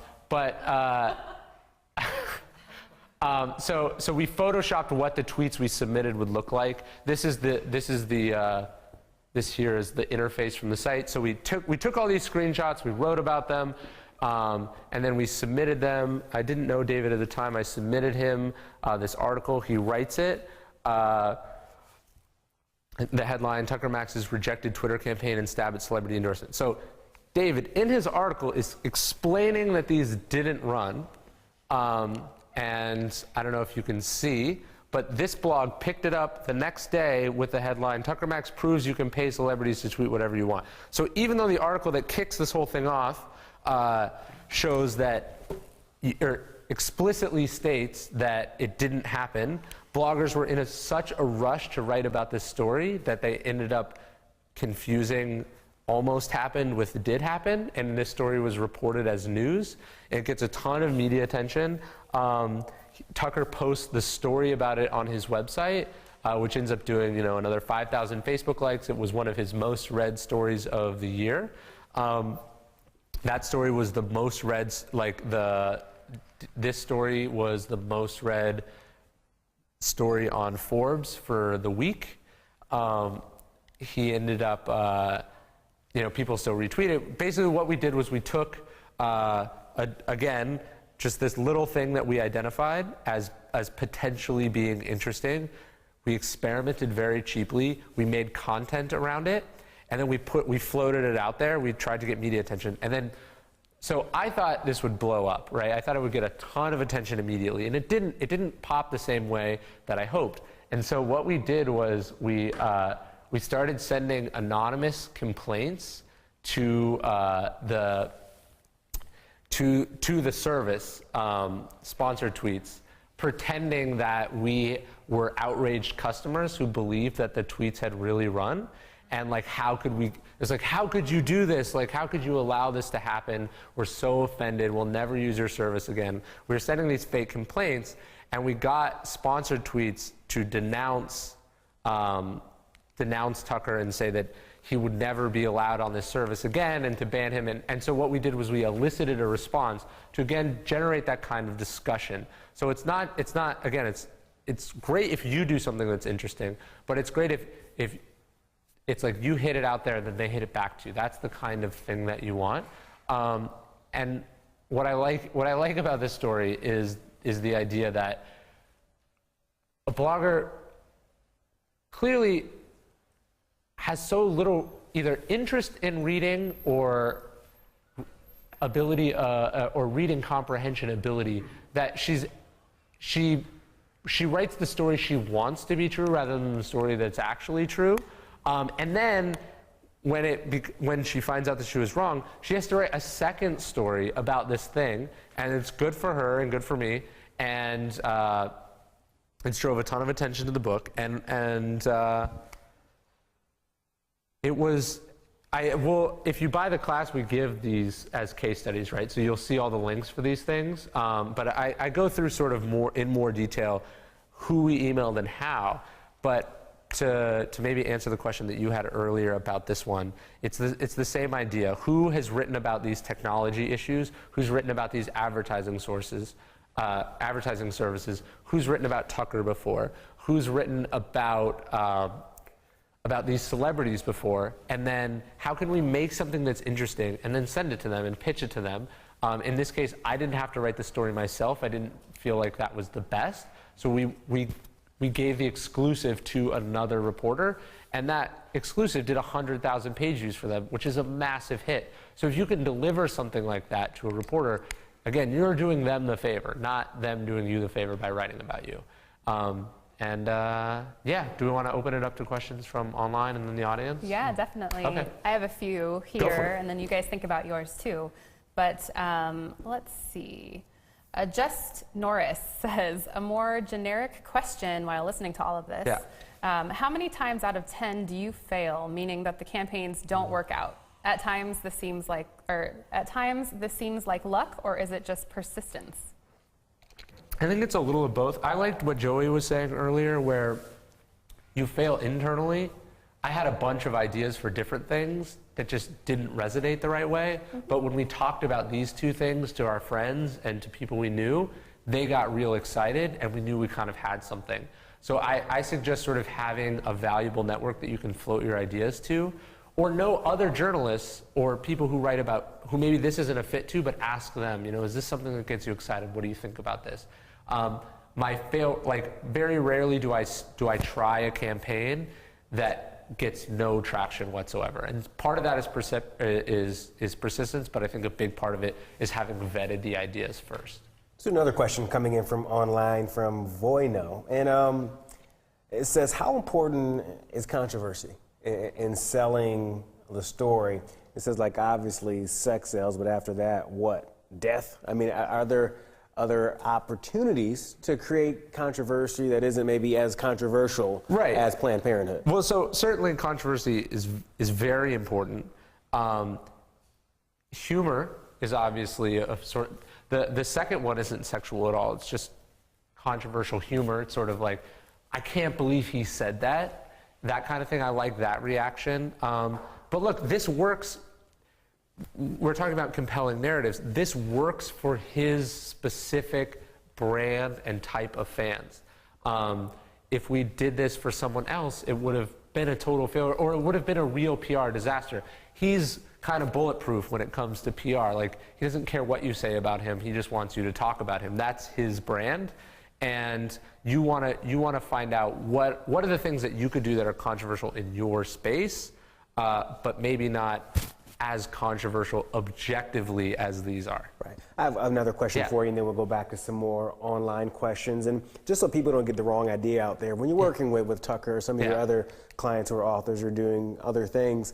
we photoshopped what the tweets we submitted would look like. This here is the interface from the site. So we took all these screenshots, we wrote about them. And then we submitted them. I didn't know David at the time. I submitted him this article. He writes it. The headline, Tucker Max's rejected Twitter campaign and stab at celebrity endorsement. So David, in his article, is explaining that these didn't run. And I don't know if you can see, but this blog picked it up the next day with the headline, Tucker Max proves you can pay celebrities to tweet whatever you want. So even though the article that kicks this whole thing off shows that, or explicitly states that it didn't happen, bloggers were in such a rush to write about this story that they ended up confusing almost happened with did happen, and this story was reported as news. It gets a ton of media attention. Tucker posts the story about it on his website, which ends up doing another 5,000 Facebook likes. It was one of his most read stories of the year. That story was the most read, this story was the most read story on Forbes for the week. He ended up, people still retweet it. Basically what we did was we took, again, just this little thing that we identified as potentially being interesting. We experimented very cheaply. We made content around it. And then we floated it out there. We tried to get media attention. And then, so I thought this would blow up, right? I thought it would get a ton of attention immediately. And it didn't pop the same way that I hoped. And so what we did was we started sending anonymous complaints to the service, sponsored tweets, pretending that we were outraged customers who believed that the tweets had really run. And how could you do this? How could you allow this to happen? We're so offended. We'll never use your service again. We were sending these fake complaints, and we got sponsored tweets to denounce Tucker and say that he would never be allowed on this service again and to ban him. And so what we did was we elicited a response to, again, generate that kind of discussion. So it's not again, it's great if you do something that's interesting, but it's great if it's like you hit it out there and then they hit it back to you. That's the kind of thing that you want. And what I like about this story is the idea that a blogger clearly has so little either interest in reading or ability or reading comprehension ability that she writes the story she wants to be true rather than the story that's actually true. And then when she finds out that she was wrong, she has to write a second story about this thing, and it's good for her and good for me, and it's drove a ton of attention to the book, and it was, if you buy the class, we give these as case studies, right? So you'll see all the links for these things. But I go through sort of in more detail who we emailed and how. But to maybe answer the question that you had earlier about this one, it's the same idea. Who has written about these technology issues? Who's written about these advertising services? Who's written about Tucker before? Who's written about these celebrities before, and then how can we make something that's interesting and then send it to them and pitch it to them. In this case, I didn't have to write the story myself. I didn't feel like that was the best. So we gave the exclusive to another reporter, and that exclusive did 100,000 page views for them, which is a massive hit. So if you can deliver something like that to a reporter, again, you're doing them the favor, not them doing you the favor by writing about you. Yeah, do we want to open it up to questions from online and then the audience? Yeah, definitely. Okay. I have a few here, and then you guys think about yours too. But let's see. Just Norris says, a more generic question while listening to all of this. Yeah. How many times out of 10 do you fail, meaning that the campaigns don't work out? At times this seems like luck, or is it just persistence? I think it's a little of both. I liked what Joey was saying earlier, where you fail internally. I had a bunch of ideas for different things that just didn't resonate the right way. But when we talked about these two things to our friends and to people we knew, they got real excited and we knew we kind of had something. So I suggest sort of having a valuable network that you can float your ideas to, or know other journalists or people who write about, who maybe this isn't a fit to, but ask them, is this something that gets you excited? What do you think about this? Very rarely do I try a campaign that gets no traction whatsoever. And part of that is persistence, but I think a big part of it is having vetted the ideas first. So another question coming in from online from Voino, and it says, how important is controversy in selling the story? It says, like, obviously sex sells, but after that, what? Death? I mean, are there other opportunities to create controversy that isn't maybe as controversial as Planned Parenthood? Well, so certainly controversy is very important. Humor is obviously a sort. The second one isn't sexual at all. It's just controversial humor. It's sort of like, I can't believe he said that. That kind of thing. I like that reaction. But look, this works. We're talking about compelling narratives. This works for his specific brand and type of fans. If we did this for someone else, it would have been a total failure, or it would have been a real PR disaster. He's kind of bulletproof when it comes to PR. Like, he doesn't care what you say about him. He just wants you to talk about him. That's his brand. And you want to find out what are the things that you could do that are controversial in your space, but maybe not as controversial objectively as these are. Right. I have another question for you, and then we'll go back to some more online questions. And just so people don't get the wrong idea out there, when you're working with Tucker or some of your other clients who are authors or doing other things,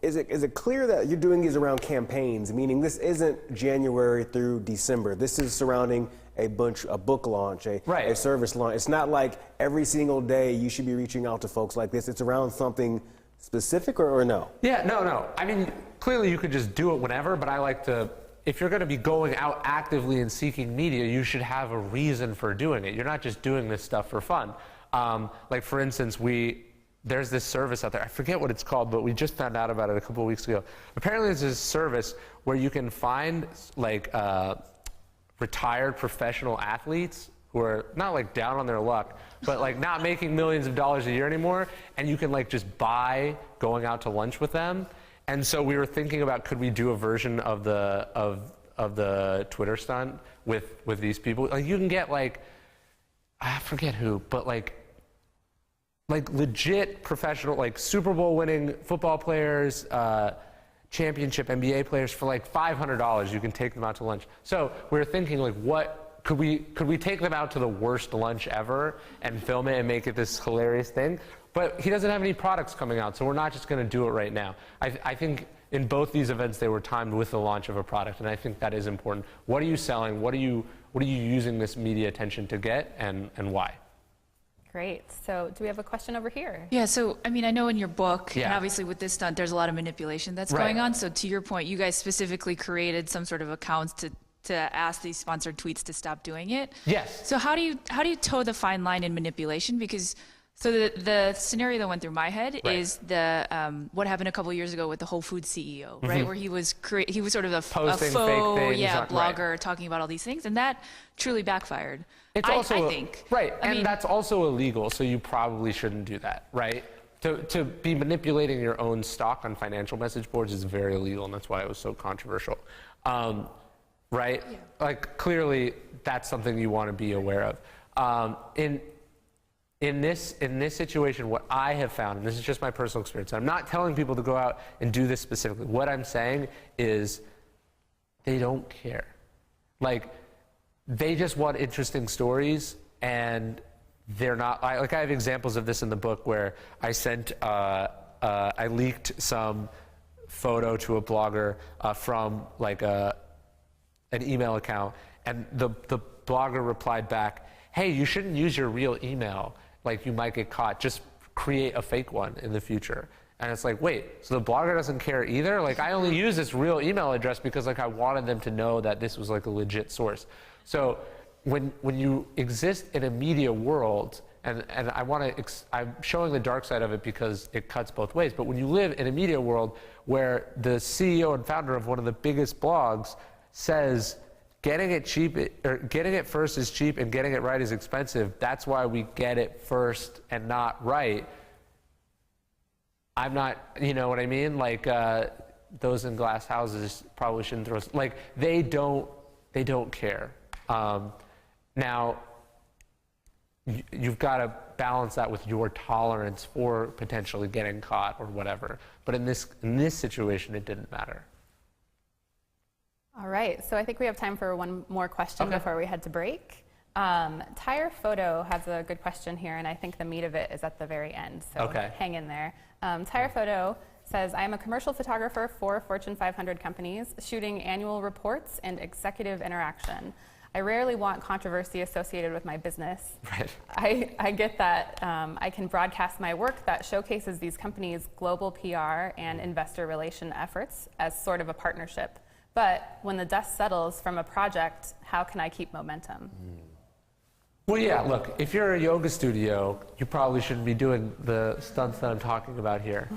is it clear that you're doing these around campaigns, meaning this isn't January through December? This is surrounding a book launch, a service launch. It's not like every single day you should be reaching out to folks like this. It's around something specific, or no? Yeah, no. I mean, clearly you could just do it whenever, but I like to, if you're going to be going out actively and seeking media, you should have a reason for doing it. You're not just doing this stuff for fun. Like, for instance, there's this service out there. I forget what it's called, but we just found out about it a couple of weeks ago. Apparently, there's this service where you can find like retired professional athletes who are not like down on their luck, but like not making millions of dollars a year anymore, and you can like just buy going out to lunch with them. And so we were thinking about, could we do a version of the Twitter stunt with these people? Like you can get like, I forget who, but like legit professional, like Super Bowl winning football players, championship NBA players for like $500. You can take them out to lunch. So we were thinking like, what could we take them out to the worst lunch ever and film it and make it this hilarious thing? But he doesn't have any products coming out, so we're not just going to do it right now. I think in both these events they were timed with the launch of a product, and I think that is important. What are you selling? What are you using this media attention to get, and why? Great. So do we have a question over here? Yeah, so I mean, I know in your book, and obviously with this stunt, there's a lot of manipulation that's going on. So to your point, you guys specifically created some sort of accounts to ask these sponsored tweets to stop doing it. Yes. So how do you toe the fine line in manipulation? Because so the scenario that went through my head is the what happened a couple years ago with the Whole Foods CEO, right? Where he was sort of a faux fake things blogger talking about all these things, and that truly backfired. It's I also think. Right, I mean, that's also illegal, so you probably shouldn't do that, right? To be manipulating your own stock on financial message boards is very illegal, and that's why it was so controversial. Right? Yeah. Like, clearly, that's something you want to be aware of. In this situation, what I have found, and this is just my personal experience, I'm not telling people to go out and do this specifically. What I'm saying is they don't care. Like, they just want interesting stories, and they're not. I have examples of this in the book where I sent, I leaked some photo to a blogger from like an email account, and the blogger replied back, "Hey, you shouldn't use your real email. Like, you might get caught. Just create a fake one in the future." And it's like, wait, so the blogger doesn't care either? Like, I only use this real email address because like I wanted them to know that this was like a legit source. So when you exist in a media world, and I'm showing the dark side of it because it cuts both ways, but when you live in a media world where the CEO and founder of one of the biggest blogs says getting it first is cheap and getting it right is expensive, that's why we get it first and not right. I'm not, you know what I mean? Like, those in glass houses probably shouldn't throw, like, they don't care. Now, you've got to balance that with your tolerance for potentially getting caught or whatever. But in this situation, it didn't matter. All right, so I think we have time for one more question before we head to break. Tire Photo has a good question here, and I think the meat of it is at the very end, so hang in there. Tire Photo says, I am a commercial photographer for Fortune 500 companies, shooting annual reports and executive interaction. I rarely want controversy associated with my business. Right. I get that I can broadcast my work that showcases these companies' global PR and investor relation efforts as sort of a partnership. But when the dust settles from a project, how can I keep momentum? Well, yeah, look, if you're a yoga studio, you probably shouldn't be doing the stunts that I'm talking about here.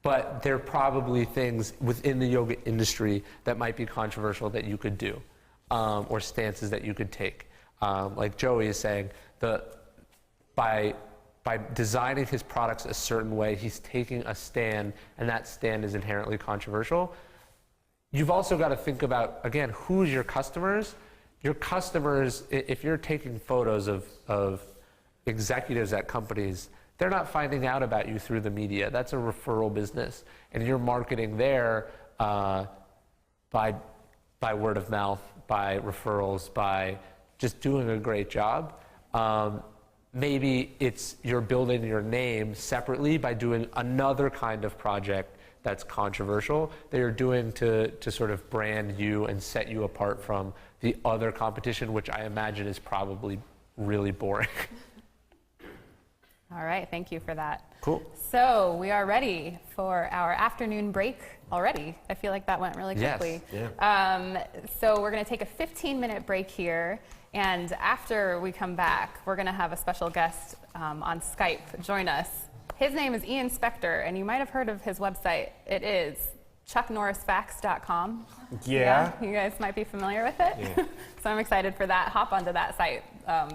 But there are probably things within the yoga industry that might be controversial that you could do, or stances that you could take. Like Joey is saying, by designing his products a certain way, he's taking a stand, and that stand is inherently controversial. You've also got to think about, again, who's your customers? Your customers, if you're taking photos of executives at companies, they're not finding out about you through the media. That's a referral business. And you're marketing there by word of mouth, by referrals, by just doing a great job. Maybe you're building your name separately by doing another kind of project that's controversial that you're doing to sort of brand you and set you apart from the other competition, which I imagine is probably really boring. All right, thank you for that. Cool. So we are ready for our afternoon break already. I feel like that went really quickly. Yes. So we're going to take a 15-minute break here, And after we come back, we're going to have a special guest on Skype join us. His name is Ian Spector, and you might have heard of his website. It is chucknorrisfacts.com. Yeah. You guys might be familiar with it. Yeah. So I'm excited for that. Hop onto that site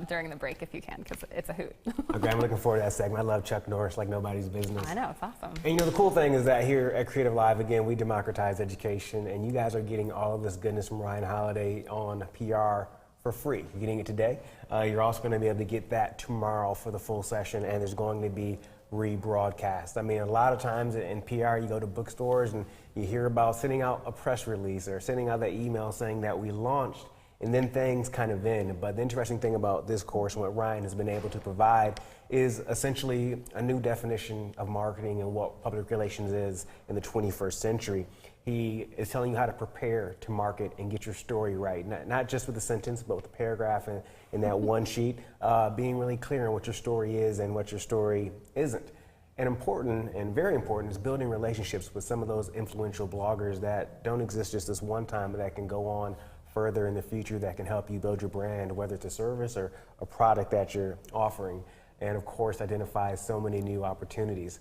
during the break if you can, because it's a hoot. Okay, I'm looking forward to that segment. I love Chuck Norris like nobody's business. I know, it's awesome. And you know, the cool thing is that here at Creative Live, again, we democratize education, and you guys are getting all of this goodness from Ryan Holiday on PR for free. You're getting it today. You're also going to be able to get that tomorrow for the full session, and there's going to be rebroadcast. I mean, a lot of times in PR, you go to bookstores and you hear about sending out a press release or sending out that email saying that we launched, and then things kind of end. But the interesting thing about this course and what Ryan has been able to provide is essentially a new definition of marketing and what public relations is in the 21st century. He is telling you how to prepare to market and get your story right, not just with a sentence, but with a paragraph in that one sheet, being really clear on what your story is and what your story isn't. And important, and very important, is building relationships with some of those influential bloggers that don't exist just this one time, but that can go on further in the future, that can help you build your brand, whether it's a service or a product that you're offering. And of course, identify so many new opportunities.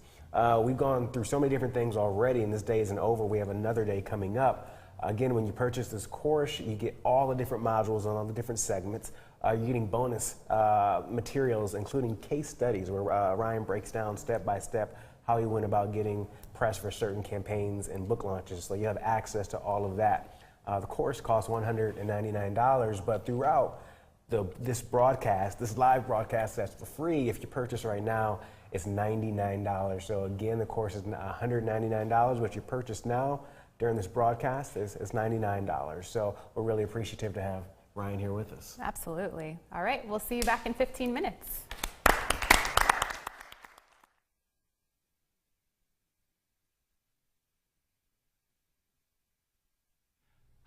We've gone through so many different things already, and this day isn't over. We have another day coming up. Again, when you purchase this course, you get all the different modules on all the different segments. You're getting bonus materials, including case studies, where Ryan breaks down step by step how he went about getting press for certain campaigns and book launches. So you have access to all of that. The course costs $199, but throughout this broadcast, this live broadcast that's for free, if you purchase right now, it's $99. So again, the course is $199. What you purchase now during this broadcast is $99. So we're really appreciative to have Ryan here with us. Absolutely. All right, we'll see you back in 15 minutes.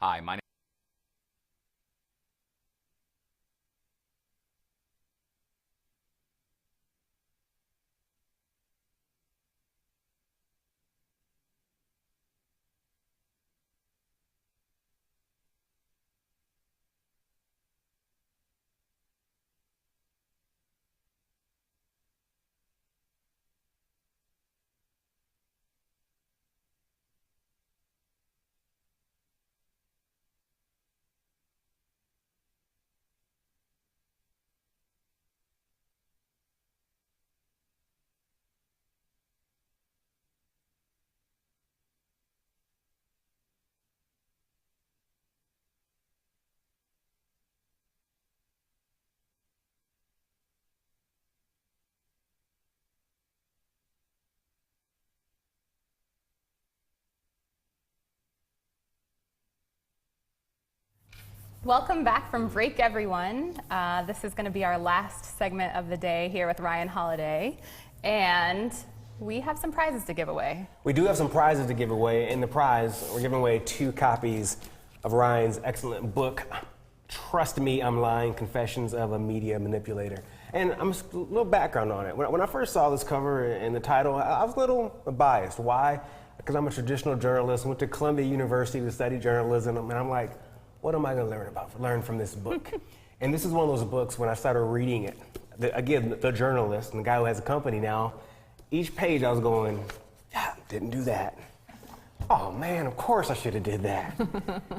Hi, my name Welcome back from break, everyone. This is going to be our last segment of the day here with Ryan Holiday, and we have some prizes to give away. We do have some prizes to give away. In the prize, we're giving away 2 copies of Ryan's excellent book, Trust Me, I'm Lying, Confessions of a Media Manipulator. And I'm just a little background on it. When I first saw this cover and the title, I was a little biased. Why? Because I'm a traditional journalist, went to Columbia University to study journalism, and I'm like, what am I going to learn from this book? And this is one of those books, when I started reading it, the journalist and the guy who has a company now, each page I was going, yeah, didn't do that. Oh man, of course I should have did that.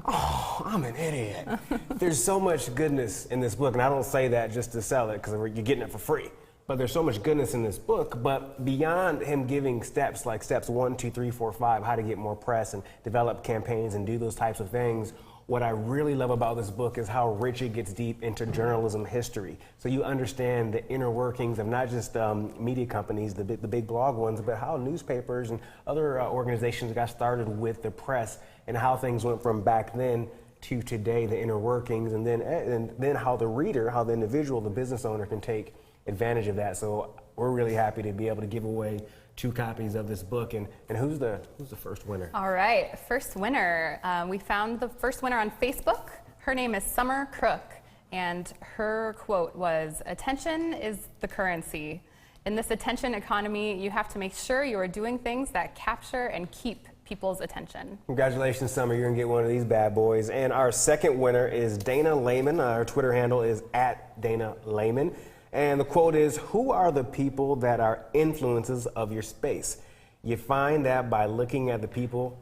Oh, I'm an idiot. There's so much goodness in this book, and I don't say that just to sell it because you're getting it for free. But there's so much goodness in this book, but beyond him giving steps like steps 1, 2, 3, 4, 5, how to get more press and develop campaigns and do those types of things, what I really love about this book is how rich it gets deep into journalism history. So you understand the inner workings of not just media companies, the big blog ones, but how newspapers and other organizations got started with the press and how things went from back then to today, the inner workings, and then how the reader, how the individual, the business owner can take advantage of that. So we're really happy to be able to give away 2 copies of this book. And who's the first winner? All right, first winner. We found the first winner on Facebook. Her name is Summer Crook, and her quote was, "Attention is the currency. In this attention economy, you have to make sure you are doing things that capture and keep people's attention. Congratulations, Summer. You're going to get one of these bad boys. And our second winner is Dana Lehman. Our Twitter handle is @DanaLehman. And the quote is, "Who are the people that are influences of your space? You find that by looking at the people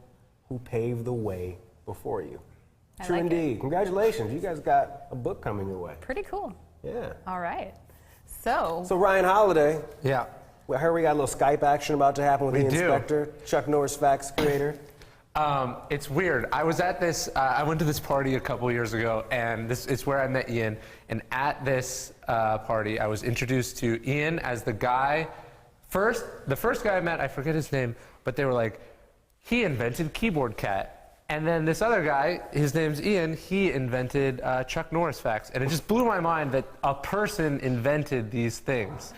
who paved the way before you." True indeed. Congratulations. You guys got a book coming your way. Pretty cool. Yeah. All right. So Ryan Holiday. Yeah. I heard we got a little Skype action about to happen with the We do. inspector, Chuck Norris Facts creator. It's weird. I was at this, I went to this party a couple years ago, and it's where I met Ian. And at this party, I was introduced to Ian as the guy, the first guy I met, I forget his name, but they were like, he invented Keyboard Cat. And then this other guy, his name's Ian, he invented Chuck Norris Facts. And it just blew my mind that a person invented these things.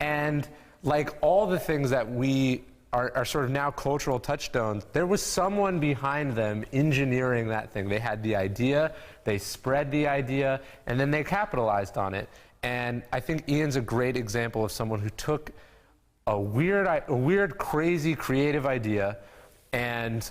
And like all the things that we are sort of now cultural touchstones, there was someone behind them engineering that thing. They had the idea, they spread the idea, and then they capitalized on it. And I think Ian's a great example of someone who took a weird, crazy, creative idea and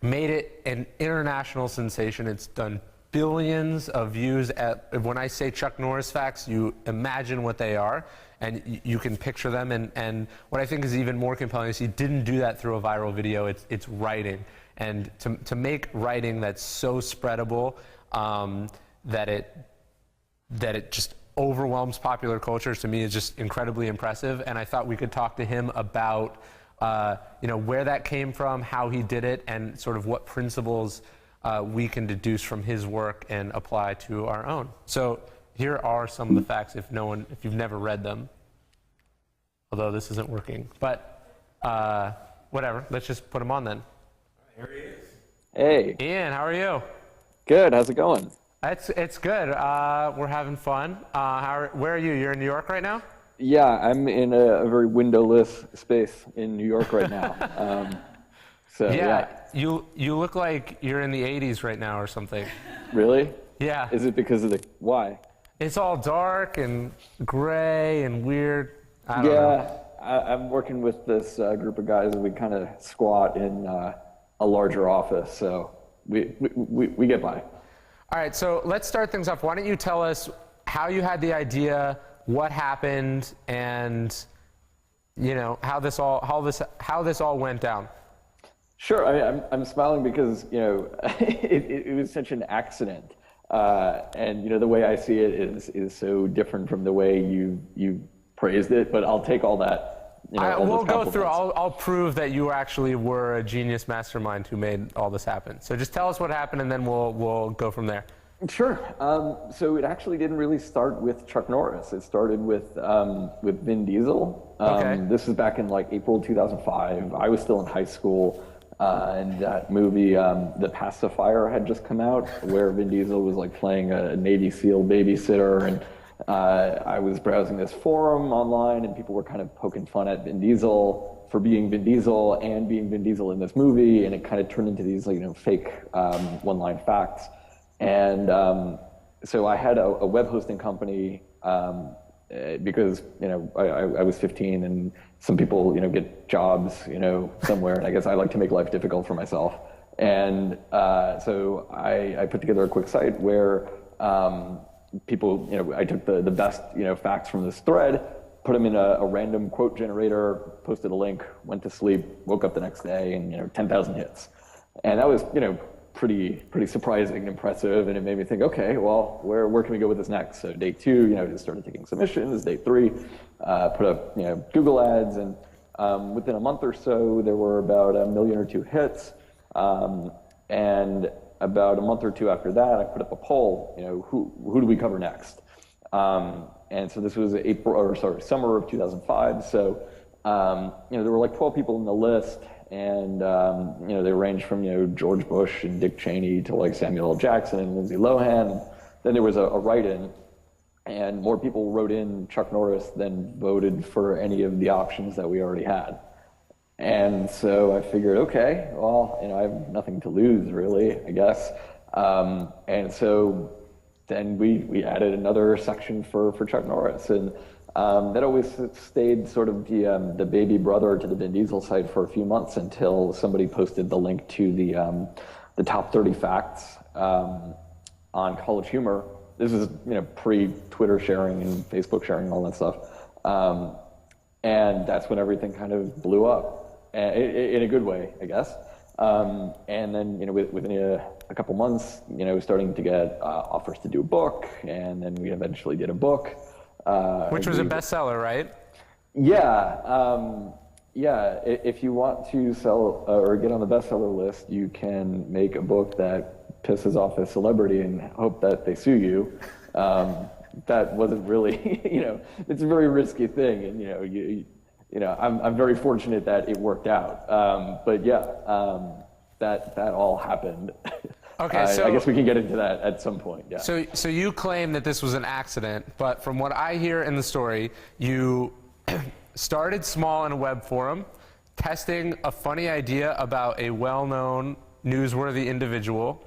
made it an international sensation. It's done billions of views. When I say Chuck Norris Facts, you imagine what they are, and you can picture them. And what I think is even more compelling is he didn't do that through a viral video. It's writing. And to make writing that's so spreadable that it just overwhelms popular culture, to me is just incredibly impressive. And I thought we could talk to him about where that came from, how he did it, and sort of what principles we can deduce from his work and apply to our own. So here are some of the facts if you've never read them, although this isn't working. But whatever, let's just put them on then. Here he is. Hey. Ian, how are you? Good, how's it going? It's good. We're having fun. Where are you? You're in New York right now? Yeah, I'm in a very windowless space in New York right now. Yeah. You look like you're in the 80s right now or something. Really? Yeah. Is it because of why? It's all dark and gray and weird. I don't know. I'm working with this group of guys. We kind of squat in a larger office, so we get by. All right, so let's start things off. Why don't you tell us how you had the idea, what happened, and how this all went down. Sure. I mean, I'm smiling because it was such an accident, and the way I see it is so different from the way you praised it. But I'll take all that. We'll go through. I'll prove that you actually were a genius mastermind who made all this happen. So just tell us what happened, and then we'll go from there. Sure. So it actually didn't really start with Chuck Norris. It started with Vin Diesel. Okay. This was back in April 2005. I was still in high school, and that movie, The Pacifier, had just come out, where Vin Diesel was playing a Navy SEAL babysitter, and I was browsing this forum online, and people were kind of poking fun at Vin Diesel for being Vin Diesel and being Vin Diesel in this movie, and it kind of turned into these fake one-line facts. And so I had a web hosting company because I was 15, and some people get jobs somewhere, and I guess I like to make life difficult for myself. And so I put together a quick site where people, I took the best facts from this thread, put them in a random quote generator, posted a link, went to sleep, woke up the next day, and 10,000 hits. And that was pretty surprising and impressive, and it made me think, okay, well, where can we go with this next? So day 2, just started taking submissions. Day 3, put up Google ads, and within a month or so, there were about 1 million or 2 hits. And about a month or 2 after that, I put up a poll. Who do we cover next? And so this was summer of 2005. So there were 12 people in the list. And, they ranged from, George Bush and Dick Cheney to Samuel L. Jackson and Lindsay Lohan. And then there was a write-in, and more people wrote in Chuck Norris than voted for any of the options that we already had. And so I figured, okay, well, I have nothing to lose really, I guess. And so then we added another section for Chuck Norris. And That always stayed sort of the baby brother to the Vin Diesel site for a few months until somebody posted the link to the top 30 facts on College Humor. This is pre-Twitter sharing and Facebook sharing and all that stuff. And that's when everything kind of blew up, in a good way, I guess. And then, within a couple months, starting to get offers to do a book, and then we eventually did a book. Which was a bestseller, right? Yeah. If you want to sell or get on the bestseller list, you can make a book that pisses off a celebrity and hope that they sue you. That wasn't really, it's a very risky thing, and I'm very fortunate that it worked out. But yeah, that all happened. Okay, so I guess we can get into that at some point. Yeah. So you claim that this was an accident, but from what I hear in the story, you started small in a web forum, testing a funny idea about a well-known, newsworthy individual.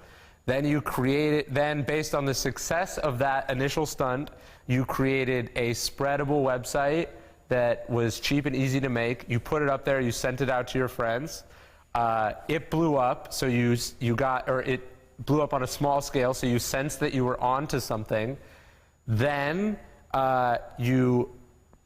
Then based on the success of that initial stunt, you created a spreadable website that was cheap and easy to make. You put it up there, you sent it out to your friends. It blew up, so it blew up on a small scale, so you sensed that you were onto something. Then you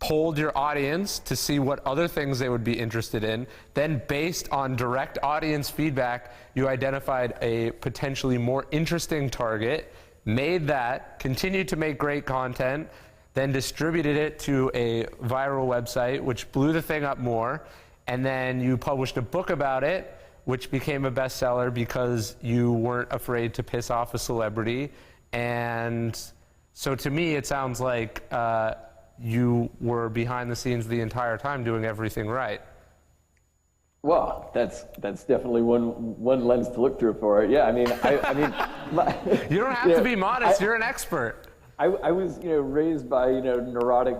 polled your audience to see what other things they would be interested in. Then based on direct audience feedback, you identified a potentially more interesting target, made that, continued to make great content, then distributed it to a viral website, which blew the thing up more. And then you published a book about it, which became a bestseller because you weren't afraid to piss off a celebrity. And so to me, it sounds like you were behind the scenes the entire time doing everything right. Well, that's definitely one lens to look through for it. Yeah, I mean, you don't have to be modest. You're an expert. I was, raised by, neurotic,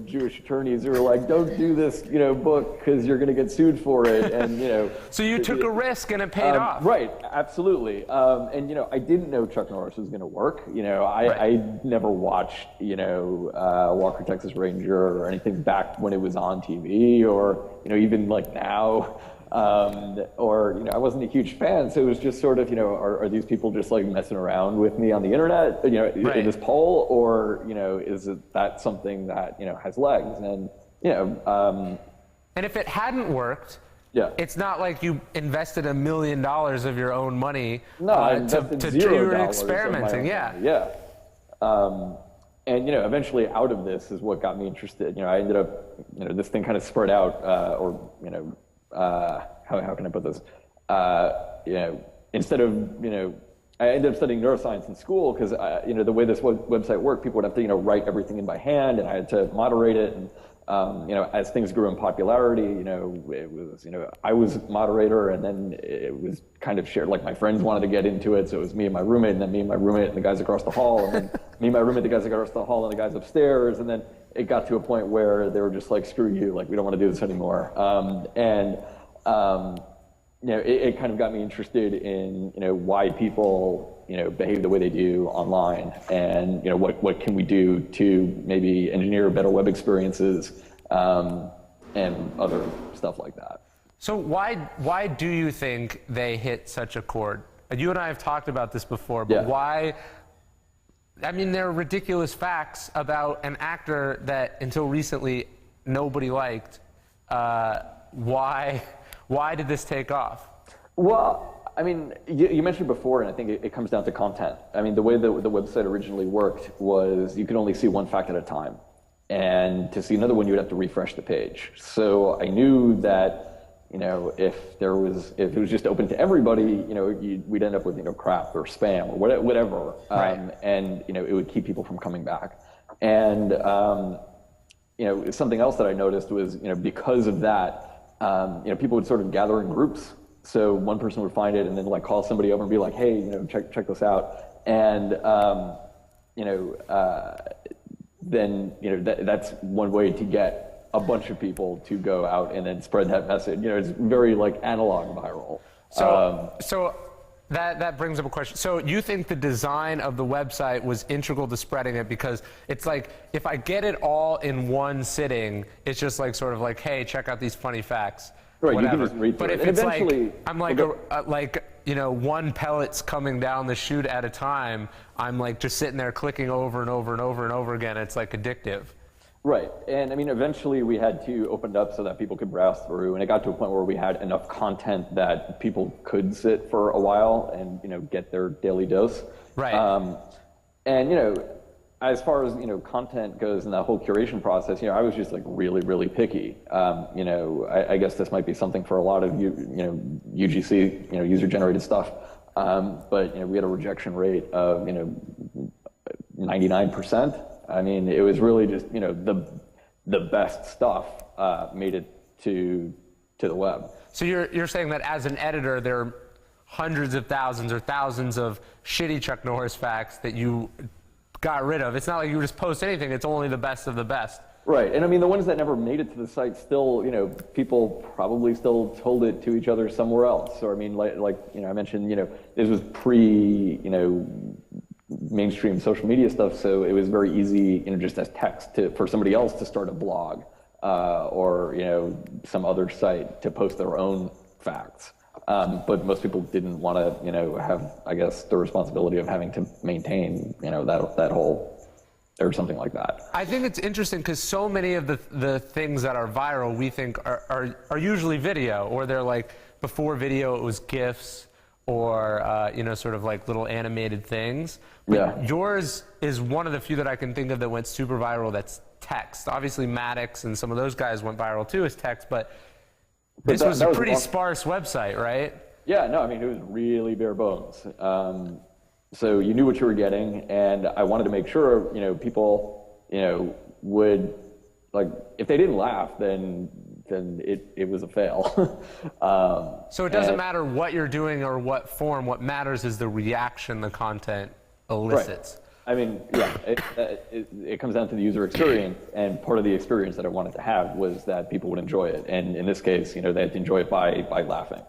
Jewish attorneys who were like, don't do this, book because you're going to get sued for it. And, So you took a risk and it paid off. Right. Absolutely. And, I didn't know Chuck Norris was going to work. I never watched, Walker, Texas Ranger or anything back when it was on TV or, even like now. I wasn't a huge fan, so it was just sort of, are these people just like messing around with me on the internet, in this poll, or, is that something that, has legs? And, and if it hadn't worked, it's not like you invested $1 million of your own money to do your experimenting. Yeah. And, eventually out of this is what got me interested. I ended up, this thing kind of spread out, how can I put this? Instead of, I ended up studying neuroscience in school because, the way this website worked, people would have to, write everything in by hand, and I had to moderate it. And, as things grew in popularity, it was, I was moderator, and then it was kind of shared. Like my friends wanted to get into it, so it was me and my roommate, and then me and my roommate and the guys across the hall, and then me and my roommate, the guys across the hall, and the guys upstairs, and then it got to a point where they were just like, screw you, like we don't want to do this anymore. It kind of got me interested in, why people, behave the way they do online, and, what can we do to maybe engineer better web experiences, and other stuff like that. So why do you think they hit such a chord? You and I have talked about this before, but why? I mean, there are ridiculous facts about an actor that until recently nobody liked. Why did this take off? Well, I mean, you mentioned before, and I think it comes down to content. I mean, the way the website originally worked was you could only see one fact at a time. And to see another one, you would have to refresh the page. So I knew that, if it was just open to everybody, we'd end up with, crap or spam or whatever. And, it would keep people from coming back. And, something else that I noticed was, because of that, people would sort of gather in groups. So one person would find it and then like call somebody over and be like, hey, check this out. And, then, that's one way to get a bunch of people to go out and then spread that message. It's very like analog viral. So that brings up a question. So you think the design of the website was integral to spreading it, because it's like, if I get it all in one sitting, it's just like sort of like, hey, check out these funny facts. Right, whatever. you can just read through but it. if And it's eventually, like, I'm like, you know, one pellet's coming down the chute at a time, I'm like just sitting there clicking over and over and over and over again. It's like addictive. Right, and I mean, eventually we had to open it up so that people could browse through, and it got to a point where we had enough content that people could sit for a while and, you know, get their daily dose. Right. And, you know, as far as, you know, content goes in that whole curation process, you know, I was just like really, really picky. You know, I guess this might be something for a lot of you know, UGC, you know, user-generated stuff. But, you know, we had a rejection rate of, you know, 99%. I mean, it was really just, you know, the best stuff made it to the web. So you're saying that as an editor, there are hundreds of thousands or thousands of shitty Chuck Norris facts that you got rid of. It's not like you just post anything, it's only the best of the best. Right, and I mean, the ones that never made it to the site still, you know, people probably still told it to each other somewhere else. Or I mean, like you know, I mentioned, you know, this was pre, you know, mainstream social media stuff, so it was very easy, you know, just as text for somebody else to start a blog or, you know, some other site to post their own facts. But most people didn't want to, you know, have, I guess, the responsibility of having to maintain, you know, that whole, or something like that. I think it's interesting because so many of the things that are viral we think are usually video, or they're like, before video it was GIFs or, you know, sort of like little animated things. But yeah. Yours is one of the few that I can think of that went super viral that's text. Obviously Maddox and some of those guys went viral too as text, but this was a pretty sparse website, right? Yeah, no, I mean, it was really bare bones. So you knew what you were getting, and I wanted to make sure, you know, people, you know, would, like, if they didn't laugh, then it was a fail. So it doesn't matter what you're doing or what form, what matters is the reaction the content elicits. Right. I mean, yeah, it comes down to the user experience, and part of the experience that I wanted to have was that people would enjoy it, and in this case, you know, they had to enjoy it by laughing.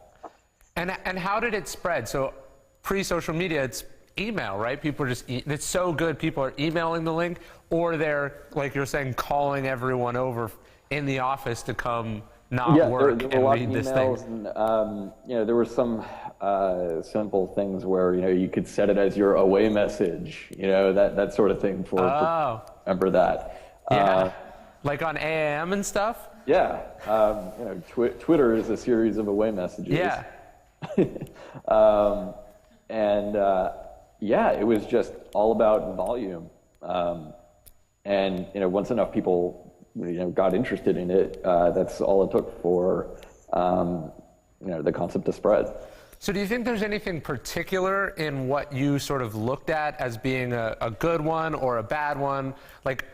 And how did it spread? So pre-social media, it's email, right? People are just, it's so good, people are emailing the link, or they're, like you're saying, calling everyone over in the office to come work there were and read this emails thing. And, you know, there were some simple things where, you know, you could set it as your away message, you know, that sort of thing for remember that. Yeah, like on AAM and stuff? Yeah, you know, Twitter is a series of away messages. Yeah. Yeah, it was just all about volume. And, you know, once enough people, you know, got interested in it, that's all it took for, you know, the concept to spread. So do you think there's anything particular in what you sort of looked at as being a good one or a bad one? Like,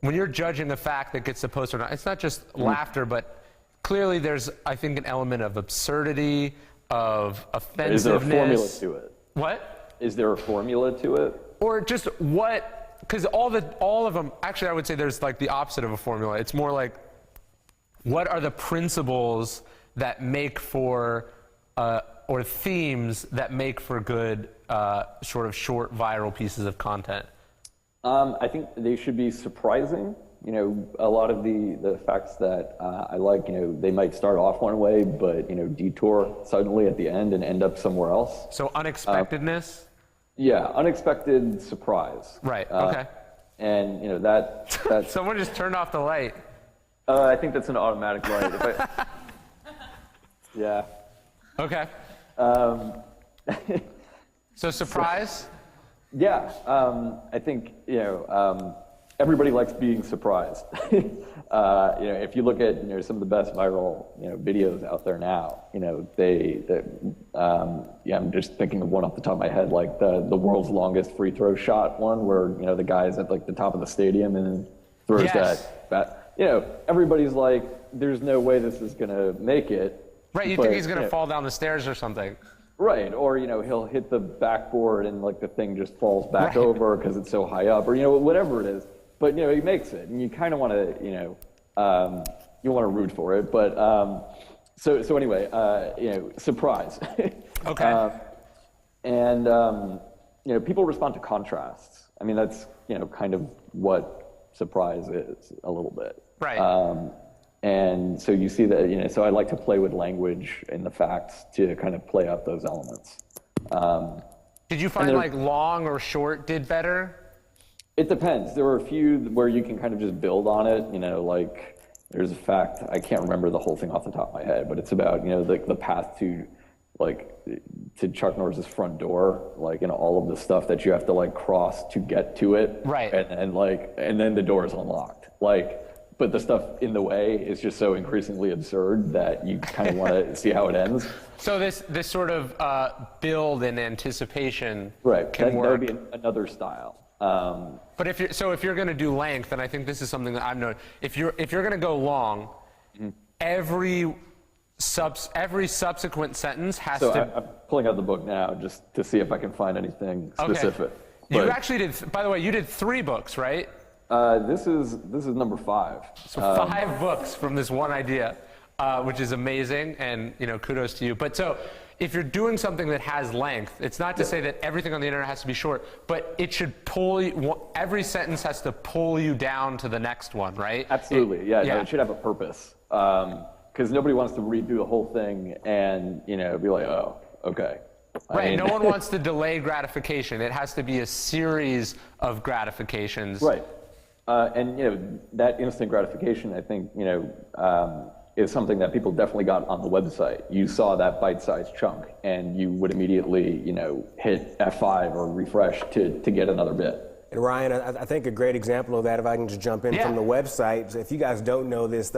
when you're judging a fact that gets the post or not, it's not just laughter, but clearly there's, I think, an element of absurdity, of offensiveness. Is there a formula to it? What? Is there a formula to it? Or just what, because all of them, actually I would say there's like the opposite of a formula. It's more like, what are the principles that make for, or themes that make for good sort of short viral pieces of content? I think they should be surprising. You know, a lot of the facts that I like, you know, they might start off one way, but, you know, detour suddenly at the end and end up somewhere else. So unexpectedness? Yeah, unexpected surprise. Right, okay. And, you know, that Someone just turned off the light. I think that's an automatic light. Yeah. Okay. So surprise? Yeah, I think, you know, everybody likes being surprised. You know, if you look at, you know, some of the best viral, you know, videos out there now, you know, yeah, I'm just thinking of one off the top of my head, like the world's longest free throw shot one, where, you know, the guy's at like the top of the stadium and throws that. You know, everybody's like, there's no way this is gonna make it. Right, you think he's gonna fall down the stairs or something. Right, or, you know, he'll hit the backboard and like the thing just falls back over because it's so high up, or, you know, whatever it is. But, you know, he makes it, and you kind of want to, you know, you want to root for it. But so anyway, you know, surprise. Okay. And people respond to contrasts. I mean, that's kind of what surprise is a little bit. Right. And so you see that, so I like to play with language and the facts to kind of play out those elements. Did you find like long or short did better? It depends. There were a few where you can kind of just build on it, like there's a fact, I can't remember the whole thing off the top of my head, but it's about, the path to Chuck Norris's front door, all of the stuff that you have to cross to get to it. Right. And then the door is unlocked. But the stuff in the way is just so increasingly absurd that you kind of want to see how it ends. So this sort of build and anticipation right. can work. That would be another style. But if you're going to do length, and I think this is something that I've noticed, if you're going to go long, every subsequent sentence has to. I'm pulling out the book now just to see if I can find anything specific. Okay. You actually did. By the way, you did 3 books, right? This is number 5. So 5 books from this one idea, which is amazing, and kudos to you. But so, if you're doing something that has length, it's not to say that everything on the internet has to be short, but it should pull you. Every sentence has to pull you down to the next one, right? Absolutely, yeah. No, it should have a purpose, because nobody wants to read through the whole thing and be like, oh, okay. Right. No one wants to delay gratification. It has to be a series of gratifications. Right. And that instant gratification, I think, is something that people definitely got on the website. You saw that bite-sized chunk, and you would immediately, hit F5 or refresh to get another bit. And Ryan, I think a great example of that, if I can just jump in from the website, if you guys don't know this,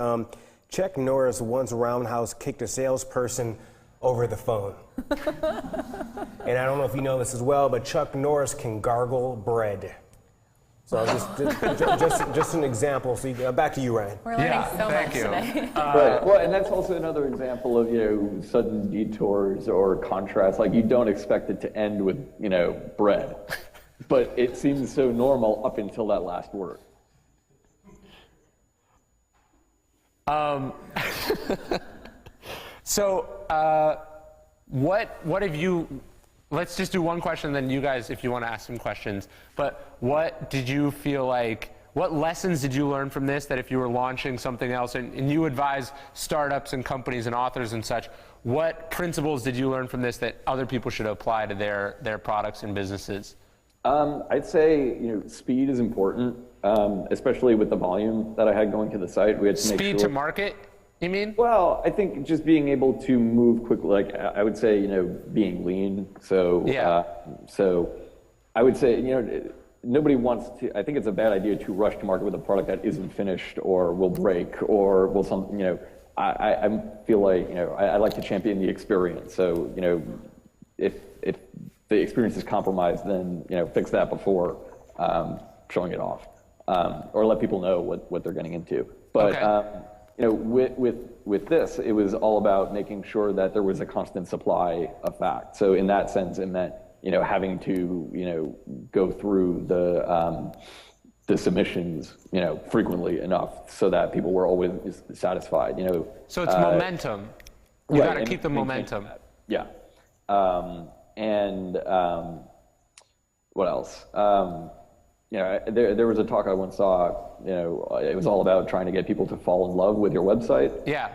Chuck Norris once roundhouse kicked a salesperson over the phone. And I don't know if you know this as well, but Chuck Norris can gargle bread. So just an example. So back to you, Ryan. We're learning so much today. Right. Well, and that's also another example of sudden detours or contrasts. You don't expect it to end with bread, but it seems so normal up until that last word. So what have you? Let's just do one question, then you guys, if you want to ask some questions. But what did you feel like, what lessons did you learn from this that if you were launching something else, and you advise startups and companies and authors and such, what principles did you learn from this that other people should apply to their products and businesses? I'd say, speed is important, especially with the volume that I had going to the site. We had to make speed to market? You mean? Well, I think just being able to move quickly, I would say, being lean. So, so I would say, nobody wants to, I think it's a bad idea to rush to market with a product that isn't finished or will break or will something, I feel like, I like to champion the experience. So, if the experience is compromised, then, fix that before showing it off, or let people know what they're getting into. But, with this, it was all about making sure that there was a constant supply of fact. So in that sense, it meant, having to, go through the submissions, frequently enough so that people were always satisfied, So it's momentum. You got to keep the momentum. Yeah. What else? There was a talk I once saw, it was all about trying to get people to fall in love with your website. Yeah.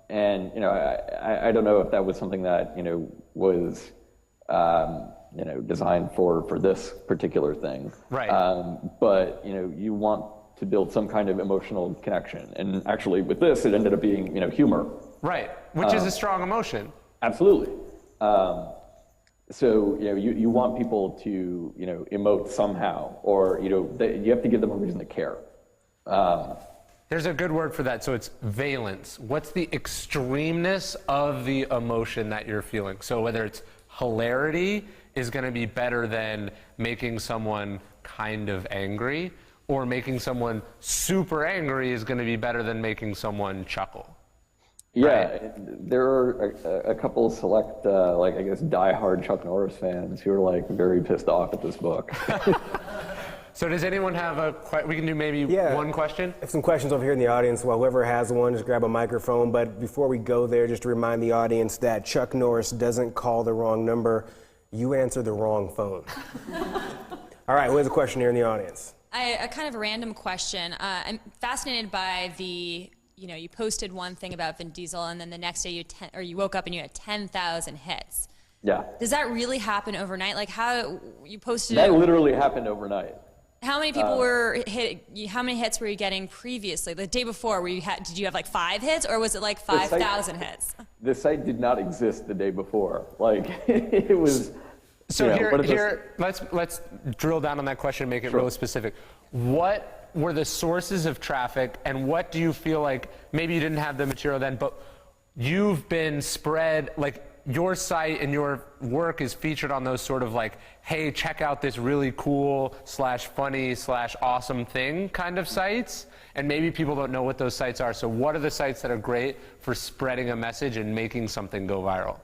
And, I don't know if that was something that, was, designed for this particular thing. Right. But, you want to build some kind of emotional connection. And actually with this, it ended up being, humor. Right. Which is a strong emotion. Absolutely. So, you want people to, emote somehow, or, you have to give them a reason to care. There's a good word for that. So it's valence. What's the extremeness of the emotion that you're feeling? So whether it's hilarity is going to be better than making someone kind of angry, or making someone super angry is going to be better than making someone chuckle. Yeah, right? There are a couple select, diehard Chuck Norris fans who are very pissed off at this book. So does anyone have we can do maybe one question? Some questions over here in the audience. Well, whoever has one, just grab a microphone. But before we go there, just to remind the audience that Chuck Norris doesn't call the wrong number. You answered the wrong phone. All right, who has a question here in the audience? A kind of random question. I'm fascinated by the, you posted one thing about Vin Diesel, and then the next day you woke up and you had 10,000 hits. Yeah. Does that really happen overnight? Like how you posted That it? literally happened overnight. How many people were hit? How many hits were you getting previously? The day before, did you have like 5 hits, or was it like 5,000 hits? The site did not exist the day before. Like it was. So let's drill down on that question and make it really specific. What were the sources of traffic, and what do you feel like, maybe you didn't have the material then, but you've been spread, like your site and your work is featured on those sort of like, hey, check out this really cool / funny / awesome thing kind of sites, and maybe people don't know what those sites are. So what are the sites that are great for spreading a message and making something go viral?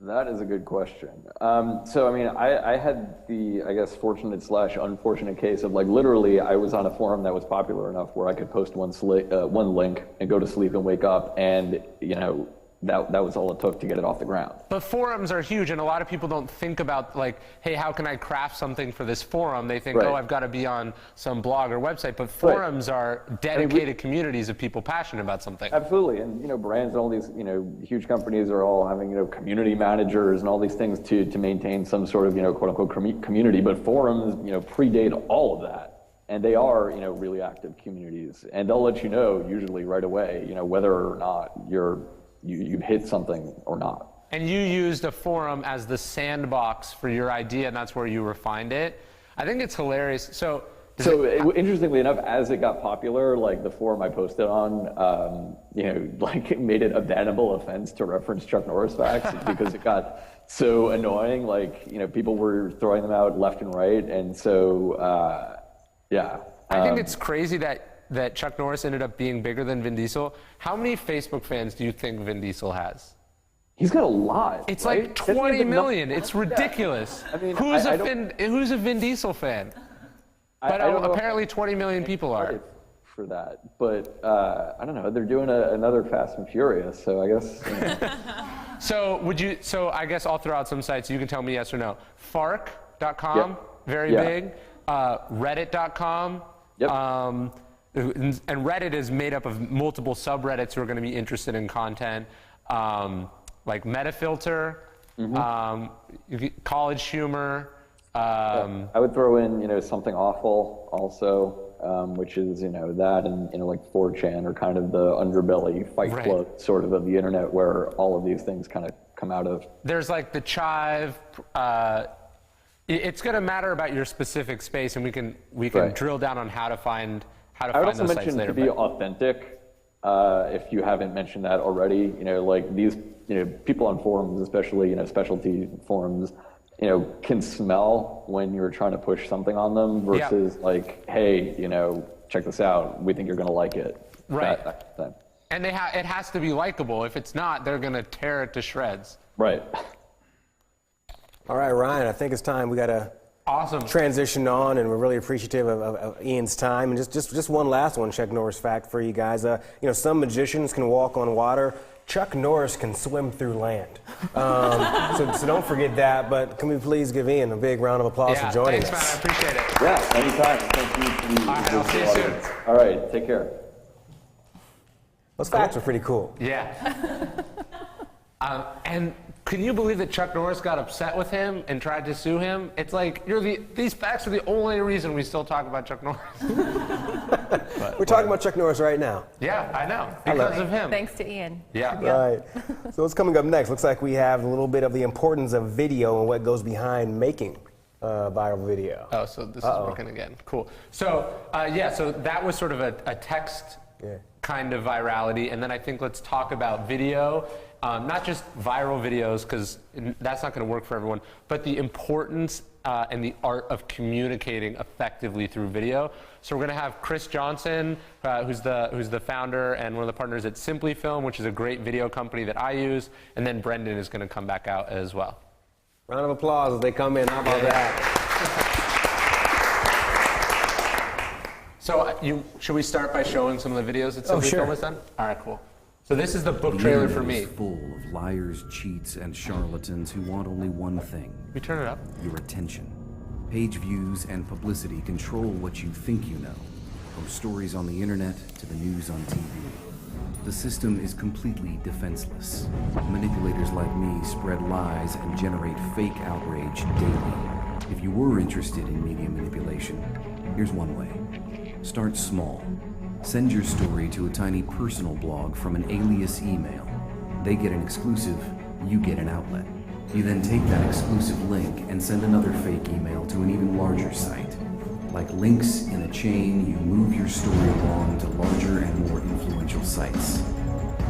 That is a good question. So, I mean, I had the, I guess, fortunate / unfortunate case of, like, literally I was on a forum that was popular enough where I could post one link and go to sleep and wake up, and, that was all it took to get it off the ground. But forums are huge, and a lot of people don't think about, like, hey, how can I craft something for this forum? They think, oh, I've got to be on some blog or website. But forums are dedicated communities of people passionate about something. Absolutely, and brands and all these huge companies are all having community managers and all these things to maintain some sort of quote unquote community. But forums predate all of that, and they are really active communities, and they'll let you know usually right away whether or not you've hit something or not. And you used a forum as the sandbox for your idea, and that's where you refined it. I think it's hilarious. So interestingly enough, as it got popular, like the forum I posted on, like it made it a bannable offense to reference Chuck Norris facts because it got so annoying. Like, people were throwing them out left and right. And so, yeah. I think it's crazy that Chuck Norris ended up being bigger than Vin Diesel. How many Facebook fans do you think Vin Diesel has? He's got a lot. It's right? like 20 million. It's ridiculous. I mean, who's a Vin Diesel fan? But apparently 20 million people are. For that, but I don't know. They're doing another Fast and Furious, so I guess. So I guess I'll throw out some sites. You can tell me yes or no. Fark.com, very big. Reddit.com. Yep. And Reddit is made up of multiple subreddits who are going to be interested in content, like Metafilter, College Humor. I would throw in, Something Awful also, which is, that and, like 4chan are kind of the underbelly Fight Club sort of the internet where all of these things kind of come out of. There's like the Chive. It's going to matter about your specific space, and we can drill down on how to find I would also mention to be authentic, if you haven't mentioned that already, like these, people on forums, especially, specialty forums, can smell when you're trying to push something on them versus like, hey, check this out. We think you're going to like it. Right. That. And it has to be likable. If it's not, they're going to tear it to shreds. Right. All right, Ryan, I think it's time we got to transition on, and we're really appreciative of Ian's time. And just one last one, Chuck Norris fact for you guys. Some magicians can walk on water. Chuck Norris can swim through land. So don't forget that. But can we please give Ian a big round of applause for joining us? Thanks, man. I appreciate it. Yeah, anytime. Thank you. All right, I'll see you soon. All right, take care. Those facts are pretty cool. Yeah. And can you believe that Chuck Norris got upset with him and tried to sue him? It's like these facts are the only reason we still talk about Chuck Norris. We're talking about Chuck Norris right now. Yeah, I know, because of him. Thanks to Ian. Yeah. Right. So what's coming up next? Looks like we have a little bit of the importance of video and what goes behind making viral video. Oh, so this is working again. Cool. So so that was sort of a text kind of virality, and then I think let's talk about video. Not just viral videos, because that's not going to work for everyone, but the importance and the art of communicating effectively through video. So we're going to have Chris Johnson, who's the founder and one of the partners at Simply Film, which is a great video company that I use, and then Brendan is going to come back out as well. Round of applause as they come in. How about that? So should we start by showing some of the videos that Simply Film has done? All right, cool. So this is the book trailer for me. The internet is full of liars, cheats, and charlatans who want only one thing. We turn it up. Your attention. Page views and publicity control what you think you know, from stories on the internet to the news on TV. The system is completely defenseless. Manipulators like me spread lies and generate fake outrage daily. If you were interested in media manipulation, here's one way. Start small. Send your story to a tiny personal blog from an alias email. They get an exclusive, you get an outlet. You then take that exclusive link and send another fake email to an even larger site. Like links in a chain, you move your story along to larger and more influential sites.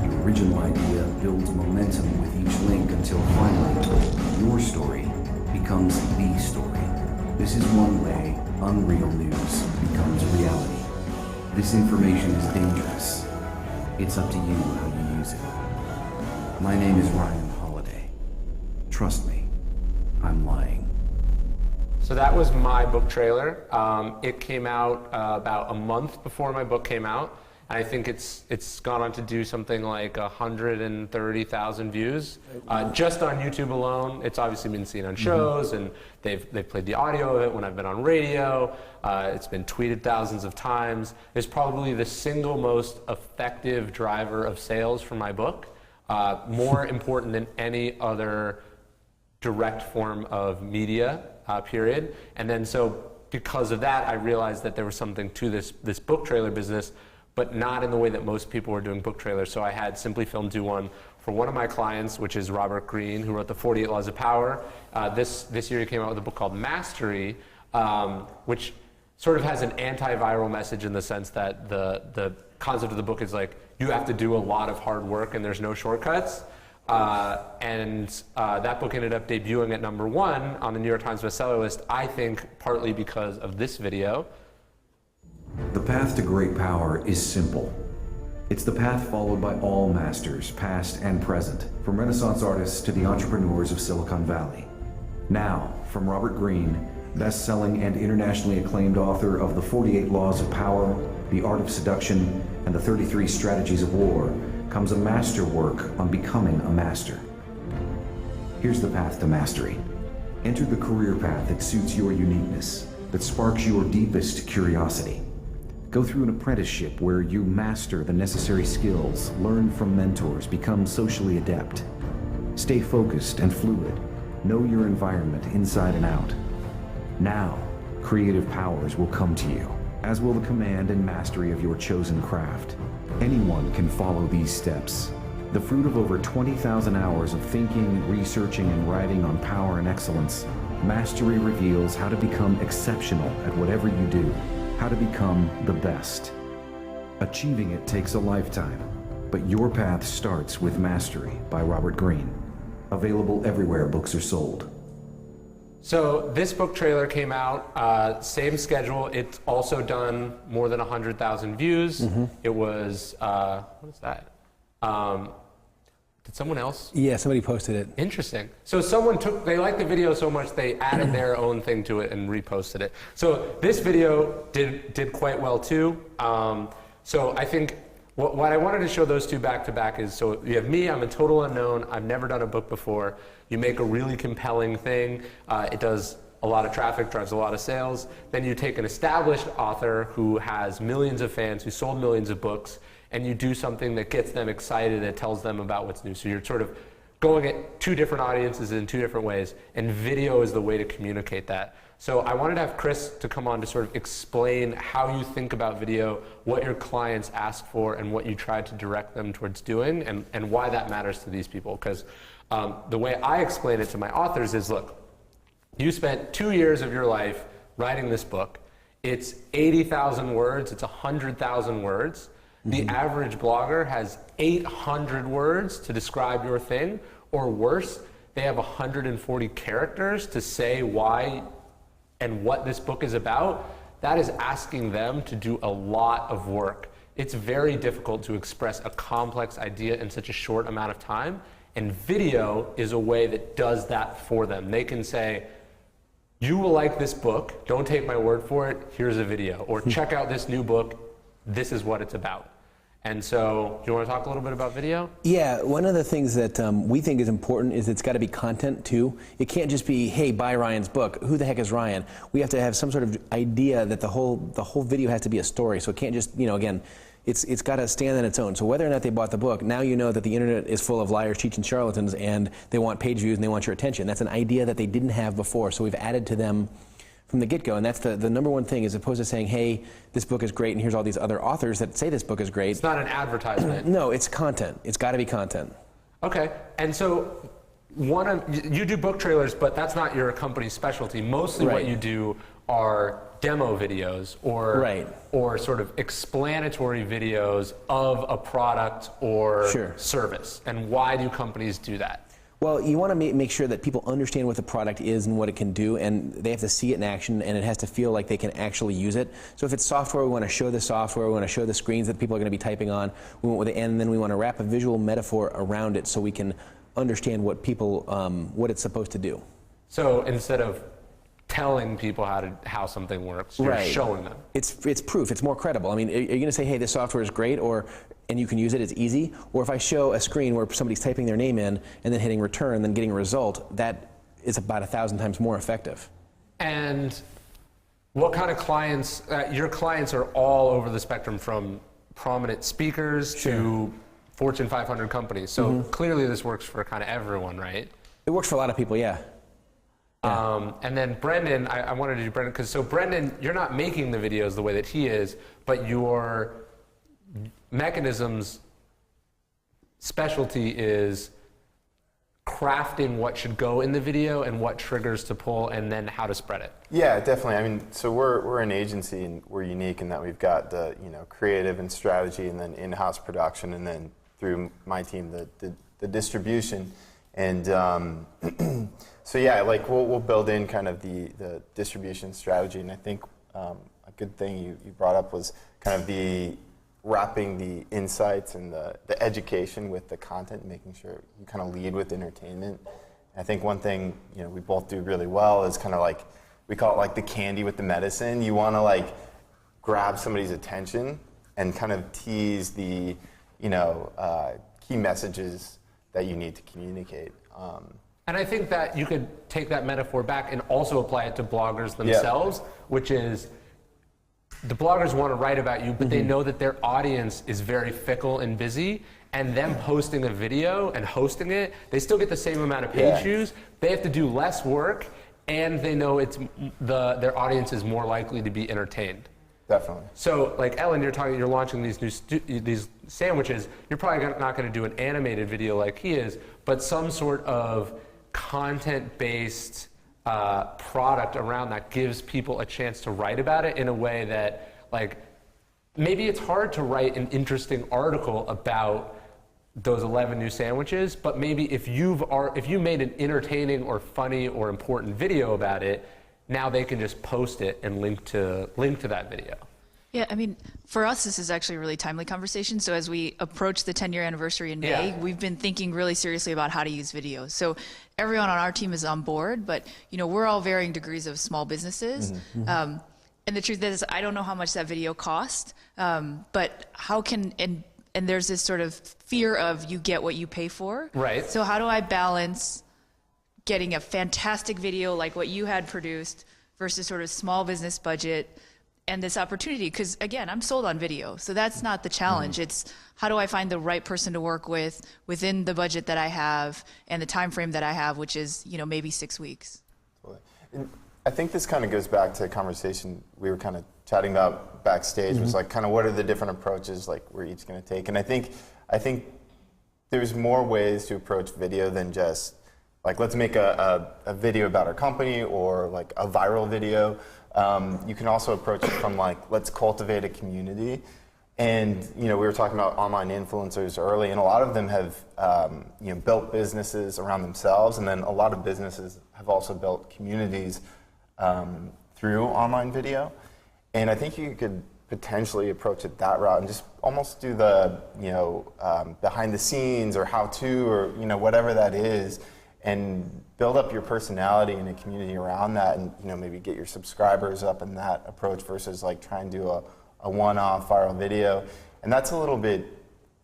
Your original idea builds momentum with each link until finally, your story becomes the story. This is one way unreal news becomes reality. This information is dangerous. It's up to you how you use it. My name is Ryan Holiday. Trust me, I'm lying. So that was my book trailer. It came out about a month before my book came out. I think it's gone on to do something like 130,000 views just on YouTube alone. It's obviously been seen on shows, and they've played the audio of it when I've been on radio. It's been tweeted thousands of times. It's probably the single most effective driver of sales for my book, more important than any other direct form of media, period. And then so because of that, I realized that there was something to this book trailer business, but not in the way that most people were doing book trailers. So I had Simply Film do one for one of my clients, which is Robert Greene, who wrote the 48 Laws of Power. This year he came out with a book called Mastery, which sort of has an antiviral message in the sense that the concept of the book is like, you have to do a lot of hard work and there's no shortcuts. That book ended up debuting at #1 on the New York Times bestseller list, I think partly because of this video. The path to great power is simple. It's the path followed by all masters, past and present, from Renaissance artists to the entrepreneurs of Silicon Valley. Now, from Robert Greene, best-selling and internationally acclaimed author of The 48 Laws of Power, The Art of Seduction, and The 33 Strategies of War, comes a masterwork on becoming a master. Here's the path to mastery. Enter the career path that suits your uniqueness, that sparks your deepest curiosity. Go through an apprenticeship where you master the necessary skills, learn from mentors, become socially adept. Stay focused and fluid. Know your environment inside and out. Now, creative powers will come to you, as will the command and mastery of your chosen craft. Anyone can follow these steps. The fruit of over 20,000 hours of thinking, researching, and writing on power and excellence, Mastery reveals how to become exceptional at whatever you do, how to become the best. Achieving it takes a lifetime, but your path starts with Mastery by Robert Greene. Available everywhere books are sold. So this book trailer came out, same schedule. It's also done more than 100,000 views. It was, what is that? Did someone else? Yeah, somebody posted it. Interesting. So they liked the video so much they added their own thing to it and reposted it. So this video did quite well too. So I think what I wanted to show those two back to back is, so you have me, I'm a total unknown, I've never done a book before. You make a really compelling thing, it does a lot of traffic, drives a lot of sales. Then you take an established author who has millions of fans, who sold millions of books, and you do something that gets them excited, that tells them about what's new. So you're sort of going at two different audiences in two different ways, and video is the way to communicate that. So I wanted to have Chris to come on to sort of explain how you think about video, what your clients ask for, and what you try to direct them towards doing, and why that matters to these people. Because the way I explain it to my authors is, look, you spent 2 years of your life writing this book. It's 80,000 words, it's 100,000 words. The average blogger has 800 words to describe your thing, or worse, they have 140 characters to say why and what this book is about. That is asking them to do a lot of work. It's very difficult to express a complex idea in such a short amount of time, and video is a way that does that for them. They can say, you will like this book, don't take my word for it, here's a video. Or check out this new book, this is what it's about. And so, do you want to talk a little bit about video? Yeah, one of the things that we think is important is it's got to be content too. It can't just be, hey, buy Ryan's book. Who the heck is Ryan? We have to have some sort of idea that the whole video has to be a story. So it can't just, again, it's got to stand on its own. So whether or not they bought the book, now you know that the internet is full of liars, cheats, and charlatans, and they want page views and they want your attention. That's an idea that they didn't have before. So we've added to them from the get-go, and that's the number one thing, as opposed to saying, hey, this book is great and here's all these other authors that say this book is great. It's not an advertisement. No, it's content. It's got to be content. Okay, and so you do book trailers, but that's not your company's specialty. Mostly what you do are demo videos or sort of explanatory videos of a product or service. And why do companies do that? Well, you want to make sure that people understand what the product is and what it can do, and they have to see it in action, and it has to feel like they can actually use it. So if it's software, we want to show the software, we want to show the screens that people are going to be typing on, and then we want to wrap a visual metaphor around it so we can understand what what it's supposed to do. So instead of telling people how something works, you're showing them. It's proof. It's more credible. I mean, are you going to say, hey, this software is great, and you can use it, it's easy? Or if I show a screen where somebody's typing their name in and then hitting return and then getting a result, that is about 1,000 times more effective. And what kind of clients, your clients are all over the spectrum, from prominent speakers to Fortune 500 companies. So clearly this works for kind of everyone, right? It works for a lot of people, yeah. And then Brendan, I wanted to do Brendan, because so Brendan, you're not making the videos the way that he is, but your Mechanism's specialty is crafting what should go in the video and what triggers to pull and then how to spread it. Yeah, definitely. I mean, so we're an agency and we're unique in that we've got the creative and strategy and then in-house production, and then through my team the distribution. And so yeah, like we'll build in kind of the distribution strategy, and I think a good thing you brought up was kind of the wrapping the insights and the education with the content, making sure you kind of lead with entertainment. I think one thing we both do really well is kind of like, we call it like the candy with the medicine. You want to like grab somebody's attention and kind of tease the key messages that you need to communicate. And I think that you could take that metaphor back and also apply it to bloggers themselves, which is the bloggers want to write about you, but they know that their audience is very fickle and busy, and them posting a video and hosting it, they still get the same amount of page views. They have to do less work, and they know their audience is more likely to be entertained. Definitely. So, like Ellen, you're launching these sandwiches. You're probably not going to do an animated video like he is, but some sort of content-based product around that gives people a chance to write about it in a way that, like, maybe it's hard to write an interesting article about those 11 new sandwiches, but maybe if you made an entertaining or funny or important video about it, now they can just post it and link to that video. Yeah, I mean, for us, this is actually a really timely conversation. So as we approach the 10-year anniversary in May, we've been thinking really seriously about how to use video. So everyone on our team is on board, but we're all varying degrees of small businesses. And the truth is, I don't know how much that video cost, but how can, and there's this sort of fear of you get what you pay for. Right. So how do I balance getting a fantastic video like what you had produced versus sort of small business budget and this opportunity? Because again, I'm sold on video, so that's not the challenge. It's how do I find the right person to work with within the budget that I have and the time frame that I have, which is maybe 6 weeks. And I think this kind of goes back to a conversation we were kind of chatting about backstage, was like kind of what are the different approaches like we're each going to take. And I think there's more ways to approach video than just like, let's make a video about our company or like a viral video. You can also approach it from like, let's cultivate a community. And we were talking about online influencers early, and a lot of them have built businesses around themselves, and then a lot of businesses have also built communities through online video. And I think you could potentially approach it that route and just almost do the behind the scenes or how to or whatever that is, and build up your personality in a community around that, and maybe get your subscribers up in that approach versus like trying to do a one-off viral video. And that's a little bit,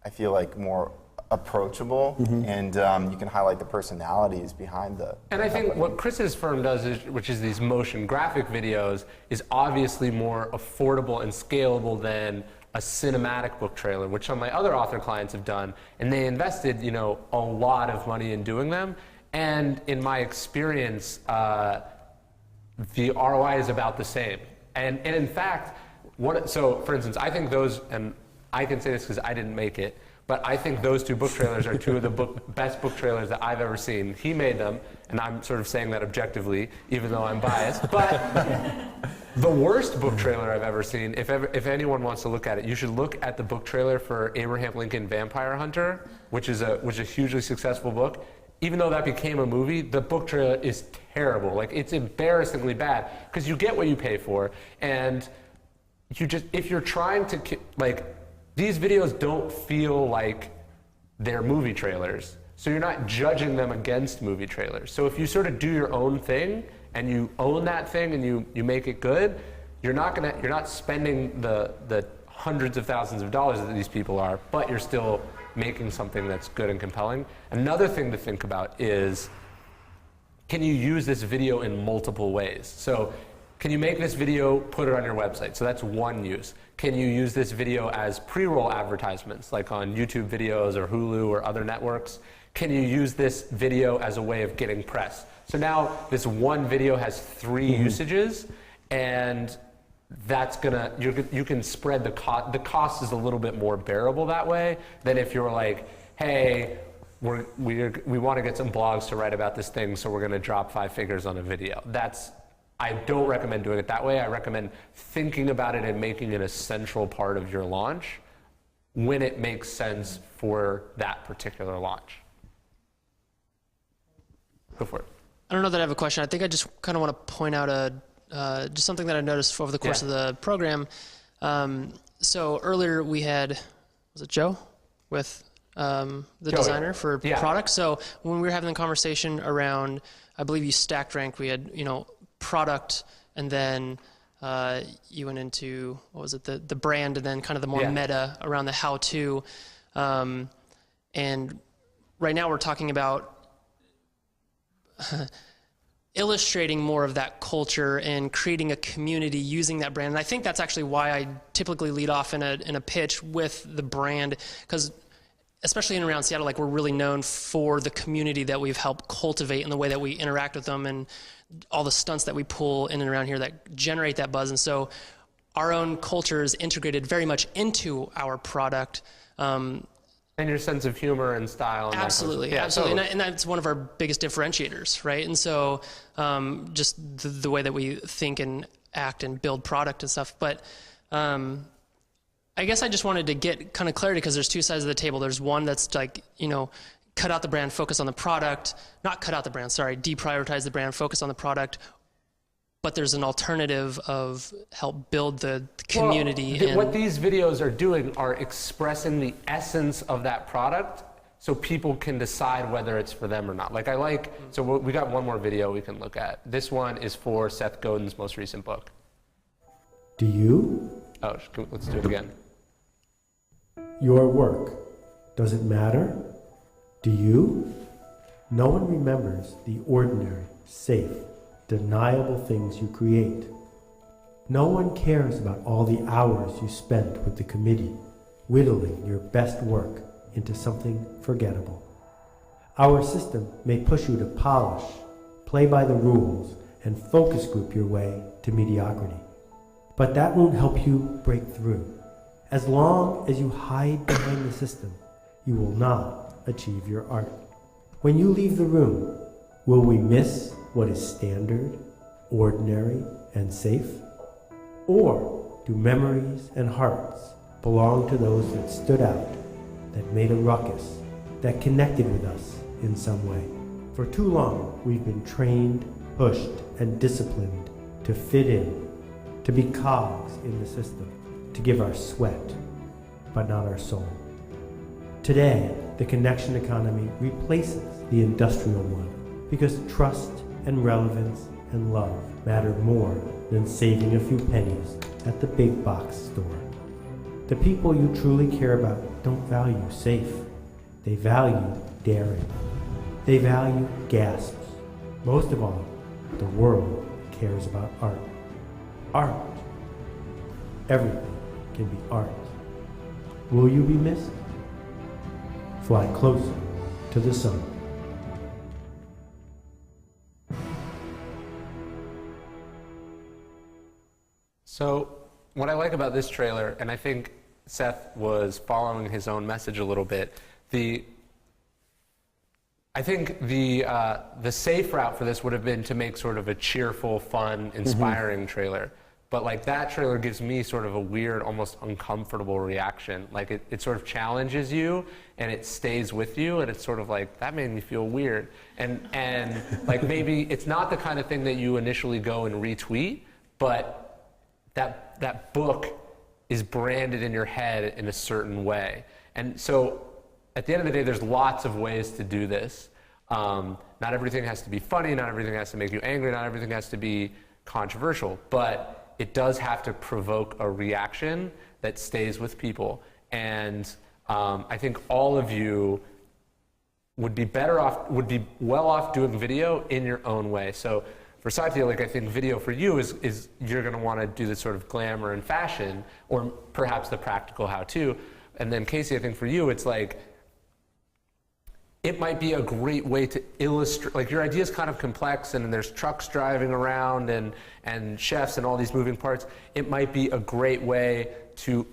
I feel like, more approachable, and you can highlight the personalities behind the. And I think what Chris's firm does, which is these motion graphic videos, is obviously more affordable and scalable than a cinematic book trailer, which some of my other author clients have done, and they invested, a lot of money in doing them. And in my experience, the ROI is about the same. And in fact, so for instance, I think those, and I can say this because I didn't make it, but I think those two book trailers are two of the best book trailers that I've ever seen. He made them, and I'm sort of saying that objectively, even though I'm biased. But the worst book trailer I've ever seen, if anyone wants to look at it, you should look at the book trailer for Abraham Lincoln Vampire Hunter, which is a hugely successful book. Even though that became a movie, the book trailer is terrible. Like, it's embarrassingly bad, because you get what you pay for, and if you're trying to, these videos don't feel like they're movie trailers. So you're not judging them against movie trailers. So if you sort of do your own thing and you own that thing and you make it good, you're not spending the hundreds of thousands of dollars that these people are, but you're still making something that's good and compelling. Another thing to think about is, can you use this video in multiple ways? So can you make this video, put it on your website? So that's one use. Can you use this video as pre-roll advertisements, like on YouTube videos or Hulu or other networks? Can you use this video as a way of getting press? So now this one video has 3 usages, and that's gonna, you can spread the cost. The cost is a little bit more bearable that way than if you're like, hey, we want to get some blogs to write about this thing, so we're gonna drop 5 figures on a video. I don't recommend doing it that way. I recommend thinking about it and making it a central part of your launch when it makes sense for that particular launch. Go for it. I don't know that I have a question. I think I just kind of want to point out just something that I noticed over the course of the program. So earlier we had, was it Joe with the designer for product? So when we were having the conversation around, I believe you stacked ranked, we had, product, and then you went into, what was it, the brand, and then kind of the more meta around the how-to. And right now we're talking about illustrating more of that culture and creating a community using that brand. And I think that's actually why I typically lead off in a pitch with the brand, because especially in and around Seattle, we're really known for the community that we've helped cultivate and the way that we interact with them and all the stunts that we pull in and around here that generate that buzz. And so our own culture is integrated very much into our product. And your sense of humor and style. And absolutely, absolutely. Totally. And that's one of our biggest differentiators, right? And so just the way that we think and act and build product and stuff. But I guess I just wanted to get kind of clarity, because there's 2 sides of the table. There's one that's cut out the brand, focus on the product. Not cut out the brand, sorry, deprioritize the brand, focus on the product. But there's an alternative of help build the community. Well, what these videos are doing are expressing the essence of that product, so people can decide whether it's for them or not. So we got one more video we can look at. This one is for Seth Godin's most recent book. Do you? Oh, let's do it again. Your work, does it matter? Do you? No one remembers the ordinary, safe, deniable things you create. No one cares about all the hours you spent with the committee, whittling your best work into something forgettable. Our system may push you to polish, play by the rules, and focus group your way to mediocrity. But that won't help you break through. As long as you hide behind the system, you will not achieve your art. When you leave the room, will we miss what is standard, ordinary, and safe? Or do memories and hearts belong to those that stood out, that made a ruckus, that connected with us in some way? For too long, we've been trained, pushed, and disciplined to fit in, to be cogs in the system, to give our sweat, but not our soul. Today, the connection economy replaces the industrial one, because trust and relevance and love matter more than saving a few pennies at the big box store. The people you truly care about don't value safe. They value daring. They value gasps. Most of all, the world cares about art. Art. Everything can be art. Will you be missed? Fly closer to the sun. So what I like about this trailer, and I think Seth was following his own message a little bit, I think the safe route for this would have been to make sort of a cheerful, fun, inspiring trailer. But like that trailer gives me sort of a weird, almost uncomfortable reaction. Like it sort of challenges you and it stays with you, and it's sort of like, that made me feel weird. And like maybe it's not the kind of thing that you initially go and retweet, but that book is branded in your head in a certain way. And so at the end of the day, there's lots of ways to do this. Not everything has to be funny, not everything has to make you angry, not everything has to be controversial, but it does have to provoke a reaction that stays with people. And I think all of you would be well off doing video in your own way. So for Satya, like I think video for you is you're gonna wanna do this sort of glamour and fashion, or perhaps the practical how-to. And then Casey, I think for you, it's like, it might be a great way to illustrate, like your idea is kind of complex and there's trucks driving around and chefs and all these moving parts. It might be a great way to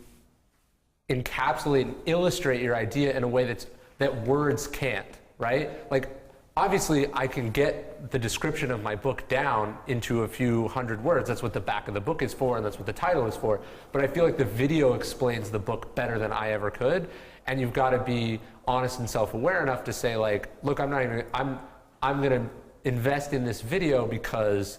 encapsulate and illustrate your idea in a way that words can't, right? Like, obviously I can get the description of my book down into a few hundred words. That's what the back of the book is for, and that's what the title is for. But I feel like the video explains the book better than I ever could. And you've got to be honest and self-aware enough to say, like, look, I'm going to invest in this video because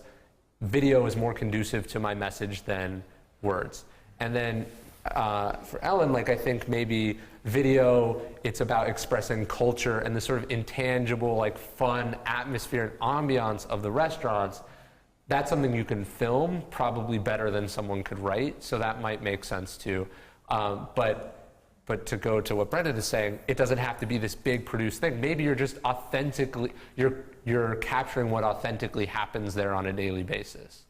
video is more conducive to my message than words. And then for Ellen, like, I think maybe video, it's about expressing culture and the sort of intangible, like, fun atmosphere and ambiance of the restaurants. That's something you can film probably better than someone could write, so that might make sense too. But to go to what Brendan is saying, it doesn't have to be this big produced thing. Maybe you're just authentically, you're capturing what authentically happens there on a daily basis.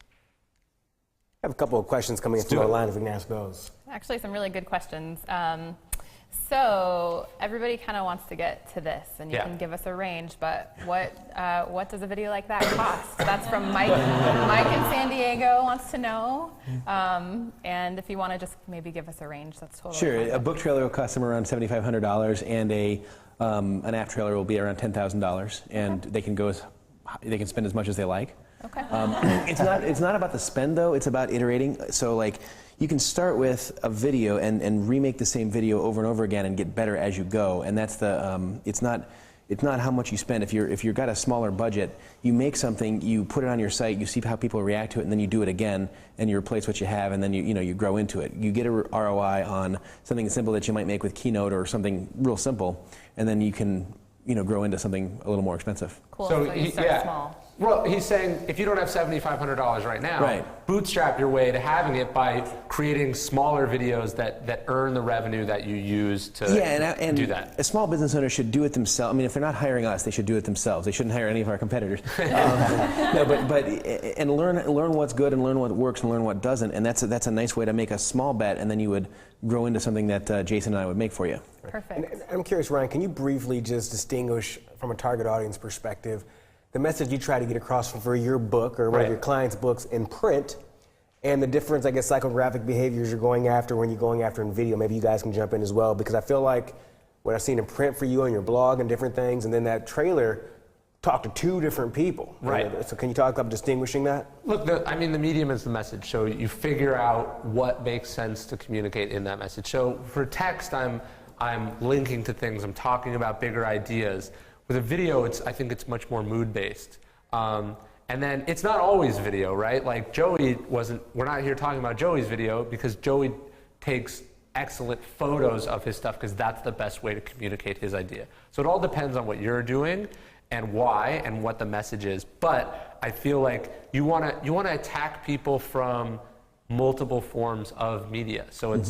I have a couple of questions coming in from our line, if we can ask those. Actually, some really good questions. So everybody kind of wants to get to this, and you can give us a range, but what does a video like that cost? That's from Mike. Mike in San Diego wants to know. And if you want to just maybe give us a range, that's totally Sure. fine. A book trailer will cost them around $7,500, and an app trailer will be around $10,000, and they can spend as much as they like. Okay. It's not about the spend though. It's about iterating. So like, you can start with a video and remake the same video over and over again and get better as you go. And that's the it's not how much you spend. If you've got a smaller budget, you make something, you put it on your site, you see how people react to it, and then you do it again, and you replace what you have, and then you grow into it. You get a ROI on something simple that you might make with Keynote or something real simple, and then you can grow into something a little more expensive. Cool. So you start small. Well, he's saying if you don't have $7,500 right now, bootstrap your way to having it by creating smaller videos that earn the revenue that you use to do that. A small business owner should do it themselves. I mean, if they're not hiring us, they should do it themselves. They shouldn't hire any of our competitors. And learn what's good and learn what works and learn what doesn't. And that's a nice way to make a small bet, and then you would grow into something that Jason and I would make for you. Perfect. And I'm curious, Ryan, can you briefly just distinguish from a target audience perspective the message you try to get across for your book or one of your clients' books in print, and the difference, I guess, psychographic behaviors you're going after when you're going after in video? Maybe you guys can jump in as well, because I feel like what I've seen in print for you on your blog and different things, and then that trailer talked to two different people. Right. So can you talk about distinguishing that? Look, the medium is the message, so you figure out what makes sense to communicate in that message. So for text, I'm linking to things, I'm talking about bigger ideas. With a video, I think it's much more mood-based. And then it's not always video, right? Like we're not here talking about Joey's video because Joey takes excellent photos of his stuff because that's the best way to communicate his idea. So it all depends on what you're doing and why and what the message is. But I feel like you wanna attack people from multiple forms of media. So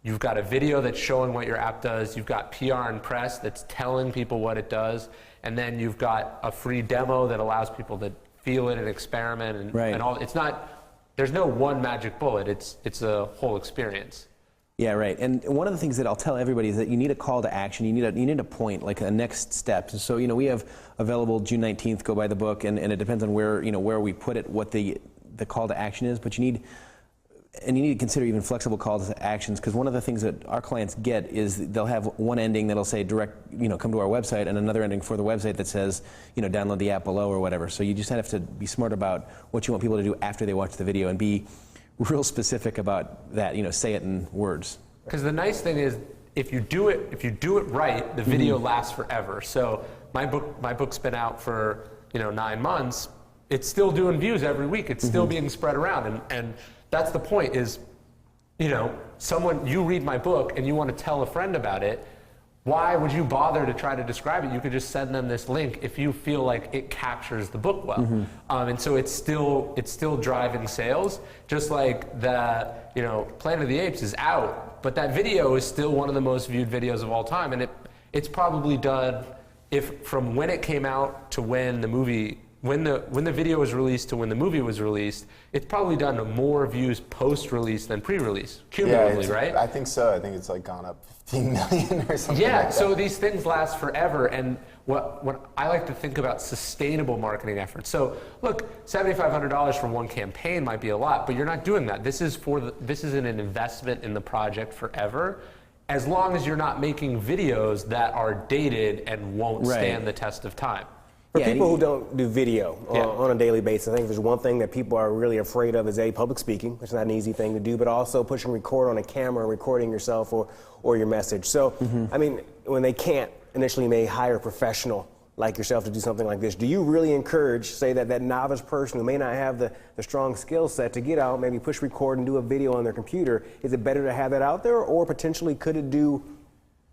you've got a video that's showing what your app does, you've got PR and press that's telling people what it does, and then you've got a free demo that allows people to feel it and experiment and all. It's not, there's no one magic bullet, it's a whole experience. Yeah, right. And one of the things that I'll tell everybody is that you need a call to action. You need a point, like a next step. So, we have available June 19th, go buy the book, and it depends on where we put it, what the call to action is. But you need to consider even flexible calls to actions, because one of the things that our clients get is they'll have one ending that'll say direct, come to our website, and another ending for the website that says, download the app below or whatever. So you just have to be smart about what you want people to do after they watch the video and be real specific about that, say it in words. Because the nice thing is, if you do it right, the video lasts forever. So my book's been out for 9 months. It's still doing views every week. It's still being spread around, and that's the point. Is you read my book and you want to tell a friend about it. Why would you bother to try to describe it? You could just send them this link if you feel like it captures the book well. And so it's still driving sales, just like the Planet of the Apes is out, but that video is still one of the most viewed videos of all time, and it's probably done, from when it came out to when the movie. When the video was released to when the movie was released, it's probably done more views post-release than pre-release, cumulatively, right? I think so. I think it's gone up 15 million or something. Yeah, like that. so these things last forever, and what I like to think about sustainable marketing efforts. So look, $7,500 for one campaign might be a lot, but you're not doing that. This is an investment in the project forever, as long as you're not making videos that are dated and won't stand the test of time. For people who don't do video on a daily basis, I think there's one thing that people are really afraid of is public speaking, which is not an easy thing to do, but also pushing record on a camera and recording yourself or your message. So, when they can't initially may hire a professional like yourself to do something like this, do you really encourage, say, that novice person who may not have the strong skill set to get out, maybe push record and do a video on their computer? Is it better to have that out there, or potentially could it do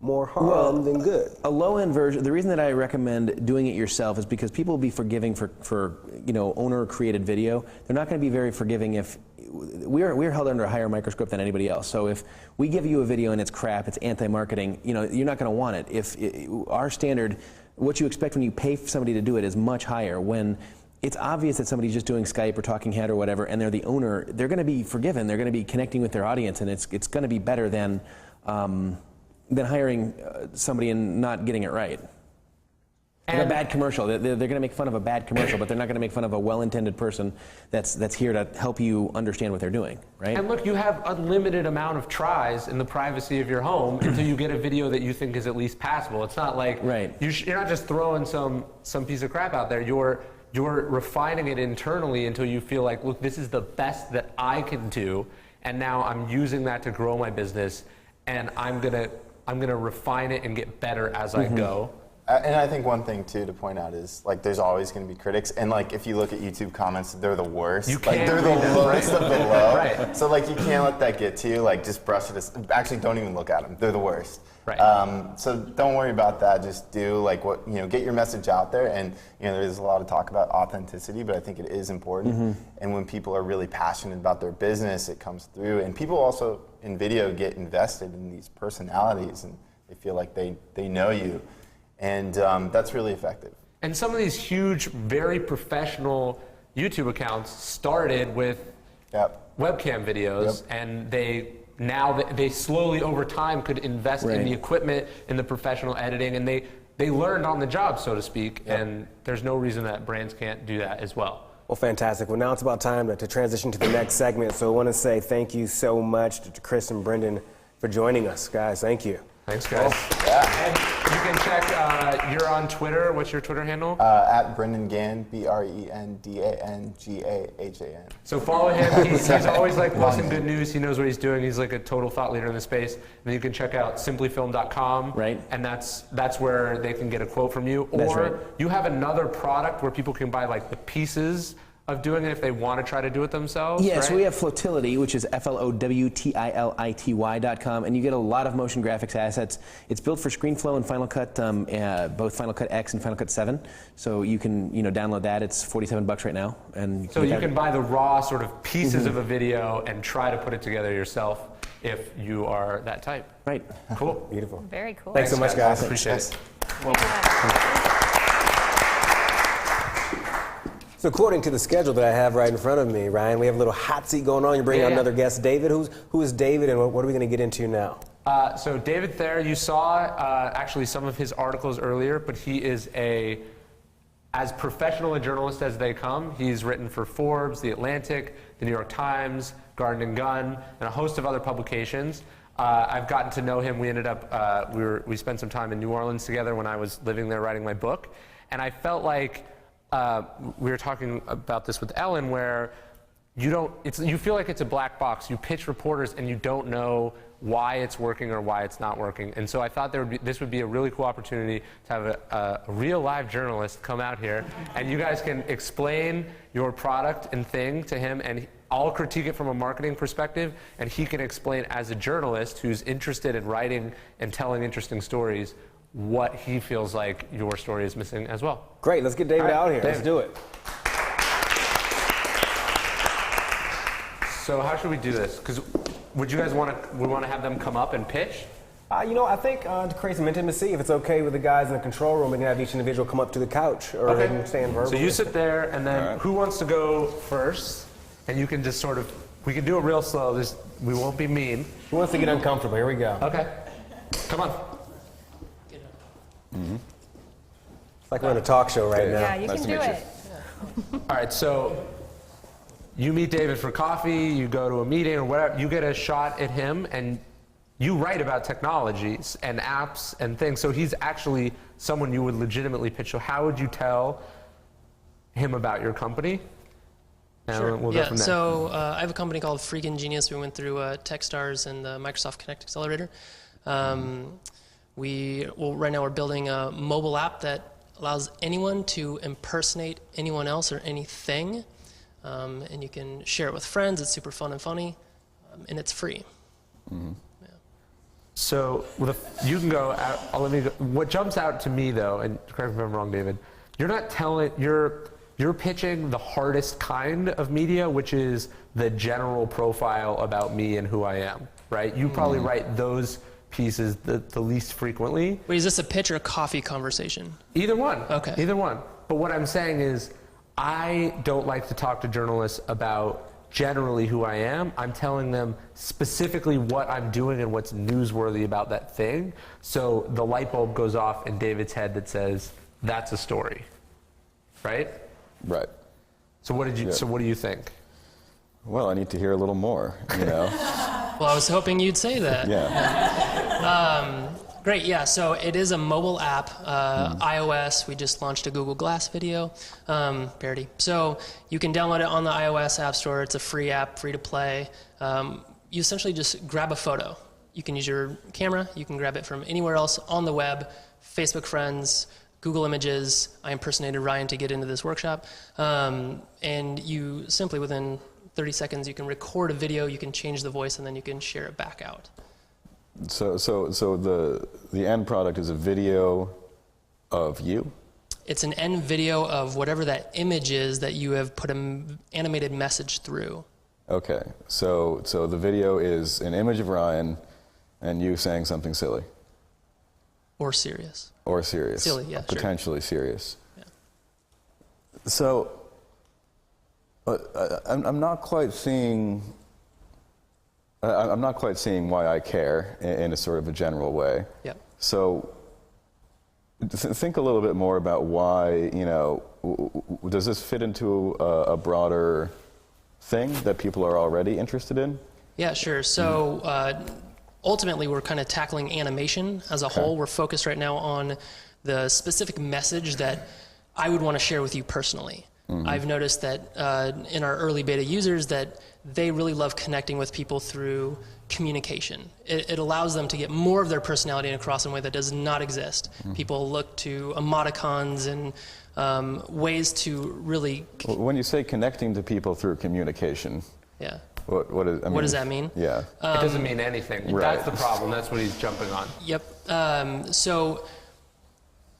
more harm than good? A low-end version, the reason that I recommend doing it yourself is because people will be forgiving for owner-created video. They're not going to be very forgiving if we're held under a higher microscope than anybody else. So if we give you a video and it's crap, it's anti-marketing, you're not going to want it. Our standard, what you expect when you pay for somebody to do it, is much higher. When it's obvious that somebody's just doing Skype or Talking Head or whatever, and they're the owner, they're going to be forgiven. They're going to be connecting with their audience, and it's going to be better than hiring somebody and not getting it right. Like a bad commercial. They're going to make fun of a bad commercial, but they're not going to make fun of a well-intended person that's here to help you understand what they're doing, right? And look, you have unlimited amount of tries in the privacy of your home until you get a video that you think is at least passable. It's not like you're not just throwing some piece of crap out there. You're refining it internally until you feel like, look, this is the best that I can do, and now I'm using that to grow my business, and I'm gonna refine it and get better as I go. And I think one thing too to point out is there's always going to be critics, and if you look at YouTube comments, they're the worst. They're the lowest of the low. Right. So you can't let that get to you. Just brush it. Actually, don't even look at them. They're the worst. Right. So don't worry about that. Just do get your message out there. And there's a lot of talk about authenticity, but I think it is important. And when people are really passionate about their business, it comes through. And people also in video get invested in these personalities, and they feel like they know you. And that's really effective. And some of these huge, very professional YouTube accounts started with webcam videos, and they slowly over time could invest in the equipment, in the professional editing, and they learned on the job, so to speak, and there's no reason that brands can't do that as well. Well, fantastic. Well, now it's about time to transition to the next segment. So I want to say thank you so much to Chris and Brendan for joining us, guys. Thank you. Thanks, guys. And you can check, you're on Twitter. What's your Twitter handle? At Brendan Gann, BrendanGahan. So follow him. He's always posting good news. He knows what he's doing. He's a total thought leader in the space. And then you can check out simplyfilm.com. Right. And that's where they can get a quote from you. Or you have another product where people can buy the pieces of doing it if they want to try to do it themselves. Yeah, right? so we have Flotility, which is FLOWTILITY.com, and you get a lot of motion graphics assets. It's built for ScreenFlow and Final Cut, both Final Cut X and Final Cut 7. So you can download that. It's $47 right now, and so you can buy the raw sort of pieces of a video and try to put it together yourself if you are that type. Right. Cool. Beautiful. Very cool. Thanks so much, guys. Appreciate it. So according to the schedule that I have right in front of me, Ryan, we have a little hot seat going on. You're bringing out another guest, David. Who is David, and what are we going to get into now? So David Thayer, you saw actually some of his articles earlier, but he is as professional a journalist as they come. He's written for Forbes, The Atlantic, The New York Times, Garden & Gun, and a host of other publications. I've gotten to know him. We ended up, we spent some time in New Orleans together when I was living there writing my book. And I felt like, we were talking about this with Ellen, where you feel like it's a black box. You pitch reporters and you don't know why it's working or why it's not working. And so I thought this would be a really cool opportunity to have a real live journalist come out here, and you guys can explain your product and thing to him, and I'll critique it from a marketing perspective, and he can explain as a journalist who's interested in writing and telling interesting stories what he feels like your story is missing as well. Great, let's get David out here. David. Let's do it. So how should we do this? Because would you guys want to have them come up and pitch? I think to create some intimacy, if it's okay with the guys in the control room, we can have each individual come up to the couch, or they can stand verbally. So you sit there, and then who wants to go first? And you can just sort of, we can do it real slow. We won't be mean. Who wants to get uncomfortable? Here we go. Okay. Come on. Mm-hmm. It's like we're in a talk show right now. Yeah, you can do it. All right, so you meet David for coffee, you go to a meeting or whatever, you get a shot at him, and you write about technologies and apps and things, so he's actually someone you would legitimately pitch. So how would you tell him about your company? And Sure. we'll go from there. So I have a company called Freakin' Genius. We went through Techstars and the Microsoft Connect Accelerator. Right now we're building a mobile app that allows anyone to impersonate anyone else or anything, and you can share it with friends. It's super fun and funny, and it's free. Mm-hmm. So you can go out. What jumps out to me, though, and correct me if I'm wrong, David, you're pitching the hardest kind of media, which is the general profile about me and who I am, right? You probably write those pieces the least frequently. Wait, is this a pitch or a coffee conversation? Either one. Okay. Either one. But what I'm saying is, I don't like to talk to journalists about generally who I am. I'm telling them specifically what I'm doing and what's newsworthy about that thing. So the light bulb goes off in David's head that says, that's a story. Right? Right. So what do you think? Well, I need to hear a little more, Well, I was hoping you'd say that. Yeah. Great, yeah, so it is a mobile app, iOS. We just launched a Google Glass video parody. So you can download it on the iOS App Store. It's a free app, free to play. You essentially just grab a photo. You can use your camera. You can grab it from anywhere else on the web, Facebook friends, Google Images. I impersonated Ryan to get into this workshop. And you simply, within 30 seconds, you can record a video, you can change the voice, and then you can share it back out. So the end product is a video of you? It's an end video of whatever that image is that you have put an animated message through. Okay, so the video is an image of Ryan and you saying something silly. Or serious. Or serious. Silly, yeah, sure. Potentially serious. Yeah. So I'm not quite seeing why I care in a sort of a general way. Yep. So think a little bit more about why, does this fit into a broader thing that people are already interested in? Yeah, sure. So ultimately, we're kind of tackling animation as a whole. We're focused right now on the specific message that I would want to share with you personally. Mm-hmm. I've noticed that in our early beta users that they really love connecting with people through communication. It allows them to get more of their personality across in a way that does not exist. People look to emoticons and ways to really... When you say connecting to people through communication, yeah. What does that mean? Yeah. It doesn't mean anything. Right. That's the problem. That's what he's jumping on. Yep. So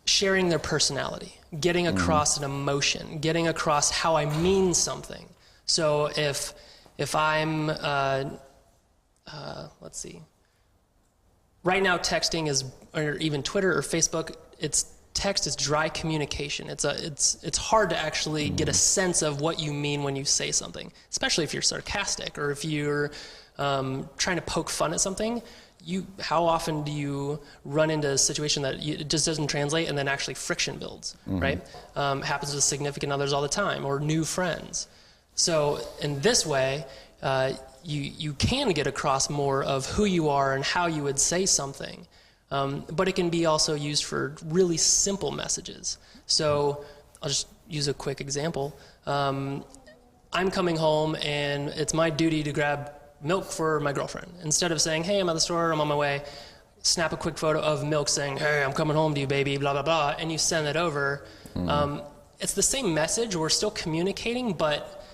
sharing their personality, getting across an emotion, getting across how I mean something. So if I'm, let's see, right now texting is, or even Twitter or Facebook, text is dry communication. It's hard to actually get a sense of what you mean when you say something, especially if you're sarcastic or if you're trying to poke fun at something. How often do you run into a situation that it just doesn't translate and then actually friction builds, right? Happens with significant others all the time or new friends. So in this way, you can get across more of who you are and how you would say something. But it can be also used for really simple messages. So I'll just use a quick example. I'm coming home and it's my duty to grab milk for my girlfriend. Instead of saying, hey, I'm at the store, I'm on my way, snap a quick photo of milk saying, hey, I'm coming home to you, baby, blah, blah, blah, and you send it over. It's the same message, we're still communicating, but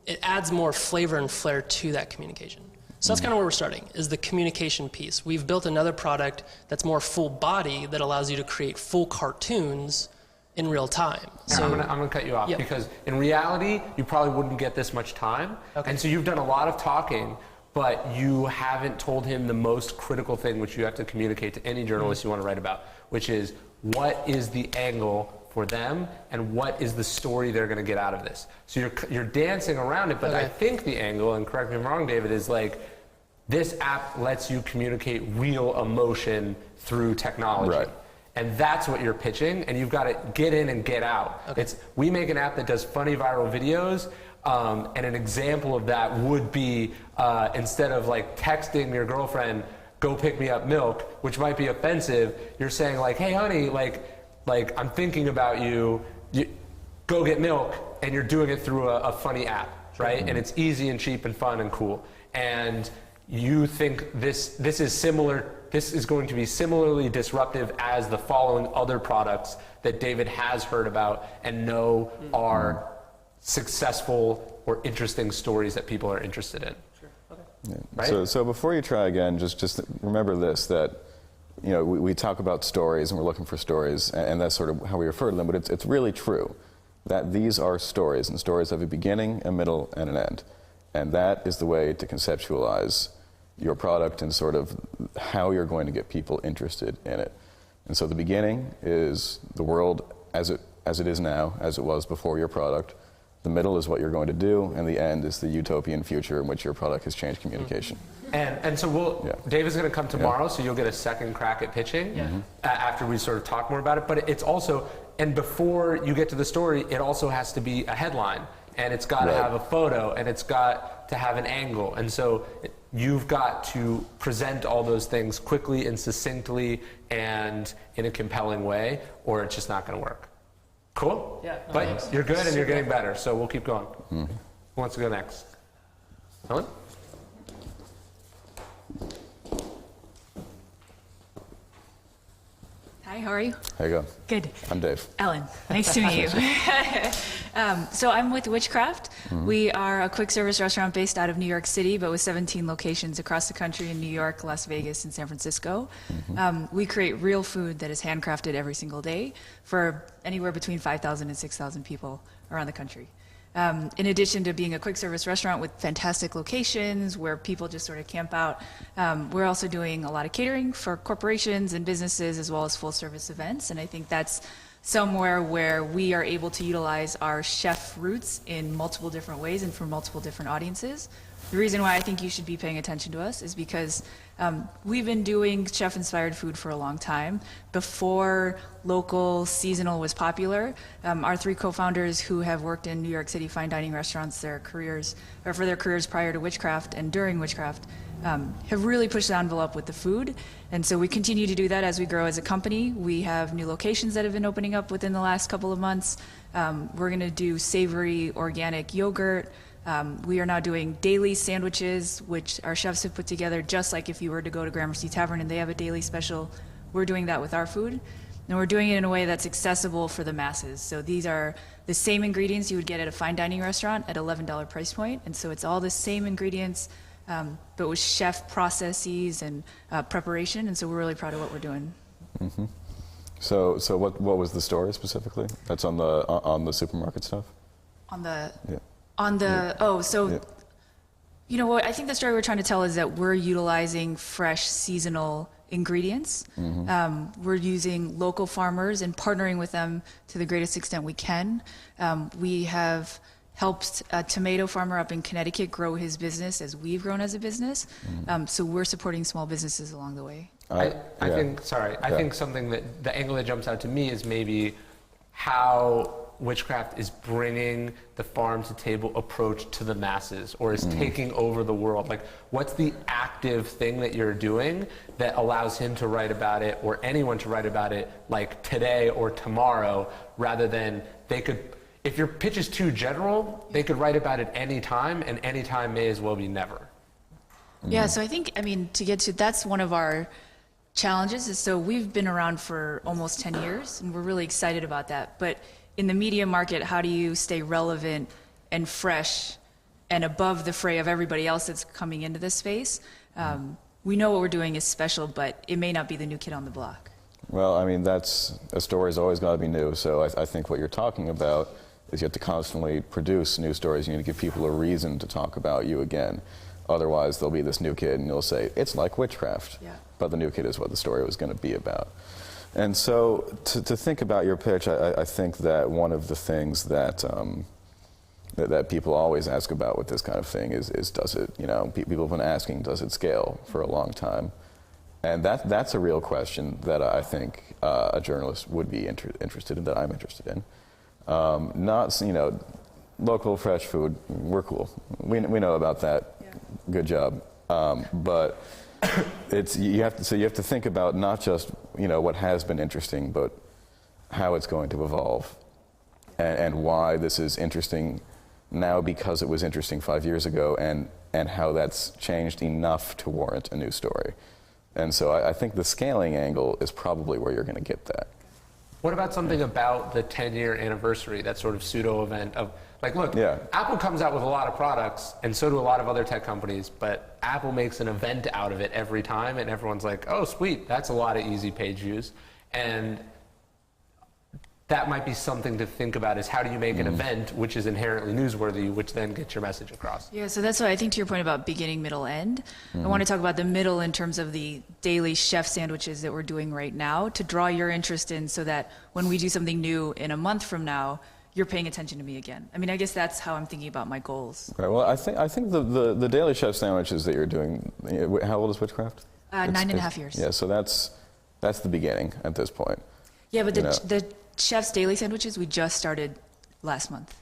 it adds more flavor and flair to that communication. So that's kind of where we're starting, is the communication piece. We've built another product that's more full body that allows you to create full cartoons in real time. So I'm gonna cut you off because in reality, you probably wouldn't get this much time. And so you've done a lot of talking, but you haven't told him the most critical thing which you have to communicate to any journalist you want to write about, which is what is the angle for them and what is the story they're going to get out of this. So you're dancing around it, but I think the angle, and correct me if I'm wrong, David, is like this app lets you communicate real emotion through technology. Right. And that's what you're pitching, and you've got to get in and get out. We make an app that does funny viral videos, and an example of that would be instead of like texting your girlfriend, go pick me up milk, which might be offensive, you're saying like, hey honey, like I'm thinking about you, go get milk, and you're doing it through a funny app, right? And it's easy and cheap and fun and cool. And you think this is going to be similarly disruptive as the following other products that David has heard about and know are successful or interesting stories that people are interested in. Sure. Okay. Yeah. Right? So before you try again, just remember this, that we talk about stories and we're looking for stories, and that's sort of how we refer to them, but it's really true that these are stories, and stories have a beginning, a middle, and an end. And that is the way to conceptualize your product and sort of how you're going to get people interested in it. And so the beginning is the world as it is now, as it was before your product. The middle is what you're going to do, and the end is the utopian future in which your product has changed communication. And so David's going to come tomorrow, so you'll get a second crack at pitching after we sort of talk more about it. But it's also, and before you get to the story, it also has to be a headline, and it's got to have a photo, and it's got to have an angle. And so you've got to present all those things quickly and succinctly and in a compelling way, or it's just not going to work. Cool? Yeah. But you're good and you're getting better, so we'll keep going. Who wants to go next? Ellen? Hi, how are you? How you go? Good. I'm Dave. Ellen, nice to meet you. So I'm with Witchcraft. We are a quick service restaurant based out of New York City, but with 17 locations across the country in New York, Las Vegas, and San Francisco. We create real food that is handcrafted every single day for anywhere between 5,000 and 6,000 people around the country. In addition to being a quick service restaurant with fantastic locations where people just sort of camp out, we're also doing a lot of catering for corporations and businesses as well as full service events. And I think that's somewhere where we are able to utilize our chef roots in multiple different ways and for multiple different audiences. The reason why I think you should be paying attention to us is because we've been doing chef-inspired food for a long time. Before local seasonal was popular, our three co-founders who have worked in New York City fine dining restaurants for their careers prior to Witchcraft and during Witchcraft, have really pushed the envelope with the food. And so we continue to do that as we grow as a company. We have new locations that have been opening up within the last couple of months. We're going to do savory organic yogurt, We are now doing daily sandwiches, which our chefs have put together, just like if you were to go to Gramercy Tavern and they have a daily special. We're doing that with our food. And we're doing it in a way that's accessible for the masses. So these are the same ingredients you would get at a fine dining restaurant at $11 price point. And so it's all the same ingredients, but with chef processes and preparation. And so we're really proud of what we're doing. Mm-hmm. So what was the story specifically? That's on the supermarket stuff? You know what, I think the story we're trying to tell is that we're utilizing fresh seasonal ingredients. We're using local farmers and partnering with them to the greatest extent we can. We have helped a tomato farmer up in Connecticut grow his business as we've grown as a business. So we're supporting small businesses along the way. I think something that the angle that jumps out to me is maybe how Witchcraft is bringing the farm to table approach to the masses, or is taking over the world. Like, what's the active thing that you're doing that allows him to write about it, or anyone to write about it, like today or tomorrow, rather than they could, if your pitch is too general, they could write about it any time, and any time may as well be never. Yeah, so I think, to get to, that's one of our challenges, is so we've been around for almost 10 years, and we're really excited about that. But in the media market, how do you stay relevant and fresh and above the fray of everybody else that's coming into this space? We know what we're doing is special, but it may not be the new kid on the block. Well, that's, a story's always got to be new. So I think what you're talking about is you have to constantly produce new stories. You need to give people a reason to talk about you again. Otherwise, there'll be this new kid, and you'll say, it's like Witchcraft. Yeah. But the new kid is what the story was going to be about. And so to think about your pitch, I think that one of the things that that people always ask about with this kind of thing is does it, people have been asking, does it scale for a long time? And that's a real question that I think a journalist would be interested in, that I'm interested in. Not, local fresh food, we're cool. We know about that. Yeah. Good job. But you have to think about not just what has been interesting, but how it's going to evolve, and why this is interesting now because it was interesting 5 years ago, and how that's changed enough to warrant a new story. And so I think the scaling angle is probably where you're going to get that. What about something about the 10-year anniversary, that sort of pseudo event of, like, look, Apple comes out with a lot of products, and so do a lot of other tech companies, but Apple makes an event out of it every time, and everyone's like, oh, sweet, that's a lot of easy page views. And that might be something to think about, is how do you make an event which is inherently newsworthy, which then gets your message across? Yeah, so that's why I think, to your point about beginning, middle, end, I want to talk about the middle in terms of the daily chef sandwiches that we're doing right now, to draw your interest in, so that when we do something new in a month from now, you're paying attention to me again. I guess that's how I'm thinking about my goals. Right, well, I think the daily chef sandwiches that you're doing, how old is Witchcraft? 9.5 years. Yeah, so that's the beginning at this point. Yeah, but the chef's daily sandwiches we just started last month.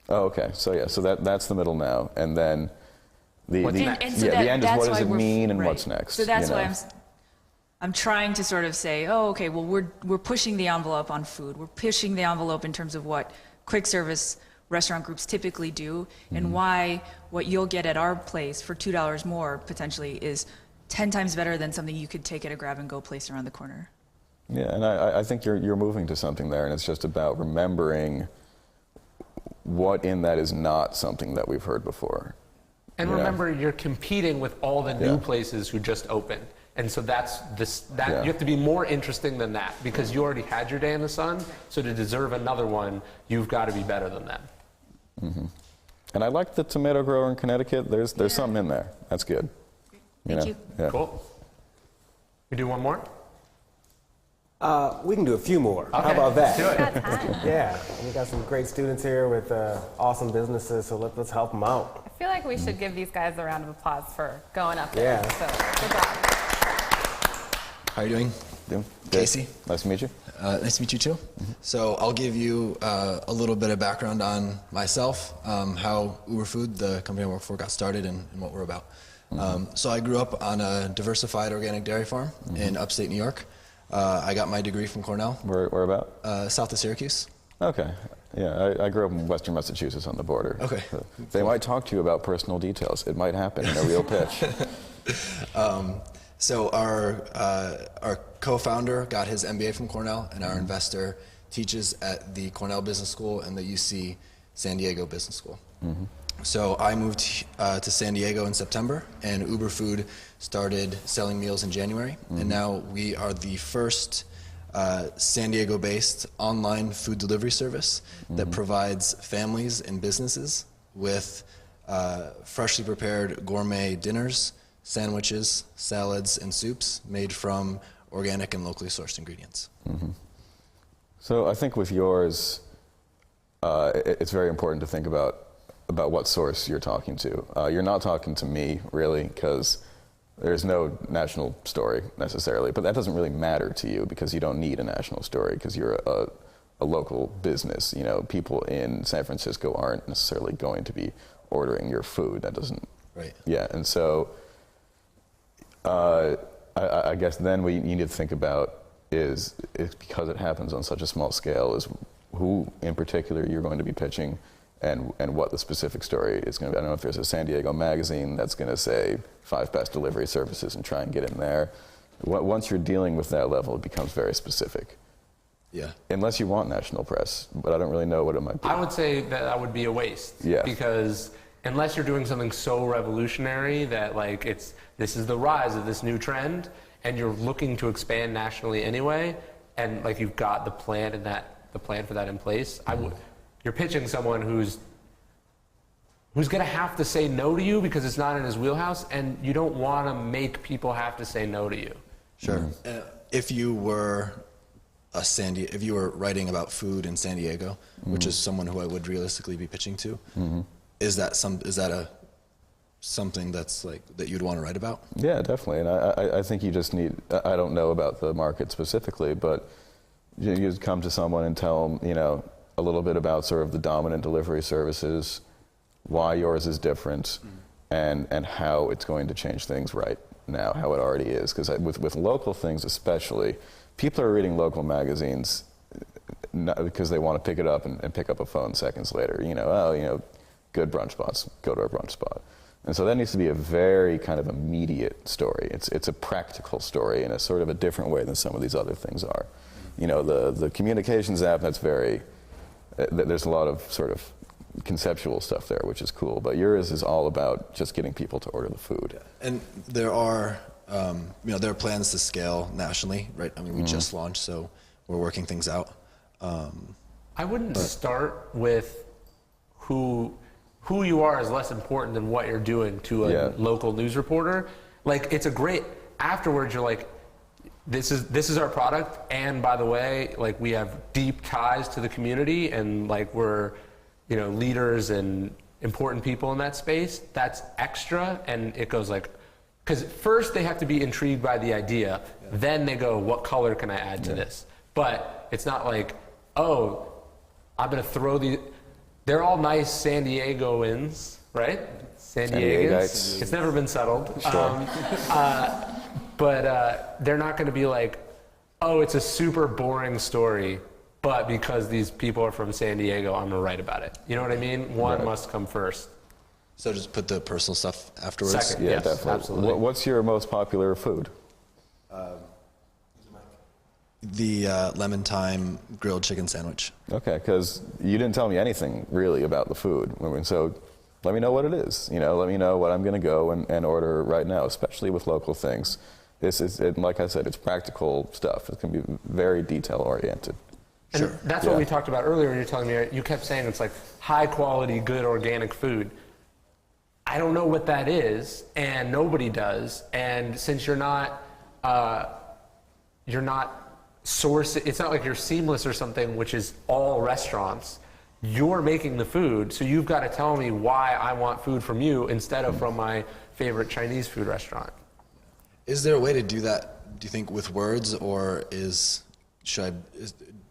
Oh, okay. So that's the middle now, and then the end is what does it mean and what's next. So that's why I'm trying to sort of say, oh, okay, well, we're pushing the envelope on food. We're pushing the envelope in terms of what quick service restaurant groups typically do, and why what you'll get at our place for $2 more potentially is 10 times better than something you could take at a grab-and-go place around the corner. Yeah, and I think you're moving to something there, and it's just about remembering what in that is not something that we've heard before. And remember, you're competing with all the new places who just opened. And so you have to be more interesting than that, because you already had your day in the sun. So to deserve another one, you've got to be better than them. Mm-hmm. And I like the tomato grower in Connecticut. There's something in there. That's good. Thank you. Yeah. Cool. We do one more? We can do a few more. Okay. How about that? Let's do it. Yeah, we got some great students here with awesome businesses, so let's help them out. I feel like we should give these guys a round of applause for going up there. Yeah. So, good job. How are you doing? Doing Casey. Nice to meet you. Nice to meet you too. So I'll give you a little bit of background on myself, how Uber Food, the company I work for, got started, and what we're about. So I grew up on a diversified organic dairy farm in upstate New York. I got my degree from Cornell. Where about? South of Syracuse. Okay. Yeah, I grew up in Western Massachusetts on the border. Okay. They might talk to you about personal details. It might happen in a real pitch. So our co-founder got his MBA from Cornell, and our investor teaches at the Cornell Business School and the UC San Diego Business School. So I moved to San Diego in September, and Uber Food started selling meals in January, and now we are the first San Diego-based online food delivery service that provides families and businesses with freshly prepared gourmet dinners, sandwiches, salads, and soups made from organic and locally sourced ingredients. So I think with yours, it's very important to think about what source you're talking to. You're not talking to me, really, because there's no national story necessarily, but that doesn't really matter to you because you don't need a national story because you're a local business. You know, people in San Francisco aren't necessarily going to be ordering your food. That doesn't. Right. Yeah, and so I guess then what you need to think about is because it happens on such a small scale, is who in particular you're going to be pitching and what the specific story is going to be. I don't know if there's a San Diego magazine that's going to say 5 best delivery services and try and get in there. Once you're dealing with that level, it becomes very specific. Yeah. Unless you want national press, but I don't really know what it might be. I would say that would be a waste. Yeah. Because unless you're doing something so revolutionary that like this is the rise of this new trend, and you're looking to expand nationally anyway, and like you've got the plan for that in place, you're pitching someone who's going to have to say no to you because it's not in his wheelhouse, and you don't want to make people have to say no to you. Sure. If you were if you were writing about food in San Diego, which is someone who I would realistically be pitching to, is that something that's like that you'd want to write about? Yeah, definitely. And I think you just need. I don't know about the market specifically, but you just come to someone and tell them, you know, a little bit about sort of the dominant delivery services, why yours is different, and how it's going to change things right now, how it already is. Because with local things especially, people are reading local magazines not because they want to pick it up and pick up a phone seconds later. You know, good brunch spots, go to a brunch spot. And so that needs to be a very kind of immediate story. It's a practical story in a sort of a different way than some of these other things are. You know, the communications app, that's very, there's a lot of sort of conceptual stuff there, which is cool. But yours is all about just getting people to order the food. And there are, there are plans to scale nationally, right? I mean, we just launched, so we're working things out. I wouldn't start with who you are is less important than what you're doing to a local news reporter. Like, it's a great, afterwards you're like, this is our product, and by the way, like, we have deep ties to the community, and like we're, you know, leaders and important people in that space. That's extra, and it goes like, because first they have to be intrigued by the idea, then they go, what color can I add to this? But it's not like, oh, I'm gonna throw they're all nice San Diegoans, right? San Diegans. It's never been settled. Sure. But they're not going to be like, oh, it's a super boring story, but because these people are from San Diego, I'm going to write about it. You know what I mean? One must come first. So just put the personal stuff afterwards? Second, Yeah, yes, definitely. absolutely. What's your most popular food? The lemon thyme grilled chicken sandwich. Okay, because you didn't tell me anything really about the food. So let me know what it is. You know, let me know what I'm going to go and order right now, especially with local things. Like I said, it's practical stuff. It's going to be very detail oriented. And that's what we talked about earlier when you're telling me, you kept saying it's like high quality, good organic food. I don't know what that is, and nobody does. And since you're not it's not like you're Seamless or something, which is all restaurants. You're making the food, so you've got to tell me why I want food from you instead of from my favorite Chinese food restaurant. Is there a way to do that, do you think, with words, or is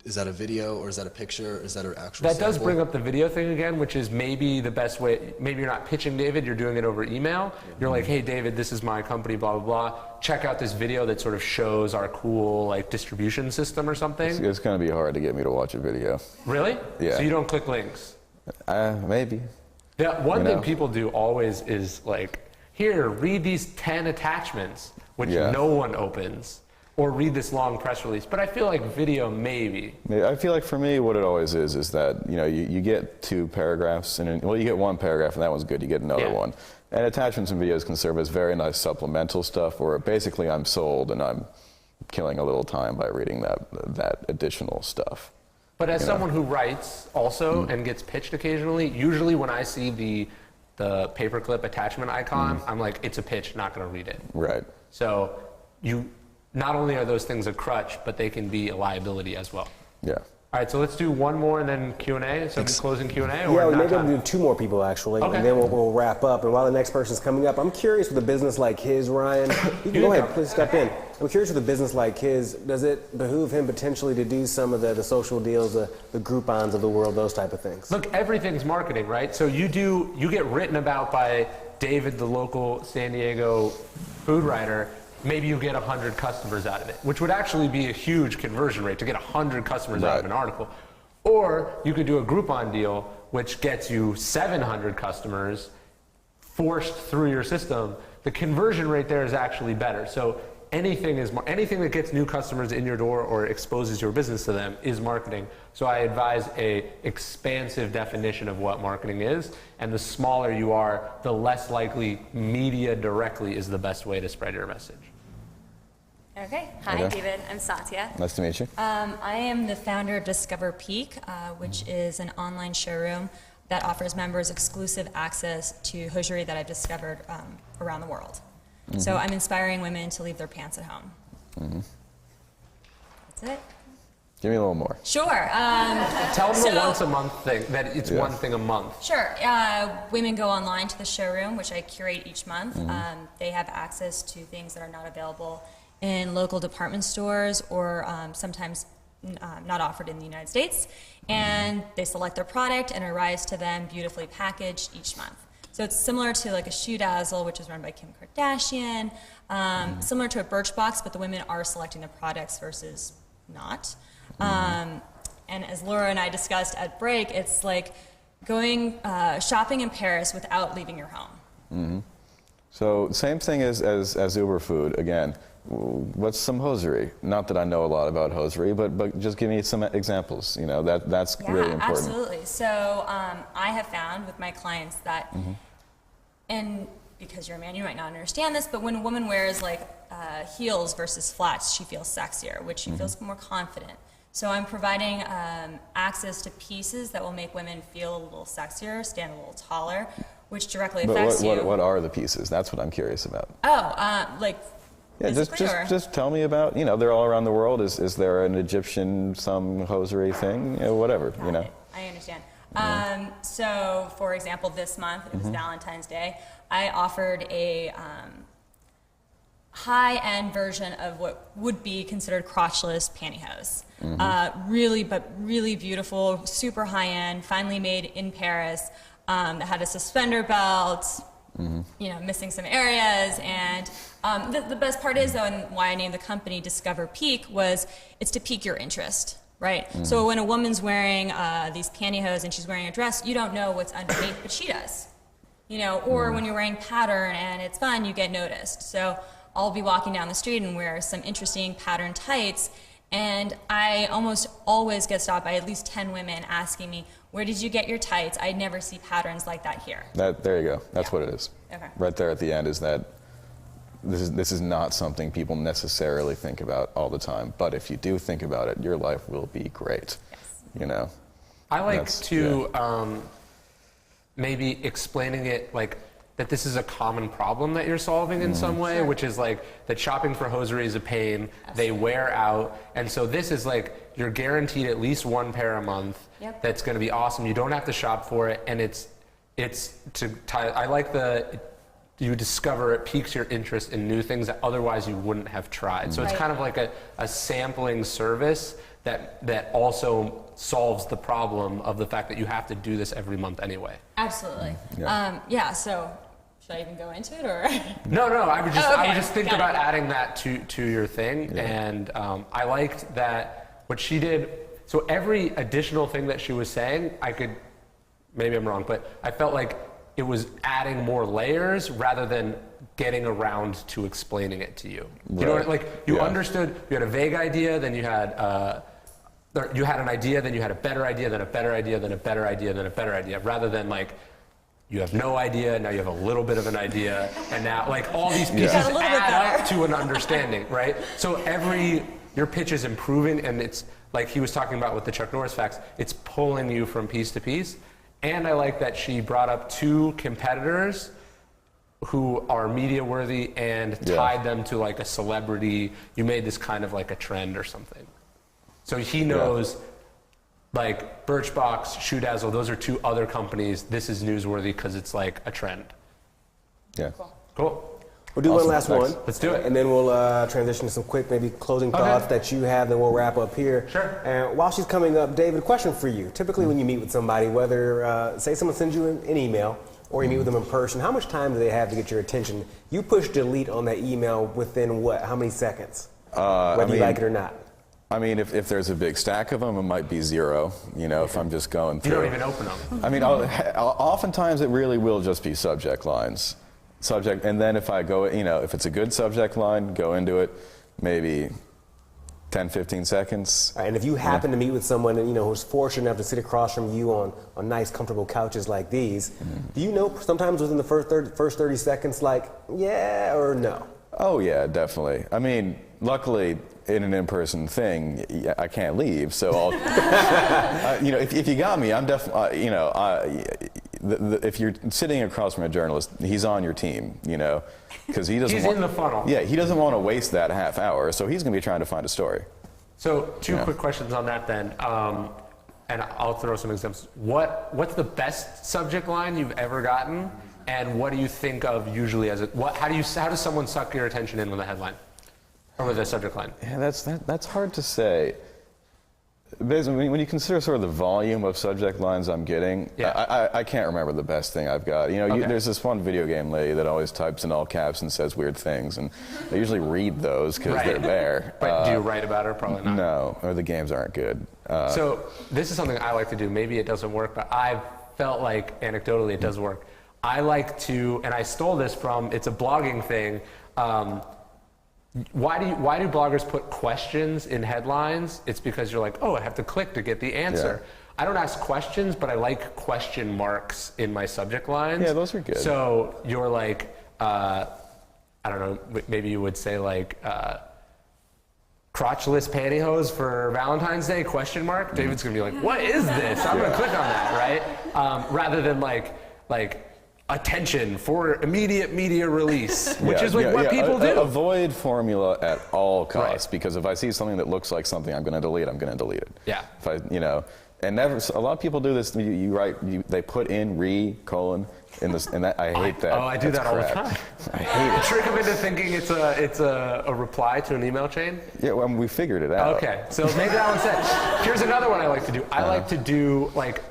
is that a video or is that a picture or is that an actual That does sample? bring up the video thing again, which is maybe the best way. Maybe you're not pitching David, you're doing it over email. You're like, hey, David, this is my company, blah, blah, blah. Check out this video that sort of shows our cool like distribution system or something. It's going to be hard to get me to watch a video. Really? Yeah. So you don't click links? Maybe. Yeah, one You thing know. people do always is like, here, read these 10 attachments, which Yeah. no one opens. Or read this long press release. But I feel like video, maybe. I feel like for me, what it always is that, you know, you get 2 paragraphs, well, you get 1 paragraph, and that one's good. You get another one. And attachments and videos can serve as very nice supplemental stuff, where basically I'm sold and I'm killing a little time by reading that additional stuff. But as You know? someone who writes also and gets pitched occasionally, usually when I see the paperclip attachment icon, I'm like, it's a pitch, not going to read it. Right. So not only are those things a crutch, but they can be a liability as well. Yeah. All right, so let's do one more and then Q&A. So closing Q&A? Yeah, or we not may be able time? to do 2 more people actually, Okay. and then we'll wrap up. And while the next person's coming up, I'm curious with a business like his, Ryan. You can go ahead, please step in. I'm curious with a business like his, does it behoove him potentially to do some of the social deals, the Groupons of the world, those type of things? Look, everything's marketing, right? So you get written about by David, the local San Diego food writer. Maybe you get 100 customers out of it, which would actually be a huge conversion rate to get 100 customers out of an article. Or you could do a Groupon deal, which gets you 700 customers forced through your system. The conversion rate there is actually better. So anything that gets new customers in your door or exposes your business to them is marketing. So I advise a expansive definition of what marketing is. And the smaller you are, the less likely media directly is the best way to spread your message. Okay. Hi, Okay. David. I'm Satya. Nice to meet you. I am the founder of Discover Peak, which is an online showroom that offers members exclusive access to hosiery that I've discovered around the world. So I'm inspiring women to leave their pants at home. That's it. Give me a little more. Sure. Tell them so- the once a month thing, that it's one thing a month. Sure. Women go online to the showroom, which I curate each month. They have access to things that are not available in local department stores or sometimes not offered in the United States. And they select their product and it arrives to them beautifully packaged each month. So it's similar to like a Shoe Dazzle, which is run by Kim Kardashian, similar to a Birchbox, but the women are selecting the products versus not. And as Laura and I discussed at break, it's like going shopping in Paris without leaving your home. So same thing as Uber Food. Again, what's some hosiery? Not that I know a lot about hosiery, but just give me some examples. You know, that's really important. Absolutely. So I have found with my clients that, and because you're a man, you might not understand this, but when a woman wears like heels versus flats, she feels sexier, which she feels more confident. So I'm providing access to pieces that will make women feel a little sexier, stand a little taller, which directly affects you. What are the pieces? That's what I'm curious about. Like. Yeah, just tell me about, you know, they're all around the world. Is there an Egyptian, some hosiery thing? You know, whatever, you know. I understand. So, for example, this month, it was Valentine's Day, I offered a high-end version of what would be considered crotchless pantyhose. Really beautiful, super high-end, finally made in Paris, that had a suspender belt, you know, missing some areas. And the best part is, though, and why I named the company Discover Peak, was it's to pique your interest, right? So when a woman's wearing these pantyhose and she's wearing a dress, you don't know what's underneath, but she does. You know, or when you're wearing pattern and it's fun, you get noticed. So I'll be walking down the street and wear some interesting pattern tights, and I almost always get stopped by at least 10 women asking me, where did you get your tights? I never see patterns like that here. There you go. That's what it is. Okay. Right there at the end is that this is not something people necessarily think about all the time. But if you do think about it, your life will be great. Yes. You know. I like to maybe explaining it like that this is a common problem that you're solving in some way, which is like that shopping for hosiery is a pain. They wear out. And so this is like you're guaranteed at least one pair a month. That's going to be awesome. You don't have to shop for it. And I like you discover it piques your interest in new things that otherwise you wouldn't have tried. So it's Right. kind of like a sampling service that also solves the problem of the fact that you have to do this every month anyway. Absolutely. Yeah. So should I even go into it or? No, I would just Oh, okay. I would just think Got about it. adding that to your thing, and I liked that what she did. So every additional thing that she was saying, I could, maybe I'm wrong, but I felt like it was adding more layers rather than getting around to explaining it to you. You know, Right. like you Yeah. understood, you had a vague idea, then you had an idea, then you had a better idea, then a better idea, then a better idea, then a better idea, rather than like you have no idea, now you have a little bit of an idea, and now like all these pieces Got a little bit add up better. to an understanding, right? So your pitch is improving, and it's like he was talking about with the Chuck Norris facts, it's pulling you from piece to piece. And I like that she brought up 2 competitors who are media worthy and tied them to like a celebrity. You made this kind of like a trend or something. So he knows like Birchbox, Shoe Dazzle, those are 2 other companies. This is newsworthy because it's like a trend. Yeah. Cool. We'll do Awesome. one last Thanks. one. Let's do it. And then we'll transition to some quick, maybe closing thoughts that you have, then we'll wrap up here. Sure. And while she's coming up, David, a question for you. Typically when you meet with somebody, whether, say someone sends you an email or you meet with them in person, how much time do they have to get your attention? You push delete on that email within what? How many seconds? Whether you like it or not. I mean, if there's a big stack of them, it might be 0, you know, if I'm just going through. You don't even open them. I mean, oftentimes it really will just be subject lines. And then if I go, you know, if it's a good subject line, go into it, maybe 10, 15 seconds. And if you happen to meet with someone, you know, who's fortunate enough to sit across from you on nice, comfortable couches like these, do you know sometimes within the first 30 seconds, like, yeah or no? Oh, yeah, definitely. I mean, luckily, in an in-person thing, I can't leave, so I'll, you know, if you got me, I'm definitely, you know, if you're sitting across from a journalist, he's on your team, you know, because he doesn't He's in the funnel. Yeah, he doesn't want to waste that half hour, so he's going to be trying to find a story. So 2 quick questions on that then, and I'll throw some examples. What's the best subject line you've ever gotten, and what do you think of usually as how does someone suck your attention in with a headline or with a subject line? Yeah, that's hard to say. Basically, when you consider sort of the volume of subject lines I'm getting, I can't remember the best thing I've got. You know, there's this one video game lady that always types in all caps and says weird things, and I usually read those because they're there. But do you write about her? Probably not. No, or the games aren't good. So this is something I like to do. Maybe it doesn't work, but I've felt like anecdotally it does work. I like to, and I stole this from, it's a blogging thing. Why do bloggers put questions in headlines? It's because you're like, oh, I have to click to get the answer. Yeah. I don't ask questions, but I like question marks in my subject lines. Yeah, those are good. So you're like, I don't know, maybe you would say like, crotchless pantyhose for Valentine's Day, question mark? David's gonna be like, what is this? I'm gonna click on that, right? Rather than like, attention for immediate media release, which is like what people do. Avoid formula at all costs, because if I see something that looks like something I'm going to delete it. Yeah. If I, you know, and a lot of people do this. They put in colon in this, and I hate that. Oh, I do that all the time. I hate it. Trick them into thinking it's a reply to an email chain. Yeah, well, we figured it out. Okay, so maybe that one said. Here's another one I like to do. I like to do like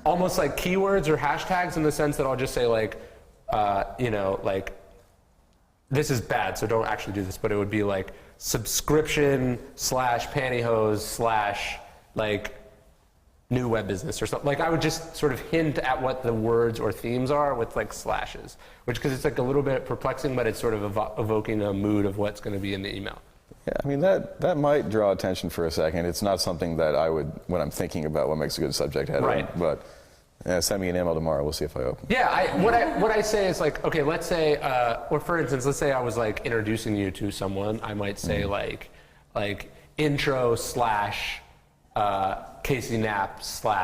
almost like keywords or hashtags in the sense that I'll just say like, you know, like, this is bad, so don't actually do this, but it would be like subscription / pantyhose / like new web business or something. Like I would just sort of hint at what the words or themes are with like slashes, which because it's like a little bit perplexing, but it's sort of evoking a mood of what's going to be in the email. Yeah, I mean, that might draw attention for a second. It's not something that I would, when I'm thinking about what makes a good subject headline, but send me an email tomorrow. We'll see if I open. Yeah, what I say is like, okay, let's say, or for instance, let's say I was like introducing you to someone. I might say like intro / Casey Knapp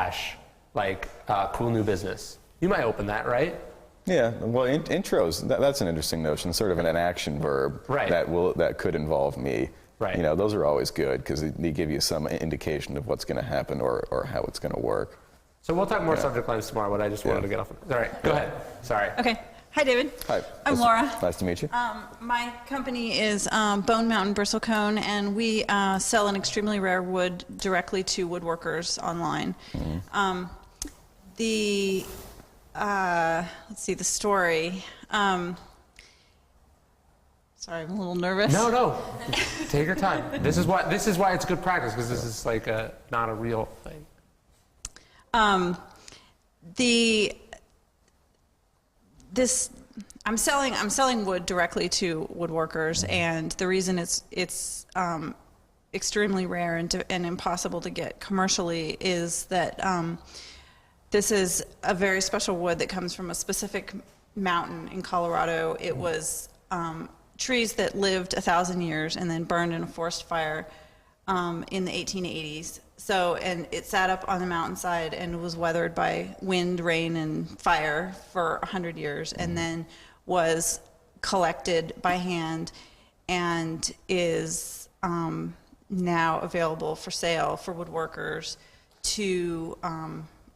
/ like cool new business. You might open that, right? Yeah, well, intros, that's an interesting notion, sort of an action verb that could involve me. Right. You know, those are always good because they give you some indication of what's going to happen or how it's going to work. So we'll talk more subject lines tomorrow, but I just wanted to get off. All right, go ahead. Sorry. Okay. Hi, David. Hi. I'm Laura. Nice to meet you. My company is Bone Mountain Bristlecone, and we sell an extremely rare wood directly to woodworkers online. Let's see, the story. Sorry, I'm a little nervous. No. Take your time. This is why it's good practice, because this is like not a real thing. I'm selling wood directly to woodworkers, and the reason it's extremely rare and impossible to get commercially is that this is a very special wood that comes from a specific mountain in Colorado. It was trees that lived 1,000 years and then burned in a forest fire in the 1880s. So, and it sat up on the mountainside and was weathered by wind, rain, and fire for 100 years, and then was collected by hand and is now available for sale for woodworkers to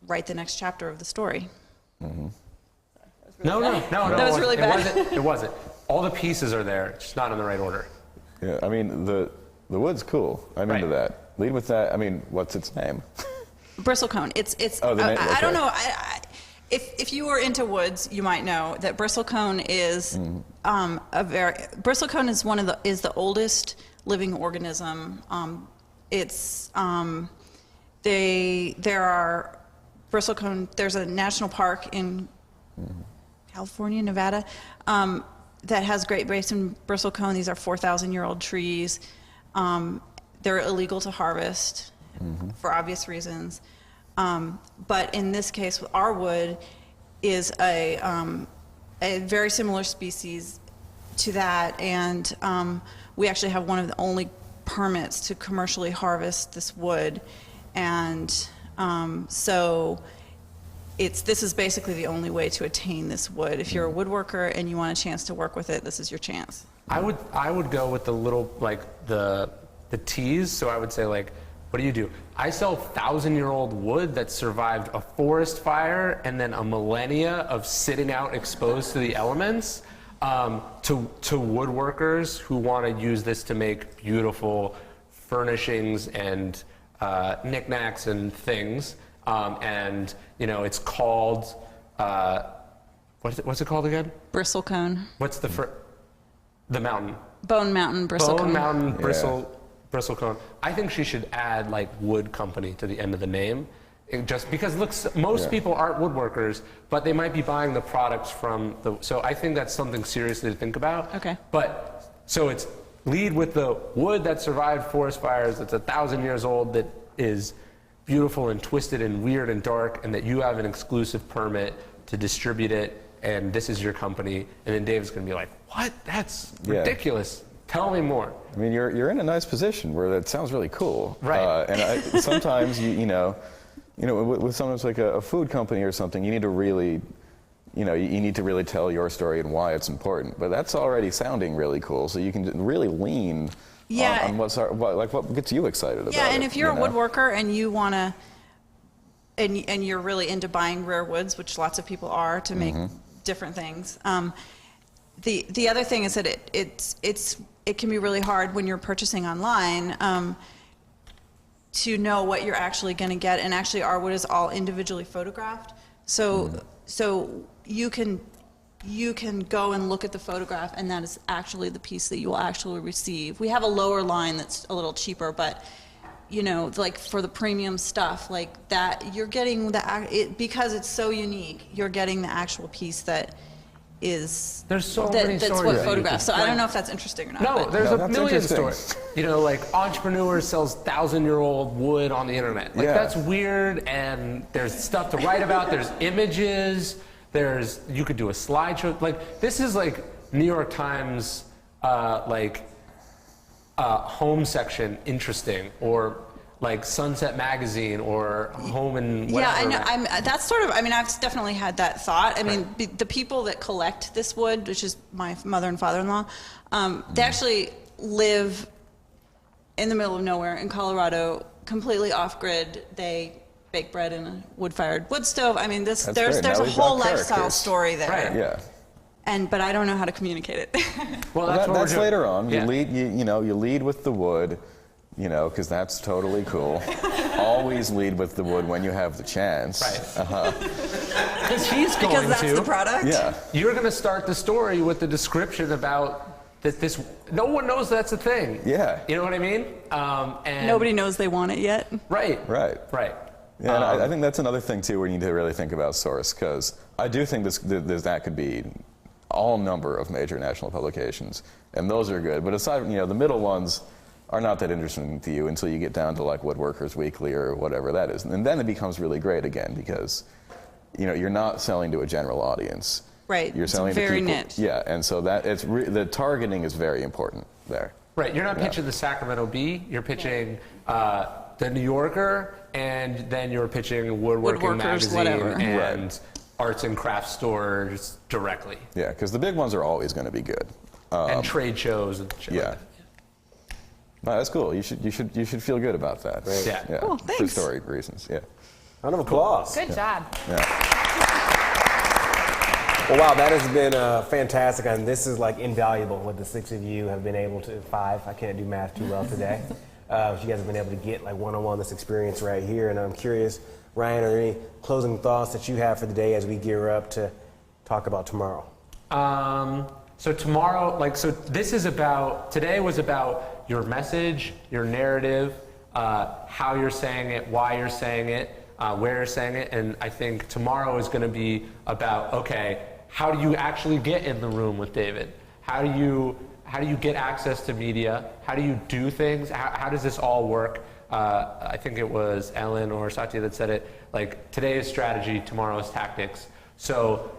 write the next chapter of the story. No. That was really bad. It wasn't. All the pieces are there, just not in the right order. Yeah, I mean, the wood's cool. I'm into that. Lead with that. I mean, what's its name? Bristlecone. It's. Oh, the name. I don't know. If you were into woods, you might know that bristlecone is bristlecone is the oldest living organism. There are bristlecone. There's a national park in California, Nevada, that has Great Basin bristlecone. These are 4,000-year-old trees. They're illegal to harvest for obvious reasons. But in this case, our wood is a very similar species to that, and we actually have one of the only permits to commercially harvest this wood, and so this is basically the only way to attain this wood. If you're a woodworker and you want a chance to work with it, this is your chance. I would go with the little, like the tease. So I would say, like, what do? I sell 1,000-year-old wood that survived a forest fire and then a millennia of sitting out exposed to the elements to woodworkers who want to use this to make beautiful furnishings and knickknacks and things. And it's called what's it called again? Bristlecone. What's the mountain? Bone Mountain Bristlecone. Bone Mountain Bristlecone. I think she should add like wood company to the end of the name, just because most people aren't woodworkers, but they might be buying the products from the. So I think that's something seriously to think about. Okay. But so it's lead with the wood that survived forest fires. That's 1,000 years old. That is beautiful and twisted and weird and dark, and that you have an exclusive permit to distribute it, and this is your company. And then Dave's going to be like, what? That's ridiculous. Tell me more. I mean, you're in a nice position where that sounds really cool. Right. And sometimes, with sometimes like a food company or something, you need to really, you need to really tell your story and why it's important. But that's already sounding really cool, so you can really lean on what gets you excited about it. Yeah, and if you're a woodworker and you want to, and you're really into buying rare woods, which lots of people are, to make different things. The other thing is that it can be really hard when you're purchasing online to know what you're actually going to get. And actually, our wood is all individually photographed, so you can go and look at the photograph, and that is actually the piece that you will actually receive. We have a lower line that's a little cheaper, but like for the premium stuff like that, you're getting because it's so unique. You're getting the actual piece that is many stories that's what that photographs. So I don't know if that's interesting or not. No, but. there's a million stories. Like entrepreneur sells 1,000-year-old wood on the internet. Like that's weird, and there's stuff to write about. There's images. You could do a slideshow. Like this is like New York Times home section interesting, or like Sunset Magazine, or Home and whatever. Yeah, I know. That's sort of. I mean, I've definitely had that thought. I mean, the people that collect this wood, which is my mother and father-in-law, they actually live in the middle of nowhere in Colorado, completely off-grid. They bake bread in a wood-fired wood stove. I mean, there's a whole lifestyle story there. Right. Yeah. but I don't know how to communicate it. Well, that's later on. Yeah. You lead with the wood, because that's totally cool. Always lead with the wood when you have the chance. Right. Because he's going Because that's to. the product? Yeah. You're going to start the story with the description about that this. No one knows that's a thing. Yeah. You know what I mean? And Nobody knows they want it yet. Right. Right. Right. Yeah, and I think that's another thing too. We need to really think about source, because I do think that could be all number of major national publications, and those are good. But aside from the middle ones are not that interesting to you until you get down to like Woodworkers Weekly or whatever that is, and then it becomes really great again because you're not selling to a general audience. Right. You're selling it's very to people. niche. Yeah, and so that the targeting is very important there. Right. You're not pitching the Sacramento Bee. You're pitching the New Yorker, and then you're pitching Woodworking Woodworkers, Magazine whatever. and arts and crafts stores directly. Yeah, because the big ones are always going to be good. And trade shows and shit. Yeah. No, that's cool. You should feel good about that. Yeah. Cool, For thanks. story reasons. Yeah. Round of applause. Good job. Well, wow, that has been fantastic, and this is like invaluable what the 6 of you have been able to, 5, I can't do math too well today. You guys have been able to get like one-on-one this experience right here, and I'm curious, Ryan, are there any closing thoughts that you have for the day as we gear up to talk about tomorrow? So tomorrow, today was about your message, your narrative, how you're saying it, why you're saying it, where you're saying it, and I think tomorrow is going to be about, okay, how do you actually get in the room with David? How do you get access to media? How do you do things? How does this all work? I think it was Ellen or Satya that said it, like, today is strategy, tomorrow is tactics. So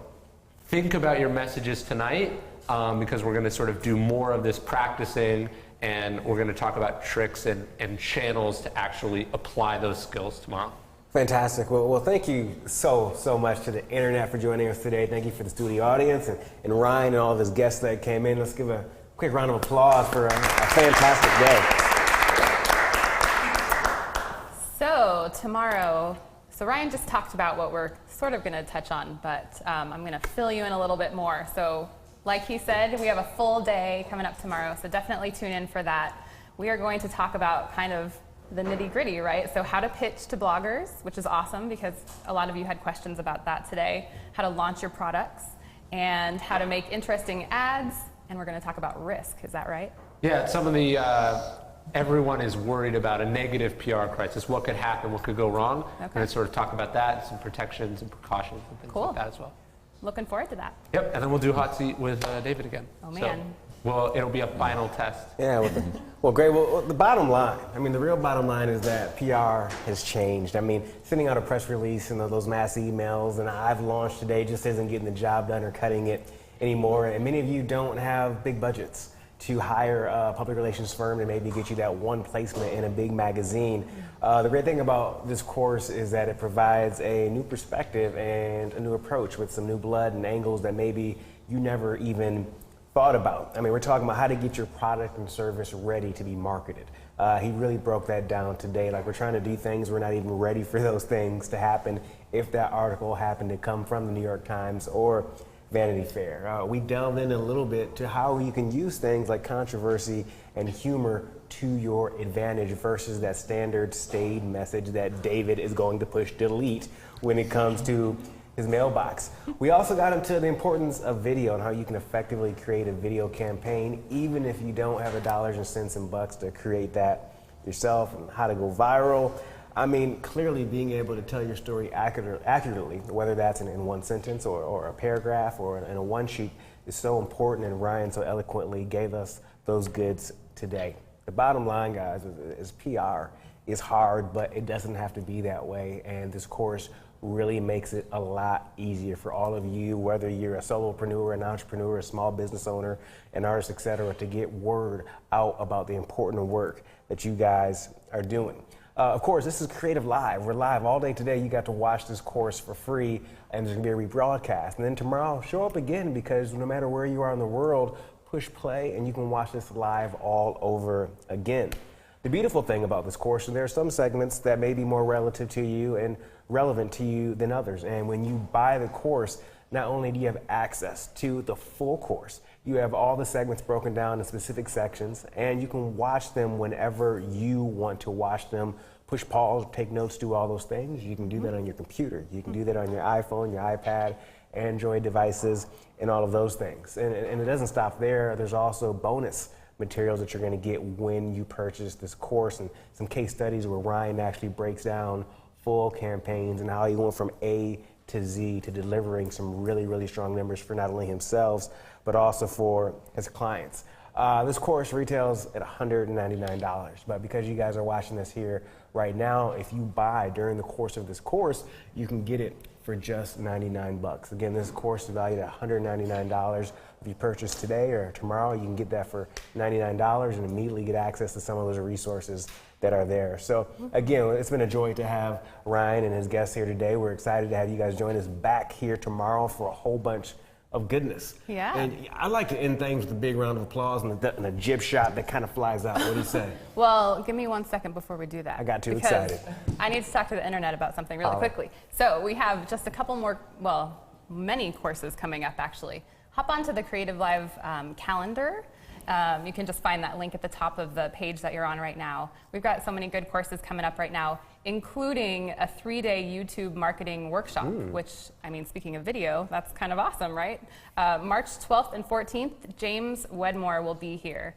think about your messages tonight, because we're going to sort of do more of this practicing, and we're going to talk about tricks and channels to actually apply those skills tomorrow. Fantastic. Well, thank you so much to the internet for joining us today. Thank you for the studio audience and Ryan and all of his guests that came in. Let's give a quick round of applause for a fantastic day. So tomorrow, Ryan just talked about what we're sort of going to touch on, but I'm going to fill you in a little bit more. So like he said, we have a full day coming up tomorrow, so definitely tune in for that. We are going to talk about kind of the nitty-gritty, right? So how to pitch to bloggers, which is awesome because a lot of you had questions about that today, how to launch your products, and how to make interesting ads, and we're going to talk about risk. Is that right? Yeah, some of the, everyone is worried about a negative PR crisis. What could happen? What could go wrong? Okay. And sort of talk about that, some protections and precautions and things Cool. like that as well. Looking forward to that. Yep, and then we'll do hot seat with David again. Oh, man. So, well, it'll be a final test. Yeah, well, great. Well, the bottom line, the real bottom line is that PR has changed. Sending out a press release and those mass emails and I've launched today just isn't getting the job done or cutting it anymore. And many of you don't have big budgets to hire a public relations firm to maybe get you that one placement in a big magazine. The great thing about this course is that it provides a new perspective and a new approach with some new blood and angles that maybe you never even thought about. We're talking about how to get your product and service ready to be marketed. He really broke that down today. Like, we're trying to do things, we're not even ready for those things to happen if that article happened to come from the New York Times or Vanity Fair. We delved in a little bit to how you can use things like controversy and humor to your advantage versus that standard staid message that David is going to push delete when it comes to his mailbox. We also got into the importance of video and how you can effectively create a video campaign even if you don't have the dollars and cents and bucks to create that yourself, and how to go viral. Clearly being able to tell your story accurately, whether that's in one sentence or a paragraph or in a one sheet, is so important, and Ryan so eloquently gave us those goods today. The bottom line, guys, is PR is hard, but it doesn't have to be that way, and this course really makes it a lot easier for all of you, whether you're a solopreneur, an entrepreneur, a small business owner, an artist, etc., to get word out about the important work that you guys are doing. Of course, this is Creative Live. We're live all day today. You got to watch this course for free, and there's going to be a rebroadcast. And then tomorrow, show up again, because no matter where you are in the world, push play, and you can watch this live all over again. The beautiful thing about this course is there are some segments that may be more relative to you and relevant to you than others. And when you buy the course, not only do you have access to the full course, you have all the segments broken down in specific sections, and you can watch them whenever you want to watch them. Push pause, take notes, do all those things. You can do that on your computer. You can do that on your iPhone, your iPad, Android devices, and all of those things. And it doesn't stop there. There's also bonus materials that you're going to get when you purchase this course, and some case studies where Ryan actually breaks down full campaigns and how he went from A to Z to delivering some really, really strong numbers for not only himself, but also for his clients. This course retails at $199, but because you guys are watching this here right now, if you buy during the course of this course, you can get it for just 99 bucks. Again, this course is valued at $199. If you purchase today or tomorrow, you can get that for $99 and immediately get access to some of those resources that are there. So again, it's been a joy to have Ryan and his guests here today. We're excited to have you guys join us back here tomorrow for a whole bunch of goodness. Yeah. And I like to end things with a big round of applause and a jib shot that kind of flies out. What do you say? Well, give me 1 second before we do that. I got too because excited. I need to talk to the internet about something really quickly. So we have just a couple more, well, many courses coming up actually. Hop onto the Creative Live calendar. You can just find that link at the top of the page that you're on right now. We've got so many good courses coming up right now, including a 3-day YouTube marketing workshop, which, I mean, speaking of video, that's kind of awesome, right? March 12th and 14th, James Wedmore will be here.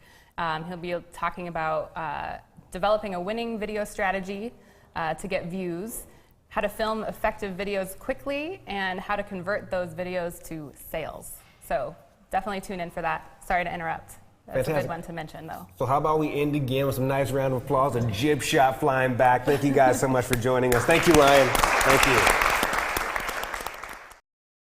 He'll be talking about developing a winning video strategy to get views, how to film effective videos quickly, and how to convert those videos to sales. So definitely tune in for that. Sorry to interrupt. That's a good one to mention, though. So how about we end again with some nice round of applause, a jib shot flying back. Thank you guys so much for joining us. Thank you, Ryan. Thank you.